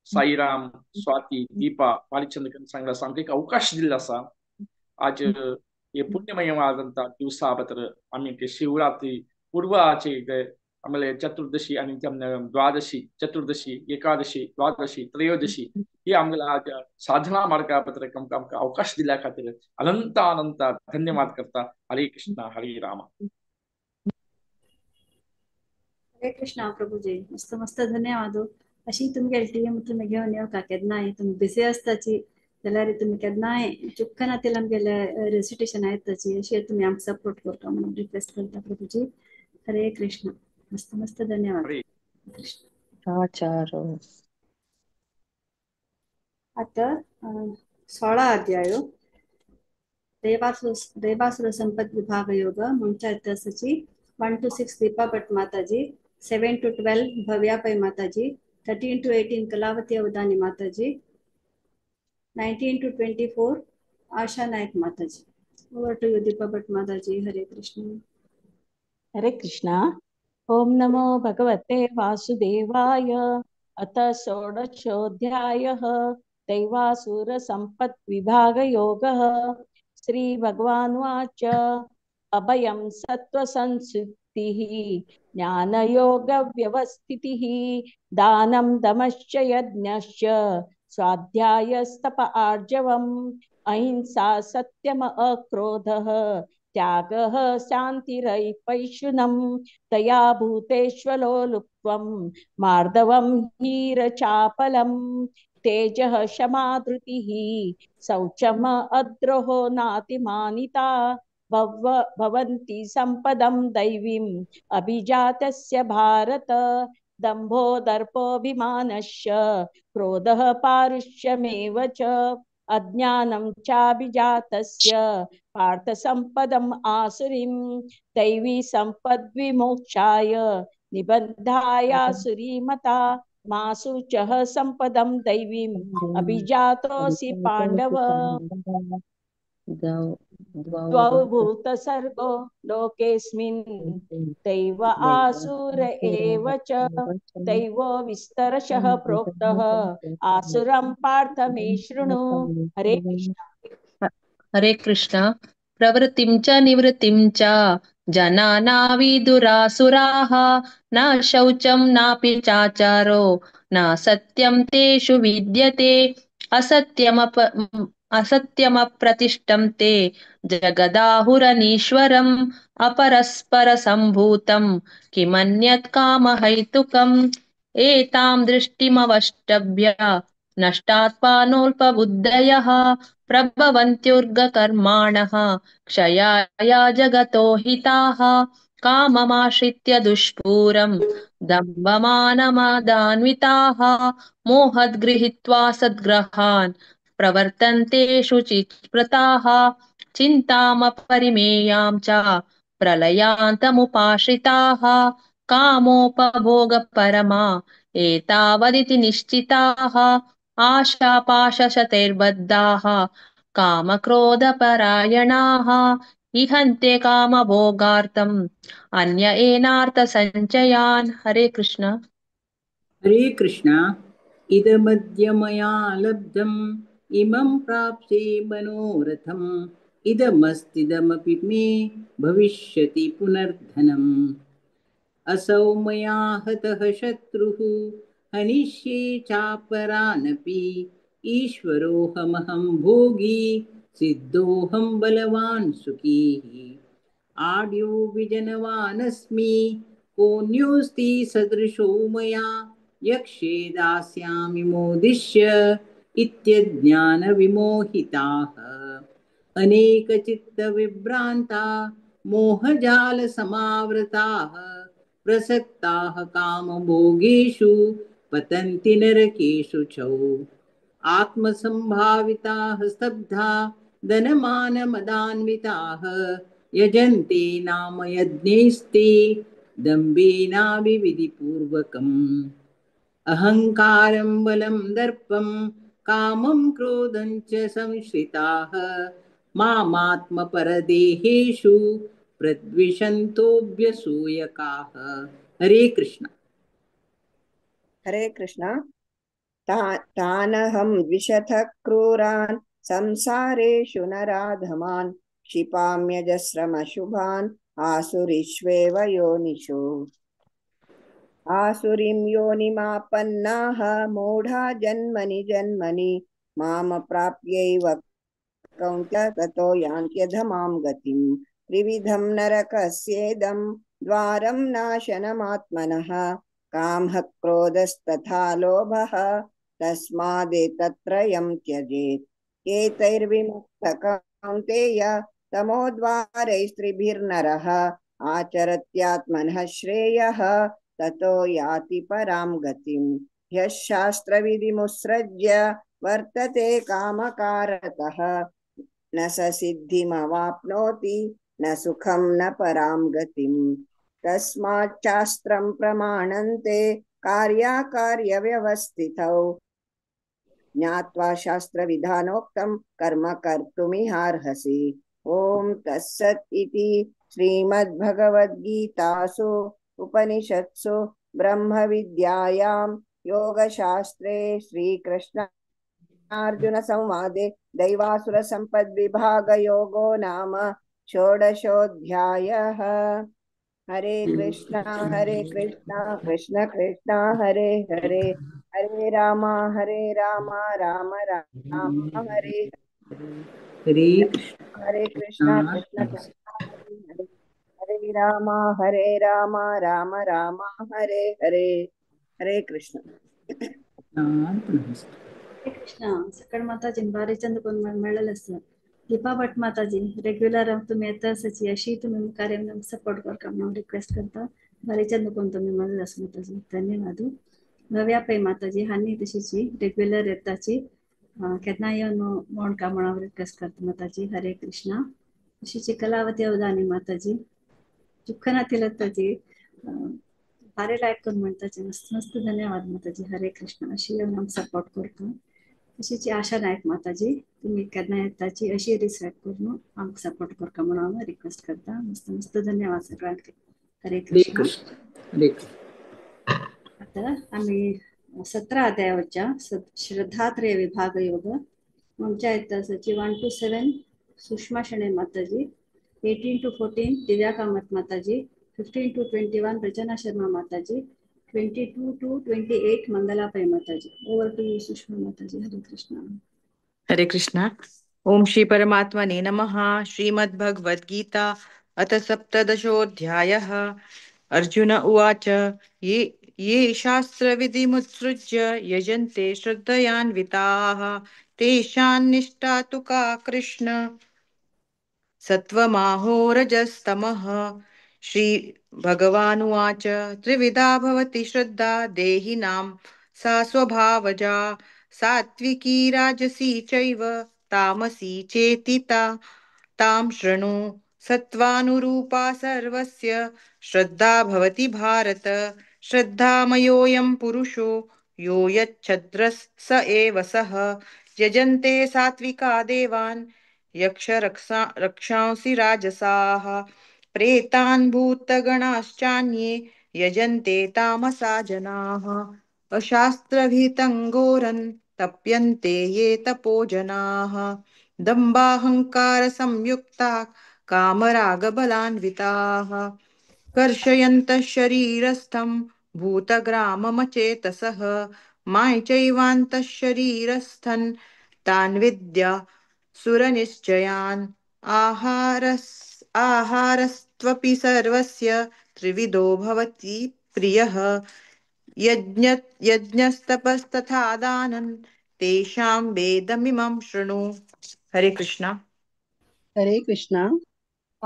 Speaker 1: साईराम, स्वाती, दीपा, बालचंद्र सांगला आमका एक अवकाश दिला असा। आज हे पुण्यमयवाದಂತ दिवसाबद्दल आम्ही ते शिवरात्री पूर्वाचे आम्हाला चतुर्दशी आणि द्वादशी, चतुर्दशी, एकादशी, द्वादशी, त्रयोदशी ही आम्हाला आज साधना मार्गाबद्दल आमका अवकाश दिल्या खातीर अनंत अनंत धन्यवाद करता। हरे कृष्ण हरे राम।
Speaker 14: हरे कृष्णा प्रभुजी, मस्त मस्त धन्यवाद। अशी तुमगे टीम तुम्ही घेऊन येऊ का केदनाय तुम्ही बिझी असताची जाल्यार तुम्ही केदनाय चुक्कना तेल आमगेले रेसिटेशन आहेत ताची अशी तुम्ही आमक सपोर्ट करता म्हणून रिक्वेस्ट करता प्रभुजी। हरे कृष्ण, मस्त मस्त धन्यवाद।
Speaker 2: आचारो
Speaker 14: आता 16 अध्याय देवासुर संपद विभाग योग म्हणच्या इतिहासाची 1 to 6 दीपा भट माताजी, 7 to 12 भव्या पै माताजी, 13 to 18 कलावती अवधानी माताजी, 19 to 24 आशा नायक माताजी। ओवर टू यू दीपा भट माताजी। हरे कृष्ण।
Speaker 8: हरे कृष्णा। ओम नमो भगवते वासुदेवाय। अथ षोडशोऽध्यायः दैवासुर संपत् विभाग योगः। श्री भगवानुवाच अभयं सत्त्वसंसुप्तिः ज्ञानयोग व्यवस्थितिः दानं दमश्च यज्ञश्च स्वाध्यायस्तप आर्जवम् अहिंसा सत्यम अक्रोधः त्यागः शान्तिरैपैशुनम् तया भूतेष्वलोलुप्त्वं मार्दवं हीरचापलम् तेजः क्षमा धृतिः शौचम अद्रोहो नातिमानिता भवन्ति सम्पदं दैवीम् अभिजातस्य भारत दम्भो दर्पोऽभिमानश्च क्रोधः पारुष्यमेव च अज्ञानं चाभिजातस्य पार्थ सम्पदम् आसुरीं दैवी सम्पद्विमोक्षाय निबद्धायासुरीमता मासु चः सम्पदं दैवीम् अभिजातोऽसि पाण्डव द्वौ भूतसर्गो लोकेऽस्मिन् दैव आसुर एव च दैवो विस्तरशः प्रोक्तः आसुरं पार्थ मे शृणु। हरे कृष्ण।
Speaker 2: हरे कृष्ण। प्रवृत्तिं च निवृत्तिं च जनाना विदुरासुराः न शौचं नापि चाचारो न सत्यं तेषु विद्यते असत्यमप्रतिष्ठं ते जगदाहुरनीश्वरम् अपरस्परसम्भूतं किमन्यत् कामहैतुकम् एतां दृष्टिमवष्टभ्य नष्टात्मानोऽल्पबुद्धयः प्रभवन्त्युर्गकर्माणः क्षयाय जगतो हिताः काममाश्रित्य दुष्पूरं दम्भमानमदान्विताः मोहद्गृहीत्वा सद्ग्रहान् प्रवर्तन्ते शुचिस्मृताः चिन्तामपरिमेयां च प्रलयान्तमुपाश्रिताः कामोपभोगपरमा एतावदिति निश्चिताः आशापाशशतैर्बद्धाः कामक्रोधपरायणाः इहन्ते कामभोगार्थम् अन्य एनार्थसञ्चयान्। हरे कृष्ण।
Speaker 12: हरे कृष्ण। इदमद्य मया लब्धम् इमं प्राप्स्ये मनोरथम् इदमस्तिदमपि मे भविष्यति पुनर्धनम् असौ मया हतः शत्रुः हनिष्ये चापरानपि ईश्वरोऽहमहं भोगी सिद्धोऽहं बलवान् सुखी आड्यो विजनवानस्मि कोऽन्योऽस्ति सदृशो मया यक्षे दास्यामि मोदिष्य इत्यज्ञानविमोहिताः अनेकचित्तविभ्रान्ता मोहजालसमावृताः प्रसक्ताः कामभोगेषु पतन्ति नरकेषु च आत्मसम्भाविताः स्तब्धा धनमानमदान्विताः यजन्ते नाम यज्ञैस्ते दम्भेनाविविधिपूर्वकम् अहङ्कारं बलं दर्पं कामं क्रोधं च संश्रिताः मामात्मपरदेहेषु प्रद्विषन्तोऽभ्यसूयकाः हरे कृष्ण
Speaker 5: हरे कृष्ण तानहं द्विषतः क्रूरान् संसारेषु नराधमान् क्षिपाम्यजस्रमशुभान् आसुरीष्वेव योनिषु आसुरीं योनिमापन्नाः मूढा जन्मनि जन्मनि मामप्राप्यैव कौन्त्य ततो यान्त्यधमां गतिं त्रिविधं नरकस्येदं द्वारं नाशनमात्मनः कामः क्रोधस्तथा लोभः तस्मादेतत्त्रयं त्यजेत् एतैर्विमुक्तः कौन्तेय तमोद्वारैस्त्रिभिर्नरः आचरत्यात्मनः श्रेयः ततो याति परां गतिं ह्यः शास्त्रविधिमुत्सृज्य वर्तते कामकारतः न स सिद्धिमवाप्नोति न सुखं न परां गतिम् तस्मात् शास्त्रं प्रमाणन्ते कार्याकार्यव्यवस्थितौ ज्ञात्वा शास्त्रविधानोक्तं कर्म कर्तुमिहार्हसि ॐ तत्सत् इति श्रीमद्भगवद्गीतासु उपनिषत्सु ब्रह्मविद्यायां योगशास्त्रे श्रीकृष्णार्जुनसंवादे दैवासुरसम्पद्विभागयोगो नाम षोडशोऽध्यायः हरे कृष्णा कृष्ण कृष्ण हरे हरे हरे राम राम राम हरे
Speaker 12: हरे
Speaker 5: कृष्ण कृष्ण कृष्ण हरे हरे राम राम राम हरे हरे हरे कृष्ण
Speaker 14: हरे कृष्णा सकाळ माताजी बारीचंद कोण मिळालं असतं दीपा भट माताजी रेग्युलर तुम्ही येता असायची अशी तुम्ही कार्य सपोर्ट करता म्हणून रिक्वेस्ट करता बारीचंद कोण तुम्ही मिळालं असं माताजी धन्यवाद भव्या पै माताजी हानी तशीची रेग्युलर येताची केतना येऊन मोण का म्हणून रिक्वेस्ट करता माताजी हरे कृष्णा तशीची कलावती अवधानी माताजी चुक्कनातील ताजी भारी लाईट करून म्हणताची मस्त मस्त धन्यवाद माताजी हरे कृष्ण अशी येऊन आम सपोर्ट करतो अशीची आशा नायक माताजी तुम्ही केन्ना येताची अशी रिस्पेक्ट करून आमक सपोर्ट करता म्हणून हांव रिक्वेस्ट करता मस्त मस्त धन्यवाद सगळ्यांक हरे कृष्ण आता आम्ही 17 अध्यायाच्या श्रद्धात्रय विभाग योग आमच्या इतिहासाची 1 to 7 सुषमा शणे माताजी 18 to 14 दिव्या कामत माताजी 15 to 21 रचना शर्मा माताजी 22 to 28 मंगला पै माताजी ओवर टू यू सुषमा माताजी हरे कृष्ण
Speaker 11: हरे कृष्ण ओम श्री परमात्मने नमः श्रीमद्भगवद्गीता अथ सप्तदशोऽध्यायः अर्जुन उवाच ये शास्त्रविधिमुत्सृज्य यजन्ते श्रद्धयान्विताः तेषां निष्ठा तु का कृष्ण सत्वमाहो रजस्तमः श्री भगवानुवाच त्रिविधा भवति श्रद्धा देहिनां सा स्वभावजा सात्विकी राजसी चैव तामसी चेति तां शृणु सत्त्वानुरूपा सर्वस्य श्रद्धा भवति भारत श्रद्धामयोऽयं पुरुषो यो यच्छद्रः स एव सः यजन्ते सात्विका देवान् यक्षरक्षांसि राजसाः प्रेतान् भूतगणाश्चान्ये यजन्ते तामसा जनाः अशास्त्रभितं घोरं तप्यन्ते ये तपो जनाः दम्भाहङ्कारसंयुक्ता कामरागबलान्विताः कर्षयन्तः शरीरस्थं भूतग्राममचेतसः मां चैवान्तः शरीरस्थन् तान् विद्या सुरनिश्चयान् आहारस्त्वपि सर्वस्य त्रिविधो भवति प्रियः यज्ञस्तपस्तथा दानं तेषां वेदमिमं शृणु। हरे कृष्णा।
Speaker 5: हरे कृष्णा।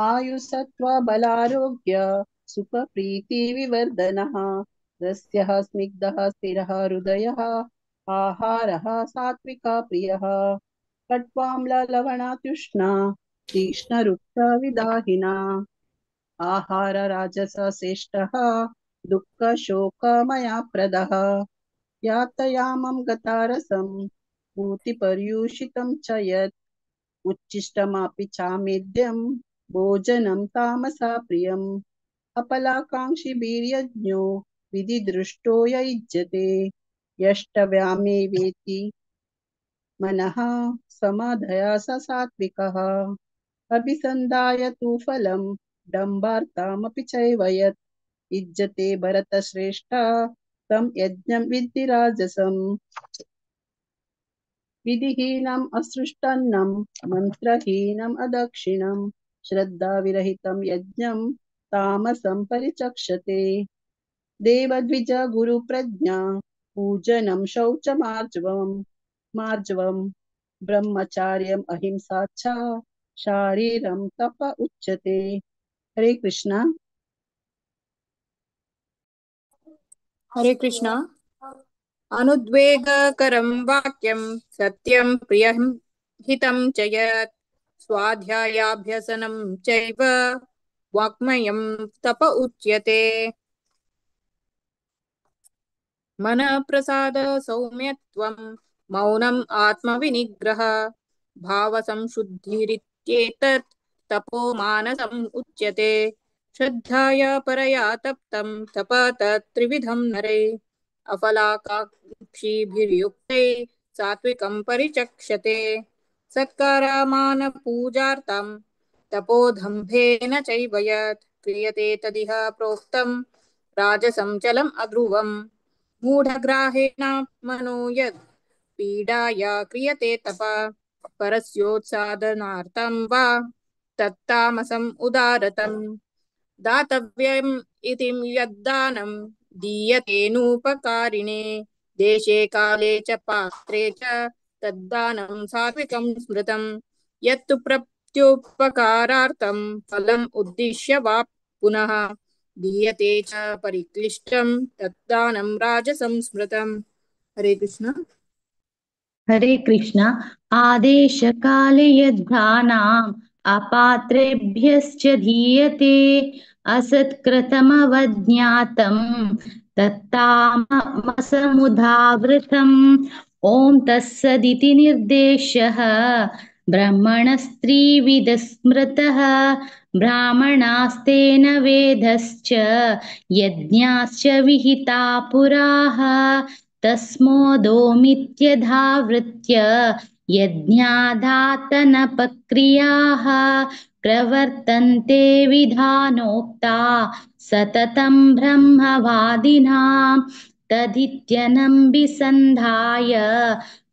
Speaker 5: आयुसत्त्वबलारोग्य सुखप्रीतिविवर्धनः रस्यः स्निग्धः स्थिरः हृदयः आहारः सात्विका प्रियः कट्वाम्ललवणात्युष्णा तीक्ष्णरुक्षविदाहिना आहार राजसश्रेष्ठः दुःखशोकमयाप्रदः यातयामं गतारसं पूतिपर्यूषितं च यत् उच्छिष्टमपि चामेद्यं भोजनं तामसा प्रियम् अपलाकाङ्क्षी वीर्यज्ञो विधिदृष्टो य युज्यते यष्टव्यामे वेति मनः समाधया स सात्विकः अभिसन्धाय तु फलं डम्बार्तामपि चैव यत् युज्यते भरतश्रेष्ठ तं यज्ञं विद्धि राजसम् विधिहीनम् असृष्टन्नं मन्त्रहीनम् अदक्षिणं श्रद्धाविरहितं यज्ञं तामसं परिचक्षते देवद्विज गुरुप्रज्ञा पूजनं शौचमार्जवम् ब्रह्मचार्यम् अहिंसा च शारीरं तप उच्यते। हरे कृष्णा।
Speaker 11: हरे कृष्णा। अनुद्वेगकरं वाक्यं सत्यं प्रियं हितं च यत् स्वाध्यायाभ्यसनं चैव वाङ्मयं तप उच्यते। मनःप्रसाद सौम्यत्वं मौनम् आत्मविनिग्रह भावसंशुद्धिरित्येतत् तपो मानसम् उच्यते। श्रद्धाया परया तप्तं तप त्रिविधं नरे अफलाकाङ्क्षीभिर्युक्ते सात्विकं परिचक्षते। सत्कारामानपूजार्थं तपोदम्भेन चैव यत् क्रियते तदिह प्रोक्तं राजसं चलम् अध्रुवम् मूढग्राहेण मनो यत् पीडाया क्रियते तप परस्योत्सादनार्थं वा तत्तामसम् उदारतम् दातव्यम् इति यद्दानं दीयतेनूपकारिणे देशे काले च पात्रे च तद्दानं सात्विकं स्मृतं यत्तु प्रत्युपकारार्थं फलम् उद्दिश्य वा पुनः दीयते च परिक्लिष्टं तद्दानं राजसं स्मृतम्। हरे कृष्ण।
Speaker 15: हरे कृष्ण। आदेशकाले यद्घ्राणाम् अपात्रेभ्यश्च दीयते असत्कृतमवज्ञातं तत्तामसमुदावृतम् ॐ तत्सदिति निर्देशः ब्रह्मणस्त्रिविधः स्मृतः ब्राह्मणास्तेन वेदश्च यज्ञाश्च विहिता पुराः तस्मोदोमित्यधावृत्य यज्ञादातनपक्रियाः प्रवर्तन्ते विधानोक्ता सततं ब्रह्मवादिनां तदित्यनम्बिसन्धाय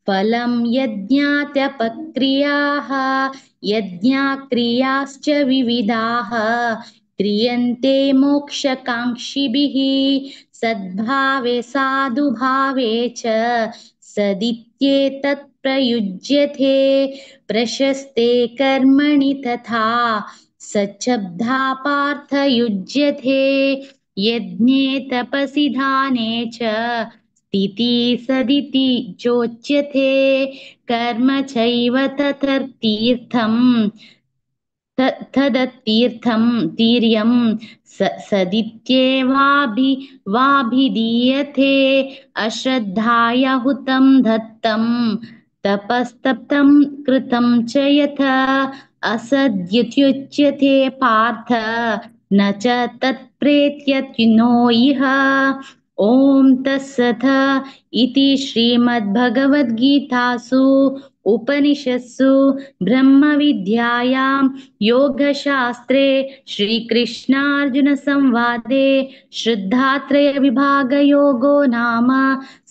Speaker 15: फलं यज्ञात्यपक्रियाः यज्ञाक्रियाश्च विविधाः क्रियन्ते मोक्षकाङ्क्षिभिः सद्भावे साधुभावे च सदित्येतत् प्रयुज्यते प्रशस्ते कर्मणि तथा सच्छब्दा पार्थयुज्यते यज्ञे तपसि दाने च स्थिति सदिति चोच्यते कर्म चैव ततर्तीर्थं तदतीर्थं तीर्यं सदित्येवाभिधीयते अश्रद्धाया हुतं दत्तं तपस्तप्तं कृतं च यथ असद्युच्यते पार्थ न च तत्प्रेत्यनो इह ॐ तत्सत् इति श्रीमद्भगवद्गीतासु उपनिषत्सु ब्रह्मविद्यायां योगशास्त्रे श्रीकृष्णार्जुनसंवादे श्रद्धात्रयविभागयोगो नाम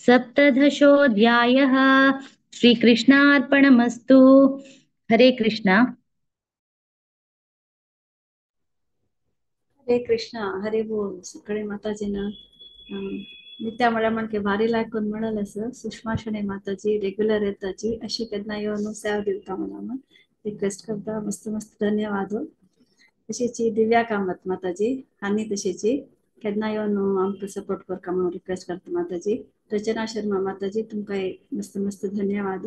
Speaker 15: सप्तदशोऽध्यायः। श्रीकृष्णार्पणमस्तु। हरे कृष्णा।
Speaker 14: हरे कृष्णा हरे बोल सगळे माताजींना नित्या मळ्या भारी लायकोन म्हणल असं सुषमा शने माताजी रेग्युलर येताची अशी केन्ना येवन सेवा दिवता म्हणून रिक्वेस्ट करता मस्त मस्त धन्यवाद तशीची दिव्या कामत माताजी हानी तशीची केन्ना येवन आमकां सपोर्ट करता म्हणून रिक्वेस्ट करता माताजी रचना शर्मा माताजी तुमकां मस्त मस्त धन्यवाद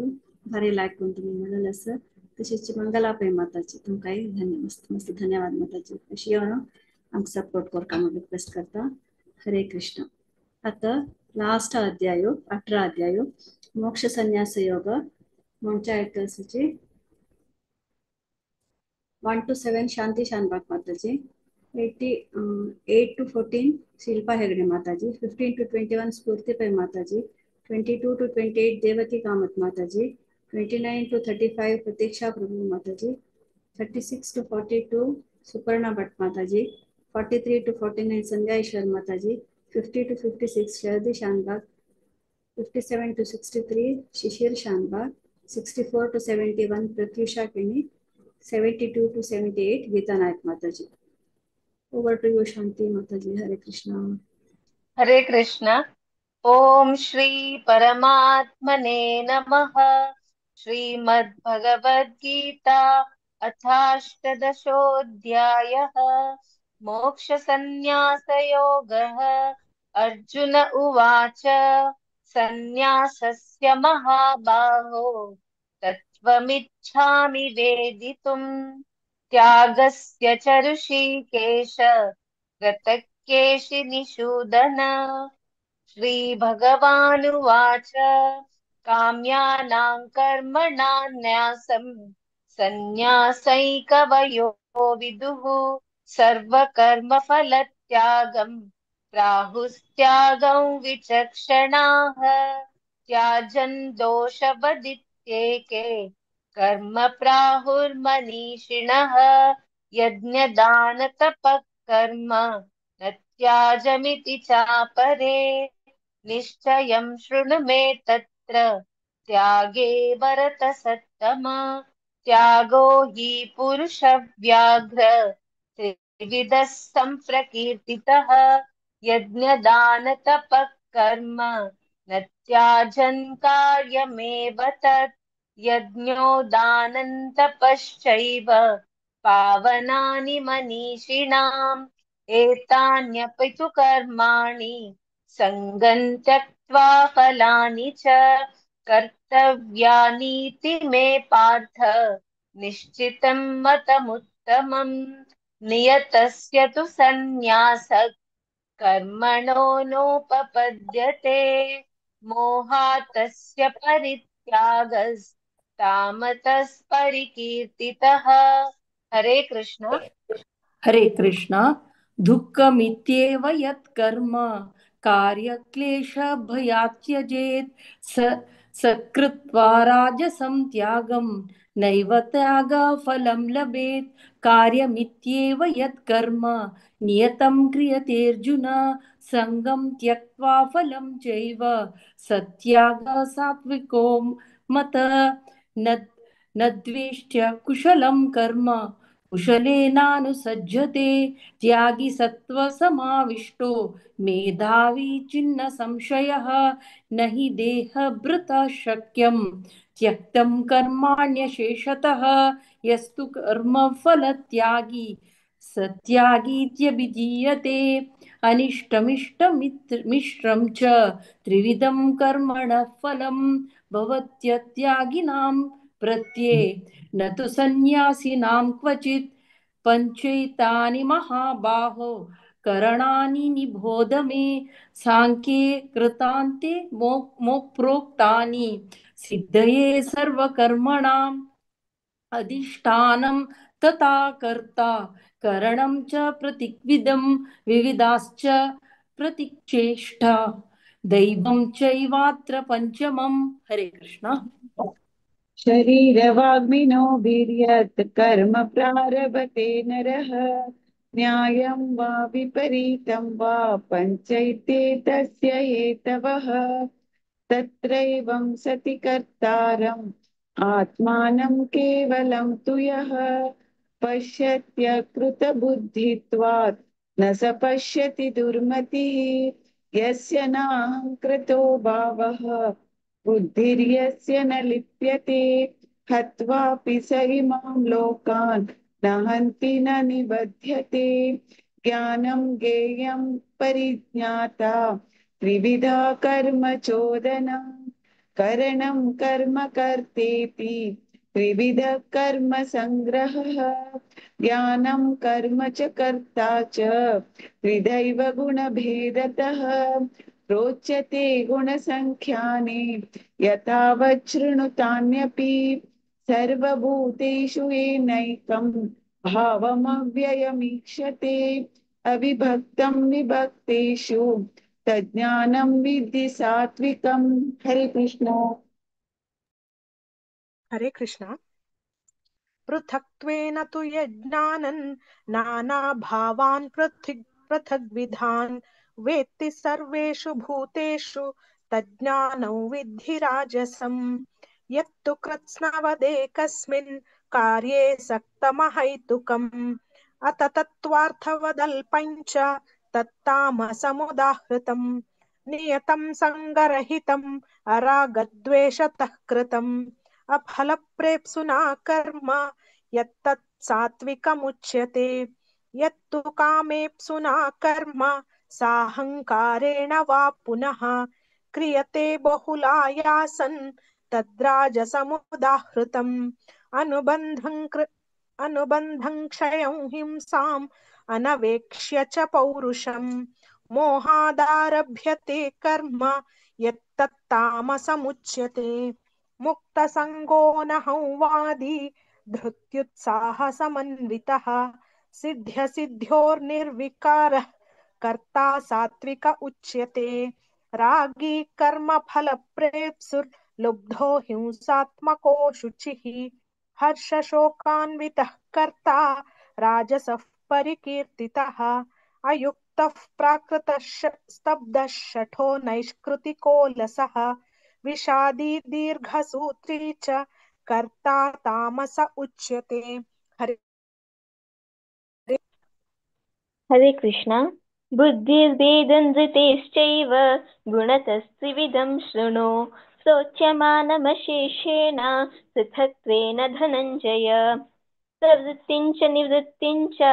Speaker 14: भारी लायकोन तुम्ही म्हणल असं तशीच मंगला पै माताजी तुमकां मस्त मस्त धन्यवाद माताजी अशी येवन आमकां सपोर्ट करता म्हणून रिक्वेस्ट करता हरे कृष्ण आता लास्ट अध्याय 18 अध्याय मोक्ष संन्यास योग मोंच्या ऐकलसची 1 to 7 शांती शानबाग माताजी 8 to 14 शिल्पा हेगड़े माताजी 15 to 21 स्फूर्ति पै माताजी 22 to 28 देवकी कामत माताजी 29 to 35 प्रतीक्षा प्रभु माताजी 36 to 42 सुपर्णा भट्ट माताजी 43 to 49 संध्या ईश्वर माताजी 50 to 56 शरदी Shanbhag 57 to 63 Shishir Shanbhag 64 to 71 Pratyusha किणी 72 to 78 गीता नायक माताजी ओवर टू यू शांति माताजी हरे कृष्णा
Speaker 6: हरे कृष्ण ओम श्री परमात्मने नमः श्रीमद्भगवद्गीता अथाष्टदशोऽध्यायः मोक्षसंन्यासयोगः अर्जुन उवाच सन्न्यासस्य महाबाहो तत्त्वमिच्छामि वेदितुम् त्यागस्य च ऋषिकेश गतकेशिनिषूदन श्रीभगवानुवाच काम्यानां कर्मणां न्यासं सन्न्यासैकवयो विदुः सर्वकर्मफलत्यागं प्राहुस्त्यागं विचक्षणाः त्याजन् दोषवदित्येके कर्म प्राहुर्मनीषिणः यज्ञदानतपः कर्म न त्याजमिति चापरे निश्चयं शृणु मे तत्र त्यागे भरतसत्तमा त्यागो हि पुरुषव्याघ्र त्रिविधः सम्प्रकीर्तितः यज्ञदानतपः कर्म न त्याजन् कार्यमेव तत् यज्ञो दानं तपश्चैव पावनानि मनीषिणाम् एतान्यपि तु कर्माणि सङ्गं त्यक्त्वा फलानि च कर्तव्यानीति मे पार्थ निश्चितं मतमुत्तमम् नियतस्य तु सन्न्यासः कर्मणो नोपपद्यते मोहातस्य परित्यागस्तामतः हरे कृष्ण
Speaker 16: हरे कृष्ण दुःखमित्येव यत्कर्म कार्यक्लेशभयात् त्यजेत् सकृत्वा राजसं त्यागं नैव त्यागफलं लभेत् कार्यमित्येव यत्कर्म नियतं क्रियतेऽर्जुन सङ्गं त्यक्त्वा फलं चैव सत्यागः सात्विको मतः न द्वेष्ट्य कुशलं कर्म कुशलेनानुसज्जते त्यागी सत्त्वसमाविष्टो मेधावी चिन्न संशयः न हि देहभृतः शक्यं त्यक्तं कर्माण्यशेषतः यस्तु कर्मफलत्यागी सत्यागीत्यभिधीयते अनिष्टमिष्टमित्रं च त्रिविधं कर्मणः फलं भवत्यत्यागिनां प्रत्ये न तु सन्न्यासिनां क्वचित् पञ्चैतानि महाबाहो करणानि निबोध मे सांख्ये कृतान्ते प्रोक्तानि सिद्धये सर्वकर्मणाम् अधिष्ठानं तथा कर्ता करणं च प्रतिविधं विविधाश्च प्रतिचेष्टा दैवं चैवात्र पंचमं हरे कृष्ण
Speaker 18: शरीरवाग्मिनो वीर्यत् कर्म प्रारभते नरः न्यायं वा विपरीतं वा पञ्चैते तस्य हेतवः तत्रैवं सति कर्तारम् आत्मानं केवलं तु यः पश्यत्यकृतबुद्धित्वात् न स पश्यति दुर्मतिः यस्य नाहङ्कृतो भावः बुद्धिर्यस्य न लिप्यते हत्वापि स इमां लोकान् न हन्ति न निबध्यते ज्ञानं ज्ञेयं परिज्ञाता त्रिविधा कर्म चोदना करणं कर्म कर्तेति त्रिविधः कर्म संग्रहः ज्ञानं कर्म च कर्ता च त्रिदैव गुणभेदतः रोचते गुणसङ्ख्याने यथावत् शृणुतान्यपि सर्वभूतेषु येनैकं भावमव्ययमीक्षते अविभक्तं विभक्तेषु तज्ज्ञानं विद्धि सात्विकं। हरे कृष्ण।
Speaker 3: हरे कृष्ण। पृथक्त्वेन तु यज्ञानन् नानाभावान् पृथग्विधान् वेत्ति सर्वेषु भूतेषु तज्ज्ञानौ विद्धि राजसम्। यत्तु कृत्स्नवदेकस्मिन् कार्ये सक्तमहैतुकम् अत तत्त्वार्थवदल्पञ्च तत्तामसमुदाहृतम् नियतं सङ्गरहितम् अरागद्वेषतः कृतम् अफलप्रेप्सुना कर्म यत्तत् सात्विकमुच्यते। यत्तु कामेप्सुना कर्म साहङ्कारेण वा पुनः क्रियते बहुलायासन् तद्राजसमुदाहृतम् अनुबन्धं क्षयं हिंसाम् अनवेक्ष्य च पौरुषम् मोहादारभ्यते कर्म यत्तत्तामसमुच्यते। मुक्तसङ्गो न संवादी धृत्युत्साहसमन्वितः सिद्ध्यसिद्ध्योर्निर्विकारः कर्ता सात्विक उच्यते। रागी कर्मफलप्रेप्सुर्लुब्धो हिंसात्मको शुचिः हर्षशोकान्वितः कर्ता राजसः परिकीर्तितः अयुक्तः प्राकृतः स्तब्धः शठो नैष्कृतिको लसः विषादी दीर्घसूत्री च कर्ता तामस उच्यते।
Speaker 19: हरे कृष्ण। बुद्धिर्भेदं धृतेश्चैव गुणतस्त्रिविधं शृणु शोच्यमानमशेषेण पृथक्त्वेन धनञ्जय प्रवृत्तिं च निवृत्तिं च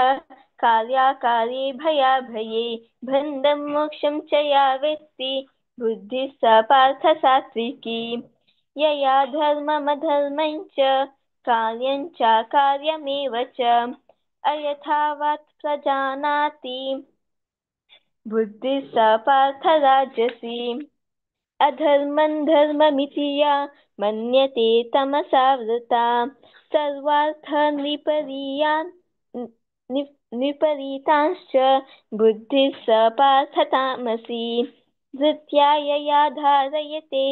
Speaker 19: कार्याकार्ये भयाभये बन्धं मोक्षं च या वेत्ति बुद्धिः सा पार्थ सात्विकी यया धर्ममधर्मं च कार्यं च कार्यमेव च अयथावत् प्रजानाति बुद्धिः सा पार्थ राजसी अधर्मं धर्ममिति या मन्यते तमसावृता सर्वार्थनिपरीतांश्च बुद्धिः सा पार्थ तामसी धृत्या यया धारयते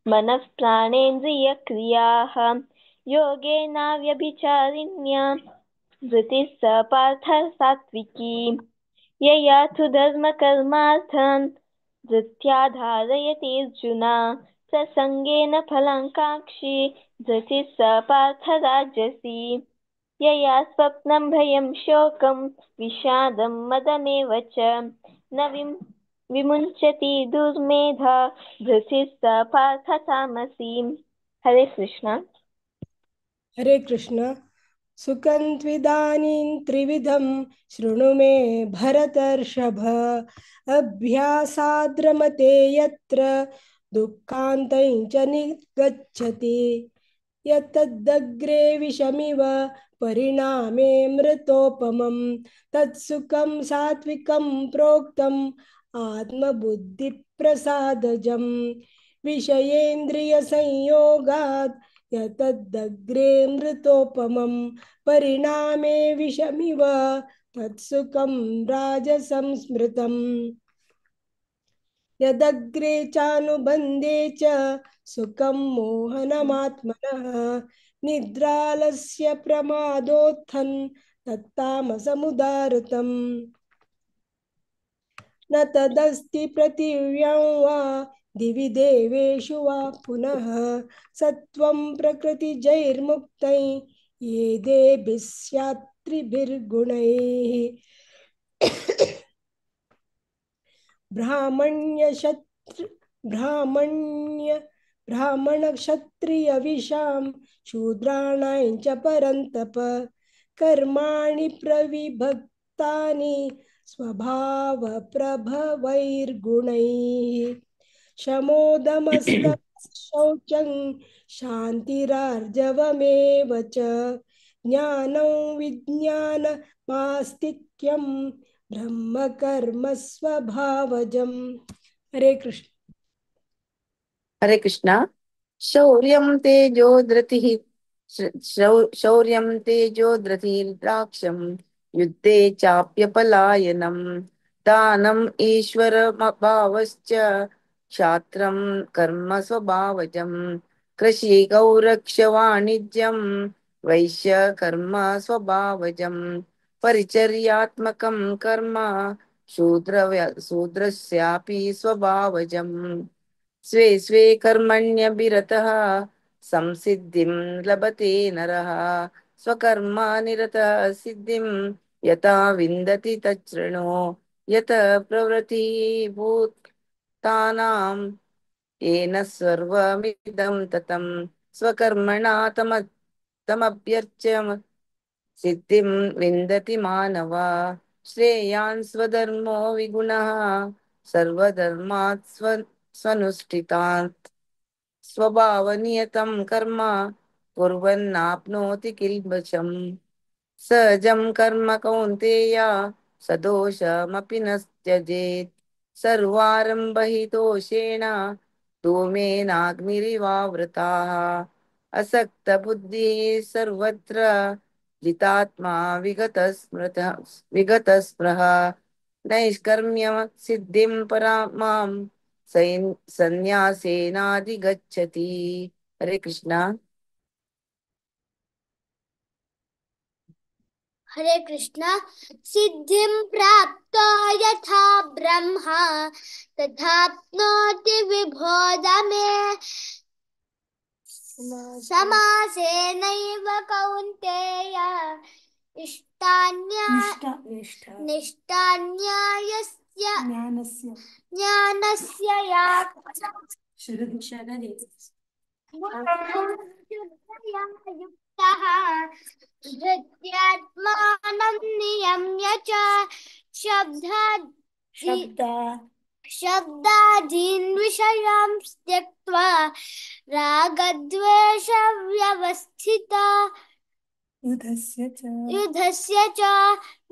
Speaker 19: मनः प्राणेन्द्रियक्रियाः योगेनाव्यभिचारिण्या धृतिः सा पार्थ सात्विकी यया तु धर्मकर्मार्थान् धृत्या धारयते अर्जुन प्रसङ्गेन फलाकाङ्क्षी धृतिः सा पार्थ राजसी यया स्वप्नं भयं शोकं विषादं मदमेव च न विमुञ्चति दुर्मेधा धृतिः सा पार्थ तामसी। हरे कृष्ण।
Speaker 20: हरे कृष्ण। सुखं त्विदानीं त्रिविधं शृणु मे भरतर्षभ अभ्यासाद्रमते यत्र दुःखान्तं च निगच्छति यत्तदग्रे विषमिव परिणामे मृतोपमं तत्सुखं सात्विकं प्रोक्तम् आत्मबुद्धिप्रसादजं विषयेन्द्रियसंयोगात् यतदग्रे मृतोपमं परिणामे विषमिव तत्सुखं राजसं स्मृतम् यदग्रे चानुबन्धे च सुखं मोहनमात्मनः निद्रालस्य प्रमादोत्थं तत्तामसमुदारतम् न तदस्ति पृथिव्यां वा दिवि देवेषु वा पुनः सत्वं प्रकृतिजैर्मुक्तै ये देभिः स्यात् त्रिभिर्गुणैः ब्राह्मण्यक्षत्र ब्राह्मण्य ब्राह्मणक्षत्रियविषां शूद्राणां च परन्तप कर्माणि प्रविभक्तानि स्वभावप्रभवैर्गुणैः शमोदमस्तशौचं शान्तिरार्जवमेव च ज्ञानं विज्ञानमास्तिक्यं ब्रह्मकर्म स्वभावजम्। हरे कृष्ण।
Speaker 4: हरे कृष्णा। शौर्यं तेजो धृतिः शौर्यं तेजो धृतिर्द्राक्षं युद्धे चाप्यपलायनं दानम् ईश्वरभावश्च क्षात्रं कर्म स्वभावजं कृषि गौरक्षवाणिज्यं वैश्य कर्म स्वभावजं परिचर्यात्मकं कर्म शूद्रस्यापि स्वभावजम् स्वे स्वे कर्मण्यभिरतः संसिद्धिं लभते नरः स्वकर्मानिरतः सिद्धिं यथा विन्दति तच्छृणु यत प्रवृत्ति भूतानां येन सर्वमिदं ततं स्वकर्मणा तमभ्यर्च्य सिद्धिं विन्दति मानव श्रेयान् स्वधर्मो विगुणः सर्वधर्मात् स्वनुष्ठितात् स्वभावनियतं कर्म कुर्वन्नाप्नोति किल्बिषम् सहजं कर्म कौन्तेय सदोषमपि न त्यजेत् सर्वारम्भ हि दोषेण धूमेनाग्निरिवावृताः असक्तबुद्धिः सर्वत्र जितात्मा विगतस्पृह नैष्कर्म्य सिद्धिं परामां संन्यासेनाधिगच्छति। हरे कृष्णा।
Speaker 17: हरे कृष्ण। सिद्धिं प्राप्तो यथा ब्रह्मा तथाप्नोति विबोध मे समासेनैव कौन्तेय निष्ठान्यायस्य ज्ञानस्य या युक्तः धृत्यात्मानं नियम्य च शब्दादीन् विषयान् त्यक्त्वा रागद्वेषव्यवस्थिता युद्धस्य च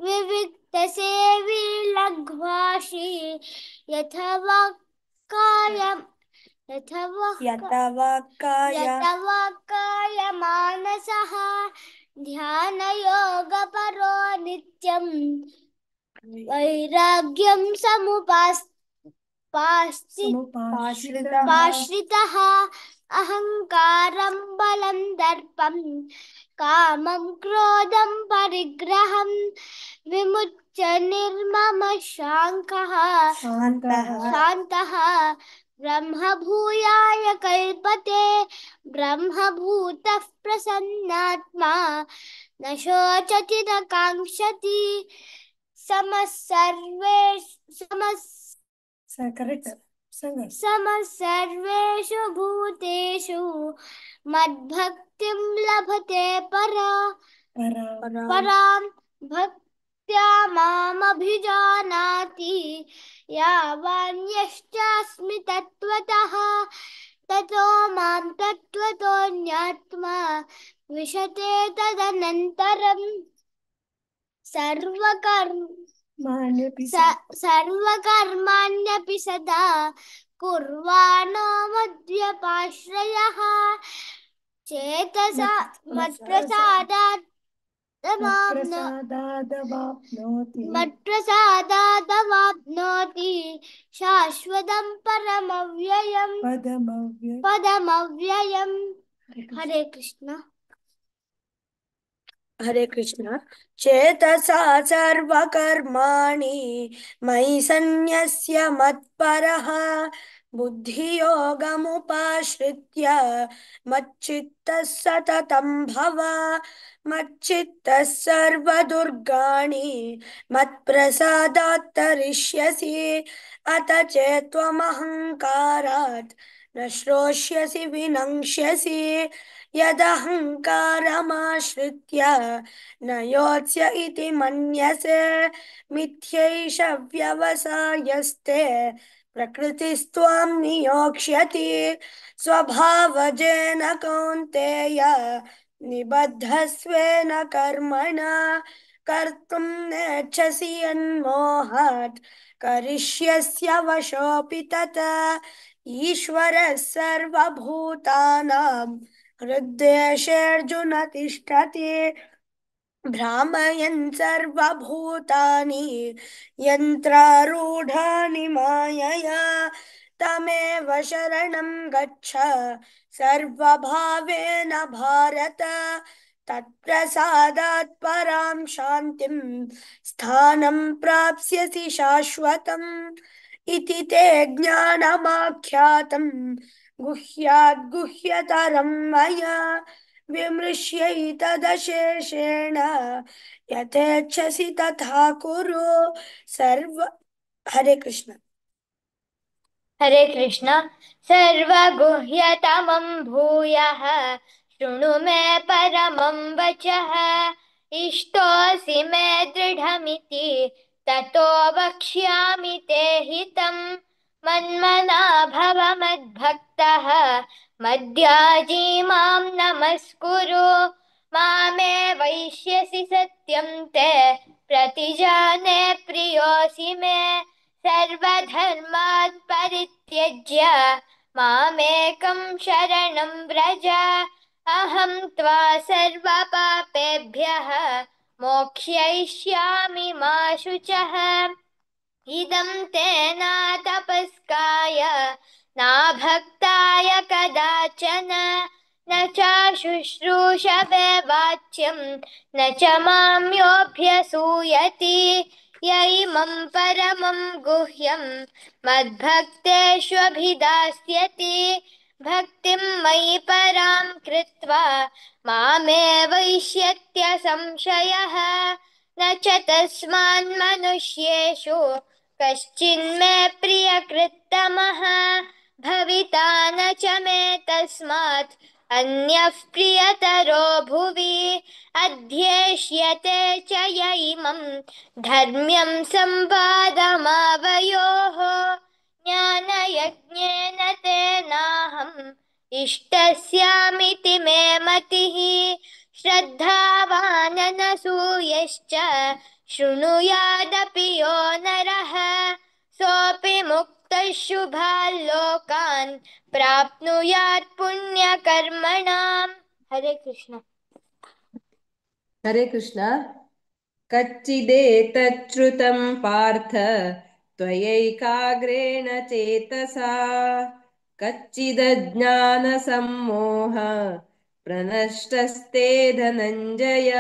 Speaker 17: विविक्तसेवी लघ्वाशी यथावाक्काय मानसः ध्यानयोगपरो नित्यं वैराग्यं समुपाश्रितः अहङ्कारं बलं दर्पं कामं क्रोधं परिग्रहं विमुच्य निर्ममः शान्तः ब्रह्मभूयाय कल्पते ब्रह्मभूतः प्रसन्नात्मा न शोचति न काङ्क्षति समः सर्वेषु भूतेषु मद्भक्तिं लभते परां भक्त्या मामभिजानाति यावान्यश्चास्मि तत्त्वतः ततो मां तत्त्वतो ज्ञात्वा विशते तदनन्तरं सर्वकर्माण्यपि सदा कुर्वाणो मद्व्यपाश्रयः चेतसा मत्प्रसादादवाप्नोति शाश्वतं पदमव्ययम्। हरे कृष्ण।
Speaker 21: हरे कृष्ण। चेतसा सर्वकर्माणि मयि सन्न्यस्य मत्परः
Speaker 20: बुद्धियोगमुपाश्रित्य मच्चित्तः सततं भव मच्चित्तः सर्वदुर्गाणि मत्प्रसादात् तरिष्यसि अथ चेत्त्वमहङ्कारात् न श्रोष्यसि विनङ्क्ष्यसि यदहङ्कारमाश्रित्य न योत्स्य इति मन्यसे मिथ्यैष व्यवसायस्ते प्रकृतिस्त्वां नियोक्ष्यति स्वभावजेन कौन्तेय निबद्धस्वेन कर्मणा कर्तुं नेच्छसि यन्मोहात् करिष्यस्य वशोऽपि तथा ईश्वरः सर्वभूतानां हृद्देशेऽर्जुन तिष्ठति भ्रामयन् सर्वभूतानि यन्त्रारूढानि मायया तमेव शरणं गच्छ सर्वभावेन भारत तत्प्रसादात् परां शान्तिं स्थानं प्राप्स्यसि शाश्वतम् इति ते ज्ञानमाख्यातं गुह्याद् गुह्यतरं मया विमृश्यैतदशेषेण यथेच्छसि तथा कुरु सर्व हरे कृष्ण
Speaker 17: हरे कृष्ण सर्वगुह्यतमं भूयः शृणु मे परमं वचः इष्टोऽसि मे दृढमिति ततो वक्ष्यामि ते हितम् मन्मना भव मद्भक्तः मद्याजी मां नमस्कुरु मामे वैष्यसि सत्यं ते प्रतिजाने प्रियोऽसि मे सर्वधर्मान् परित्यज्य मामेकं शरणं व्रज अहं त्वा सर्वपापेभ्यः मोक्ष्यिष्यामि मा शुचः इदं ते न तपस्काय न भक्ताय कदाचन न चाशुश्रूषवे वाच्यं न च मां योऽभ्यसूयति य इमं परमं गुह्यं मद्भक्तेष्वभिधास्यति भक्तिं मयि परां कृत्वा मामे वैष्यत्य संशयः न च तस्मान्मनुष्येषु कश्चिन्मे प्रियकृत्तमः भविता न च मे तस्मात् अन्यः प्रियतरो भुवि अध्येष्यते च य इमं धर्म्यं संवादमावयोः ज्ञानयज्ञेन तेनाहम् इष्टस्यामिति मे मतिः श्रद्धावाननसूयश्च शृणुयादपि यो नरः सोऽपि मुक्तः शुभाल्लोकान् प्राप्नुयात् पुण्यकर्मणाम् हरे कृष्ण
Speaker 16: हरे कृष्ण कच्चिदेतच्छ्रुतं पार्थ त्वयैकाग्रेण चेतसा कच्चिदज्ञानसम्मोह प्रनष्टस्ते धनञ्जय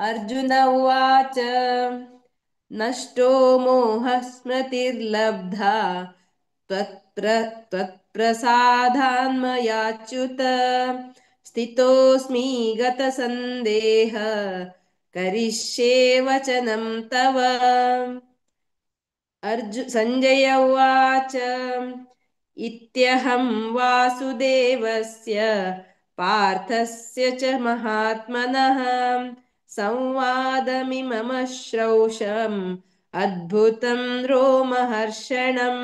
Speaker 16: अर्जुन उवाच नष्टो मोहः स्मृतिर्लब्धा त्वत्प्रसादान्मयाच्युत स्थितोऽस्मि गतसन्देह करिष्ये वचनं तव सञ्जय उवाच इत्यहं वासुदेवस्य पार्थस्य च महात्मनः संवादमिमम श्रौषम् अद्भुतं रोमहर्षणम्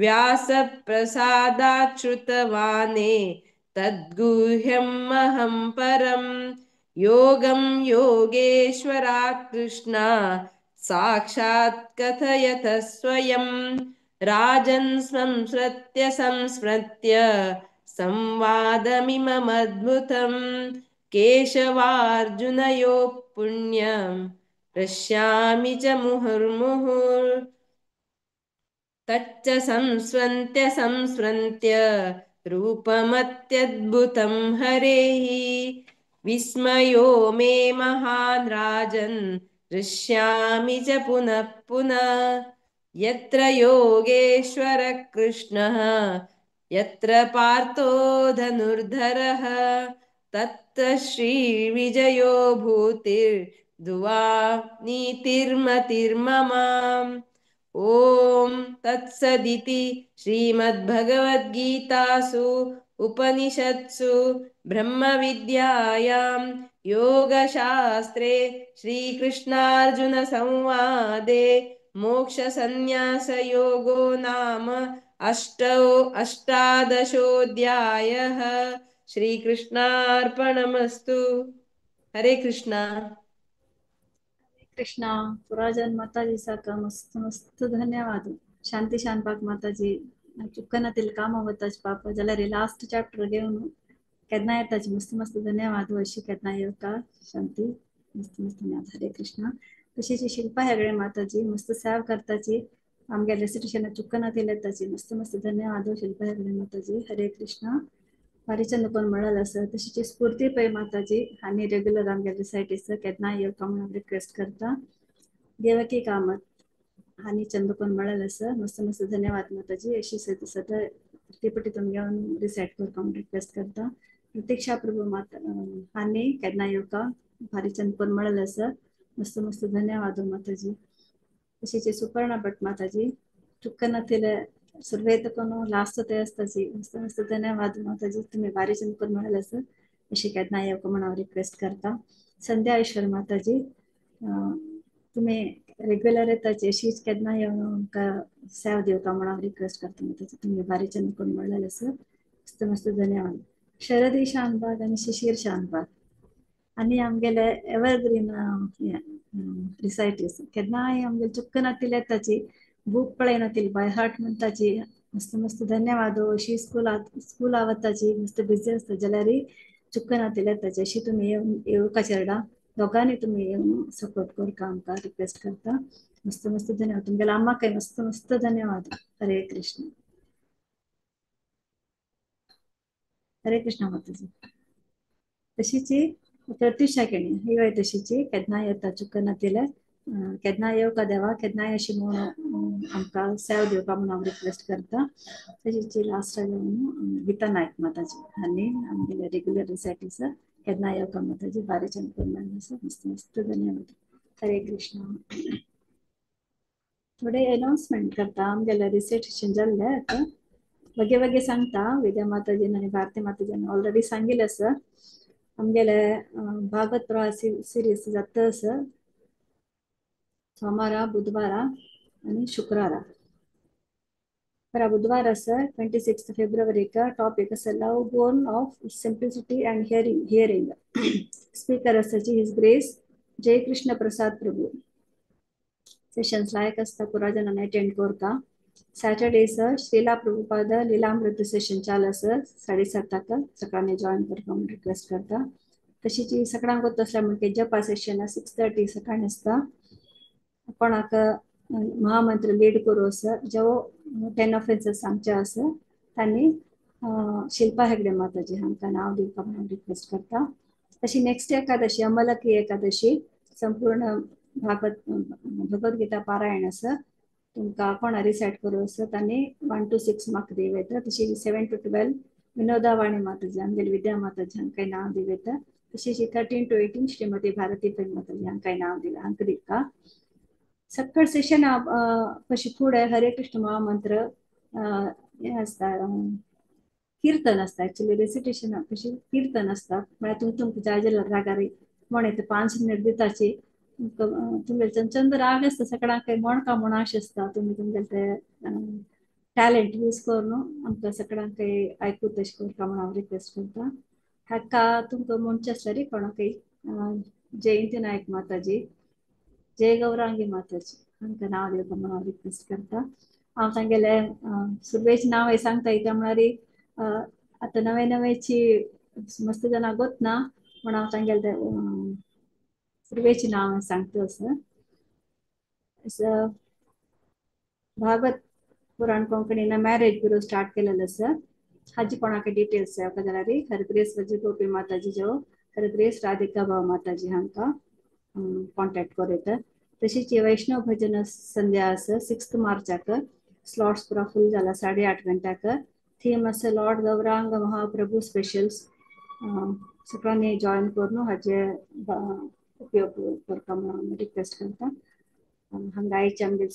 Speaker 16: व्यासप्रसादात् श्रुतवाने तद्गुह्यमहं परम् योगं योगेश्वरात् कृष्णा साक्षात् कथयत स्वयं राजन् संस्मृत्य संस्मृत्य संवादमिममद्भुतं केशवार्जुनयोः पुण्यं पश्यामि च मुहुर्मुहुः तच्च संस्मृत्य संस्मृत्य रूपमत्यद्भुतं हरेः विस्मयो मे महान् राजन् हृष्यामि च पुनः पुनः यत्र योगेश्वर कृष्णः यत्र पार्थो धनुर्धरः तत्र श्रीविजयो भूतिर्धुवा नीतिर्मतिर्ममाम्। ॐ तत्सदिति श्रीमद्भगवद्गीतासु उपनिषत्सु ब्रह्मविद्यायां योगशास्त्रे श्रीकृष्णार्जुनसंवादे मोक्षसंन्यासयोगो नाम अष्टादशोऽध्यायः। श्रीकृष्णार्पणमस्तु। हरे कृष्णा।
Speaker 14: कृष्ण पुराजन माताजीचा का मस्त मस्त धन्यवाद. शांती शानपाक माताजी चुक्कनातील काम होताच पाप जाल्यार लास्ट चॅप्टर घेऊन केन्ना येताच मस्त मस्त धन्यवाद अशी केन्ना येता शांती मस्त मस्त धन्यवाद. हरे कृष्ण. तशीच शिल्पा हेगडे माताजी मस्त सेव करताची आमगे रेसिटेशन चुक्कनातील येताची मस्त मस्त धन्यवाद शिल्पा हेगडे माताजी. हरे कृष्ण. फारीचंद कोण म्हणाल असं तशीची स्फूर्ती पै माताजी आणि रेग्युलर आमगे रिसायटीस केन्ना येवका म्हणून रिक्वेस्ट करता. देवकी कामत आणि चंदकोन म्हणाल असं मस्त मस्त धन्यवाद माताजी अशी सतत प्रतिपटीतून घेऊन रिसाइट करता रिक्वेस्ट करता. प्रतीक्षा प्रभू माता आणि केन्ना येवका फारीचंद कोण म्हणाल असं मस्त मस्त धन्यवाद माताजी. तशीचे सुपर्णा भट माताजी चुक्कनातील सुरवेत कोण लास्ट ते असताची मस्त मस्त धन्यवाद माताजी तुम्ही भारी चंदकोन म्हणाल असं अशी केन्ना येवका म्हणून रिक्वेस्ट करता. संध्या ईश्वर माताजी तुम्ही रेग्युलर येताची अशीच केन्ना येऊन सेव दिवका म्हणून रिक्वेस्ट करता माताजी तुम्ही भारी चंदकोन म्हणाल असं मस्त मस्त धन्यवाद. शरदी शानबाग आणि शिशीर शानबाग आणि आमगेले एव्हरग्रीन रिसायटीस केन्नाय आमगे चुक्कनातील येताची बूक पळयनातील बाय हार्ट म्हणताची मस्त मस्त धन्यवाद. अशी स्कूल आवताची मस्त बिझी असता जाल्यार चुक्कनातील येताची अशी तुम्ही येवका चेरडा दोगांनी तुम्ही येऊन सपोर्ट करता आमकां रिक्वेस्ट करता मस्त मस्त धन्यवाद. तुमगेल्या अम्माकय मस्त मस्त धन्यवाद. हरे कृष्ण. हरे कृष्ण माताजी. तशीची प्रत्युषा केणी ही तशीची केन्ना येता चुक्कनातील केन्ना येवका देवा केन्नाय अशी म्हणून आमकां सेव दिवपा म्हणून हांव रिक्वेस्ट करता. तशीची लास्ट गीता नायक माताजी आनी आमगेले रेग्युलर रिसायटीस केन्ना येवका माताजी भारी चंदकोन म्हणाल मस्त मस्त धन्यवाद. हरे कृष्ण. थोडे अनाउन्समेंट करता आमगेले रिसेटेशन जाल्ले आता वगे वगे सांगता. विद्या माताजीन आणि भारती माताजीन ऑलरेडी सांगिल्लें आसा आमगेले भागवत प्रवाह सिरीज जाता आसा सोमारा बुधवारा आणि शुक्रारा. बरा बुधवार आसा 26 फेब्रुवारी का टॉपिक आसा love born of simplicity and hearing. Speaker आसाची हिज ग्रेस जय कृष्ण प्रसाद प्रभू. सेशन्स लायक आसता पुरा जणांनी अटेंड करता. सॅटर्डे श्रीला प्रभुपाद लीलामृत सेशन चालू आसा 7:30 सकाळी जॉईन करता म्हणून रिक्वेस्ट करता. तशीची सकाळांक वता असल्या म्हणजे जपा सेशन 6:30 सकाळी आसता. कोणाक महामंत्र लीड करू आसा जो 10 ऑफेन्सेस सांगचे आसा त्यांनी शिल्पा हेगडे माताजी हांकां नाव दिवपा म्हणून रिक्वेस्ट करता. तशी नेक्स्ट एकादशी अमलकी एकादशी संपूर्ण भगवद्गीता पारायण आसा तुमकां कोणा रिसायट करू आसा त्यांनी 1 to 6 मार्क दिवयता. तशी 7 to 12 विनोदा वाणी माताजी आमगेली विद्या माताजी हांकां नाव दिवयता. तशी 13 to 18 श्रीमती भारती पेन माताजी हांकां नाव दिला हांकां दिवता. सक्कळ सेशन कशी फुडें हरे कृष्ण महामंत्र हे आसता कीर्तन आसता. एक्चुअली रेसिटेशन कशी कीर्तन आसता म्हळ्यार तुमकां जाय जाल्यार रागार म्हणत 5 मिनिट दिताची तुमगे चंद राग आसता सकाळांक म्हणका म्हण अशें आसता तुमी तुमगे ते टॅलेंट यूज करून आमकां सकाळांक आयकूं तशें करता म्हणून हांव रिक्वेस्ट करता. हाका तुमकां म्हणचे आसल्यार कोणाकय जयंती नायक माताजी जय गौरांगी माताजी हांकां नाव दिवपा म्हणून हांव रिक्वेस्ट करता. हांव तांगेले सुरवेची नांव सांगता त्या म्हळ्यार आतां नवे नवेची मस्त जाणां गोतना म्हण हांव तांगेले सुरवेची नांव सांगता आसा. भागवत पुराण कोंकणीन मॅरेज ब्युरो स्टार्ट केलेलो आसा. हाजी कोणाक डिटेल्स जाय जाल्यार हरग्रेस वजी गोपी माताजी जो हरग्रेस राधिका भाव माताजी हांकां कॉन्टॅक्ट करता. तशीच वैष्णव भजन संध्या 6th मार्च स्लॉट्स पूरा फुल जाला 8:30 घंटा थीम लॉर्ड गौरांग महाप्रभु स्पेशल्स सगळ्यांनी जॉइन करून हाचे उपयोग करता रिक्वेस्ट करता हांगा आयचे आमगे